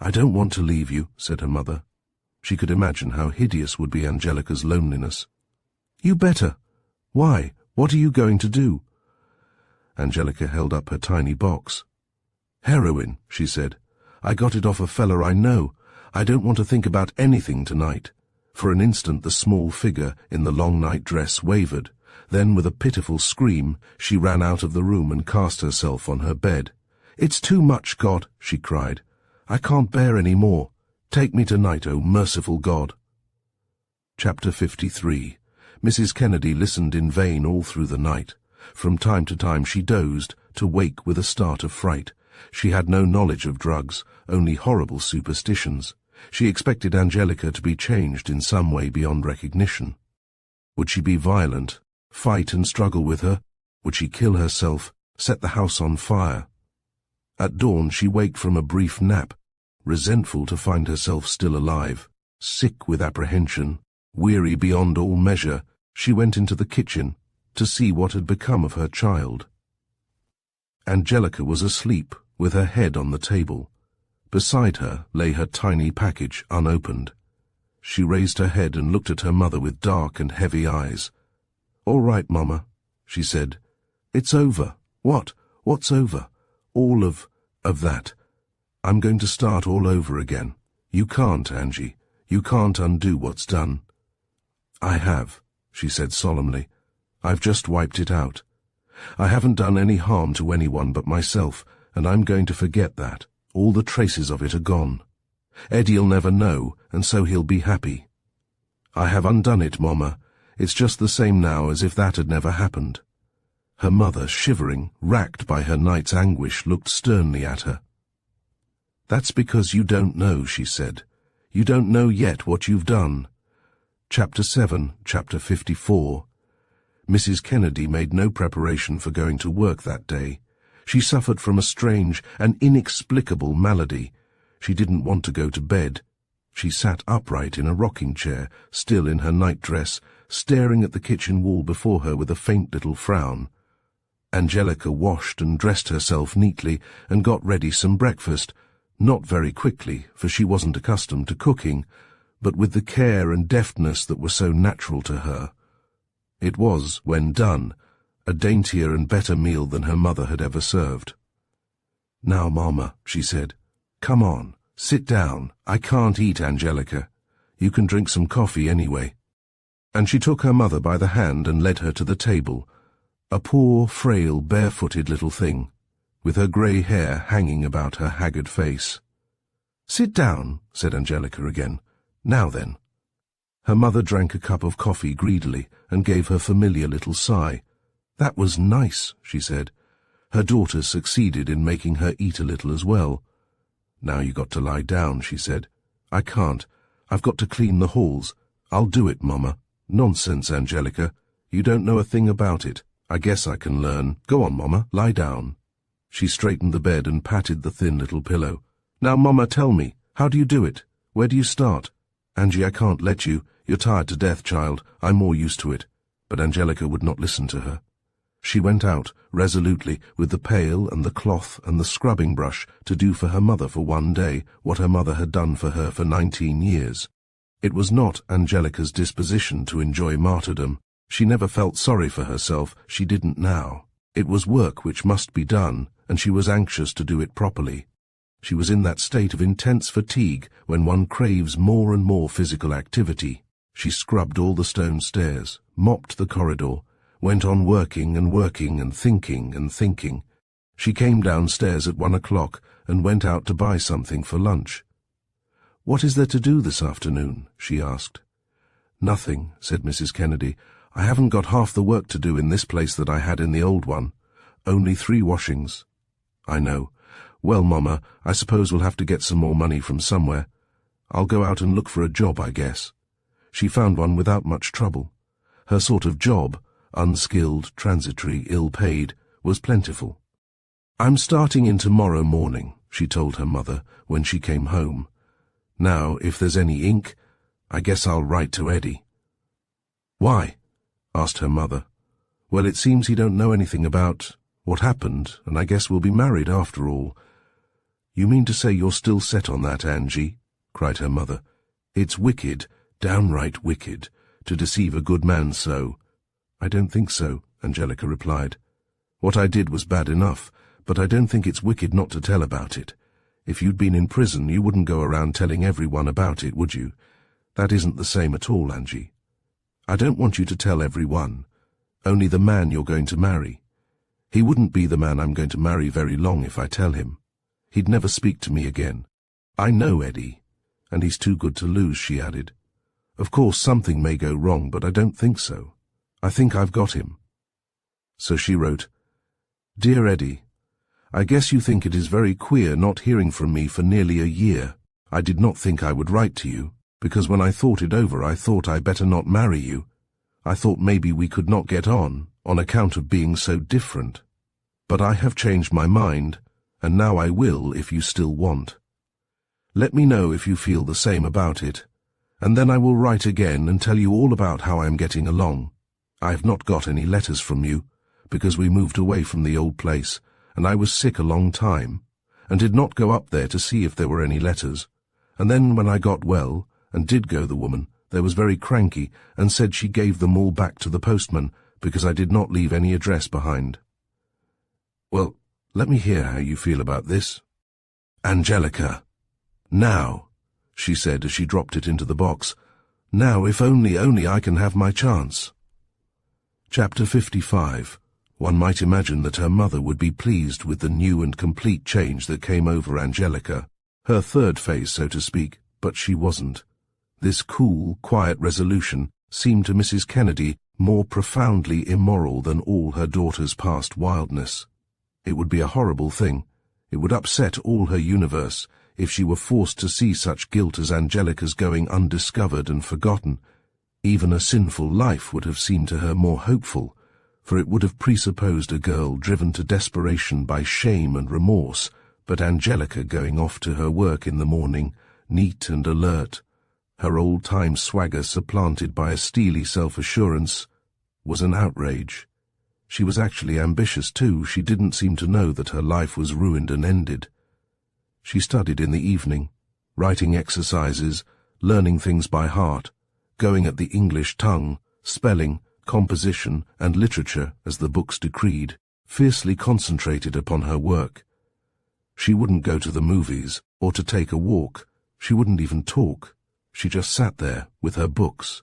"I don't want to leave you," said her mother. She could imagine how hideous would be Angelica's loneliness. "You better. Why? What are you going to do?" Angelica held up her tiny box. "Heroin," she said. "I got it off a fella I know. I don't want to think about anything tonight." For an instant the small figure in the long night dress wavered. Then, with a pitiful scream, she ran out of the room and cast herself on her bed. "It's too much, God," she cried. "I can't bear any more. Take me tonight, O merciful God." Chapter 53. Mrs. Kennedy listened in vain all through the night. From time to time she dozed, to wake with a start of fright. She had no knowledge of drugs, only horrible superstitions. She expected Angelica to be changed in some way beyond recognition. Would she be violent, fight and struggle with her? Would she kill herself, set the house on fire? At dawn she waked from a brief nap, resentful to find herself still alive. Sick with apprehension, weary beyond all measure, she went into the kitchen to see what had become of her child. Angelica was asleep, with her head on the table. Beside her lay her tiny package unopened. She raised her head and looked at her mother with dark and heavy eyes. "All right, Mama," she said. "It's over." "What? What's over?" "All of that. I'm going to start all over again. You can't, Angie. You can't undo what's done." "I have," she said solemnly. "I've just wiped it out. I haven't done any harm to anyone but myself, and I'm going to forget that. All the traces of it are gone. Eddie'll never know, and so he'll be happy. I have undone it, Mama. It's just the same now as if that had never happened." Her mother, shivering, racked by her night's anguish, looked sternly at her. "That's because you don't know," she said. "You don't know yet what you've done." Chapter 7, Chapter 54. Mrs. Kennedy made no preparation for going to work that day. She suffered from a strange and inexplicable malady. She didn't want to go to bed. She sat upright in a rocking chair, still in her nightdress, staring at the kitchen wall before her with a faint little frown. Angelica washed and dressed herself neatly and got ready some breakfast, not very quickly, for she wasn't accustomed to cooking, but with the care and deftness that were so natural to her. It was, when done, a daintier and better meal than her mother had ever served. "Now, Mama," she said, "come on, sit down. I can't eat, Angelica. You can drink some coffee anyway." And she took her mother by the hand and led her to the table, a poor, frail, barefooted little thing, with her grey hair hanging about her haggard face. "Sit down," said Angelica again. "Now then." Her mother drank a cup of coffee greedily and gave her familiar little sigh. "That was nice," she said. Her daughter succeeded in making her eat a little as well. "Now you got to lie down," she said. "I can't. I've got to clean the halls. I'll do it, Mama." "Nonsense, Angelica. You don't know a thing about it. I guess I can learn. Go on, Mama, lie down." She straightened the bed and patted the thin little pillow. "Now, Mama, tell me, how do you do it? Where do you start?" "Angie, I can't let you. You're tired to death, child. I'm more used to it." But Angelica would not listen to her. She went out, resolutely, with the pail and the cloth and the scrubbing brush, to do for her mother for one day what her mother had done for her for 19 years. It was not Angelica's disposition to enjoy martyrdom. She never felt sorry for herself, she didn't now. It was work which must be done, and she was anxious to do it properly. She was in that state of intense fatigue when one craves more and more physical activity. She scrubbed all the stone stairs, mopped the corridor, went on working and working and thinking and thinking. She came downstairs at 1 o'clock and went out to buy something for lunch. "What is there to do this afternoon?" she asked. "Nothing," said Mrs. Kennedy. "I haven't got half the work to do in this place that I had in the old one. Only 3 washings." "I know. Well, Mama, I suppose we'll have to get some more money from somewhere. I'll go out and look for a job, I guess." She found one without much trouble. Her sort of job, unskilled, transitory, ill-paid, was plentiful. "I'm starting in tomorrow morning," she told her mother when she came home. "Now, if there's any ink, I guess I'll write to Eddie." "Why?" asked her mother. "Well, it seems he don't know anything about what happened, and I guess we'll be married after all." "You mean to say you're still set on that, Angie?" cried her mother. "It's wicked, downright wicked, to deceive a good man so." "I don't think so," Angelica replied. "What I did was bad enough, but I don't think it's wicked not to tell about it. If you'd been in prison, you wouldn't go around telling everyone about it, would you? That isn't the same at all, Angie. I don't want you to tell everyone, only the man you're going to marry. He wouldn't be the man I'm going to marry very long if I tell him. He'd never speak to me again. I know Eddie, and he's too good to lose," she added. "Of course something may go wrong, but I don't think so. I think I've got him." So she wrote, "Dear Eddie, I guess you think it is very queer not hearing from me for nearly a year. I did not think I would write to you, because when I thought it over I thought I better not marry you. I thought maybe we could not get on account of being so different. But I have changed my mind, and now I will if you still want. Let me know if you feel the same about it, and then I will write again and tell you all about how I am getting along. I have not got any letters from you, because we moved away from the old place, and I was sick a long time, and did not go up there to see if there were any letters. And then when I got well, and did go, the woman there was very cranky, and said she gave them all back to the postman, because I did not leave any address behind. Well, let me hear how you feel about this." "Angelica, now," she said as she dropped it into the box. "Now, if only I can have my chance." Chapter 55. One might imagine that her mother would be pleased with the new and complete change that came over Angelica, her third phase, so to speak, but she wasn't. This cool, quiet resolution seemed to Mrs. Kennedy more profoundly immoral than all her daughter's past wildness. It would be a horrible thing. It would upset all her universe if she were forced to see such guilt as Angelica's going undiscovered and forgotten. Even a sinful life would have seemed to her more hopeful, for it would have presupposed a girl driven to desperation by shame and remorse, but Angelica going off to her work in the morning, neat and alert, her old-time swagger supplanted by a steely self-assurance, was an outrage. She was actually ambitious too. She didn't seem to know that her life was ruined and ended. She studied in the evening, writing exercises, learning things by heart, going at the English tongue, spelling, composition, and literature as the books decreed, fiercely concentrated upon her work. She wouldn't go to the movies, or to take a walk. She wouldn't even talk. She just sat there with her books.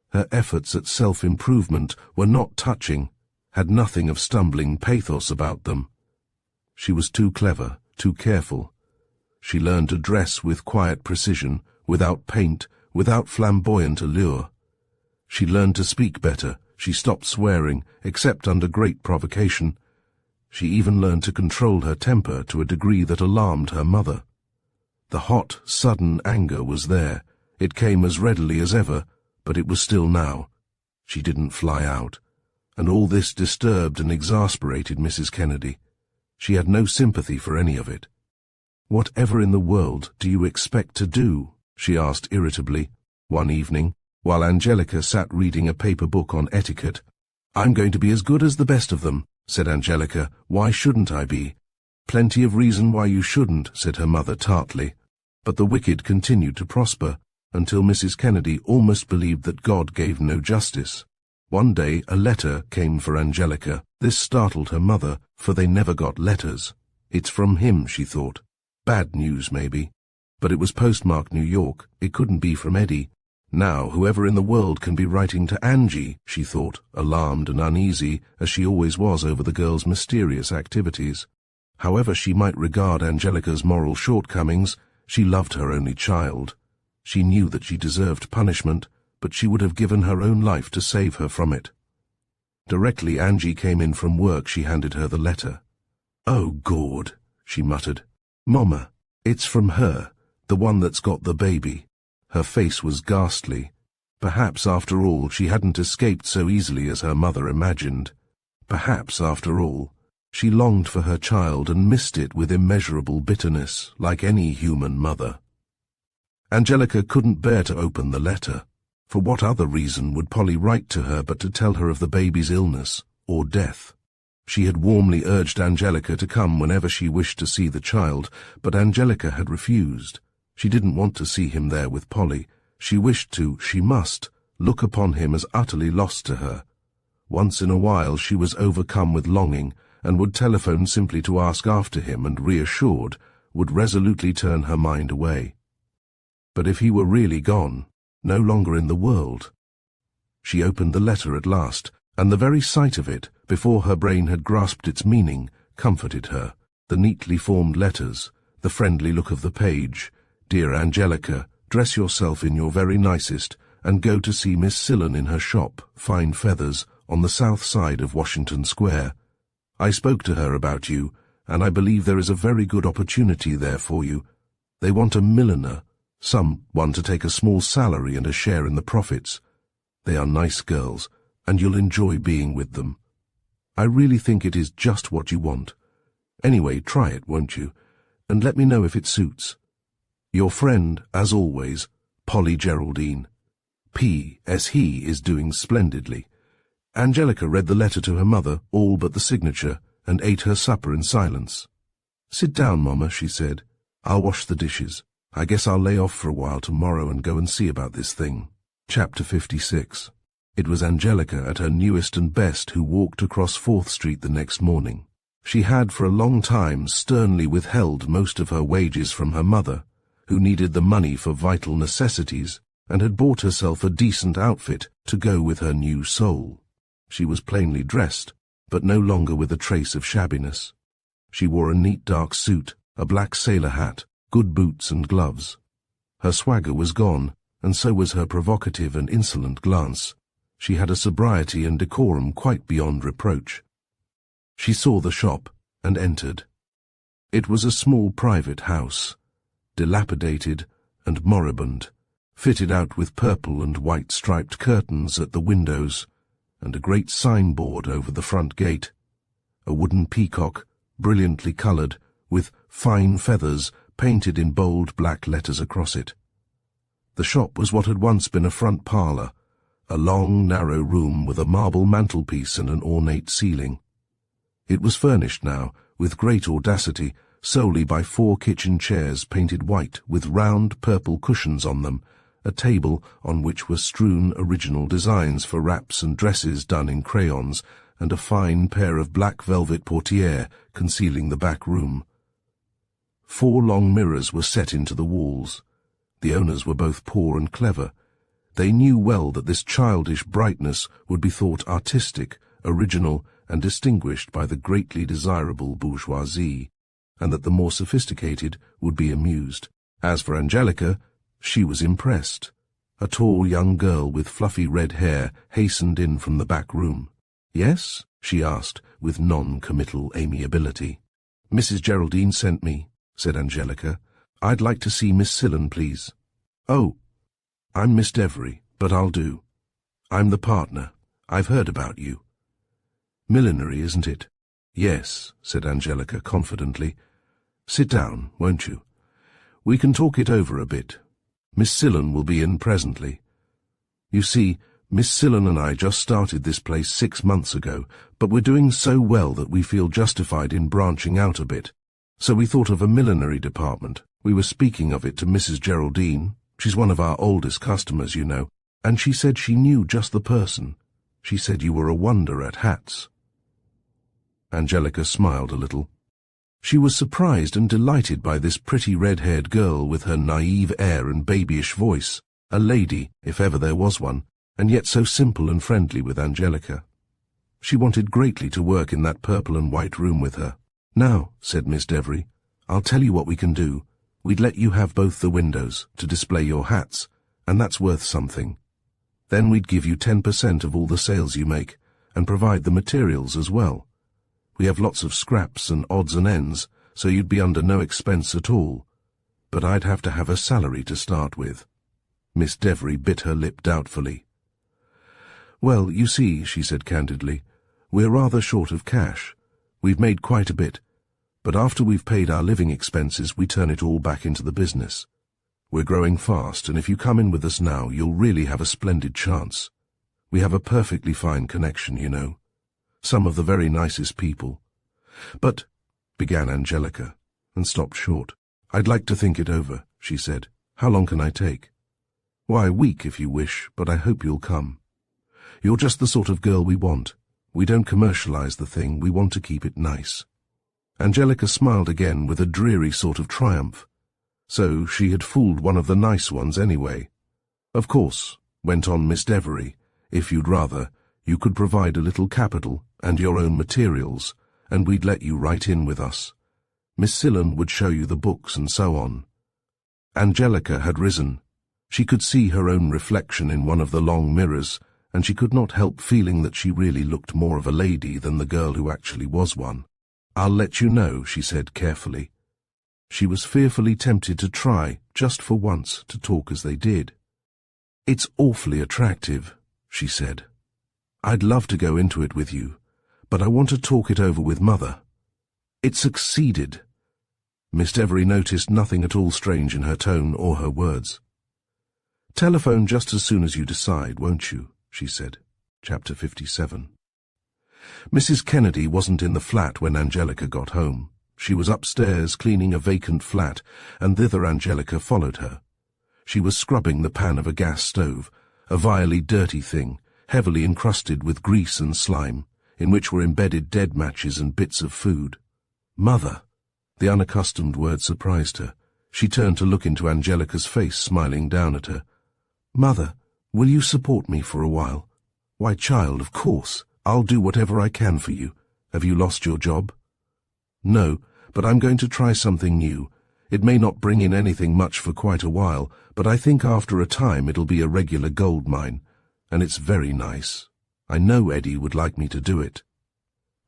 Her efforts at self-improvement were not touching, had nothing of stumbling pathos about them. She was too clever, too careful. She learned to dress with quiet precision, without paint, without flamboyant allure. She learned to speak better. She stopped swearing, except under great provocation. She even learned to control her temper to a degree that alarmed her mother. The hot, sudden anger was there. It came as readily as ever, but it was still now. She didn't fly out. And all this disturbed and exasperated Mrs. Kennedy. She had no sympathy for any of it. "Whatever in the world do you expect to do?" she asked irritably, one evening, while Angelica sat reading a paper book on etiquette. "I'm going to be as good as the best of them," said Angelica. "Why shouldn't I be?" "Plenty of reason why you shouldn't," said her mother tartly. But the wicked continued to prosper, until Mrs. Kennedy almost believed that God gave no justice. One day a letter came for Angelica. This startled her mother, for they never got letters. It's from him, she thought. Bad news, maybe. But it was postmarked New York. It couldn't be from Eddie. Now, whoever in the world can be writing to Angie, she thought, alarmed and uneasy, as she always was over the girl's mysterious activities. However she might regard Angelica's moral shortcomings, she loved her only child. She knew that she deserved punishment, but she would have given her own life to save her from it. Directly Angie came in from work, she handed her the letter. "Oh, Gord," she muttered. "Mama, it's from her, the one that's got the baby." Her face was ghastly. Perhaps, after all, she hadn't escaped so easily as her mother imagined. Perhaps, after all, she longed for her child and missed it with immeasurable bitterness, like any human mother. Angelica couldn't bear to open the letter. For what other reason would Polly write to her but to tell her of the baby's illness or death? She had warmly urged Angelica to come whenever she wished to see the child, but Angelica had refused. She didn't want to see him there with Polly. She wished to, she must, look upon him as utterly lost to her. Once in a while she was overcome with longing, and would telephone simply to ask after him, and reassured, would resolutely turn her mind away. But if he were really gone, no longer in the world? She opened the letter at last, and the very sight of it, before her brain had grasped its meaning, comforted her. The neatly formed letters, the friendly look of the page. "Dear Angelica, dress yourself in your very nicest, and go to see Miss Sillen in her shop, Fine Feathers, on the south side of Washington Square. I spoke to her about you, and I believe there is a very good opportunity there for you. They want a milliner, someone to take a small salary and a share in the profits. They are nice girls, and you'll enjoy being with them. I really think it is just what you want. Anyway, try it, won't you? And let me know if it suits. Your friend, as always, Polly Geraldine. P.S. He is doing splendidly." Angelica read the letter to her mother, all but the signature, and ate her supper in silence. "Sit down, Mama," she said. "I'll wash the dishes. I guess I'll lay off for a while tomorrow and go and see about this thing." Chapter 56. It was Angelica at her newest and best who walked across 4th Street the next morning. She had for a long time sternly withheld most of her wages from her mother, who needed the money for vital necessities, and had bought herself a decent outfit to go with her new soul. She was plainly dressed, but no longer with a trace of shabbiness. She wore a neat dark suit, a black sailor hat, good boots and gloves. Her swagger was gone, and so was her provocative and insolent glance. She had a sobriety and decorum quite beyond reproach. She saw the shop, and entered. It was a small private house, dilapidated and moribund, fitted out with purple and white striped curtains at the windows, and a great signboard over the front gate. A wooden peacock, brilliantly coloured, with fine feathers painted in bold black letters across it. The shop was what had once been a front parlour, a long, narrow room with a marble mantelpiece and an ornate ceiling. It was furnished now, with great audacity, solely by 4 kitchen chairs painted white with round purple cushions on them, a table on which were strewn original designs for wraps and dresses done in crayons, and a fine pair of black velvet portières concealing the back room. 4 long mirrors were set into the walls. The owners were both poor and clever. They knew well that this childish brightness would be thought artistic, original, and distinguished by the greatly desirable bourgeoisie, and that the more sophisticated would be amused. As for Angelica, she was impressed. A tall young girl with fluffy red hair hastened in from the back room. "Yes?" she asked, with non-committal amiability. "Mrs. Geraldine sent me," said Angelica. "I'd like to see Miss Sillen, please." "Oh, I'm Miss Devery, but I'll do. I'm the partner. I've heard about you." "Millinery, isn't it?" "Yes," said Angelica confidently. "Sit down, won't you? We can talk it over a bit. Miss Sillen will be in presently. You see, Miss Sillen and I just started this place 6 months ago, but we're doing so well that we feel justified in branching out a bit. So we thought of a millinery department. We were speaking of it to Mrs. Geraldine. She's one of our oldest customers, you know, and she said she knew just the person. She said you were a wonder at hats." Angelica smiled a little. She was surprised and delighted by this pretty red-haired girl with her naive air and babyish voice, A lady, if ever there was one, and yet so simple and friendly with Angelica. She wanted greatly to work in that purple and white room with her. "Now," said Miss Devery, "I'll tell you what we can do. We'd let you have both the windows to display your hats, and that's worth something. Then we'd give you 10% of all the sales you make, and provide the materials as well. We have lots of scraps and odds and ends, so you'd be under no expense at all. But I'd have to have a salary to start with." Miss Devery bit her lip doubtfully. "Well, you see," she said candidly, "we're rather short of cash. We've made quite a bit, but after we've paid our living expenses, we turn it all back into the business. We're growing fast, and if you come in with us now, you'll really have a splendid chance. We have a perfectly fine connection, you know. Some of the very nicest people." "But," began Angelica, and stopped short. "I'd like to think it over," she said. "How long can I take?" "Why, a week if you wish, but I hope you'll come. You're just the sort of girl we want. We don't commercialize the thing, we want to keep it nice." Angelica smiled again with a dreary sort of triumph. So she had fooled one of the nice ones anyway. "Of course," went on Miss Devery, "if you'd rather, you could provide a little capital and your own materials, and we'd let you right in with us. Miss Sillen would show you the books and so on." Angelica had risen. She could see her own reflection in one of the long mirrors, and she could not help feeling that she really looked more of a lady than the girl who actually was one. "I'll let you know," she said carefully. She was fearfully tempted to try, just for once, to talk as they did. "It's awfully attractive," she said. "I'd love to go into it with you, but I want to talk it over with Mother." It succeeded. Miss Devery noticed nothing at all strange in her tone or her words. "Telephone just as soon as you decide, won't you?" she said. Chapter 57. Mrs. Kennedy wasn't in the flat when Angelica got home. She was upstairs cleaning a vacant flat, and thither Angelica followed her. She was scrubbing the pan of a gas stove, a vilely dirty thing, heavily encrusted with grease and slime, in which were embedded dead matches and bits of food. "Mother!" The unaccustomed word surprised her. She turned to look into Angelica's face, smiling down at her. "Mother, will you support me for a while?" "Why, child, of course. I'll do whatever I can for you. Have you lost your job?" "No, but I'm going to try something new. It may not bring in anything much for quite a while, but I think after a time it'll be a regular gold mine, and it's very nice. I know Eddie would like me to do it."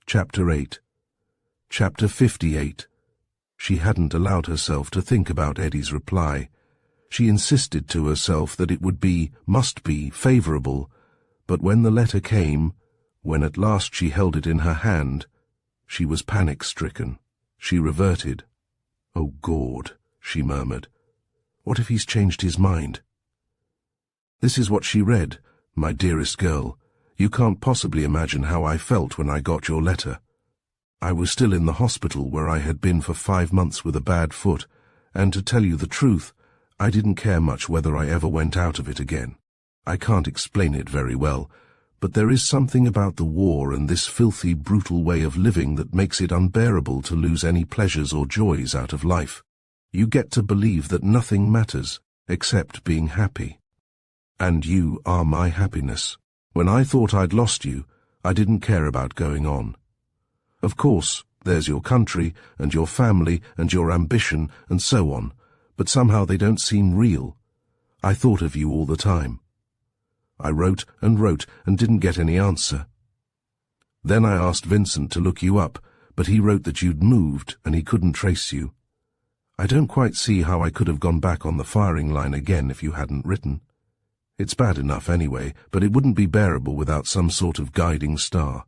Chapter 8. Chapter 58. She hadn't allowed herself to think about Eddie's reply. She insisted to herself that it must be, favourable, but when the letter came, when at last she held it in her hand, she was panic-stricken. She reverted. "Oh, Gord," she murmured. "What if he's changed his mind?" This is what she read. "My dearest girl, you can't possibly imagine how I felt when I got your letter. I was still in the hospital where I had been for 5 months with a bad foot, and to tell you the truth, I didn't care much whether I ever went out of it again. I can't explain it very well, but there is something about the war and this filthy, brutal way of living that makes it unbearable to lose any pleasures or joys out of life. You get to believe that nothing matters except being happy. And you are my happiness. When I thought I'd lost you, I didn't care about going on. Of course, there's your country and your family and your ambition and so on, but somehow they don't seem real. I thought of you all the time. I wrote and didn't get any answer. Then I asked Vincent to look you up, but he wrote that you'd moved and he couldn't trace you. I don't quite see how I could have gone back on the firing line again if you hadn't written. It's bad enough anyway, but it wouldn't be bearable without some sort of guiding star.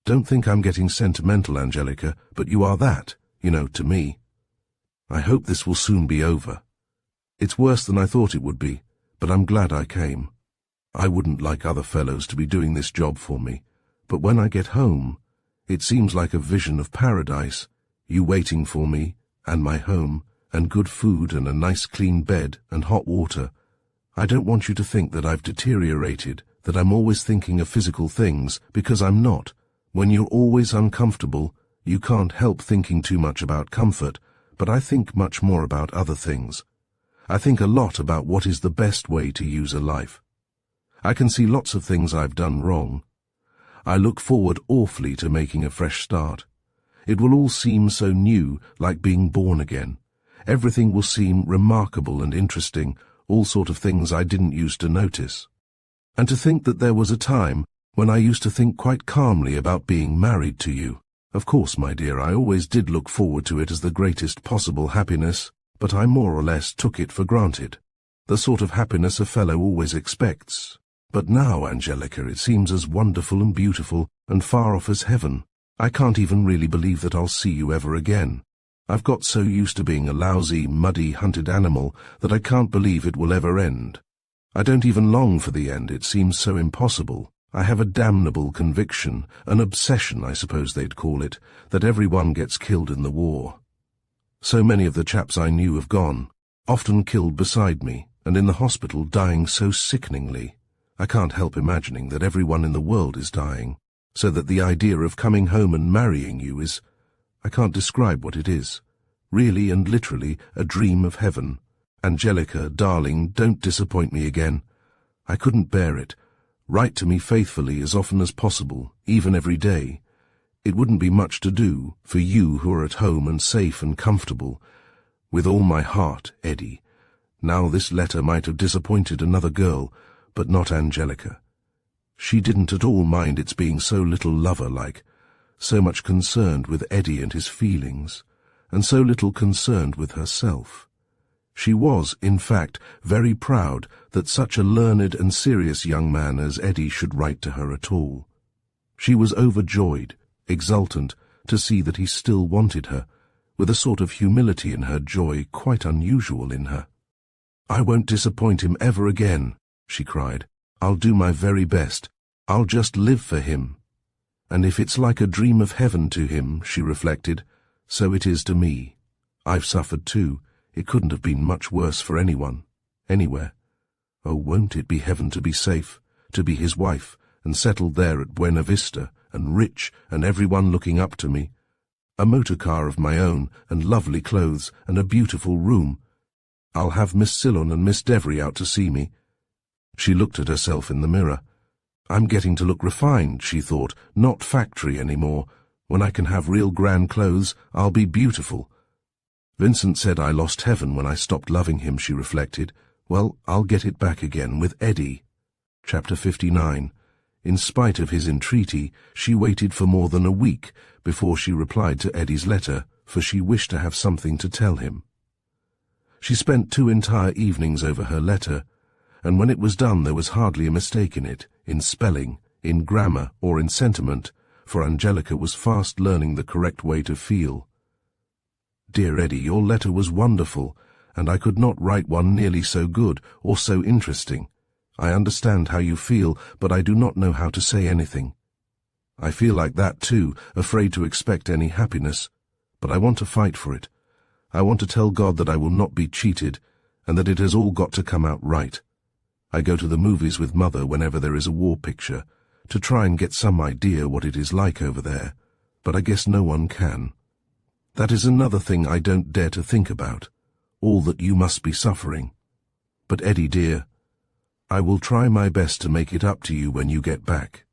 Don't think I'm getting sentimental, Angelica, but you are that, to me. I hope this will soon be over. It's worse than I thought it would be, but I'm glad I came. I wouldn't like other fellows to be doing this job for me, but when I get home, it seems like a vision of paradise, you waiting for me, and my home, and good food and a nice clean bed and hot water. I don't want you to think that I've deteriorated, that I'm always thinking of physical things, because I'm not. When you're always uncomfortable, you can't help thinking too much about comfort, but I think much more about other things. I think a lot about what is the best way to use a life. I can see lots of things I've done wrong. I look forward awfully to making a fresh start. It will all seem so new, like being born again. Everything will seem remarkable and interesting, all sort of things I didn't used to notice. And to think that there was a time when I used to think quite calmly about being married to you. Of course, my dear, I always did look forward to it as the greatest possible happiness, but I more or less took it for granted. The sort of happiness a fellow always expects. But now, Angelica, it seems as wonderful and beautiful and far off as heaven. I can't even really believe that I'll see you ever again. I've got so used to being a lousy, muddy, hunted animal that I can't believe it will ever end. I don't even long for the end, it seems so impossible. I have a damnable conviction, an obsession I suppose they'd call it, that everyone gets killed in the war. So many of the chaps I knew have gone, often killed beside me, and in the hospital dying so sickeningly. I can't help imagining that everyone in the world is dying, so that the idea of coming home and marrying you is, I can't describe what it is, really and literally a dream of heaven. Angelica, darling, don't disappoint me again. I couldn't bear it. Write to me faithfully as often as possible, even every day. It wouldn't be much to do, for you who are at home and safe and comfortable. With all my heart, Eddie. Now this letter might have disappointed another girl, but not Angelica. She didn't at all mind its being so little lover-like, so much concerned with Eddie and his feelings, and so little concerned with herself. She was, in fact, very proud that such a learned and serious young man as Eddie should write to her at all. She was overjoyed, exultant, to see that he still wanted her, with a sort of humility in her joy quite unusual in her. "I won't disappoint him ever again," she cried. "I'll do my very best. I'll just live for him. And if it's like a dream of heaven to him," she reflected, "so it is to me. I've suffered too. It couldn't have been much worse for anyone, anywhere. Oh, won't it be heaven to be safe, to be his wife, and settled there at Buena Vista, and rich, and everyone looking up to me. A motor car of my own, and lovely clothes, and a beautiful room. I'll have Miss Sillon and Miss Devry out to see me." She looked at herself in the mirror. "I'm getting to look refined," she thought, "not factory any more. When I can have real grand clothes, I'll be beautiful." Vincent said I lost heaven when I stopped loving him, she reflected. Well, I'll get it back again with Eddie. Chapter 59. In spite of his entreaty, she waited for more than a week before she replied to Eddie's letter, for she wished to have something to tell him. She spent 2 entire evenings over her letter, and when it was done there was hardly a mistake in it, in spelling, in grammar, or in sentiment, for Angelica was fast learning the correct way to feel. "Dear Eddie, your letter was wonderful, and I could not write one nearly so good or so interesting. I understand how you feel, but I do not know how to say anything. I feel like that too, afraid to expect any happiness, but I want to fight for it. I want to tell God that I will not be cheated, and that it has all got to come out right. I go to the movies with Mother whenever there is a war picture, to try and get some idea what it is like over there, but I guess no one can. That is another thing I don't dare to think about, all that you must be suffering. But Eddie dear, I will try my best to make it up to you when you get back.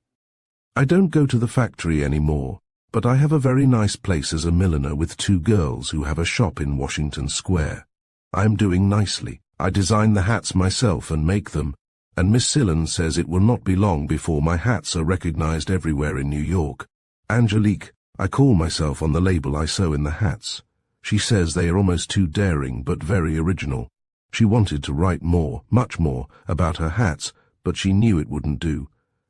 I don't go to the factory any more, but I have a very nice place as a milliner with 2 girls who have a shop in Washington Square. I am doing nicely. I design the hats myself and make them, and Miss Sillon says it will not be long before my hats are recognized everywhere in New York. Angelique, I call myself on the label I sew in the hats. She says they are almost too daring but very original. She wanted to write more, much more, about her hats, but she knew it wouldn't do.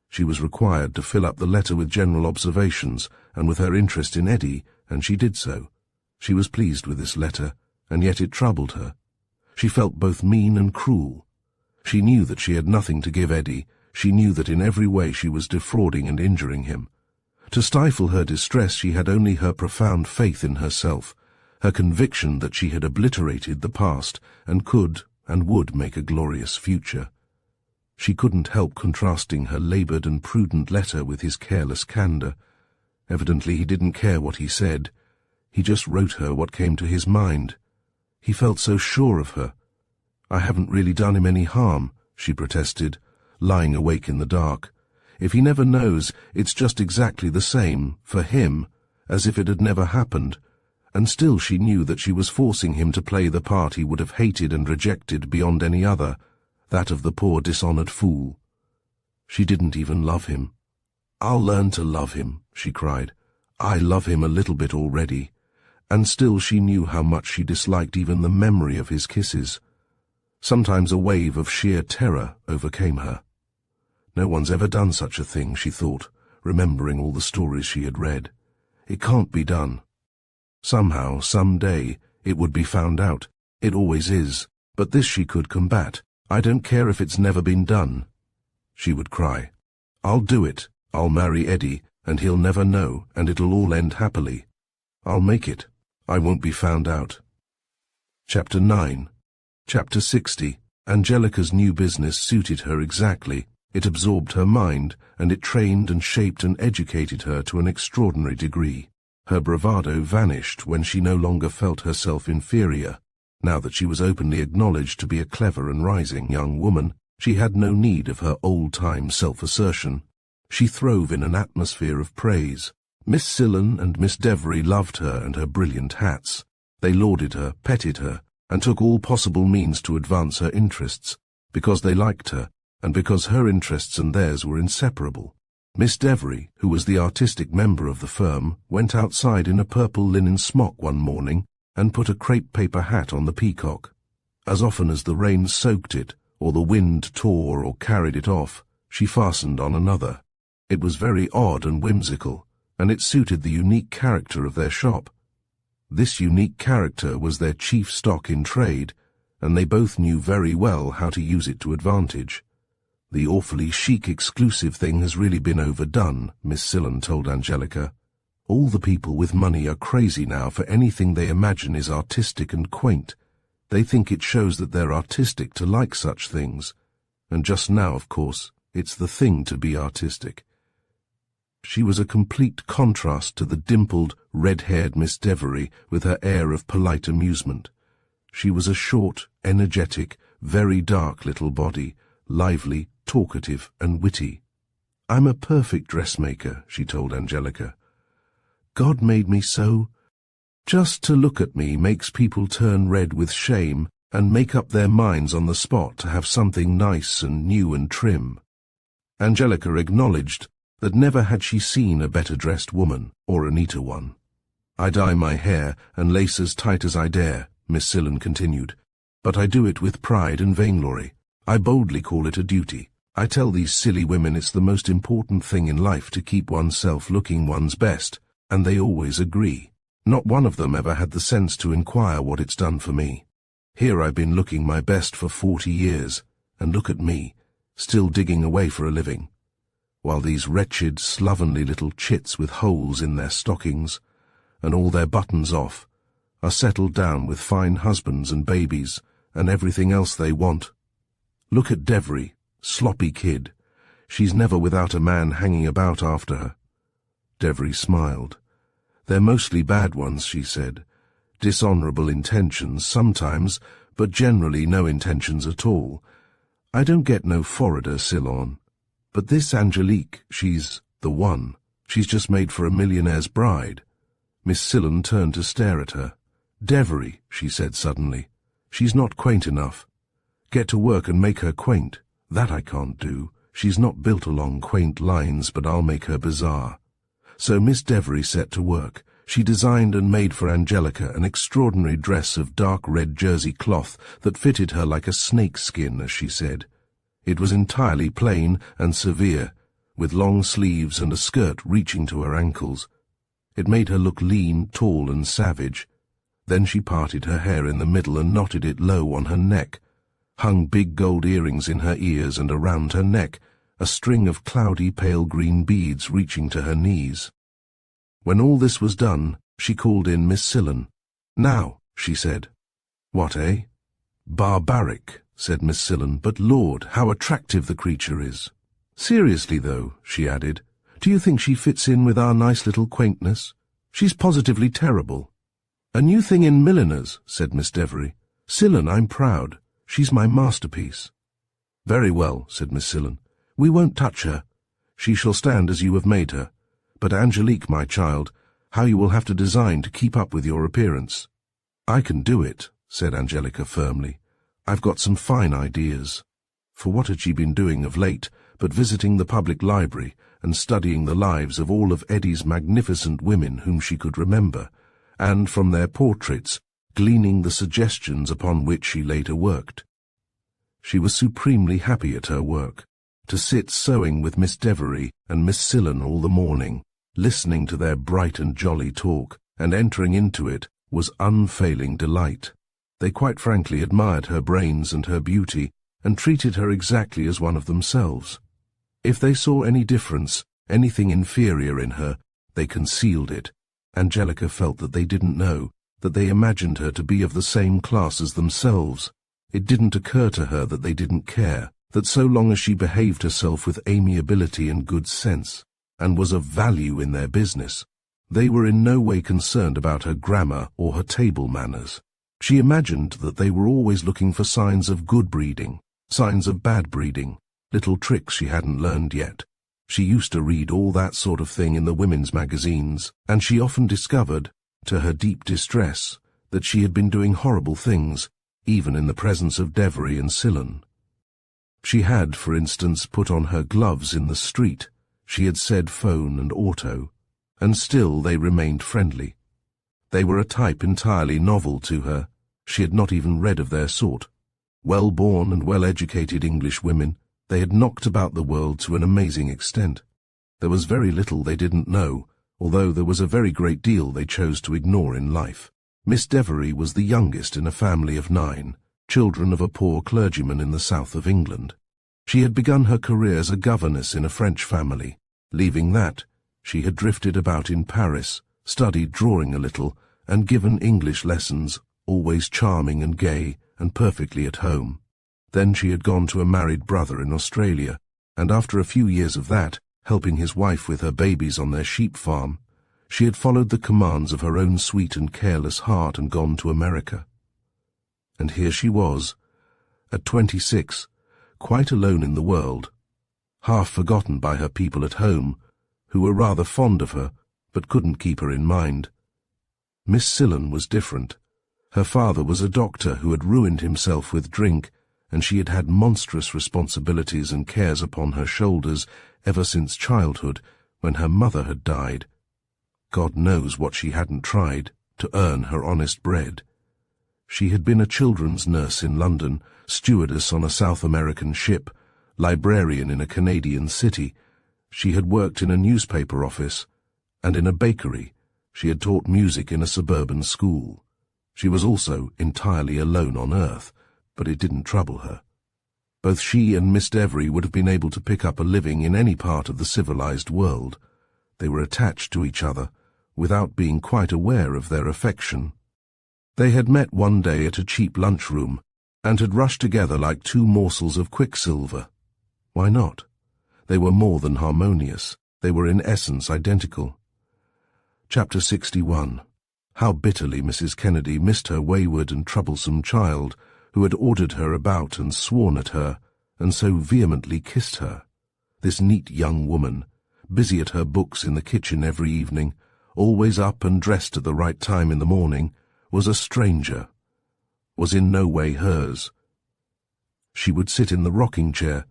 She was required to fill up the letter with general observations and with her interest in Eddie, and she did so. She was pleased with this letter, and yet it troubled her. She felt both mean and cruel. She knew that she had nothing to give Eddie. She knew that in every way she was defrauding and injuring him. To stifle her distress she had only her profound faith in herself, her conviction that she had obliterated the past and could and would make a glorious future. She couldn't help contrasting her laboured and prudent letter with his careless candour. Evidently he didn't care what he said. He just wrote her what came to his mind. He felt so sure of her. I haven't really done him any harm, she protested, lying awake in the dark. If he never knows, it's just exactly the same, for him, as if it had never happened, and still she knew that she was forcing him to play the part he would have hated and rejected beyond any other, that of the poor dishonored fool. She didn't even love him. I'll learn to love him, she cried. I love him a little bit already. And still she knew how much she disliked even the memory of his kisses. Sometimes a wave of sheer terror overcame her. No one's ever done such a thing, she thought, remembering all the stories she had read. It can't be done. Somehow, some day, it would be found out. It always is. But this she could combat. I don't care if it's never been done. She would cry. I'll do it. I'll marry Eddie, and he'll never know, and it'll all end happily. I'll make it. I won't be found out. Chapter 9. Chapter 60. Angelica's new business suited her exactly. It absorbed her mind, and it trained and shaped and educated her to an extraordinary degree. Her bravado vanished when she no longer felt herself inferior. Now that she was openly acknowledged to be a clever and rising young woman, she had no need of her old-time self-assertion. She throve in an atmosphere of praise. Miss Sillen and Miss Devery loved her and her brilliant hats. They lauded her, petted her, and took all possible means to advance her interests, because they liked her, and because her interests and theirs were inseparable. Miss Devery, who was the artistic member of the firm, went outside in a purple linen smock one morning and put a crepe paper hat on the peacock. As often as the rain soaked it, or the wind tore or carried it off, she fastened on another. It was very odd and whimsical, and it suited the unique character of their shop. This unique character was their chief stock in trade, and they both knew very well how to use it to advantage. The awfully chic exclusive thing has really been overdone, Miss Sillen told Angelica. All the people with money are crazy now for anything they imagine is artistic and quaint. They think it shows that they're artistic to like such things. And just now, of course, it's the thing to be artistic. She was a complete contrast to the dimpled, red-haired Miss Devery with her air of polite amusement. She was a short, energetic, very dark little body, lively, talkative, and witty. I'm a perfect dressmaker, she told Angelica. God made me so. Just to look at me makes people turn red with shame and make up their minds on the spot to have something nice and new and trim. Angelica acknowledged that never had she seen a better-dressed woman, or a neater one. I dye my hair and lace as tight as I dare, Miss Sillen continued, but I do it with pride and vainglory. I boldly call it a duty. I tell these silly women it's the most important thing in life to keep oneself looking one's best, and they always agree. Not one of them ever had the sense to inquire what it's done for me. Here I've been looking my best for 40 years, and look at me, still digging away for a living, while these wretched, slovenly little chits with holes in their stockings, and all their buttons off, are settled down with fine husbands and babies, and everything else they want. Look at Devery, sloppy kid. She's never without a man hanging about after her. Devery smiled. They're mostly bad ones, she said. Dishonourable intentions sometimes, but generally no intentions at all. I don't get no forwarder, Silon. But this Angelique, she's the one. She's just made for a millionaire's bride. Miss Sillen turned to stare at her. Devery, she said suddenly. She's not quaint enough. Get to work and make her quaint. That I can't do. She's not built along quaint lines, but I'll make her bizarre. So Miss Devery set to work. She designed and made for Angelica an extraordinary dress of dark red jersey cloth that fitted her like a snake skin, as she said. It was entirely plain and severe, with long sleeves and a skirt reaching to her ankles. It made her look lean, tall, and savage. Then she parted her hair in the middle and knotted it low on her neck, hung big gold earrings in her ears and around her neck, a string of cloudy pale green beads reaching to her knees. When all this was done, she called in Miss Sillen. Now, she said. What, eh? Barbaric, said Miss Sillen, but Lord, how attractive the creature is. Seriously, though, she added, do you think she fits in with our nice little quaintness? She's positively terrible. A new thing in milliners, said Miss Devery. Sillen, I'm proud. She's my masterpiece." "Very well," said Miss Sillen. "We won't touch her. She shall stand as you have made her. But Angelique, my child, how you will have to design to keep up with your appearance." "I can do it," said Angelica firmly. "I've got some fine ideas." For what had she been doing of late but visiting the public library and studying the lives of all of Eddie's magnificent women whom she could remember, and from their portraits gleaning the suggestions upon which she later worked. She was supremely happy at her work. To sit sewing with Miss Devery and Miss Sillen all the morning, listening to their bright and jolly talk, and entering into it, was unfailing delight. They quite frankly admired her brains and her beauty, and treated her exactly as one of themselves. If they saw any difference, anything inferior in her, they concealed it. Angelica felt that they didn't know, that they imagined her to be of the same class as themselves. It didn't occur to her that they didn't care, that so long as she behaved herself with amiability and good sense, and was of value in their business, they were in no way concerned about her grammar or her table manners. She imagined that they were always looking for signs of good breeding, signs of bad breeding, little tricks she hadn't learned yet. She used to read all that sort of thing in the women's magazines, and she often discovered, to her deep distress, that she had been doing horrible things, even in the presence of Devery and Sillen. She had, for instance, put on her gloves in the street. She had said phone and auto, and still they remained friendly. They were a type entirely novel to her. She had not even read of their sort. Well-born and well-educated English women, they had knocked about the world to an amazing extent. There was very little they didn't know, although there was a very great deal they chose to ignore in life. Miss Devery was the youngest in a family of 9, children of a poor clergyman in the south of England. She had begun her career as a governess in a French family. Leaving that, she had drifted about in Paris, studied drawing a little, and given English lessons, always charming and gay, and perfectly at home. Then she had gone to a married brother in Australia, and after a few years of that, helping his wife with her babies on their sheep farm, she had followed the commands of her own sweet and careless heart and gone to America. And here she was, at 26, quite alone in the world, half forgotten by her people at home, who were rather fond of her, but couldn't keep her in mind. Miss Sillen was different. Her father was a doctor who had ruined himself with drink, and she had had monstrous responsibilities and cares upon her shoulders ever since childhood, when her mother had died. God knows what she hadn't tried to earn her honest bread. She had been a children's nurse in London, stewardess on a South American ship, librarian in a Canadian city. She had worked in a newspaper office, and in a bakery. She had taught music in a suburban school. She was also entirely alone on earth, but it didn't trouble her. Both she and Miss Devery would have been able to pick up a living in any part of the civilized world. They were attached to each other, without being quite aware of their affection. They had met one day at a cheap lunchroom, and had rushed together like two morsels of quicksilver. Why not? They were more than harmonious. They were in essence identical. Chapter 61. How bitterly Mrs. Kennedy missed her wayward and troublesome child, who had ordered her about and sworn at her, and so vehemently kissed her. This neat young woman, busy at her books in the kitchen every evening, always up and dressed at the right time in the morning, was a stranger, was in no way hers. She would sit in the rocking chair,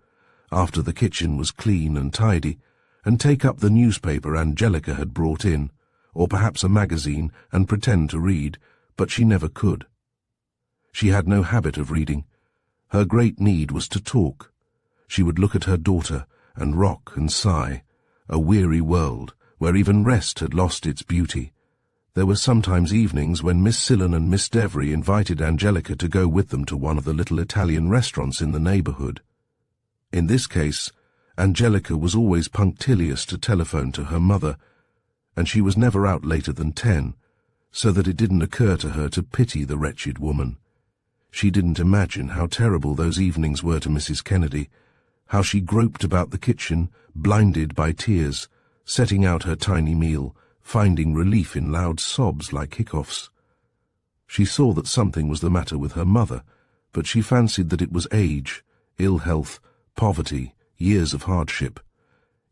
after the kitchen was clean and tidy, and take up the newspaper Angelica had brought in, or perhaps a magazine, and pretend to read, but she never could. She had no habit of reading. Her great need was to talk. She would look at her daughter, and rock and sigh, a weary world, where even rest had lost its beauty. There were sometimes evenings when Miss Sillen and Miss Devery invited Angelica to go with them to one of the little Italian restaurants in the neighborhood. In this case, Angelica was always punctilious to telephone to her mother, and she was never out later than 10, so that it didn't occur to her to pity the wretched woman. She didn't imagine how terrible those evenings were to Mrs. Kennedy, how she groped about the kitchen, blinded by tears, setting out her tiny meal, finding relief in loud sobs like hiccoughs. She saw that something was the matter with her mother, but she fancied that it was age, ill health, poverty, years of hardship.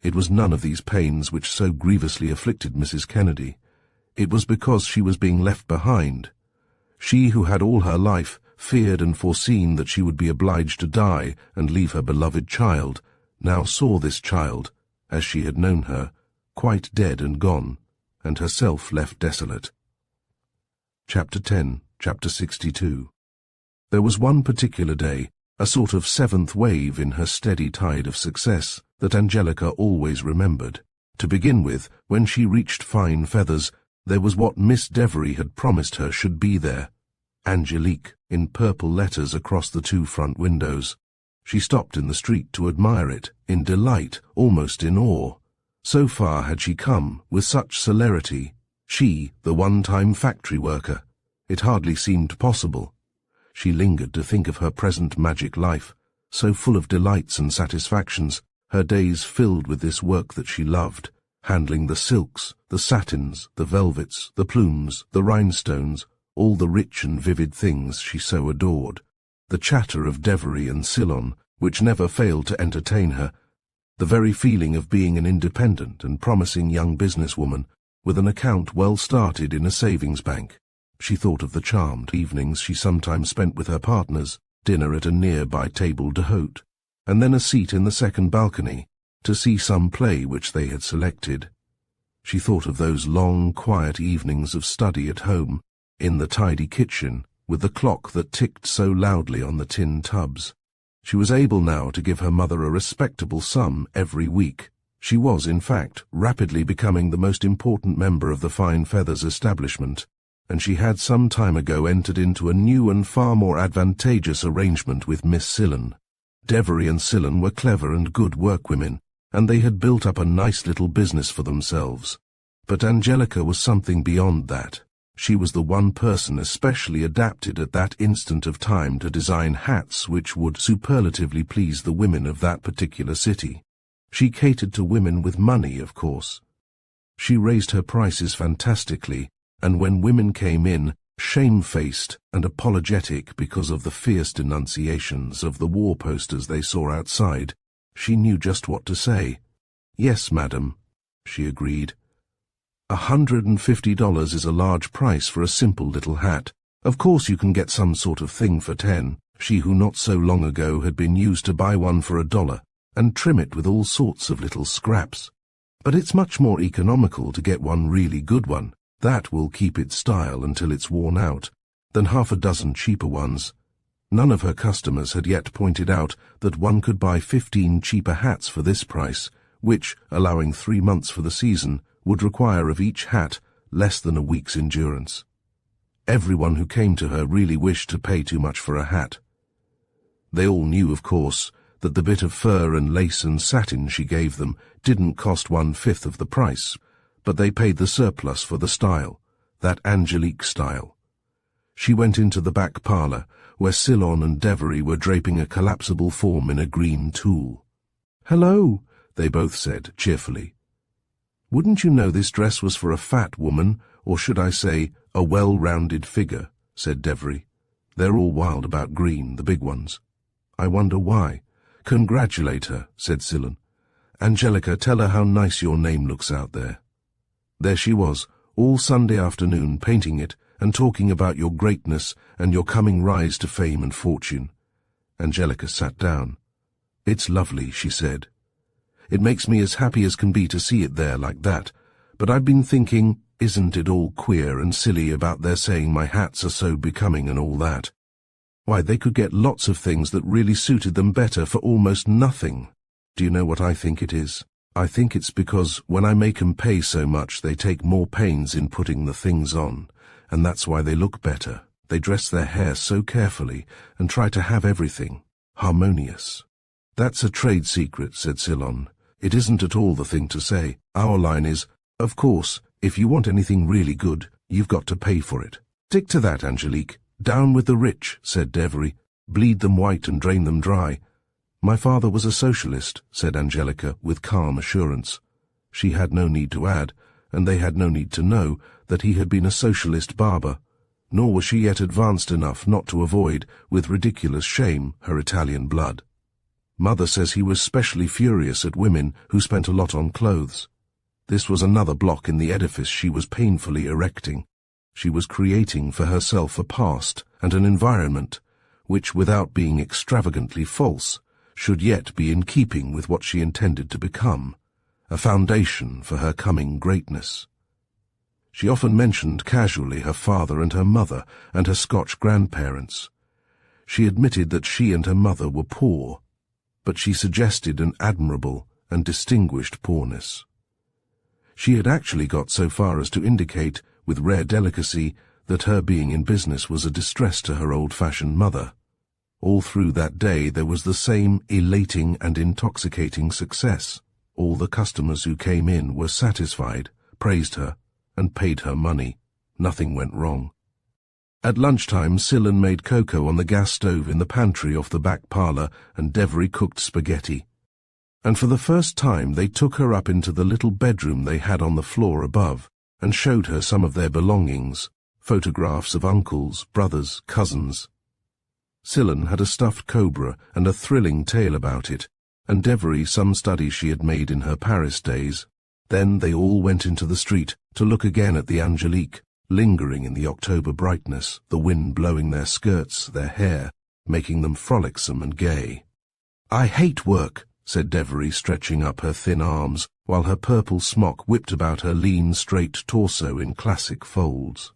It was none of these pains which so grievously afflicted Mrs. Kennedy. It was because she was being left behind. She who had all her life feared and foreseen that she would be obliged to die and leave her beloved child, now saw this child, as she had known her, quite dead and gone, and herself left desolate. Chapter 10, Chapter 62. There was one particular day, a sort of seventh wave in her steady tide of success, that Angelica always remembered. To begin with, when she reached Fine Feathers, there was what Miss Devery had promised her should be there, Angelique, in purple letters across the two front windows. She stopped in the street to admire it, in delight, almost in awe. So far had she come, with such celerity, she, the one-time factory worker. It hardly seemed possible. She lingered to think of her present magic life, so full of delights and satisfactions, her days filled with this work that she loved, handling the silks, the satins, the velvets, the plumes, the rhinestones, all the rich and vivid things she so adored. The chatter of Devery and Sillon, which never failed to entertain her, the very feeling of being an independent and promising young businesswoman, with an account well started in a savings bank. She thought of the charmed evenings she sometimes spent with her partners, dinner at a nearby table d'hôte, and then a seat in the second balcony, to see some play which they had selected. She thought of those long, quiet evenings of study at home, in the tidy kitchen, with the clock that ticked so loudly on the tin tubs. She was able now to give her mother a respectable sum every week. She was, in fact, rapidly becoming the most important member of the Fine Feathers establishment, and she had some time ago entered into a new and far more advantageous arrangement with Miss Sillon. Devery and Sillon were clever and good workwomen, and they had built up a nice little business for themselves. But Angelica was something beyond that. She was the one person especially adapted at that instant of time to design hats which would superlatively please the women of that particular city. She catered to women with money, of course. She raised her prices fantastically, and when women came in, shamefaced and apologetic because of the fierce denunciations of the war posters they saw outside, she knew just what to say. "Yes, madam," she agreed. $150 is a large price for a simple little hat. Of course you can get some sort of thing for 10, she who not so long ago had been used to buy one for $1, and trim it with all sorts of little scraps. But it's much more economical to get one really good one, that will keep its style until it's worn out, than half a dozen cheaper ones. None of her customers had yet pointed out that one could buy 15 cheaper hats for this price, which, allowing 3 months for the season, would require of each hat less than a week's endurance. Everyone who came to her really wished to pay too much for a hat. They all knew, of course, that the bit of fur and lace and satin she gave them didn't cost 1/5 of the price, but they paid the surplus for the style, that Angelique style. She went into the back parlour, where Sillon and Devery were draping a collapsible form in a green tulle. "Hello," they both said cheerfully. "Wouldn't you know this dress was for a fat woman, or should I say, a well-rounded figure?" said Devery. "They're all wild about green, the big ones." "I wonder why." "Congratulate her," said Sillon. "Angelica, tell her how nice your name looks out there." There she was, all Sunday afternoon, painting it and talking about your greatness and your coming rise to fame and fortune. Angelica sat down. "It's lovely," she said. "It makes me as happy as can be to see it there like that, but I've been thinking, isn't it all queer and silly about their saying my hats are so becoming and all that? Why, they could get lots of things that really suited them better for almost nothing. Do you know what I think it is? I think it's because when I make 'em pay so much they take more pains in putting the things on, and that's why they look better. They dress their hair so carefully and try to have everything harmonious." "That's a trade secret," said Sillon. "It isn't at all the thing to say. Our line is, of course, if you want anything really good, you've got to pay for it." "Stick to that, Angelique. Down with the rich," said Devery. "Bleed them white and drain them dry." "My father was a socialist," said Angelica with calm assurance. She had no need to add, and they had no need to know, that he had been a socialist barber. nor was she yet advanced enough not to avoid, with ridiculous shame, her Italian blood. Mother says he was specially furious at women who spent a lot on clothes. This was another block in the edifice she was painfully erecting. She was creating for herself a past and an environment which, without being extravagantly false, should yet be in keeping with what she intended to become, a foundation for her coming greatness. She often mentioned casually her father and her mother and her Scotch grandparents. She admitted that she and her mother were poor, but she suggested an admirable and distinguished poorness. She had actually got so far as to indicate, with rare delicacy, that her being in business was a distress to her old-fashioned mother. All through that day there was the same elating and intoxicating success. All the customers who came in were satisfied, praised her, and paid her money. Nothing went wrong. At lunchtime, Cillin made cocoa on the gas stove in the pantry off the back parlour, and Devery cooked spaghetti. And for the first time they took her up into the little bedroom they had on the floor above, and showed her some of their belongings, photographs of uncles, brothers, cousins. Cillin had a stuffed cobra and a thrilling tale about it, and Devery some studies she had made in her Paris days. Then they all went into the street to look again at the Angelique, lingering in the October brightness, the wind blowing their skirts, their hair, making them frolicsome and gay. "I hate work," said Devery, stretching up her thin arms, while her purple smock whipped about her lean, straight torso in classic folds.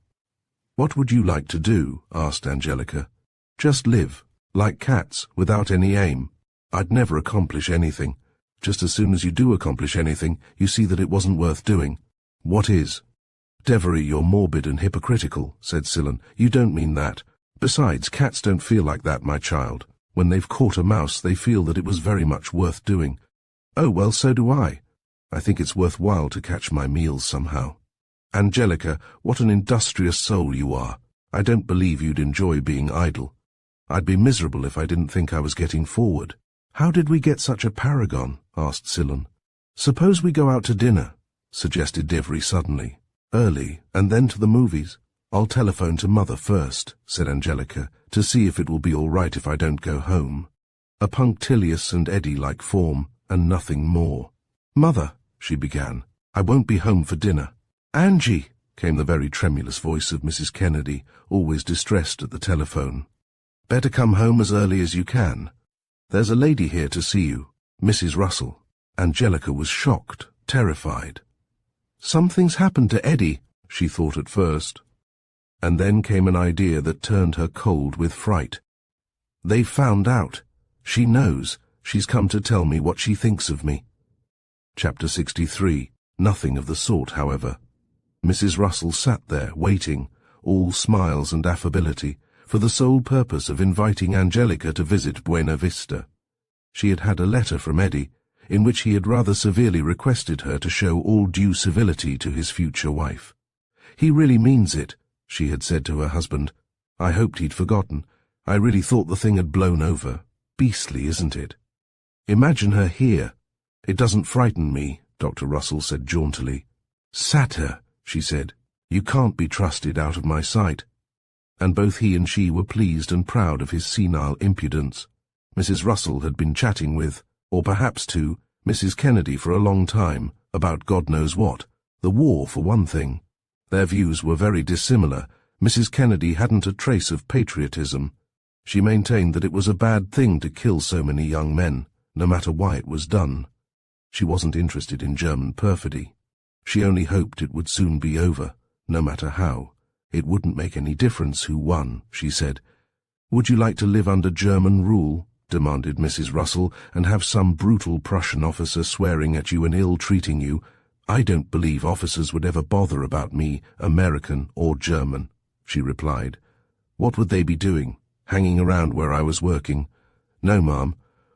"What would you like to do?" asked Angelica. "Just live, like cats, without any aim. I'd never accomplish anything. Just as soon as you do accomplish anything, you see that it wasn't worth doing. What is?" "Devery, you're morbid and hypocritical," said Cillin. "You don't mean that. Besides, cats don't feel like that, my child. When they've caught a mouse, they feel that it was very much worth doing." "Oh, well, so do I. I think it's worthwhile to catch my meals somehow." "Angelica, what an industrious soul you are. I don't believe you'd enjoy being idle." "I'd be miserable if I didn't think I was getting forward." "How did we get such a paragon?" asked Cillin. "Suppose we go out to dinner," suggested Devery suddenly. "Early, and then to the movies." "I'll telephone to Mother first," said Angelica, "to see if it will be all right if I don't go home." A punctilious and Eddie-like form, and nothing more. "Mother," she began, "I won't be home for dinner." "Angie," came the very tremulous voice of Mrs. Kennedy, always distressed at the telephone. "Better come home as early as you can. There's a lady here to see you, Mrs. Russell." Angelica was shocked, terrified. Something's happened to Eddie, she thought at first. And then came an idea that turned her cold with fright. "They've found out. She knows. She's come to tell me what she thinks of me." Chapter 63. Nothing of the sort, however. Mrs. Russell sat there, waiting, all smiles and affability, for the sole purpose of inviting Angelica to visit Buena Vista. She had had a letter from Eddie, in which he had rather severely requested her to show all due civility to his future wife. "He really means it," she had said to her husband. "I hoped he'd forgotten. I really thought the thing had blown over. Beastly, isn't it?" "Imagine her here." "It doesn't frighten me," Dr. Russell said jauntily. "Satyr," she said. "You can't be trusted out of my sight." And both he and she were pleased and proud of his senile impudence. Mrs. Russell had been chatting with, or perhaps to, Mrs. Kennedy for a long time, about God knows what, the war for one thing. Their views were very dissimilar. Mrs. Kennedy hadn't a trace of patriotism. She maintained that it was a bad thing to kill so many young men, no matter why it was done. She wasn't interested in German perfidy. She only hoped it would soon be over, no matter how. It wouldn't make any difference who won, she said. "Would you like to live under German rule?" demanded Mrs. Russell, "and have some brutal Prussian officer swearing at you and ill-treating you? I don't believe officers would ever bother about me, American or German," she replied. "What would they be doing? Hanging around where I was working? No, ma'am.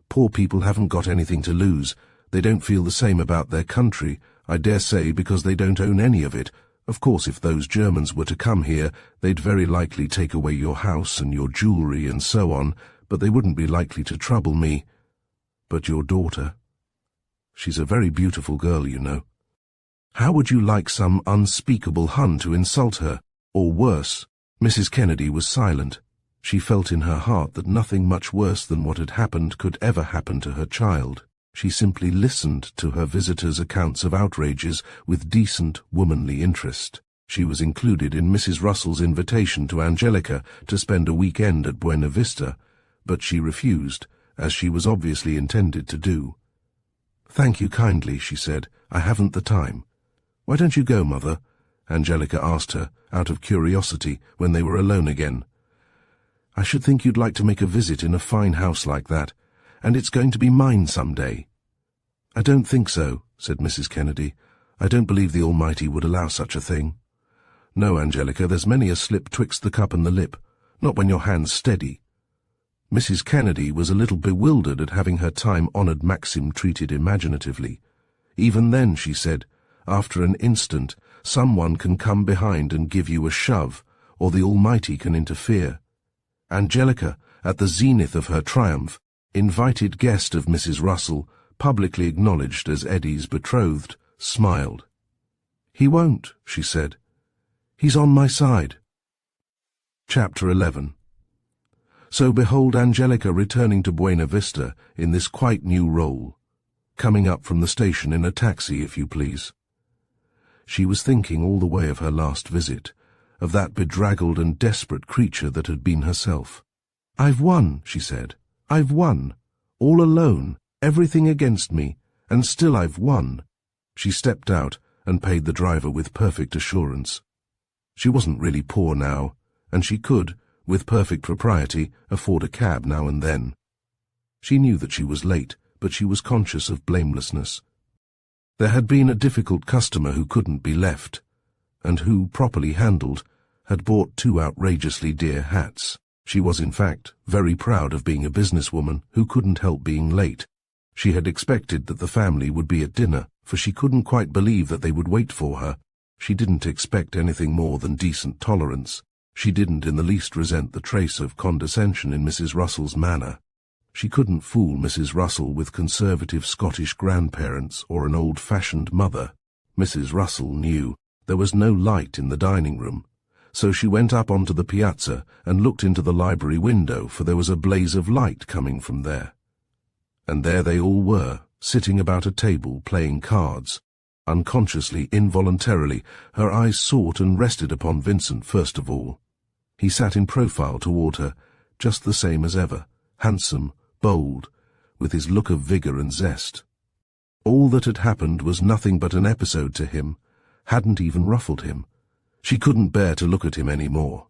Poor people haven't got anything to lose. They don't feel the same about their country, I dare say, because they don't own any of it. Of course, if those Germans were to come here, they'd very likely take away your house and your jewellery and so on, but they wouldn't be likely to trouble me. But your daughter, she's a very beautiful girl, you know. How would you like some unspeakable Hun to insult her, or worse, Mrs. Kennedy was silent. She felt in her heart that nothing much worse than what had happened could ever happen to her child. She simply listened to her visitors' accounts of outrages with decent, womanly interest. She was included in Mrs. Russell's invitation to Angelica to spend a weekend at Buena Vista, but she refused, as she was obviously intended to do. "Thank you kindly," she said. "I haven't the time." "Why don't you go, Mother?" Angelica asked her, out of curiosity, when they were alone again. "I should think you'd like to make a visit in a fine house like that, and it's going to be mine some day." "I don't think so," said Mrs. Kennedy. "I don't believe the Almighty would allow such a thing." "No, Angelica, there's many a slip twixt the cup and the lip, not when your hand's steady." Mrs. Kennedy was a little bewildered at having her time-honored maxim treated imaginatively. Even then, she said, after an instant, someone can come behind and give you a shove, or the Almighty can interfere. Angelica, at the zenith of her triumph, invited guest of Mrs. Russell, publicly acknowledged as Eddie's betrothed, smiled. "He won't," she said. "He's on my side." Chapter 11. So behold Angelica returning to Buena Vista in this quite new role, coming up from the station in a taxi, if you please. She was thinking all the way of her last visit, of that bedraggled and desperate creature that had been herself. "I've won," she said. "I've won. All alone, everything against me, and still I've won." She stepped out and paid the driver with perfect assurance. She wasn't really poor now, and she could, with perfect propriety, afford a cab now and then. She knew that she was late, but she was conscious of blamelessness. There had been a difficult customer who couldn't be left, and who, properly handled, had bought 2 outrageously dear hats. She was, in fact, very proud of being a businesswoman who couldn't help being late. She had expected that the family would be at dinner, for she couldn't quite believe that they would wait for her. She didn't expect anything more than decent tolerance. She didn't in the least resent the trace of condescension in Mrs. Russell's manner. She couldn't fool Mrs. Russell with conservative Scottish grandparents or an old-fashioned mother. Mrs. Russell knew there was no light in the dining room, so she went up onto the piazza and looked into the library window, for there was a blaze of light coming from there. And there they all were, sitting about a table playing cards. Unconsciously, involuntarily, her eyes sought and rested upon Vincent first of all. He sat in profile toward her, just the same as ever, handsome, bold, with his look of vigour and zest. All that had happened was nothing but an episode to him, hadn't even ruffled him. She couldn't bear to look at him any more.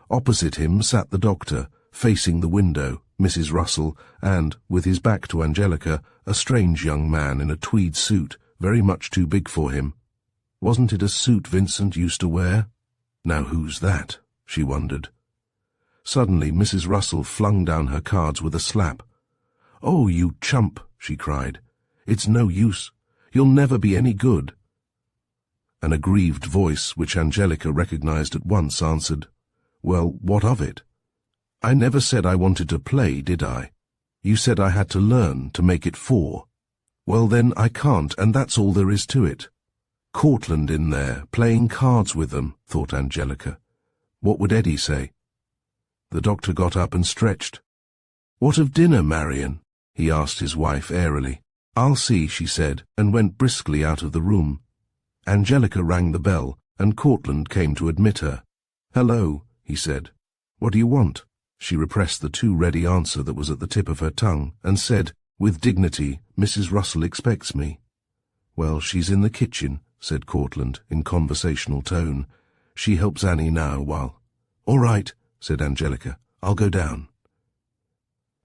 Opposite him sat the doctor, facing the window, Mrs. Russell, and, with his back to Angelica, a strange young man in a tweed suit, very much too big for him. Wasn't it a suit Vincent used to wear? Now who's that? She wondered. Suddenly Mrs. Russell flung down her cards with a slap. "Oh, you chump," she cried. "It's no use. You'll never be any good." An aggrieved voice, which Angelica recognized at once, answered, "Well, what of it? I never said I wanted to play, did I? You said I had to learn to make it 4. Well then, I can't, and that's all there is to it." Cortland in there, playing cards with them, thought Angelica. What would Eddie say? The doctor got up and stretched. "What of dinner, Marion?" he asked his wife airily. "I'll see," she said, and went briskly out of the room. Angelica rang the bell, and Cortland came to admit her. "Hello," he said. "What do you want?" She repressed the too-ready answer that was at the tip of her tongue, and said, with dignity, "Mrs. Russell expects me." "Well, she's in the kitchen," said Cortland, in conversational tone. "She helps Annie now while—" "All right," said Angelica. "I'll go down."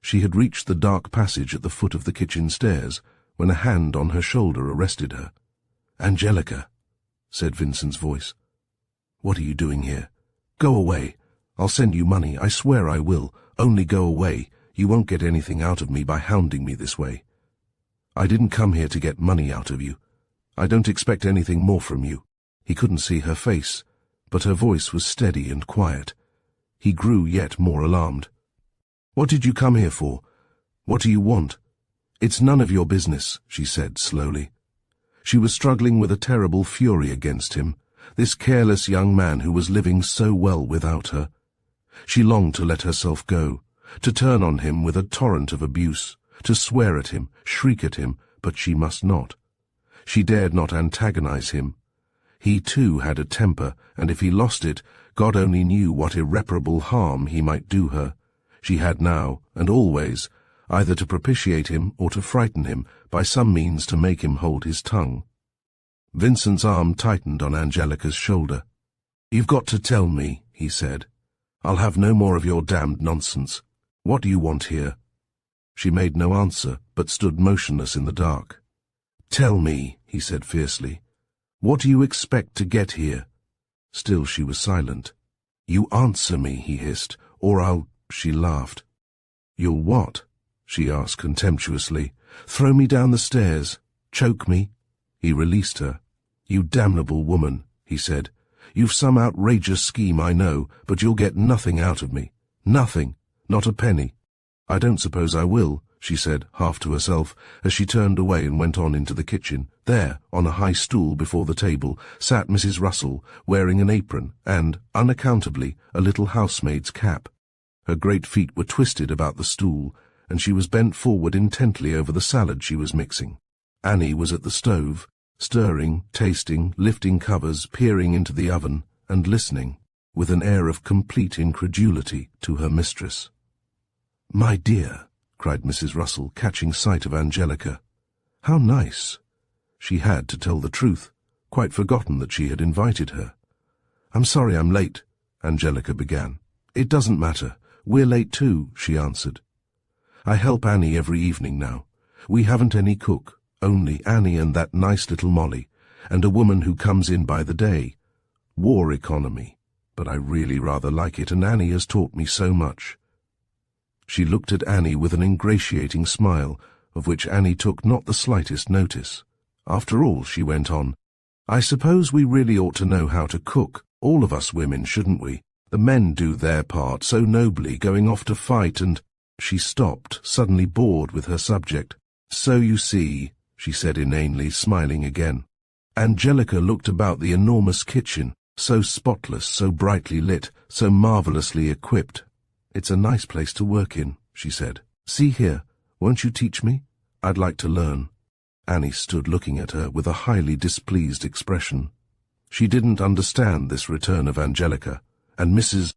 She had reached the dark passage at the foot of the kitchen stairs when a hand on her shoulder arrested her. "Angelica," said Vincent's voice. "What are you doing here? Go away. I'll send you money, I swear I will. Only go away. You won't get anything out of me by hounding me this way." "I didn't come here to get money out of you. I don't expect anything more from you." He couldn't see her face, but her voice was steady and quiet. He grew yet more alarmed. "What did you come here for? What do you want?" "It's none of your business," she said slowly. She was struggling with a terrible fury against him, This careless young man who was living so well without her. She longed to let herself go, to turn on him with a torrent of abuse, to swear at him, shriek at him, but she must not. She dared not antagonize him. He too had a temper, and if he lost it, God only knew what irreparable harm he might do her. She had now, and always, either to propitiate him or to frighten him, by some means to make him hold his tongue. Vincent's arm tightened on Angelica's shoulder. "You've got to tell me," he said. "I'll have no more of your damned nonsense. What do you want here?" She made no answer, but stood motionless in the dark. "Tell me," he said fiercely. "What do you expect to get here?" Still she was silent. "You answer me," he hissed, "or I'll—" She laughed. "You'll what?" she asked contemptuously. "Throw me down the stairs? Choke me?" He released her. "You damnable woman," he said. "You've some outrageous scheme, I know, but you'll get nothing out of me. Nothing. Not a penny." "I don't suppose I will," she said, half to herself, as she turned away and went on into the kitchen. There, on a high stool before the table, sat Mrs. Russell, wearing an apron and, unaccountably, a little housemaid's cap. Her great feet were twisted about the stool, and she was bent forward intently over the salad she was mixing. Annie was at the stove, stirring, tasting, lifting covers, peering into the oven, and listening, with an air of complete incredulity, to her mistress. "My dear," cried Mrs. Russell, catching sight of Angelica. "How nice!" She had, to tell the truth, quite forgotten that she had invited her. "I'm sorry I'm late," Angelica began. "It doesn't matter. We're late too," she answered. "I help Annie every evening now. We haven't any cook, only Annie and that nice little Molly, and a woman who comes in by the day. War economy, but I really rather like it, and Annie has taught me so much." She looked at Annie with an ingratiating smile, of which Annie took not the slightest notice. "After all," she went on, "I suppose we really ought to know how to cook, all of us women, shouldn't we? The men do their part so nobly, going off to fight and—" She stopped, suddenly bored with her subject. "So you see," she said inanely, smiling again. Angelica looked about the enormous kitchen, so spotless, so brightly lit, so marvelously equipped. "It's a nice place to work in," she said. "See here, won't you teach me? I'd like to learn." Annie stood looking at her with a highly displeased expression. She didn't understand this return of Angelica, and Mrs.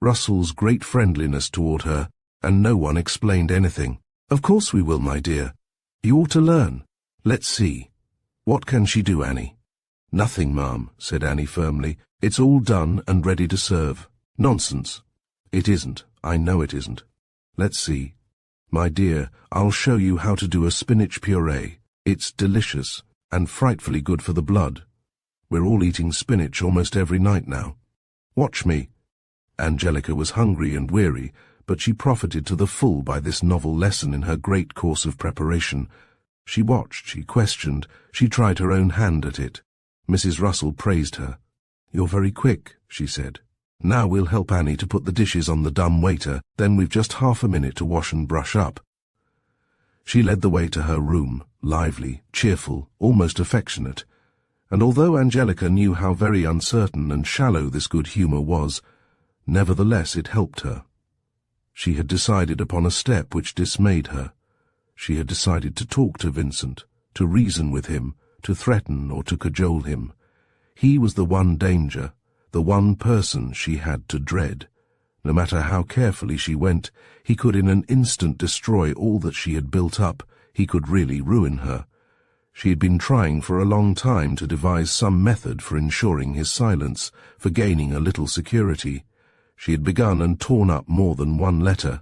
Russell's great friendliness toward her, and no one explained anything. "Of course we will, my dear. You ought to learn. Let's see. What can she do, Annie?" "Nothing, ma'am," said Annie firmly. "It's all done and ready to serve." "Nonsense." "It isn't. I know it isn't. Let's see. My dear, I'll show you how to do a spinach puree. It's delicious, and frightfully good for the blood. We're all eating spinach almost every night now. Watch me." Angelica was hungry and weary, but she profited to the full by this novel lesson in her great course of preparation. She watched, she questioned, she tried her own hand at it. Mrs. Russell praised her. "You're very quick," she said. "Now we'll help Annie to put the dishes on the dumb waiter, then we've just half a minute to wash and brush up." She led the way to her room, lively, cheerful, almost affectionate, and although Angelica knew how very uncertain and shallow this good humour was, nevertheless it helped her. She had decided upon a step which dismayed her. She had decided to talk to Vincent, to reason with him, to threaten or to cajole him. He was the one danger, the one person she had to dread. No matter how carefully she went, he could in an instant destroy all that she had built up. He could really ruin her. She had been trying for a long time to devise some method for ensuring his silence, for gaining a little security. She had begun and torn up more than one letter.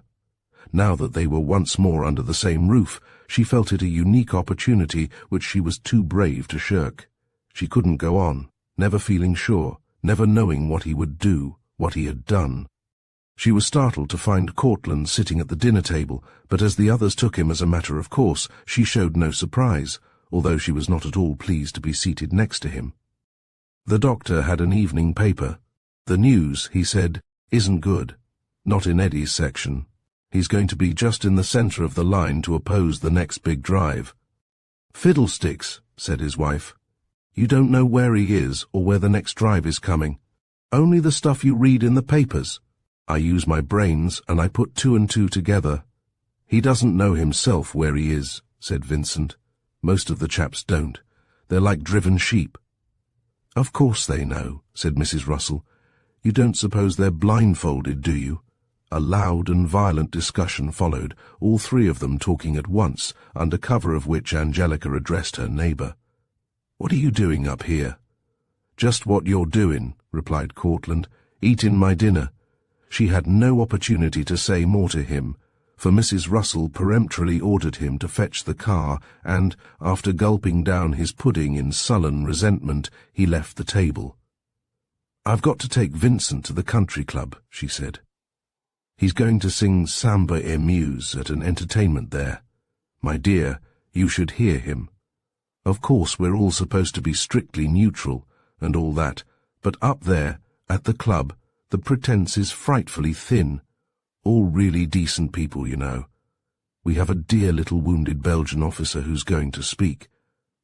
Now that they were once more under the same roof, she felt it a unique opportunity which she was too brave to shirk. She couldn't go on, never feeling sure, never knowing what he would do, what he had done. She was startled to find Cortland sitting at the dinner table, but as the others took him as a matter of course, she showed no surprise, although she was not at all pleased to be seated next to him. The doctor had an evening paper. "The news," he said, "isn't good. Not in Eddie's section. He's going to be just in the centre of the line to oppose the next big drive." "Fiddlesticks," said his wife. You don't know where he is or where the next drive is coming. Only the stuff you read in the papers. I use my brains and I put two and two together. He doesn't know himself where he is, said Vincent. Most of the chaps don't. They're like driven sheep. Of course they know, said Mrs. Russell. You don't suppose they're blindfolded, do you? A loud and violent discussion followed, all three of them talking at once, under cover of which Angelica addressed her neighbour. What are you doing up here? Just what you're doing, replied Cortland, eating my dinner. She had no opportunity to say more to him, for Mrs. Russell peremptorily ordered him to fetch the car, and, after gulping down his pudding in sullen resentment, he left the table. I've got to take Vincent to the country club, she said. He's going to sing Samba et Muse at an entertainment there. My dear, you should hear him. Of course we're all supposed to be strictly neutral, and all that, but up there, at the club, the pretense is frightfully thin. All really decent people, you know. We have a dear little wounded Belgian officer who's going to speak,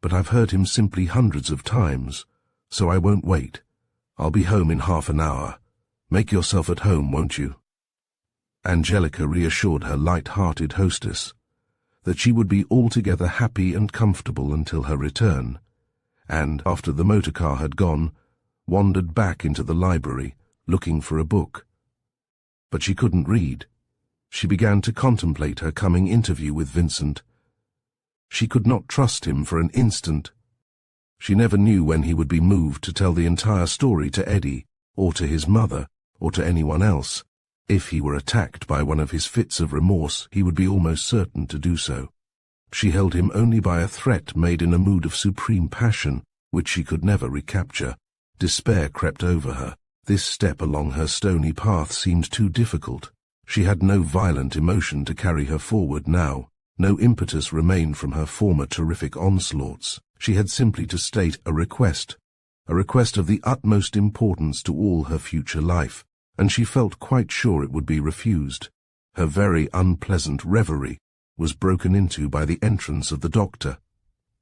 but I've heard him simply hundreds of times, so I won't wait. I'll be home in half an hour. Make yourself at home, won't you? Angelica reassured her light-hearted hostess that she would be altogether happy and comfortable until her return, and, after the motor car had gone, wandered back into the library, looking for a book. But she couldn't read. She began to contemplate her coming interview with Vincent. She could not trust him for an instant. She never knew when he would be moved to tell the entire story to Eddie, or to his mother, or to anyone else. If he were attacked by one of his fits of remorse, he would be almost certain to do so. She held him only by a threat made in a mood of supreme passion, which she could never recapture. Despair crept over her. This step along her stony path seemed too difficult. She had no violent emotion to carry her forward now. No impetus remained from her former terrific onslaughts. She had simply to state a request of the utmost importance to all her future life, and she felt quite sure it would be refused. Her very unpleasant reverie was broken into by the entrance of the doctor.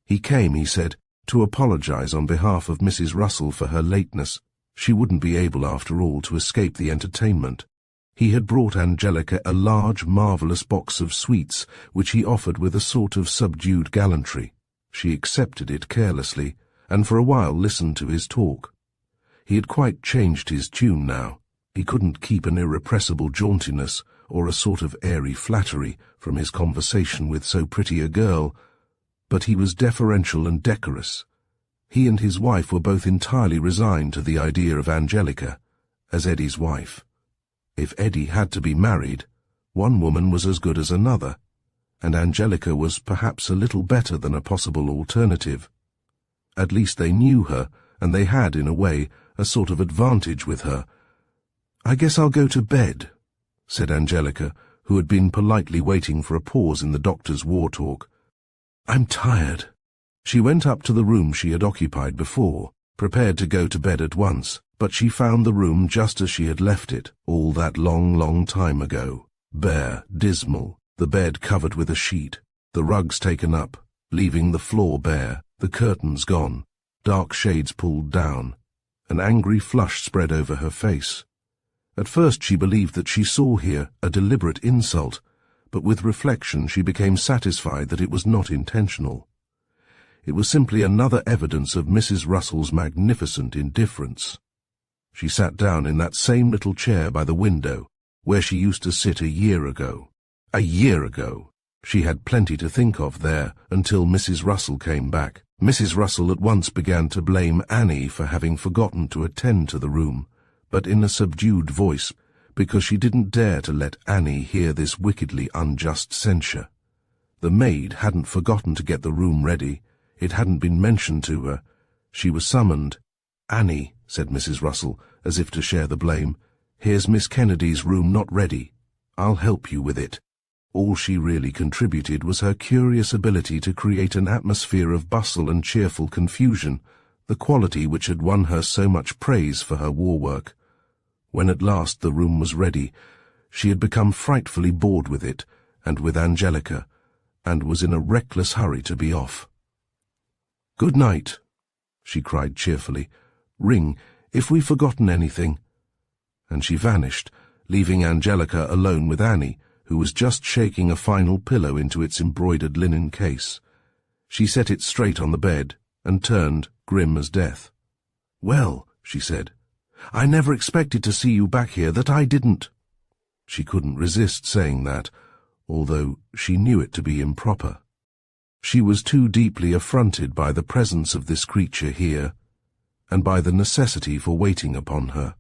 He came, he said, to apologize on behalf of Mrs. Russell for her lateness. She wouldn't be able, after all, to escape the entertainment. He had brought Angelica a large, marvellous box of sweets, which he offered with a sort of subdued gallantry. She accepted it carelessly, and for a while listened to his talk. He had quite changed his tune now. He couldn't keep an irrepressible jauntiness or a sort of airy flattery from his conversation with so pretty a girl, but he was deferential and decorous. He and his wife were both entirely resigned to the idea of Angelica as Eddie's wife. If Eddie had to be married, one woman was as good as another, and Angelica was perhaps a little better than a possible alternative. At least they knew her, and they had, in a way, a sort of advantage with her. "I guess I'll go to bed," said Angelica, who had been politely waiting for a pause in the doctor's war talk. "I'm tired." She went up to the room she had occupied before, prepared to go to bed at once, but she found the room just as she had left it, all that long, long time ago. Bare, dismal, the bed covered with a sheet, the rugs taken up, leaving the floor bare, the curtains gone, dark shades pulled down. An angry flush spread over her face. At first she believed that she saw here a deliberate insult, but with reflection she became satisfied that it was not intentional. It was simply another evidence of Mrs. Russell's magnificent indifference. She sat down in that same little chair by the window, where she used to sit a year ago. A year ago! She had plenty to think of there until Mrs. Russell came back. Mrs. Russell at once began to blame Annie for having forgotten to attend to the room, but in a subdued voice, because she didn't dare to let Annie hear this wickedly unjust censure. The maid hadn't forgotten to get the room ready. It hadn't been mentioned to her. She was summoned. "Annie," said Mrs. Russell, as if to share the blame, "here's Miss Kennedy's room not ready. I'll help you with it." All she really contributed was her curious ability to create an atmosphere of bustle and cheerful confusion, the quality which had won her so much praise for her war work. When at last the room was ready, she had become frightfully bored with it, and with Angelica, and was in a reckless hurry to be off. "Good night," she cried cheerfully. "Ring, if we've forgotten anything." And she vanished, leaving Angelica alone with Annie, who was just shaking a final pillow into its embroidered linen case. She set it straight on the bed and turned, grim as death. "Well," she said, "I never expected to see you back here, that I didn't." She couldn't resist saying that, although she knew it to be improper. She was too deeply affronted by the presence of this creature here, and by the necessity for waiting upon her.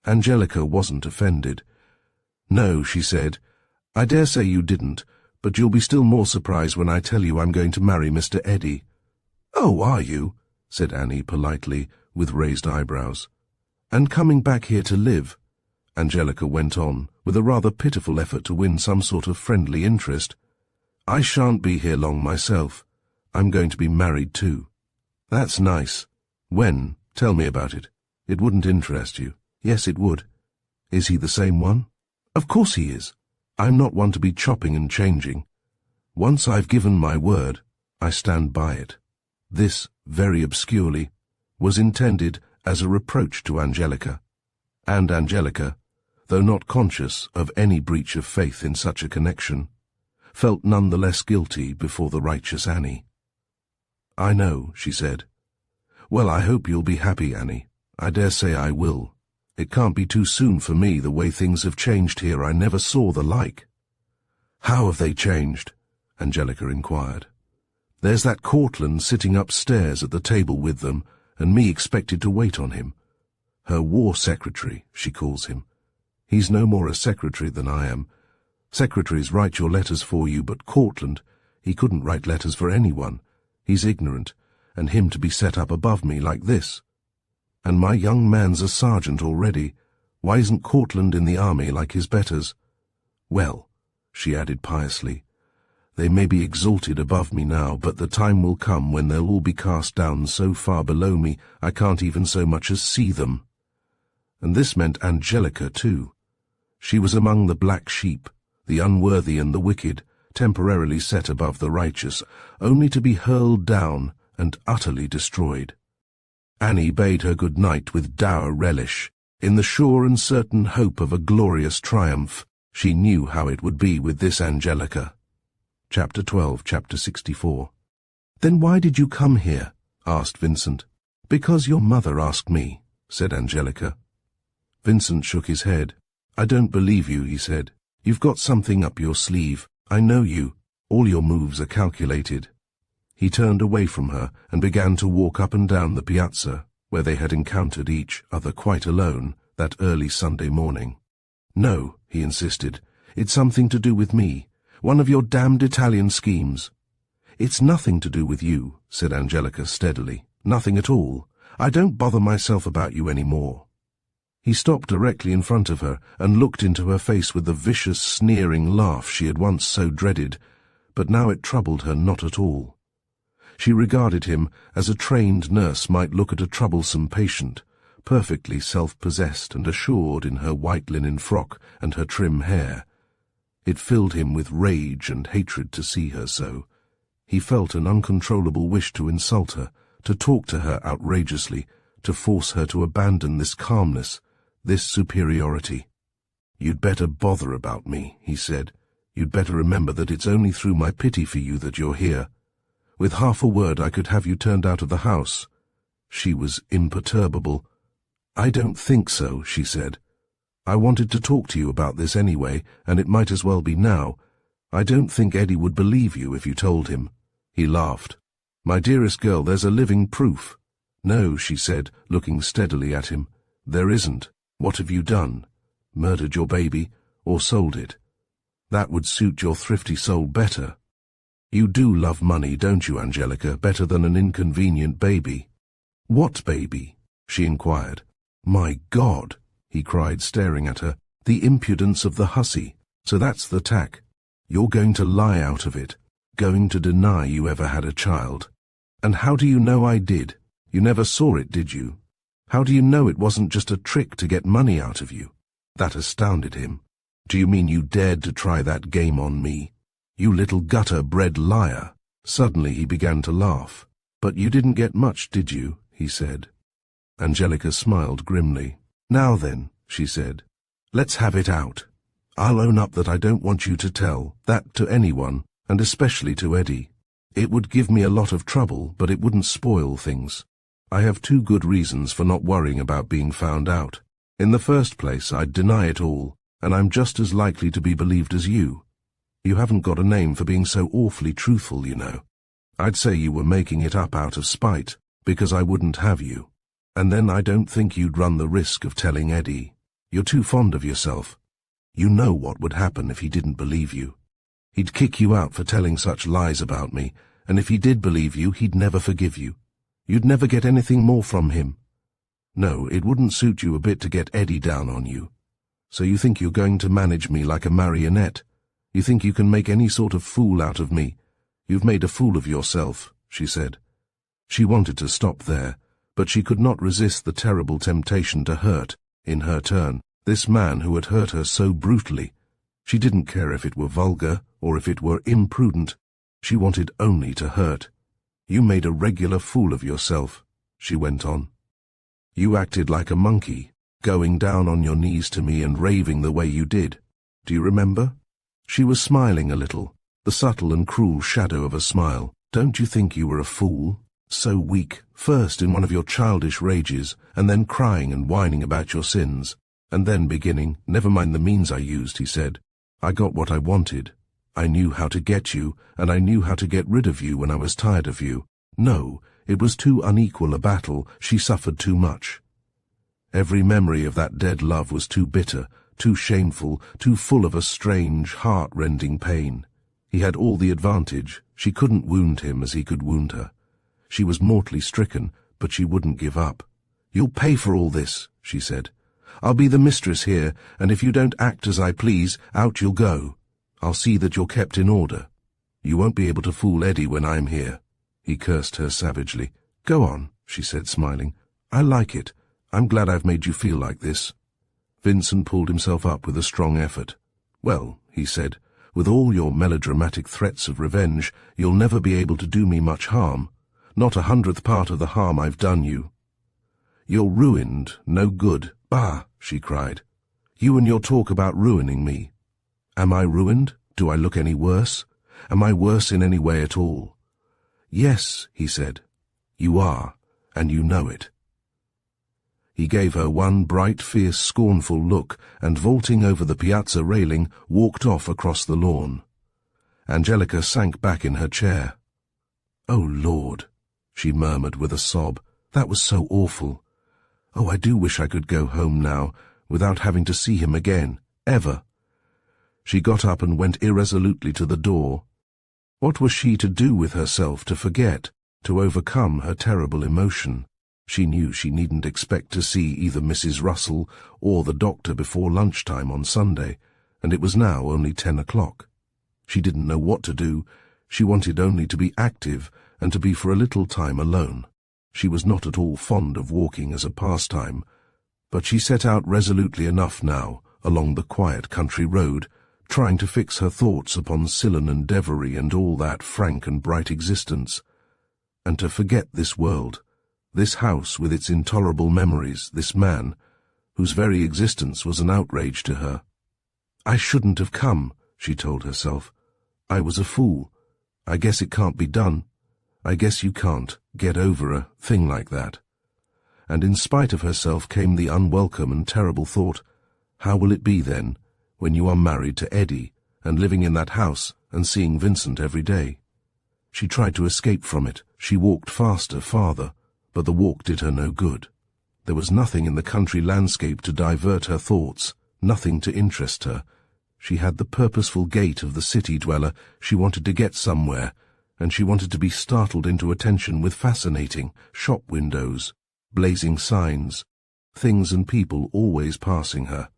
Angelica wasn't offended. "No," she said, "I dare say you didn't, but you'll be still more surprised when I tell you I'm going to marry Mr. Eddie." "Oh, are you?" said Annie politely, with raised eyebrows. "And coming back here to live?" Angelica went on, with a rather pitiful effort to win some sort of friendly interest. "I shan't be here long myself. I'm going to be married too." "That's nice. When? Tell me about it. It wouldn't interest you." "Yes, it would." "Is he the same one?" "Of course he is. I'm not one to be chopping and changing. Once I've given my word, I stand by it." This, very obscurely, was intended as a reproach to Angelica. And Angelica, though not conscious of any breach of faith in such a connection, felt none the less guilty before the righteous Annie. "I know," she said. "Well, I hope you'll be happy, Annie. I dare say I will. It can't be too soon for me, the way things have changed here. I never saw the like." "How have they changed?" Angelica inquired. "There's that Cortland sitting upstairs at the table with them, and me expected to wait on him. Her war secretary, she calls him. He's no more a secretary than I am. Secretaries write your letters for you, but Cortland, he couldn't write letters for anyone. He's ignorant, and him to be set up above me like this. And my young man's a sergeant already. Why isn't Cortland in the army like his betters? Well," she added piously, "they may be exalted above me now, but the time will come when they'll all be cast down so far below me I can't even so much as see them." And this meant Angelica too. She was among the black sheep, the unworthy and the wicked, temporarily set above the righteous, only to be hurled down and utterly destroyed. Annie bade her good night with dour relish, in the sure and certain hope of a glorious triumph. She knew how it would be with this Angelica. Chapter 12, Chapter 64. "Then why did you come here?" asked Vincent. "Because your mother asked me," said Angelica. Vincent shook his head. "I don't believe you," he said. "You've got something up your sleeve. I know you. All your moves are calculated." He turned away from her and began to walk up and down the piazza, where they had encountered each other quite alone that early Sunday morning. "No," he insisted, "it's something to do with me. One of your damned Italian schemes." "It's nothing to do with you," said Angelica steadily. "Nothing at all. I don't bother myself about you any more." He stopped directly in front of her and looked into her face with the vicious, sneering laugh she had once so dreaded, but now it troubled her not at all. She regarded him as a trained nurse might look at a troublesome patient, perfectly self-possessed and assured in her white linen frock and her trim hair. It filled him with rage and hatred to see her so. He felt an uncontrollable wish to insult her, to talk to her outrageously, to force her to abandon this calmness, this superiority. "You'd better bother about me," he said. "You'd better remember that it's only through my pity for you that you're here. With half a word I could have you turned out of the house." She was imperturbable. "I don't think so," she said. "I wanted to talk to you about this anyway, and it might as well be now. I don't think Eddie would believe you if you told him." He laughed. "My dearest girl, there's a living proof." "No," she said, looking steadily at him. "There isn't. What have you done? Murdered your baby, or sold it? That would suit your thrifty soul better. You do love money, don't you, Angelica, better than an inconvenient baby?" "What baby?" she inquired. "My God!" he cried, staring at her. "The impudence of the hussy. So that's the tack. You're going to lie out of it, going to deny you ever had a child. And how do you know I did? You never saw it, did you? How do you know it wasn't just a trick to get money out of you?" That astounded him. "Do you mean you dared to try that game on me? You little gutter-bred liar." Suddenly he began to laugh. "But you didn't get much, did you?" he said. Angelica smiled grimly. "Now then," she said, "let's have it out. I'll own up that I don't want you to tell that to anyone, and especially to Eddie. It would give me a lot of trouble, but it wouldn't spoil things. I have 2 good reasons for not worrying about being found out. In the first place, I'd deny it all, and I'm just as likely to be believed as you. You haven't got a name for being so awfully truthful, you know. I'd say you were making it up out of spite, because I wouldn't have you. And then I don't think you'd run the risk of telling Eddie. You're too fond of yourself. You know what would happen if he didn't believe you. He'd kick you out for telling such lies about me, and if he did believe you, he'd never forgive you. You'd never get anything more from him. No, it wouldn't suit you a bit to get Eddie down on you. So you think you're going to manage me like a marionette? You think you can make any sort of fool out of me? You've made a fool of yourself," she said. She wanted to stop there, but she could not resist the terrible temptation to hurt, in her turn, this man who had hurt her so brutally. She didn't care if it were vulgar or if it were imprudent. She wanted only to hurt. "You made a regular fool of yourself," she went on. "You acted like a monkey, going down on your knees to me and raving the way you did. Do you remember?" She was smiling a little, the subtle and cruel shadow of a smile. "Don't you think you were a fool? So weak, first in one of your childish rages, and then crying and whining about your sins, and then beginning, 'Never mind the means I used,' he said. 'I got what I wanted. I knew how to get you, and I knew how to get rid of you when I was tired of you. No, it was too unequal a battle. She suffered too much.' Every memory of that dead love was too bitter, too shameful, too full of a strange, heart-rending pain. He had all the advantage. She couldn't wound him as he could wound her. She was mortally stricken, but she wouldn't give up. 'You'll pay for all this,' she said. 'I'll be the mistress here, and if you don't act as I please, out you'll go. I'll see that you're kept in order. You won't be able to fool Eddie when I'm here.' He cursed her savagely. 'Go on,' she said, smiling. 'I like it. I'm glad I've made you feel like this.' Vincent pulled himself up with a strong effort. 'Well,' he said, 'with all your melodramatic threats of revenge, you'll never be able to do me much harm. Not 100th part of the harm I've done you.' 'You're ruined, no good.' 'Bah!' she cried. 'You and your talk about ruining me. Am I ruined? Do I look any worse? Am I worse in any way at all?' 'Yes,' he said. 'You are, and you know it.' He gave her one bright, fierce, scornful look, and vaulting over the piazza railing, walked off across the lawn. Angelica sank back in her chair. "Oh, Lord," she murmured with a sob. "That was so awful. Oh, I do wish I could go home now, without having to see him again, ever." She got up and went irresolutely to the door. What was she to do with herself to forget, to overcome her terrible emotion? She knew she needn't expect to see either Mrs. Russell or the doctor before lunchtime on Sunday, and it was now only 10 o'clock. She didn't know what to do. She wanted only to be active and to be for a little time alone. She was not at all fond of walking as a pastime, but she set out resolutely enough now, along the quiet country road, trying to fix her thoughts upon Sillon and Devery and all that frank and bright existence, and to forget this world, this house with its intolerable memories, this man, whose very existence was an outrage to her. "I shouldn't have come," she told herself. "I was a fool. I guess it can't be done. I guess you can't get over a thing like that." And in spite of herself came the unwelcome and terrible thought, how will it be then, when you are married to Eddie, and living in that house, and seeing Vincent every day? She tried to escape from it. She walked faster, farther, but the walk did her no good. There was nothing in the country landscape to divert her thoughts, nothing to interest her. She had the purposeful gait of the city dweller. She wanted to get somewhere, and she wanted to be startled into attention with fascinating shop windows, blazing signs, things and people always passing her.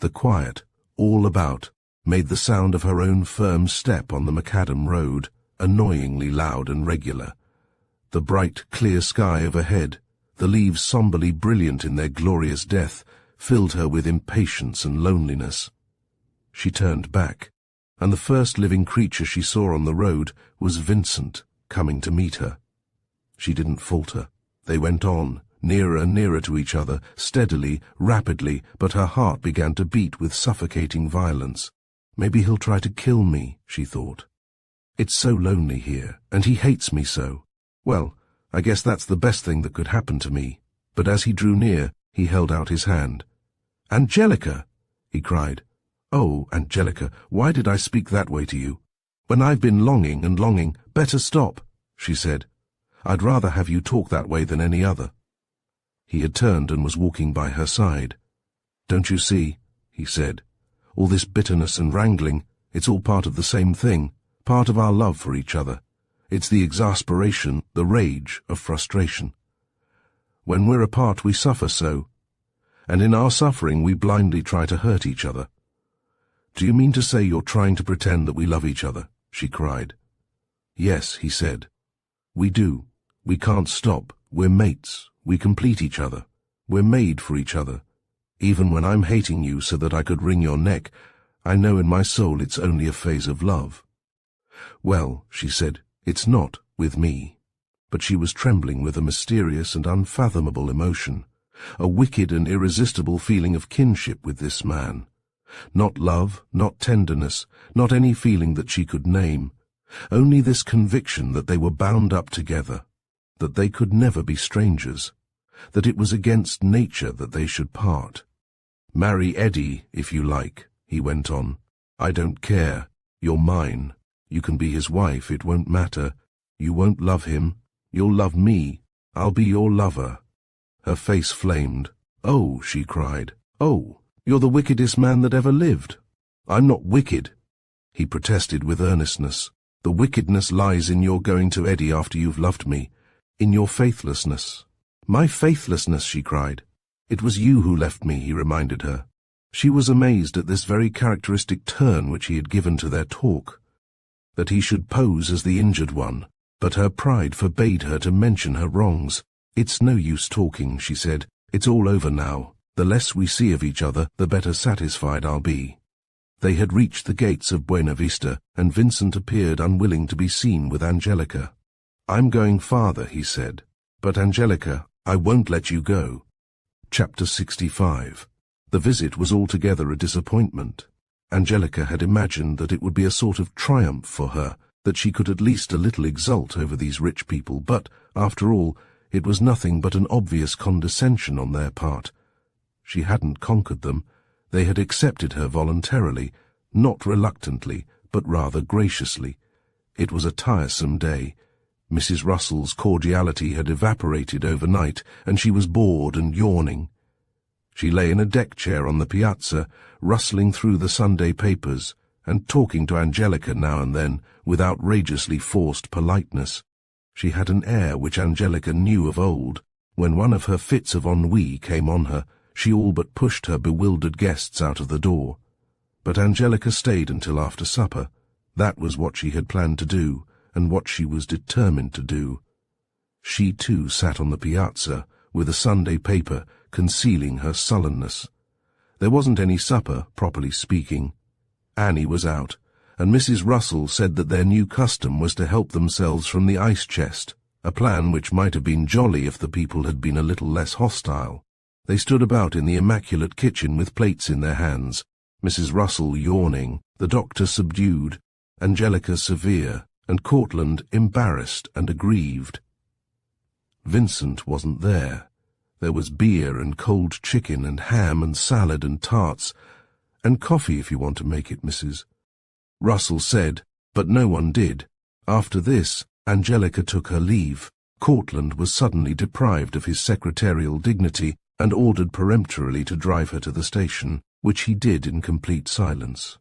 The quiet, all about, made the sound of her own firm step on the macadam road annoyingly loud and regular. The bright, clear sky overhead, the leaves somberly brilliant in their glorious death, filled her with impatience and loneliness. She turned back, and the first living creature she saw on the road was Vincent, coming to meet her. She didn't falter. They went on, nearer and nearer to each other, steadily, rapidly, but her heart began to beat with suffocating violence. Maybe he'll try to kill me, she thought. It's so lonely here, and he hates me so. Well, I guess that's the best thing that could happen to me. But as he drew near, he held out his hand. "Angelica!" he cried. "Oh, Angelica, why did I speak that way to you? When I've been longing and longing, better stop," she said. "I'd rather have you talk that way than any other." He had turned and was walking by her side. "Don't you see," he said, "all this bitterness and wrangling, it's all part of the same thing, part of our love for each other. It's the exasperation, the rage of frustration. When we're apart we suffer so, and in our suffering we blindly try to hurt each other." "Do you mean to say you're trying to pretend that we love each other?" she cried. "Yes," he said. "We do. We can't stop. We're mates. We complete each other. We're made for each other. Even when I'm hating you so that I could wring your neck, I know in my soul it's only a phase of love." "Well," she said, "it's not with me." But she was trembling with a mysterious and unfathomable emotion, a wicked and irresistible feeling of kinship with this man. Not love, not tenderness, not any feeling that she could name, only this conviction that they were bound up together, that they could never be strangers, that it was against nature that they should part. "Marry Eddie, if you like," he went on. "I don't care. You're mine. You can be his wife, it won't matter. You won't love him. You'll love me. I'll be your lover." Her face flamed. "Oh," she cried. "Oh, you're the wickedest man that ever lived." "I'm not wicked," he protested with earnestness. "The wickedness lies in your going to Eddie after you've loved me, in your faithlessness." "My faithlessness," she cried. "It was you who left me," he reminded her. She was amazed at this very characteristic turn which he had given to their talk, that he should pose as the injured one, but her pride forbade her to mention her wrongs. "It's no use talking," she said. "It's all over now. The less we see of each other, the better satisfied I'll be." They had reached the gates of Buena Vista, and Vincent appeared unwilling to be seen with Angelica. "I'm going farther," he said. "But Angelica, I won't let you go." Chapter 65. The visit was altogether a disappointment. Angelica had imagined that it would be a sort of triumph for her, that she could at least a little exult over these rich people, but, after all, it was nothing but an obvious condescension on their part. She hadn't conquered them. They had accepted her voluntarily, not reluctantly, but rather graciously. It was a tiresome day. Mrs. Russell's cordiality had evaporated overnight, and she was bored and yawning. She lay in a deck chair on the piazza, rustling through the Sunday papers, and talking to Angelica now and then, with outrageously forced politeness. She had an air which Angelica knew of old. When one of her fits of ennui came on her, she all but pushed her bewildered guests out of the door. But Angelica stayed until after supper. That was what she had planned to do, and what she was determined to do. She too sat on the piazza, with a Sunday paper, concealing her sullenness. There wasn't any supper, properly speaking. Annie was out, and Mrs. Russell said that their new custom was to help themselves from the ice chest, a plan which might have been jolly if the people had been a little less hostile. They stood about in the immaculate kitchen with plates in their hands, Mrs. Russell yawning, the doctor subdued, Angelica severe, and Cortland embarrassed and aggrieved. Vincent wasn't there. There was beer and cold chicken and ham and salad and tarts, and coffee if you want to make it, Mrs. Russell said, but no one did. After this, Angelica took her leave. Cortland was suddenly deprived of his secretarial dignity and ordered peremptorily to drive her to the station, which he did in complete silence.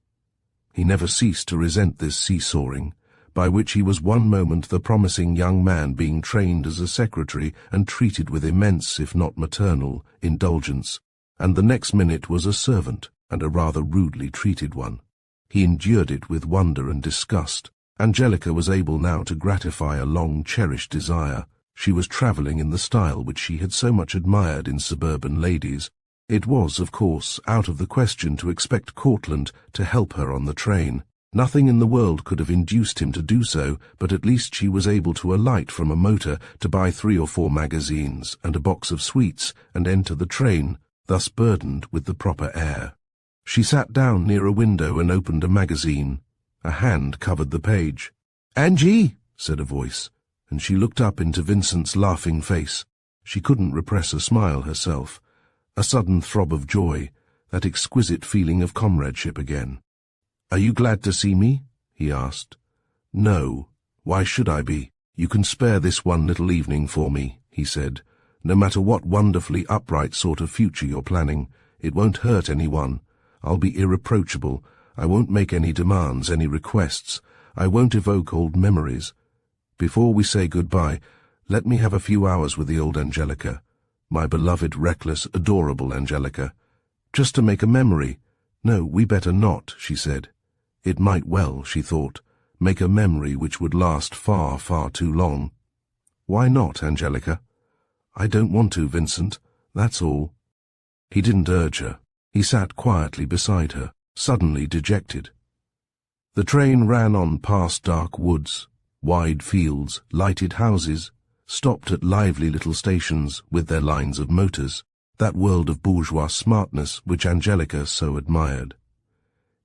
He never ceased to resent this seesawing, by which he was one moment the promising young man being trained as a secretary and treated with immense, if not maternal, indulgence, and the next minute was a servant, and a rather rudely treated one. He endured it with wonder and disgust. Angelica was able now to gratify a long-cherished desire. She was travelling in the style which she had so much admired in suburban ladies. It was, of course, out of the question to expect Cortland to help her on the train, Nothing in the world could have induced him to do so, but at least she was able to alight from a motor to buy 3 or 4 magazines and a box of sweets and enter the train, thus burdened with the proper air. She sat down near a window and opened a magazine. A hand covered the page. "Angie!" said a voice, and she looked up into Vincent's laughing face. She couldn't repress a smile herself. A sudden throb of joy, that exquisite feeling of comradeship again. "Are you glad to see me?" he asked. "No. Why should I be? You can spare this one little evening for me," he said. "No matter what wonderfully upright sort of future you're planning, it won't hurt anyone. I'll be irreproachable. I won't make any demands, any requests. I won't evoke old memories. Before we say goodbye, let me have a few hours with the old Angelica. My beloved, reckless, adorable Angelica. Just to make a memory. No, we better not," she said. It might well, she thought, make a memory which would last far, far too long. "Why not, Angelica?" "I don't want to, Vincent. That's all." He didn't urge her. He sat quietly beside her, suddenly dejected. The train ran on past dark woods, wide fields, lighted houses, stopped at lively little stations with their lines of motors, that world of bourgeois smartness which Angelica so admired.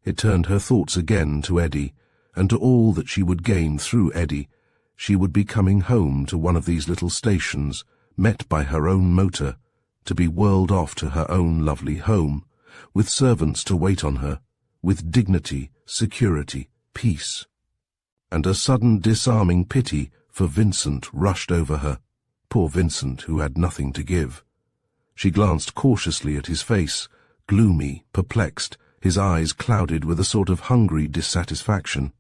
It turned her thoughts again to Eddie, and to all that she would gain through Eddie. She would be coming home to one of these little stations, met by her own motor, to be whirled off to her own lovely home, with servants to wait on her, with dignity, security, peace. And a sudden disarming pity for Vincent rushed over her, poor Vincent who had nothing to give. She glanced cautiously at his face, gloomy, perplexed, his eyes clouded with a sort of hungry dissatisfaction.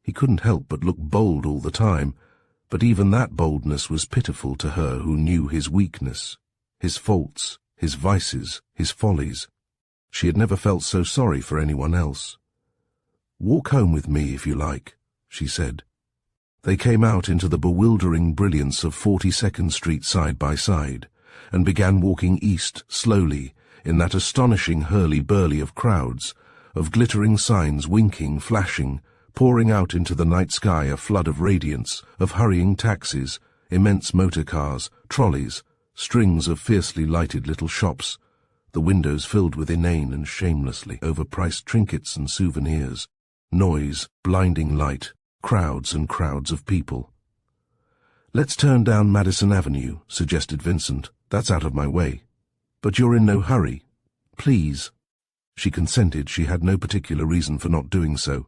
He couldn't help but look bold all the time, but even that boldness was pitiful to her who knew his weakness, his faults, his vices, his follies. She had never felt so sorry for anyone else. "Walk home with me, if you like," she said. They came out into the bewildering brilliance of 42nd Street side by side, and began walking east slowly, in that astonishing hurly-burly of crowds, of glittering signs winking, flashing, pouring out into the night sky a flood of radiance, of hurrying taxis, immense motor cars, trolleys, strings of fiercely lighted little shops, the windows filled with inane and shamelessly overpriced trinkets and souvenirs, noise, blinding light, crowds and crowds of people. "Let's turn down Madison Avenue," suggested Vincent. "That's out of my way." "But you're in no hurry." "Please." She consented. She had no particular reason for not doing so.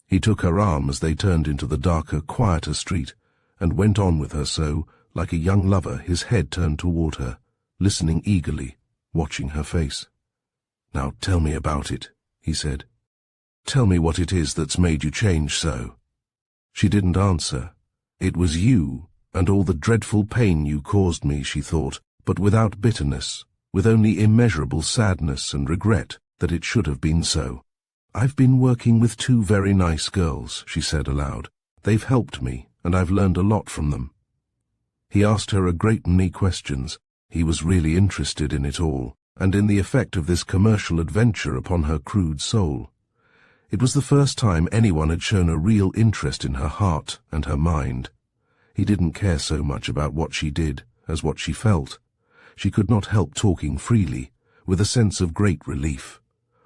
He took her arm as they turned into the darker, quieter street, and went on with her so, like a young lover, his head turned toward her, listening eagerly, watching her face. "Now tell me about it," he said. "Tell me what it is that's made you change so." She didn't answer. It was you, and all the dreadful pain you caused me, she thought, but without bitterness, with only immeasurable sadness and regret that it should have been so. "I've been working with 2 very nice girls," she said aloud. "They've helped me, and I've learned a lot from them." He asked her a great many questions. He was really interested in it all, and in the effect of this commercial adventure upon her crude soul. It was the first time anyone had shown a real interest in her heart and her mind. He didn't care so much about what she did as what she felt. She could not help talking freely, with a sense of great relief.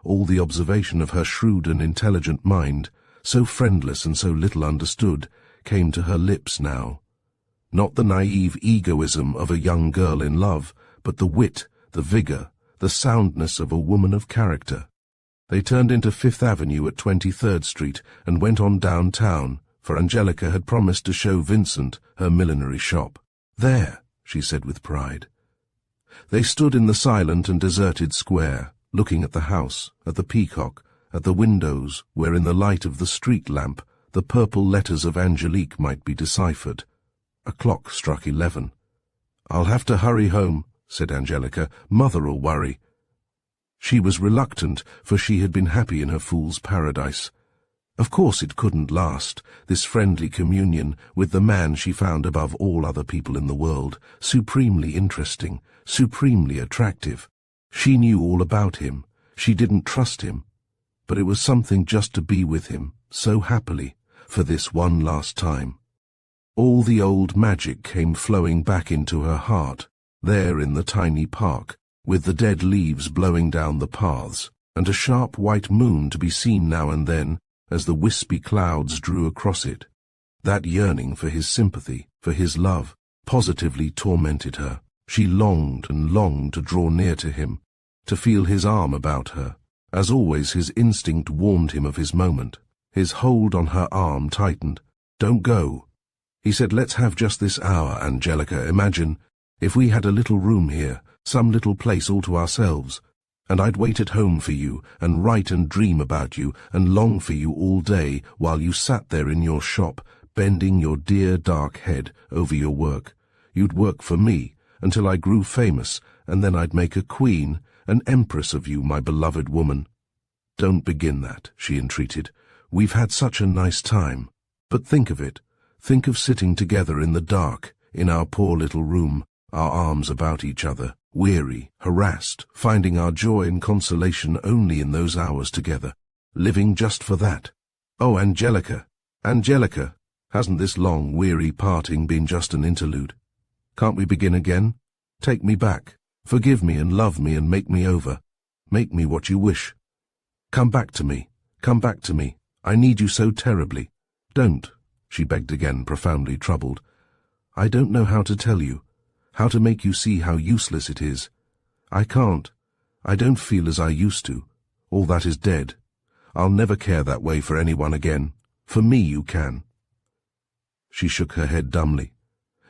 All the observation of her shrewd and intelligent mind, so friendless and so little understood, came to her lips now. Not the naive egoism of a young girl in love, but the wit, the vigor, the soundness of a woman of character. They turned into 5th Avenue at 23rd Street and went on downtown, for Angelica had promised to show Vincent her millinery shop. "There," she said with pride. They stood in the silent and deserted square, looking at the house, at the peacock, at the windows where in the light of the street lamp the purple letters of Angelique might be deciphered. A clock struck 11. "I'll have to hurry home," said Angelica. "Mother'll worry." She was reluctant, for she had been happy in her fool's paradise. Of course it couldn't last, this friendly communion with the man she found above all other people in the world, supremely interesting, supremely attractive. She knew all about him. She didn't trust him. but it was something just to be with him, so happily, for this one last time. All the old magic came flowing back into her heart, there in the tiny park, with the dead leaves blowing down the paths, and a sharp white moon to be seen now and then as the wispy clouds drew across it. That yearning for his sympathy, for his love, positively tormented her. She longed and longed to draw near to him, to feel his arm about her. As always, his instinct warned him of his moment. His hold on her arm tightened. "Don't go." He said, "Let's have just this hour, Angelica. Imagine if we had a little room here, some little place all to ourselves, and I'd wait at home for you, and write and dream about you, and long for you all day, while you sat there in your shop, bending your dear dark head over your work. You'd work for me, until I grew famous, and then I'd make a queen, an empress of you, my beloved woman." "Don't begin that," she entreated. "We've had such a nice time. But think of it. Think of sitting together in the dark, in our poor little room, our arms about each other, weary, harassed, finding our joy and consolation only in those hours together, living just for that. Oh, Angelica, Angelica, hasn't this long, weary parting been just an interlude? Can't we begin again? Take me back. Forgive me and love me and make me over. Make me what you wish. Come back to me. Come back to me. I need you so terribly. Don't," she begged again, profoundly troubled. "I don't know how to tell you, how to make you see how useless it is. I can't. I don't feel as I used to. All that is dead. I'll never care that way for anyone again. For me you can." She shook her head dumbly.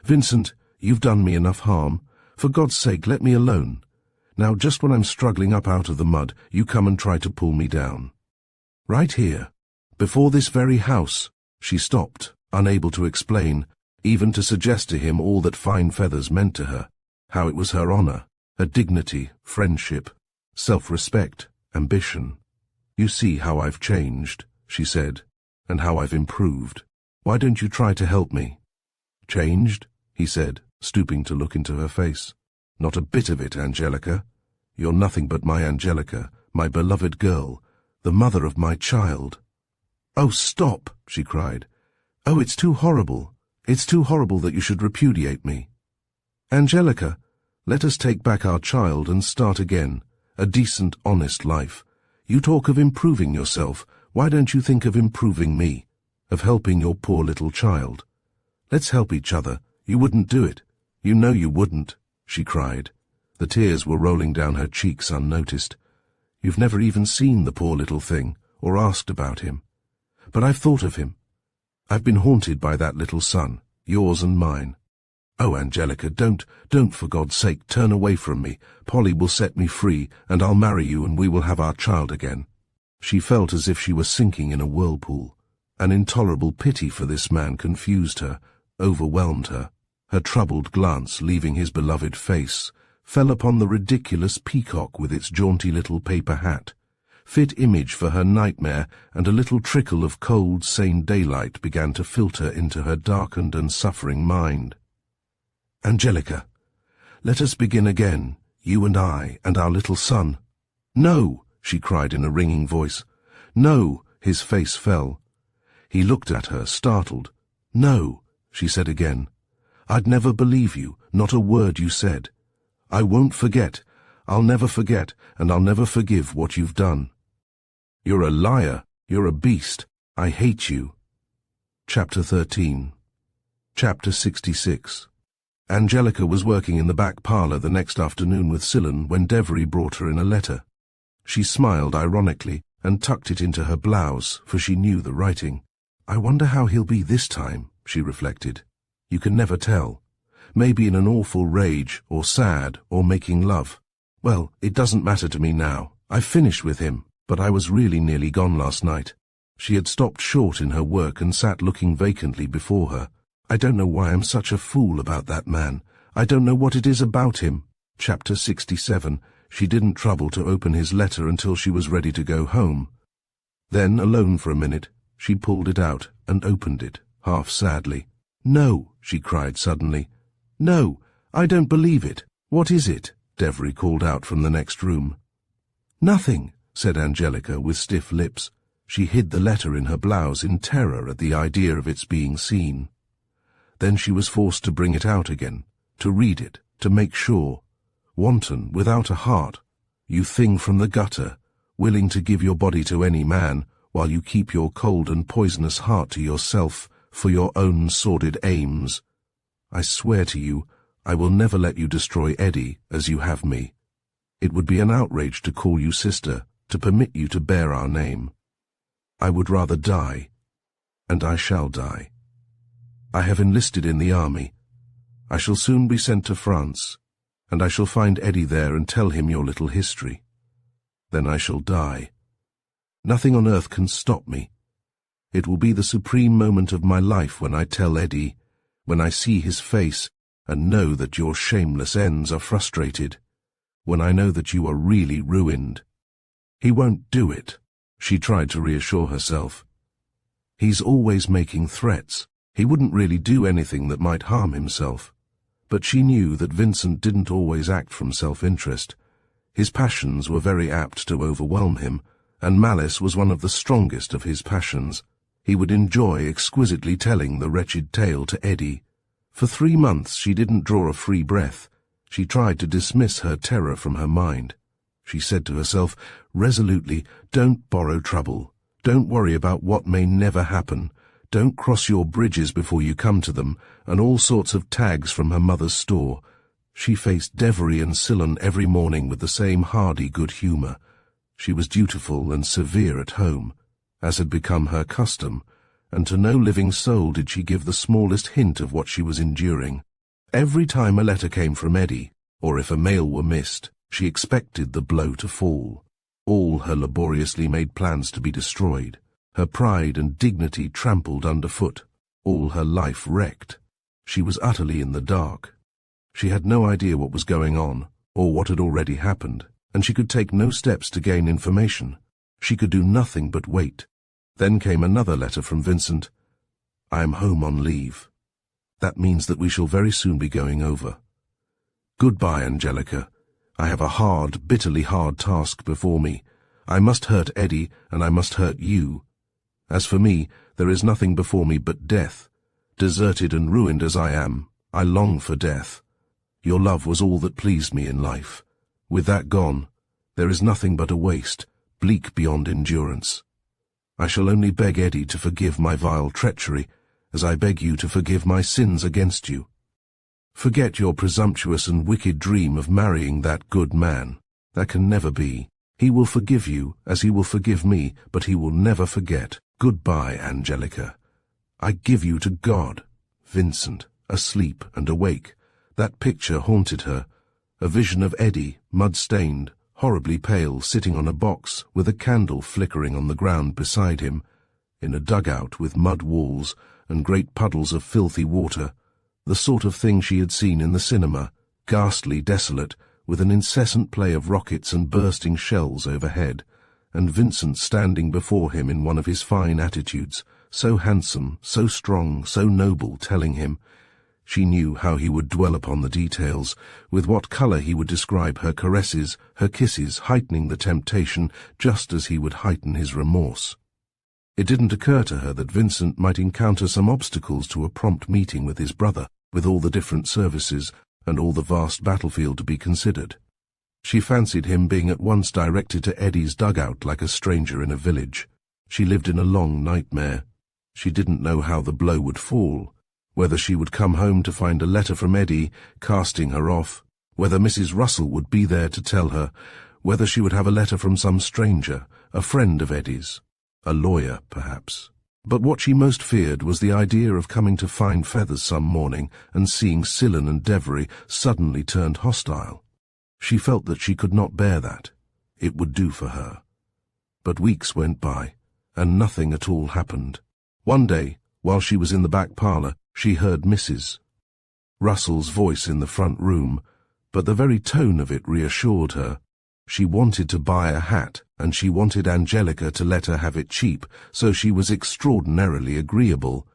"Vincent, you've done me enough harm. For God's sake, let me alone. Now, just when I'm struggling up out of the mud, you come and try to pull me down. Right here, before this very house." She stopped, unable to explain, even to suggest to him all that fine feathers meant to her, how it was her honor, her dignity, friendship, self-respect, ambition. "You see how I've changed," she said, "and how I've improved. Why don't you try to help me?" "Changed?" he said, stooping to look into her face. "Not a bit of it, Angelica. You're nothing but my Angelica, my beloved girl, the mother of my child." "Oh, stop!" she cried. "Oh, it's too horrible. It's too horrible that you should repudiate me. Angelica, let us take back our child and start again, a decent, honest life. You talk of improving yourself. Why don't you think of improving me, of helping your poor little child? Let's help each other. You wouldn't do it. You know you wouldn't," she cried. The tears were rolling down her cheeks unnoticed. "You've never even seen the poor little thing, or asked about him. But I've thought of him. I've been haunted by that little son, yours and mine. Oh, Angelica, don't for God's sake turn away from me. Polly will set me free, and I'll marry you, and we will have our child again." She felt as if she were sinking in a whirlpool. An intolerable pity for this man confused her, overwhelmed her. Her troubled glance, leaving his beloved face, fell upon the ridiculous peacock with its jaunty little paper hat, fit image for her nightmare, and a little trickle of cold, sane daylight began to filter into her darkened and suffering mind. "Angelica, let us begin again, you and I, and our little son." "No!" she cried in a ringing voice. "No!" His face fell. He looked at her, startled. "No," she said again. "I'd never believe you, not a word you said. I won't forget. I'll never forget, and I'll never forgive what you've done. You're a liar. You're a beast. I hate you." Chapter 13. Chapter 66. Angelica was working in the back parlour the next afternoon with Cylon when Devery brought her in a letter. She smiled ironically and tucked it into her blouse, for she knew the writing. "I wonder how he'll be this time," she reflected. "You can never tell. Maybe in an awful rage, or sad, or making love. Well, it doesn't matter to me now. I've finished with him, but I was really nearly gone last night." She had stopped short in her work and sat looking vacantly before her. "I don't know why I'm such a fool about that man. I don't know what it is about him." Chapter 67. She didn't trouble to open his letter until she was ready to go home. Then, alone for a minute, she pulled it out and opened it, half sadly. "No," she cried suddenly. "No, I don't believe it. What is it?" Devery called out from the next room. "Nothing," said Angelica with stiff lips. She hid the letter in her blouse in terror at the idea of its being seen. Then she was forced to bring it out again, to read it, to make sure. Wanton, without a heart, you thing from the gutter, willing to give your body to any man, while you keep your cold and poisonous heart to yourself for your own sordid aims. I swear to you, I will never let you destroy Eddie as you have me. It would be an outrage to call you sister, to permit you to bear our name. I would rather die, and I shall die. I have enlisted in the army. I shall soon be sent to France, and I shall find Eddie there and tell him your little history. Then I shall die. Nothing on earth can stop me. It will be the supreme moment of my life when I tell Eddie, when I see his face and know that your shameless ends are frustrated, when I know that you are really ruined. He won't do it, she tried to reassure herself. He's always making threats. He wouldn't really do anything that might harm himself. But she knew that Vincent didn't always act from self-interest. His passions were very apt to overwhelm him, and malice was one of the strongest of his passions. He would enjoy exquisitely telling the wretched tale to Eddie. For 3 months she didn't draw a free breath. She tried to dismiss her terror from her mind. She said to herself resolutely, "Don't borrow trouble. Don't worry about what may never happen. Don't cross your bridges before you come to them," and all sorts of tags from her mother's store. She faced Devery and Sillon every morning with the same hardy good humour. She was dutiful and severe at home, as had become her custom, and to no living soul did she give the smallest hint of what she was enduring. Every time a letter came from Eddie, or if a mail were missed, she expected the blow to fall. All her laboriously made plans to be destroyed, her pride and dignity trampled underfoot, all her life wrecked. She was utterly in the dark. She had no idea what was going on, or what had already happened, and she could take no steps to gain information. She could do nothing but wait. Then came another letter from Vincent. "I am home on leave. That means that we shall very soon be going over. Goodbye, Angelica. I have a hard, bitterly hard task before me. I must hurt Eddie, and I must hurt you. As for me, there is nothing before me but death. Deserted and ruined as I am, I long for death. Your love was all that pleased me in life. With that gone, there is nothing but a waste, bleak beyond endurance. I shall only beg Eddie to forgive my vile treachery, as I beg you to forgive my sins against you. Forget your presumptuous and wicked dream of marrying that good man. That can never be. He will forgive you, as he will forgive me, but he will never forget. Goodbye, Angelica. I give you to God." Vincent, asleep and awake. That picture haunted her. A vision of Eddie, mud-stained, horribly pale, sitting on a box, with a candle flickering on the ground beside him, in a dugout with mud walls and great puddles of filthy water, the sort of thing she had seen in the cinema, ghastly desolate, with an incessant play of rockets and bursting shells overhead, and Vincent standing before him in one of his fine attitudes, so handsome, so strong, so noble, telling him. She knew how he would dwell upon the details, with what colour he would describe her caresses, her kisses, heightening the temptation just as he would heighten his remorse. It didn't occur to her that Vincent might encounter some obstacles to a prompt meeting with his brother, with all the different services and all the vast battlefield to be considered. She fancied him being at once directed to Eddie's dugout like a stranger in a village. She lived in a long nightmare. She didn't know how the blow would fall, whether she would come home to find a letter from Eddie casting her off, whether Mrs. Russell would be there to tell her, whether she would have a letter from some stranger, a friend of Eddie's, a lawyer, perhaps. But what she most feared was the idea of coming to Fine Feathers some morning and seeing Sillon and Devery suddenly turned hostile. She felt that she could not bear that. It would do for her. But weeks went by, and nothing at all happened. One day, while she was in the back parlour, she heard Mrs. Russell's voice in the front room, but the very tone of it reassured her. She wanted to buy a hat, and she wanted Angelica to let her have it cheap, so she was extraordinarily agreeable.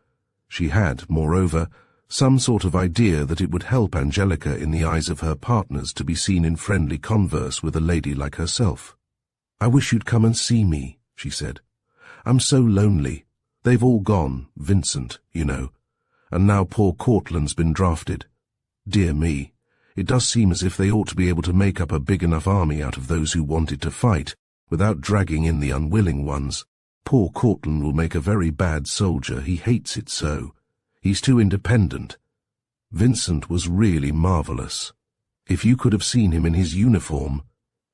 She had, moreover, some sort of idea that it would help Angelica in the eyes of her partners to be seen in friendly converse with a lady like herself. "I wish you'd come and see me," she said. "I'm so lonely. They've all gone, Vincent, you know. And now poor Cortland's been drafted. Dear me, it does seem as if they ought to be able to make up a big enough army out of those who wanted to fight, without dragging in the unwilling ones. Poor Cortland will make a very bad soldier. He hates it so. He's too independent. Vincent was really marvelous. If you could have seen him in his uniform,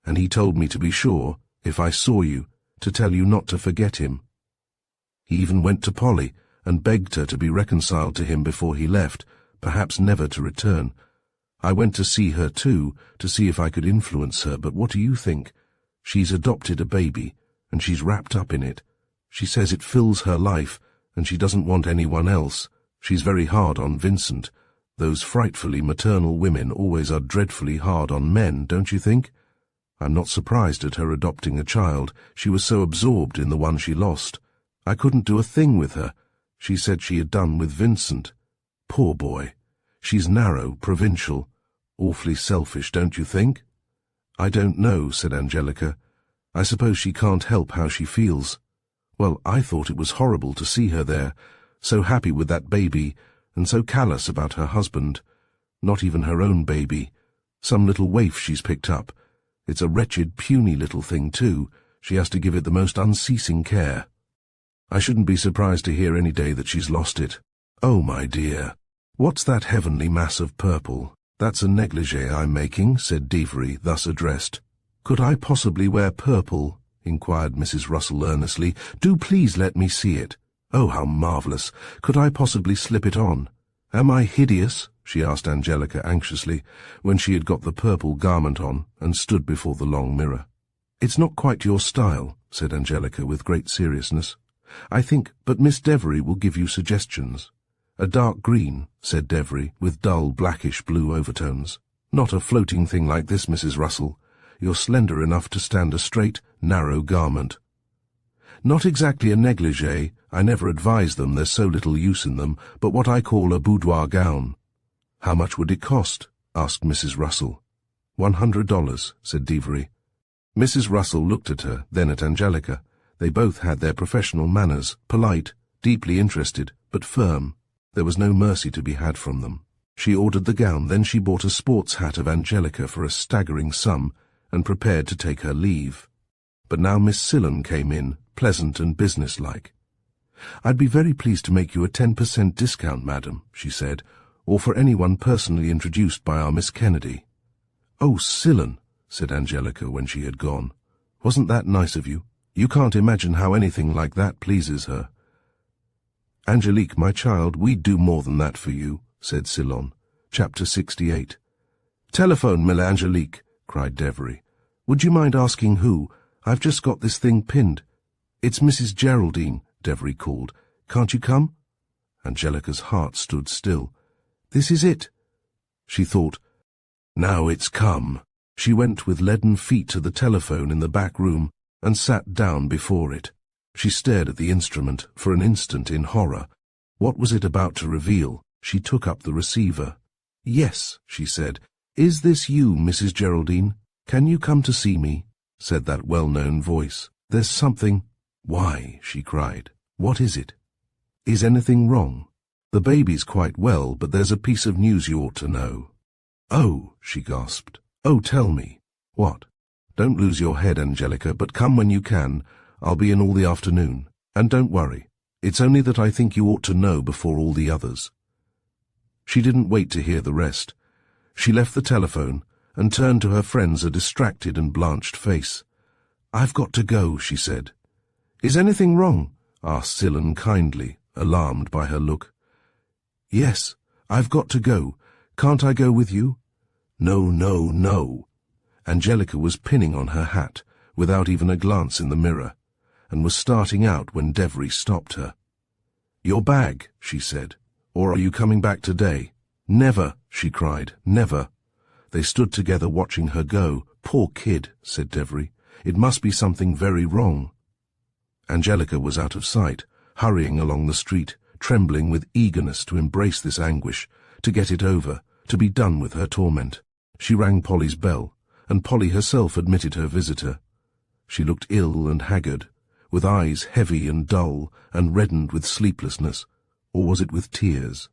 and he told me to be sure, if I saw you, to tell you not to forget him. He even went to Polly and begged her to be reconciled to him before he left, perhaps never to return. I went to see her too, to see if I could influence her, but what do you think? She's adopted a baby, and she's wrapped up in it. She says it fills her life, and she doesn't want anyone else. She's very hard on Vincent. Those frightfully maternal women always are dreadfully hard on men, don't you think? I'm not surprised at her adopting a child. She was so absorbed in the one she lost. I couldn't do a thing with her. She said she had done with Vincent. Poor boy. She's narrow, provincial, awfully selfish, don't you think? I don't know, said Angelica. I suppose she can't help how she feels. Well, I thought it was horrible to see her there, so happy with that baby, and so callous about her husband. Not even her own baby. Some little waif she's picked up. It's a wretched, puny little thing, too. She has to give it the most unceasing care. I shouldn't be surprised to hear any day that she's lost it. Oh, my dear. What's that heavenly mass of purple? That's a negligee I'm making, said Deavery, thus addressed. Could I possibly wear purple? Inquired Mrs. Russell earnestly. Do please let me see it. Oh, how marvellous. Could I possibly slip it on? Am I hideous? She asked Angelica anxiously, when she had got the purple garment on and stood before the long mirror. It's not quite your style, said Angelica with great seriousness. I think, but Miss Devery will give you suggestions. A dark green, said Devery, with dull blackish blue overtones. Not a floating thing like this, Mrs. Russell. You're slender enough to stand a straight, narrow garment. Not exactly a negligee. I never advise them, there's so little use in them, but what I call a boudoir gown. How much would it cost? Asked Mrs. Russell. $100, said Devery. Mrs. Russell looked at her, then at Angelica. They both had their professional manners, polite, deeply interested, but firm. There was no mercy to be had from them. She ordered the gown, then she bought a sports hat of Angelica for a staggering sum, and prepared to take her leave. But now Miss Sillen came in, pleasant and businesslike. I'd be very pleased to make you a 10% discount, madam, she said, or for anyone personally introduced by our Miss Kennedy. Oh, Sillen, said Angelica when she had gone. Wasn't that nice of you? You can't imagine how anything like that pleases her. Angelique, my child, we'd do more than that for you, said Sillen. Chapter 68. Telephone, Mille Angelique, cried Devery. Would you mind asking who? I've just got this thing pinned. It's Mrs. Geraldine, Devery called. Can't you come? Angelica's heart stood still. This is it. She thought, now it's come. She went with leaden feet to the telephone in the back room and sat down before it. She stared at the instrument for an instant in horror. What was it about to reveal? She took up the receiver. Yes, she said. Is this you, Mrs. Geraldine? Can you come to see me? Said that well-known voice. There's something. Why? She cried. What is it? Is anything wrong? The baby's quite well, but there's a piece of news you ought to know. Oh, she gasped. Oh, tell me. What? Don't lose your head, Angelica, but come when you can. I'll be in all the afternoon. And don't worry. It's only that I think you ought to know before all the others. She didn't wait to hear the rest. She left the telephone and turned to her friends a distracted and blanched face. I've got to go, she said. Is anything wrong? Asked Sillen kindly, alarmed by her look. Yes, I've got to go. Can't I go with you? No, no, no. Angelica was pinning on her hat, without even a glance in the mirror, and was starting out when Devery stopped her. Your bag, she said. Or are you coming back today? Never, she cried, never. They stood together watching her go. Poor kid, said Devery. It must be something very wrong. Angelica was out of sight, hurrying along the street, trembling with eagerness to embrace this anguish, to get it over, to be done with her torment. She rang Polly's bell, and Polly herself admitted her visitor. She looked ill and haggard, with eyes heavy and dull and reddened with sleeplessness, or was it with tears?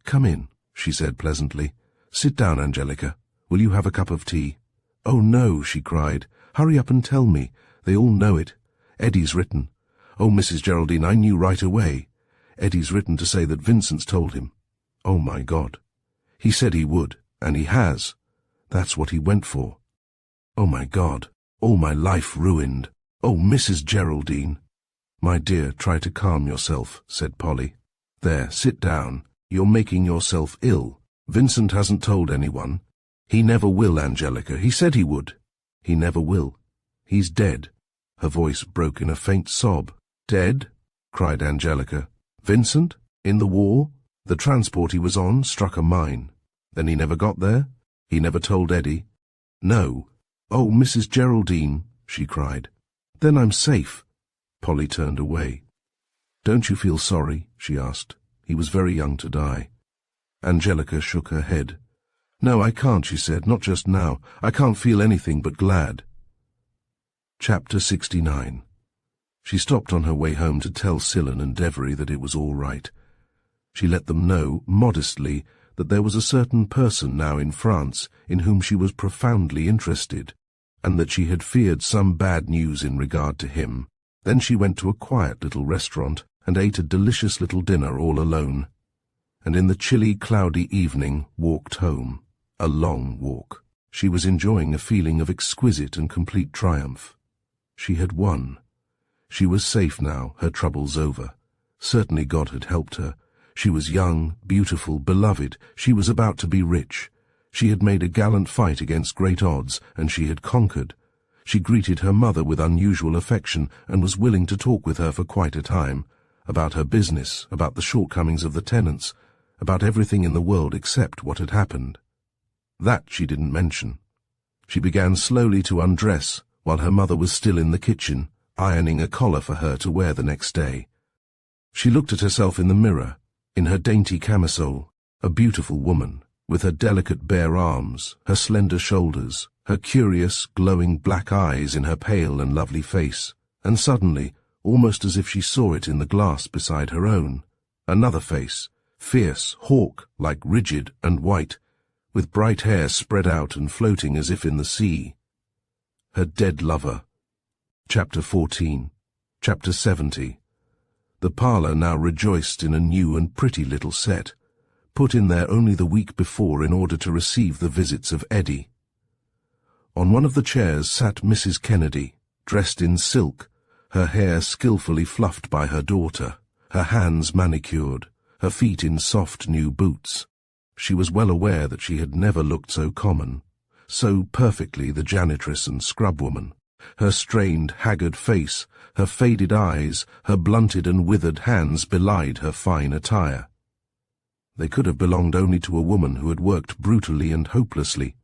"Come in," she said pleasantly. "Sit down, Angelica. Will you have a cup of tea?" "Oh, no," she cried. "Hurry up and tell me. They all know it. Eddie's written. Oh, Mrs. Geraldine, I knew right away. Eddie's written to say that Vincent's told him. Oh, my God. He said he would, and he has. That's what he went for. Oh, my God. All my life ruined. Oh, Mrs. Geraldine." "My dear, try to calm yourself," said Polly. "There, sit down. You're making yourself ill. Vincent hasn't told anyone. He never will, Angelica. He said he would. He never will. He's dead." Her voice broke in a faint sob. "Dead?" cried Angelica. "Vincent? In the war? The transport he was on struck a mine. Then he never got there? He never told Eddie?" "No." "Oh, Mrs. Geraldine," she cried. "Then I'm safe." Polly turned away. "Don't you feel sorry?" she asked. "He was very young to die." Angelica shook her head. "No, I can't," she said. "Not just now. I can't feel anything but glad." Chapter 69. She stopped on her way home to tell Cillin and Devery that it was all right. She let them know, modestly, that there was a certain person now in France in whom she was profoundly interested, and that she had feared some bad news in regard to him. Then she went to a quiet little restaurant and ate a delicious little dinner all alone, and in the chilly, cloudy evening walked home. A long walk. She was enjoying a feeling of exquisite and complete triumph. She had won. She was safe now, her troubles over. Certainly God had helped her. She was young, beautiful, beloved. She was about to be rich. She had made a gallant fight against great odds, and she had conquered. She greeted her mother with unusual affection and was willing to talk with her for quite a time, about her business, about the shortcomings of the tenants, about everything in the world except what had happened. That she didn't mention. She began slowly to undress while her mother was still in the kitchen, ironing a collar for her to wear the next day. She looked at herself in the mirror, in her dainty camisole, a beautiful woman, with her delicate bare arms, her slender shoulders, her curious, glowing black eyes in her pale and lovely face, and suddenly, almost as if she saw it in the glass beside her own, another face, fierce, hawk-like, rigid and white, with bright hair spread out and floating as if in the sea. Her dead lover. Chapter 14. Chapter 70. The parlour now rejoiced in a new and pretty little set, put in there only the week before in order to receive the visits of Eddie. On one of the chairs sat Mrs. Kennedy, dressed in silk, her hair skilfully fluffed by her daughter, her hands manicured, her feet in soft new boots. She was well aware that she had never looked so common, so perfectly the janitress and scrubwoman. Her strained, haggard face, her faded eyes, her blunted and withered hands belied her fine attire. They could have belonged only to a woman who had worked brutally and hopelessly.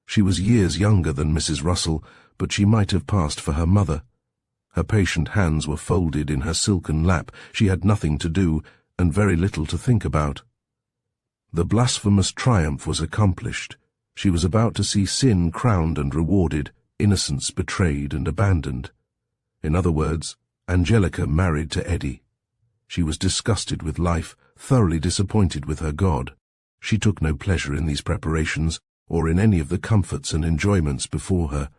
She was years younger than Mrs. Russell, but she might have passed for her mother. Her patient hands were folded in her silken lap. She had nothing to do, and very little to think about. The blasphemous triumph was accomplished. She was about to see sin crowned and rewarded, innocence betrayed and abandoned. In other words, Angelica married to Eddie. She was disgusted with life, thoroughly disappointed with her God. She took no pleasure in these preparations, or in any of the comforts and enjoyments before her.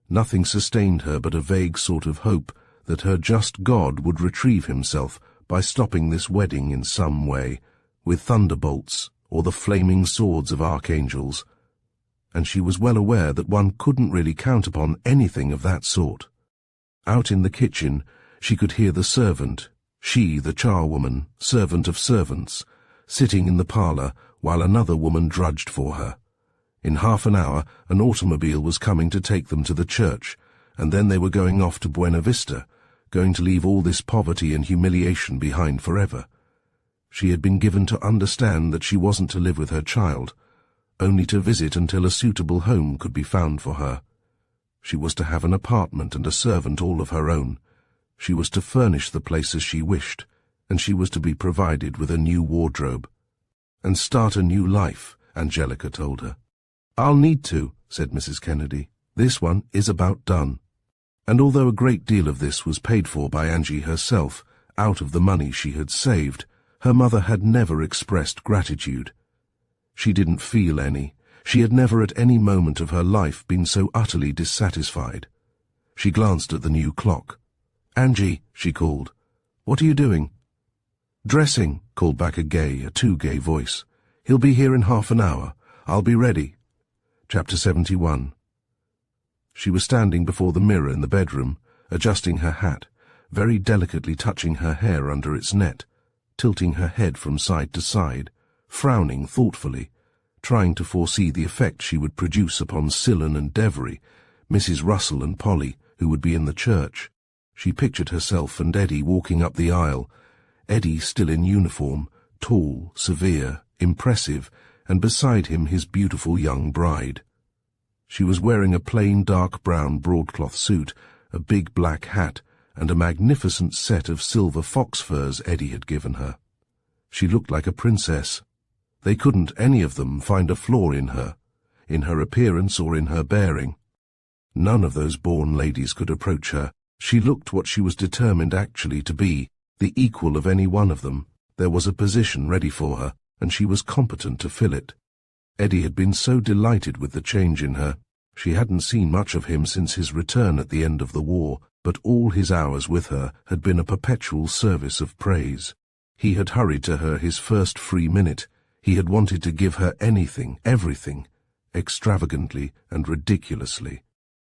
Nothing sustained her but a vague sort of hope that her just God would retrieve himself by stopping this wedding in some way, with thunderbolts or the flaming swords of archangels. And she was well aware that one couldn't really count upon anything of that sort. Out in the kitchen, she could hear the servant, she, the charwoman, servant of servants, sitting in the parlour while another woman drudged for her. In half an hour, an automobile was coming to take them to the church, and then they were going off to Buena Vista, going to leave all this poverty and humiliation behind forever. She had been given to understand that she wasn't to live with her child, only to visit until a suitable home could be found for her. She was to have an apartment and a servant all of her own. She was to furnish the place as she wished, and she was to be provided with a new wardrobe. And start a new life, Angelica told her. "I'll need to," said Mrs. Kennedy. "This one is about done." And although a great deal of this was paid for by Angie herself, out of the money she had saved, her mother had never expressed gratitude. She didn't feel any. She had never at any moment of her life been so utterly dissatisfied. She glanced at the new clock. "Angie," she called. "What are you doing?" "Dressing," called back a too gay voice. "He'll be here in half an hour. I'll be ready." Chapter 71. She was standing before the mirror in the bedroom, adjusting her hat, very delicately touching her hair under its net, tilting her head from side to side, frowning thoughtfully, trying to foresee the effect she would produce upon Sillon and Devery, Mrs. Russell and Polly, who would be in the church. She pictured herself and Eddie walking up the aisle, Eddie still in uniform, tall, severe, impressive, and beside him his beautiful young bride. She was wearing a plain dark brown broadcloth suit, a big black hat, and a magnificent set of silver fox furs Eddie had given her. She looked like a princess. They couldn't, any of them, find a flaw in her appearance or in her bearing. None of those born ladies could approach her. She looked what she was determined actually to be, the equal of any one of them. There was a position ready for her, and she was competent to fill it. Eddie had been so delighted with the change in her. She hadn't seen much of him since his return at the end of the war, but all his hours with her had been a perpetual service of praise. He had hurried to her his first free minute. He had wanted to give her anything, everything, extravagantly and ridiculously.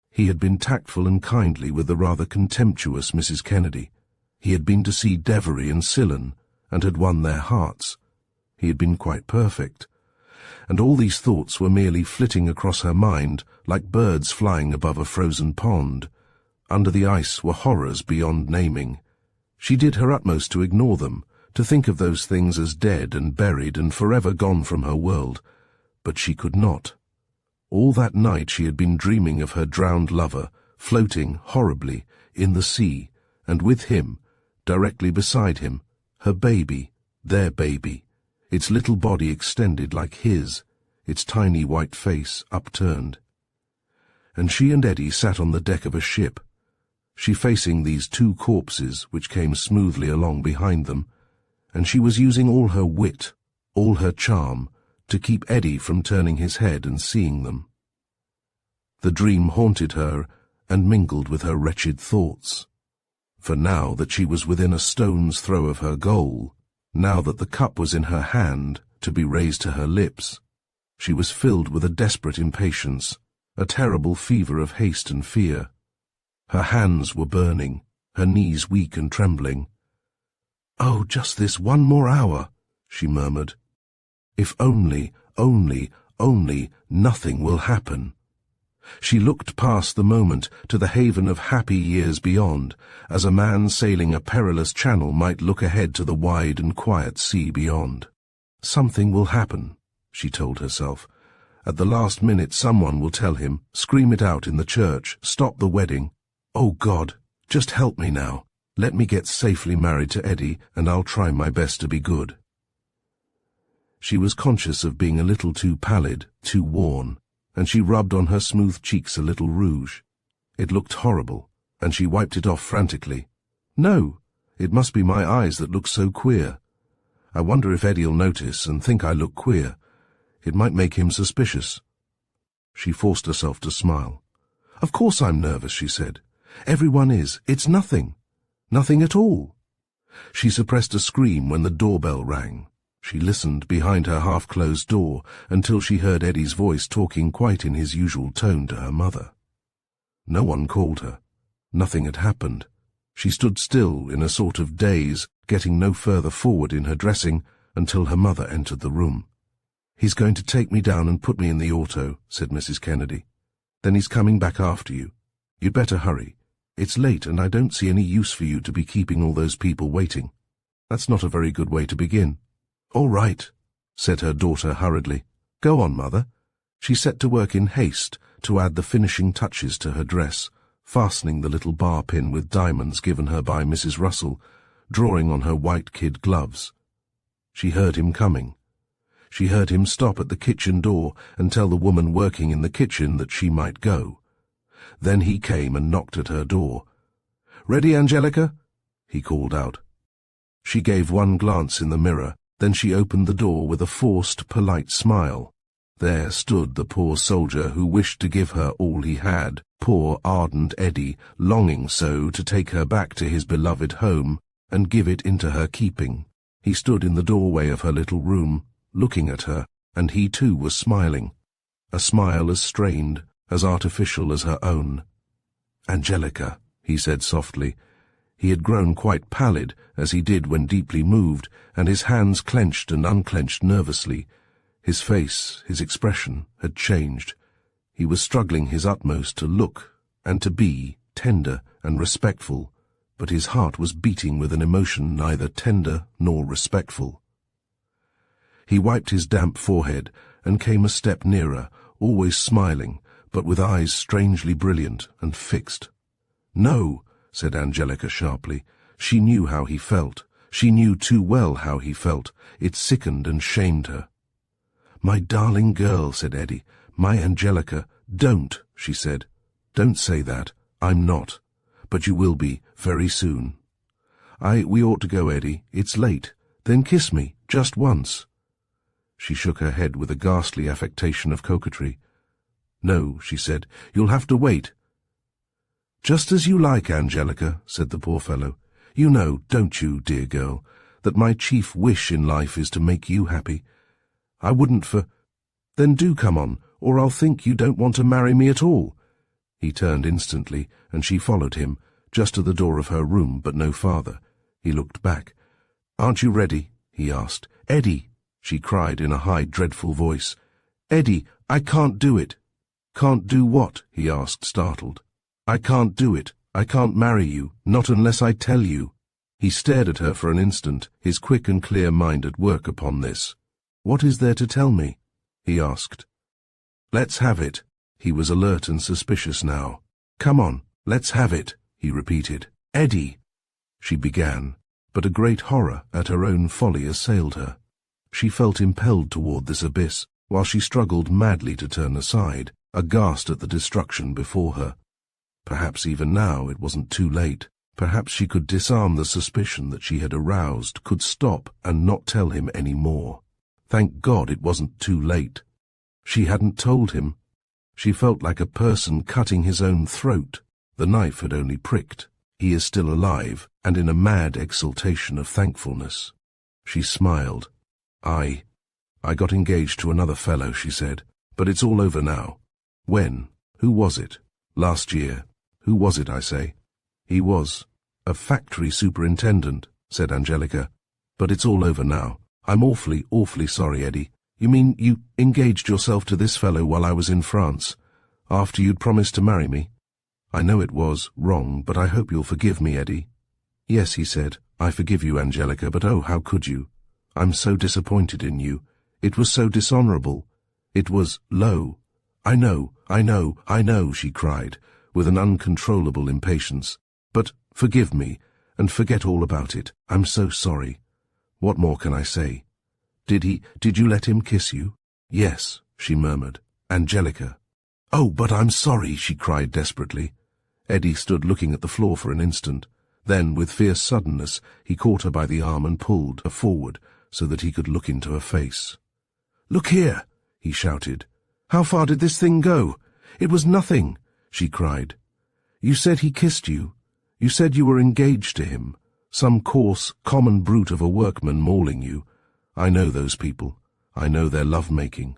He had been tactful and kindly with the rather contemptuous Mrs. Kennedy. He had been to see Devery and Sillon, and had won their hearts. He had been quite perfect. And all these thoughts were merely flitting across her mind like birds flying above a frozen pond. Under the ice were horrors beyond naming. She did her utmost to ignore them, to think of those things as dead and buried and forever gone from her world, but she could not. All that night she had been dreaming of her drowned lover, floating, horribly, in the sea, and with him, directly beside him, her baby, their baby, its little body extended like his, its tiny white face upturned. And she and Eddie sat on the deck of a ship, she facing these two corpses which came smoothly along behind them, and she was using all her wit, all her charm, to keep Eddie from turning his head and seeing them. The dream haunted her and mingled with her wretched thoughts. For now that she was within a stone's throw of her goal, now that the cup was in her hand to be raised to her lips, she was filled with a desperate impatience, a terrible fever of haste and fear. Her hands were burning, her knees weak and trembling. "Oh, just this one more hour," she murmured. "If only nothing will happen." She looked past the moment to the haven of happy years beyond, as a man sailing a perilous channel might look ahead to the wide and quiet sea beyond. "Something will happen," she told herself. "At the last minute someone will tell him, scream it out in the church, stop the wedding. Oh God, just help me now. Let me get safely married to Eddie, and I'll try my best to be good." She was conscious of being a little too pallid, too worn, and she rubbed on her smooth cheeks a little rouge. It looked horrible, and she wiped it off frantically. "No, it must be my eyes that look so queer. I wonder if Eddie'll notice and think I look queer. It might make him suspicious." She forced herself to smile. "Of course I'm nervous," she said. "Everyone is. It's nothing. Nothing at all." She suppressed a scream when the doorbell rang. She listened behind her half-closed door until she heard Eddie's voice talking quite in his usual tone to her mother. No one called her. Nothing had happened. She stood still in a sort of daze, getting no further forward in her dressing until her mother entered the room. "He's going to take me down and put me in the auto," said Mrs. Kennedy. "Then he's coming back after you. You'd better hurry. It's late and I don't see any use for you to be keeping all those people waiting. That's not a very good way to begin." "All right," said her daughter hurriedly. "Go on, Mother." She set to work in haste to add the finishing touches to her dress, fastening the little bar pin with diamonds given her by Mrs. Russell, drawing on her white kid gloves. She heard him coming. She heard him stop at the kitchen door and tell the woman working in the kitchen that she might go. Then he came and knocked at her door. "Ready, Angelica?" he called out. She gave one glance in the mirror, then she opened the door with a forced, polite smile. There stood the poor soldier who wished to give her all he had, poor ardent Eddie, longing so to take her back to his beloved home and give it into her keeping. He stood in the doorway of her little room, looking at her, and he too was smiling, a smile as strained, as artificial as her own. "Angelica," he said softly. He had grown quite pallid, as he did when deeply moved, and his hands clenched and unclenched nervously. His face, his expression, had changed. He was struggling his utmost to look and to be tender and respectful, but his heart was beating with an emotion neither tender nor respectful. He wiped his damp forehead and came a step nearer, always smiling, but with eyes strangely brilliant and fixed. "No," said Angelica sharply. She knew how he felt. She knew too well how he felt. It sickened and shamed her. "My darling girl," said Eddie. "My Angelica." "Don't," she said. "Don't say that. I'm not. But you will be, very soon." We ought to go, Eddie. It's late. Then kiss me, just once." She shook her head with a ghastly affectation of coquetry. "No," she said. "You'll have to wait." "Just as you like, Angelica," said the poor fellow. "You know, don't you, dear girl, that my chief wish in life is to make you happy? I wouldn't for—" "Then do come on, or I'll think you don't want to marry me at all." He turned instantly, and she followed him, just to the door of her room, but no farther. He looked back. "Aren't you ready?" he asked. "Eddie!" she cried in a high, dreadful voice. "Eddie, I can't do it." "Can't do what?" he asked, startled. "I can't do it. I can't marry you, not unless I tell you." He stared at her for an instant, his quick and clear mind at work upon this. "What is there to tell me?" he asked. "Let's have it." He was alert and suspicious now. "Come on, let's have it," he repeated. "Eddie!" she began, but a great horror at her own folly assailed her. She felt impelled toward this abyss, while she struggled madly to turn aside, aghast at the destruction before her. Perhaps even now it wasn't too late. Perhaps she could disarm the suspicion that she had aroused, could stop and not tell him any more. Thank God it wasn't too late. She hadn't told him. She felt like a person cutting his own throat. The knife had only pricked. He is still alive, and in a mad exultation of thankfulness. She smiled. I got engaged to another fellow," she said, "but it's all over now." "When? Who was it?" "Last year." "Who was it, I say?" "He was a factory superintendent," said Angelica. "But it's all over now. I'm awfully, awfully sorry, Eddie." "You mean you engaged yourself to this fellow while I was in France, after you'd promised to marry me?" "I know it was wrong, but I hope you'll forgive me, Eddie." "Yes," he said, "I forgive you, Angelica, but oh, how could you? I'm so disappointed in you. It was so dishonorable. It was low." I know," she cried, with an uncontrollable impatience. "But forgive me, and forget all about it. I'm so sorry. What more can I say? Did you let him kiss you?" "Yes," she murmured. "Angelica." "Oh, but I'm sorry," she cried desperately. Eddie stood looking at the floor for an instant. Then, with fierce suddenness, he caught her by the arm and pulled her forward so that he could look into her face. "Look here," he shouted. "How far did this thing go?" "It was nothing," she cried. "You said he kissed you. You said you were engaged to him. Some coarse, common brute of a workman mauling you. I know those people. I know their love-making."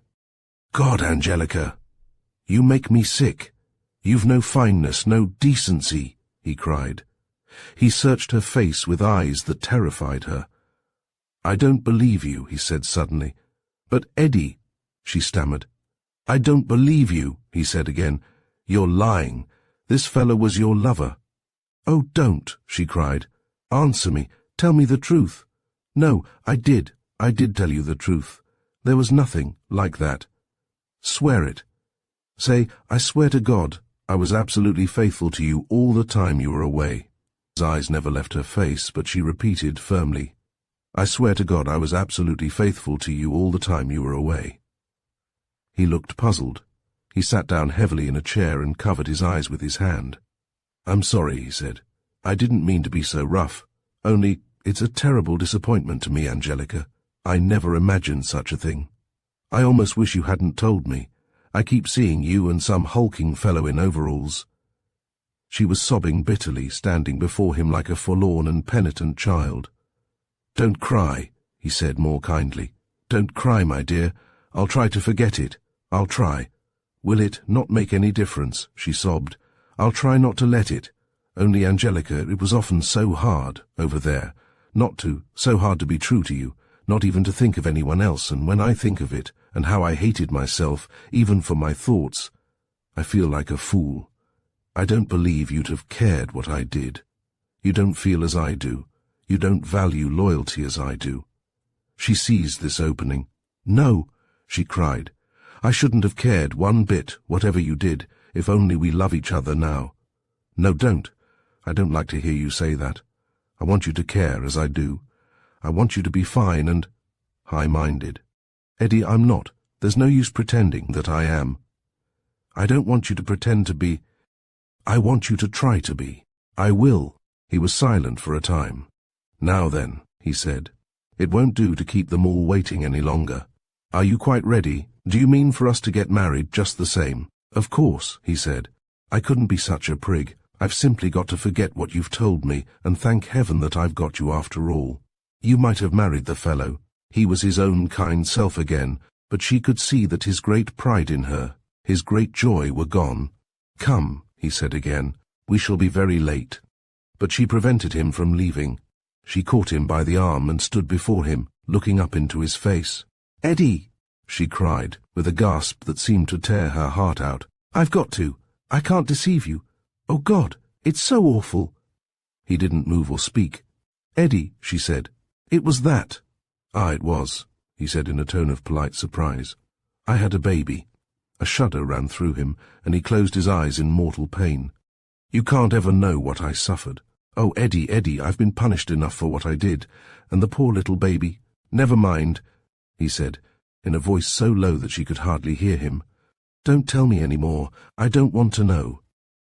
"God, Angelica! You make me sick. You've no fineness, no decency," he cried. He searched her face with eyes that terrified her. "I don't believe you," he said suddenly. "But Eddie," she stammered. "I don't believe you," he said again. "You're lying. This fellow was your lover." "Oh, don't," she cried. "Answer me. Tell me the truth." "No, I did tell you the truth. There was nothing like that. Swear it. Say, I swear to God, I was absolutely faithful to you all the time you were away." His eyes never left her face, but she repeated firmly, "I swear to God I was absolutely faithful to you all the time you were away." He looked puzzled. He sat down heavily in a chair and covered his eyes with his hand. "I'm sorry," he said. "I didn't mean to be so rough. Only, it's a terrible disappointment to me, Angelica. I never imagined such a thing. I almost wish you hadn't told me. I keep seeing you and some hulking fellow in overalls." She was sobbing bitterly, standing before him like a forlorn and penitent child. "Don't cry," he said more kindly. "Don't cry, my dear. I'll try to forget it. I'll try." "Will it not make any difference?" she sobbed. "I'll try not to let it. Only, Angelica, it was often so hard, over there, so hard to be true to you, not even to think of anyone else, and when I think of it, and how I hated myself, even for my thoughts, I feel like a fool. I don't believe you'd have cared what I did. You don't feel as I do. You don't value loyalty as I do." She seized this opening. "No," she cried. "I shouldn't have cared one bit, whatever you did, if only we love each other now. No, don't. I don't like to hear you say that. I want you to care as I do. I want you to be fine and high-minded. Eddie, I'm not. There's no use pretending that I am. I don't want you to pretend to be. I want you to try to be. I will." He was silent for a time. "Now then," he said, "it won't do to keep them all waiting any longer. Are you quite ready? Do you mean for us to get married just the same?" "Of course," he said. "I couldn't be such a prig. I've simply got to forget what you've told me, and thank heaven that I've got you after all. You might have married the fellow. He was his own kind self again, but she could see that his great pride in her, his great joy were gone. Come," he said again, "we shall be very late." But she prevented him from leaving. She caught him by the arm and stood before him, looking up into his face. "Eddie!" she cried, with a gasp that seemed to tear her heart out. "I've got to. I can't deceive you. Oh, God, it's so awful." He didn't move or speak. "Eddie," she said, "it was that." "Ah, it was," he said in a tone of polite surprise. "I had a baby." A shudder ran through him, and he closed his eyes in mortal pain. "You can't ever know what I suffered. Oh, Eddie, Eddie, I've been punished enough for what I did. And the poor little baby. Never mind," he said, in a voice so low that she could hardly hear him. "Don't tell me any more. I don't want to know."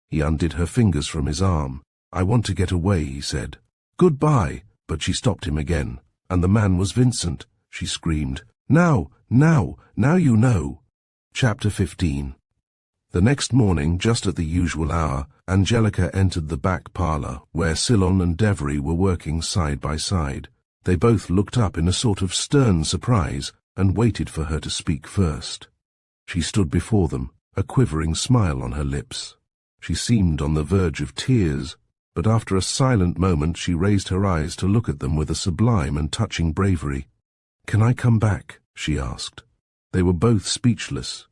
He undid her fingers from his arm. "I want to get away," he said. "Goodbye," but she stopped him again. "And the man was Vincent," she screamed. Now you know." Chapter 15. The next morning, just at the usual hour, Angelica entered the back parlour, where Sillon and Devery were working side by side. They both looked up in a sort of stern surprise and waited for her to speak first. She stood before them, a quivering smile on her lips. She seemed on the verge of tears, but after a silent moment she raised her eyes to look at them with a sublime and touching bravery. "Can I come back?" she asked. They were both speechless.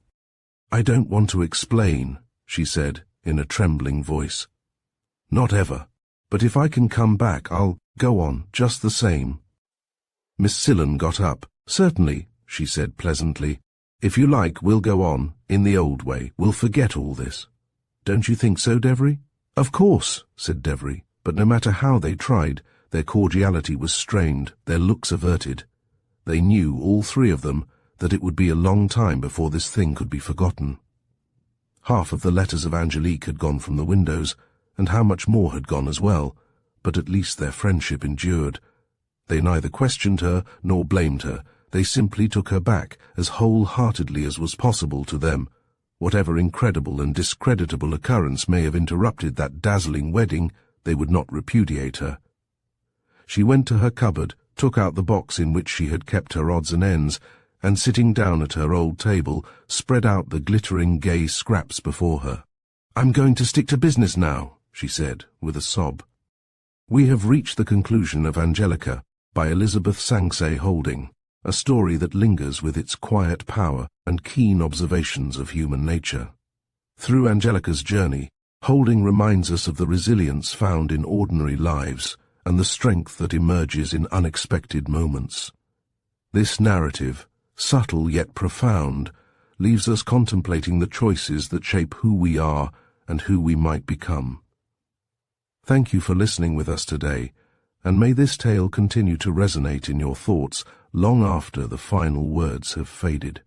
"I don't want to explain," she said, in a trembling voice. "Not ever. But if I can come back, I'll go on, just the same." Miss Sillon got up. "Certainly," she said pleasantly. "If you like, we'll go on, in the old way. We'll forget all this. Don't you think so, Devery?" "Of course," said Devery, but no matter how they tried, their cordiality was strained, their looks averted. They knew, all three of them, that it would be a long time before this thing could be forgotten. Half of the letters of Angelique had gone from the windows, and how much more had gone as well, but at least their friendship endured. They neither questioned her nor blamed her. They simply took her back as wholeheartedly as was possible to them. Whatever incredible and discreditable occurrence may have interrupted that dazzling wedding, they would not repudiate her. She went to her cupboard, took out the box in which she had kept her odds and ends, and sitting down at her old table, spread out the glittering gay scraps before her. "I'm going to stick to business now," she said, with a sob. We have reached the conclusion of Angelica, by Elisabeth Sanxay Holding, a story that lingers with its quiet power and keen observations of human nature. Through Angelica's journey, Holding reminds us of the resilience found in ordinary lives and the strength that emerges in unexpected moments. This narrative, subtle yet profound, leaves us contemplating the choices that shape who we are and who we might become. Thank you for listening with us today, and may this tale continue to resonate in your thoughts long after the final words have faded.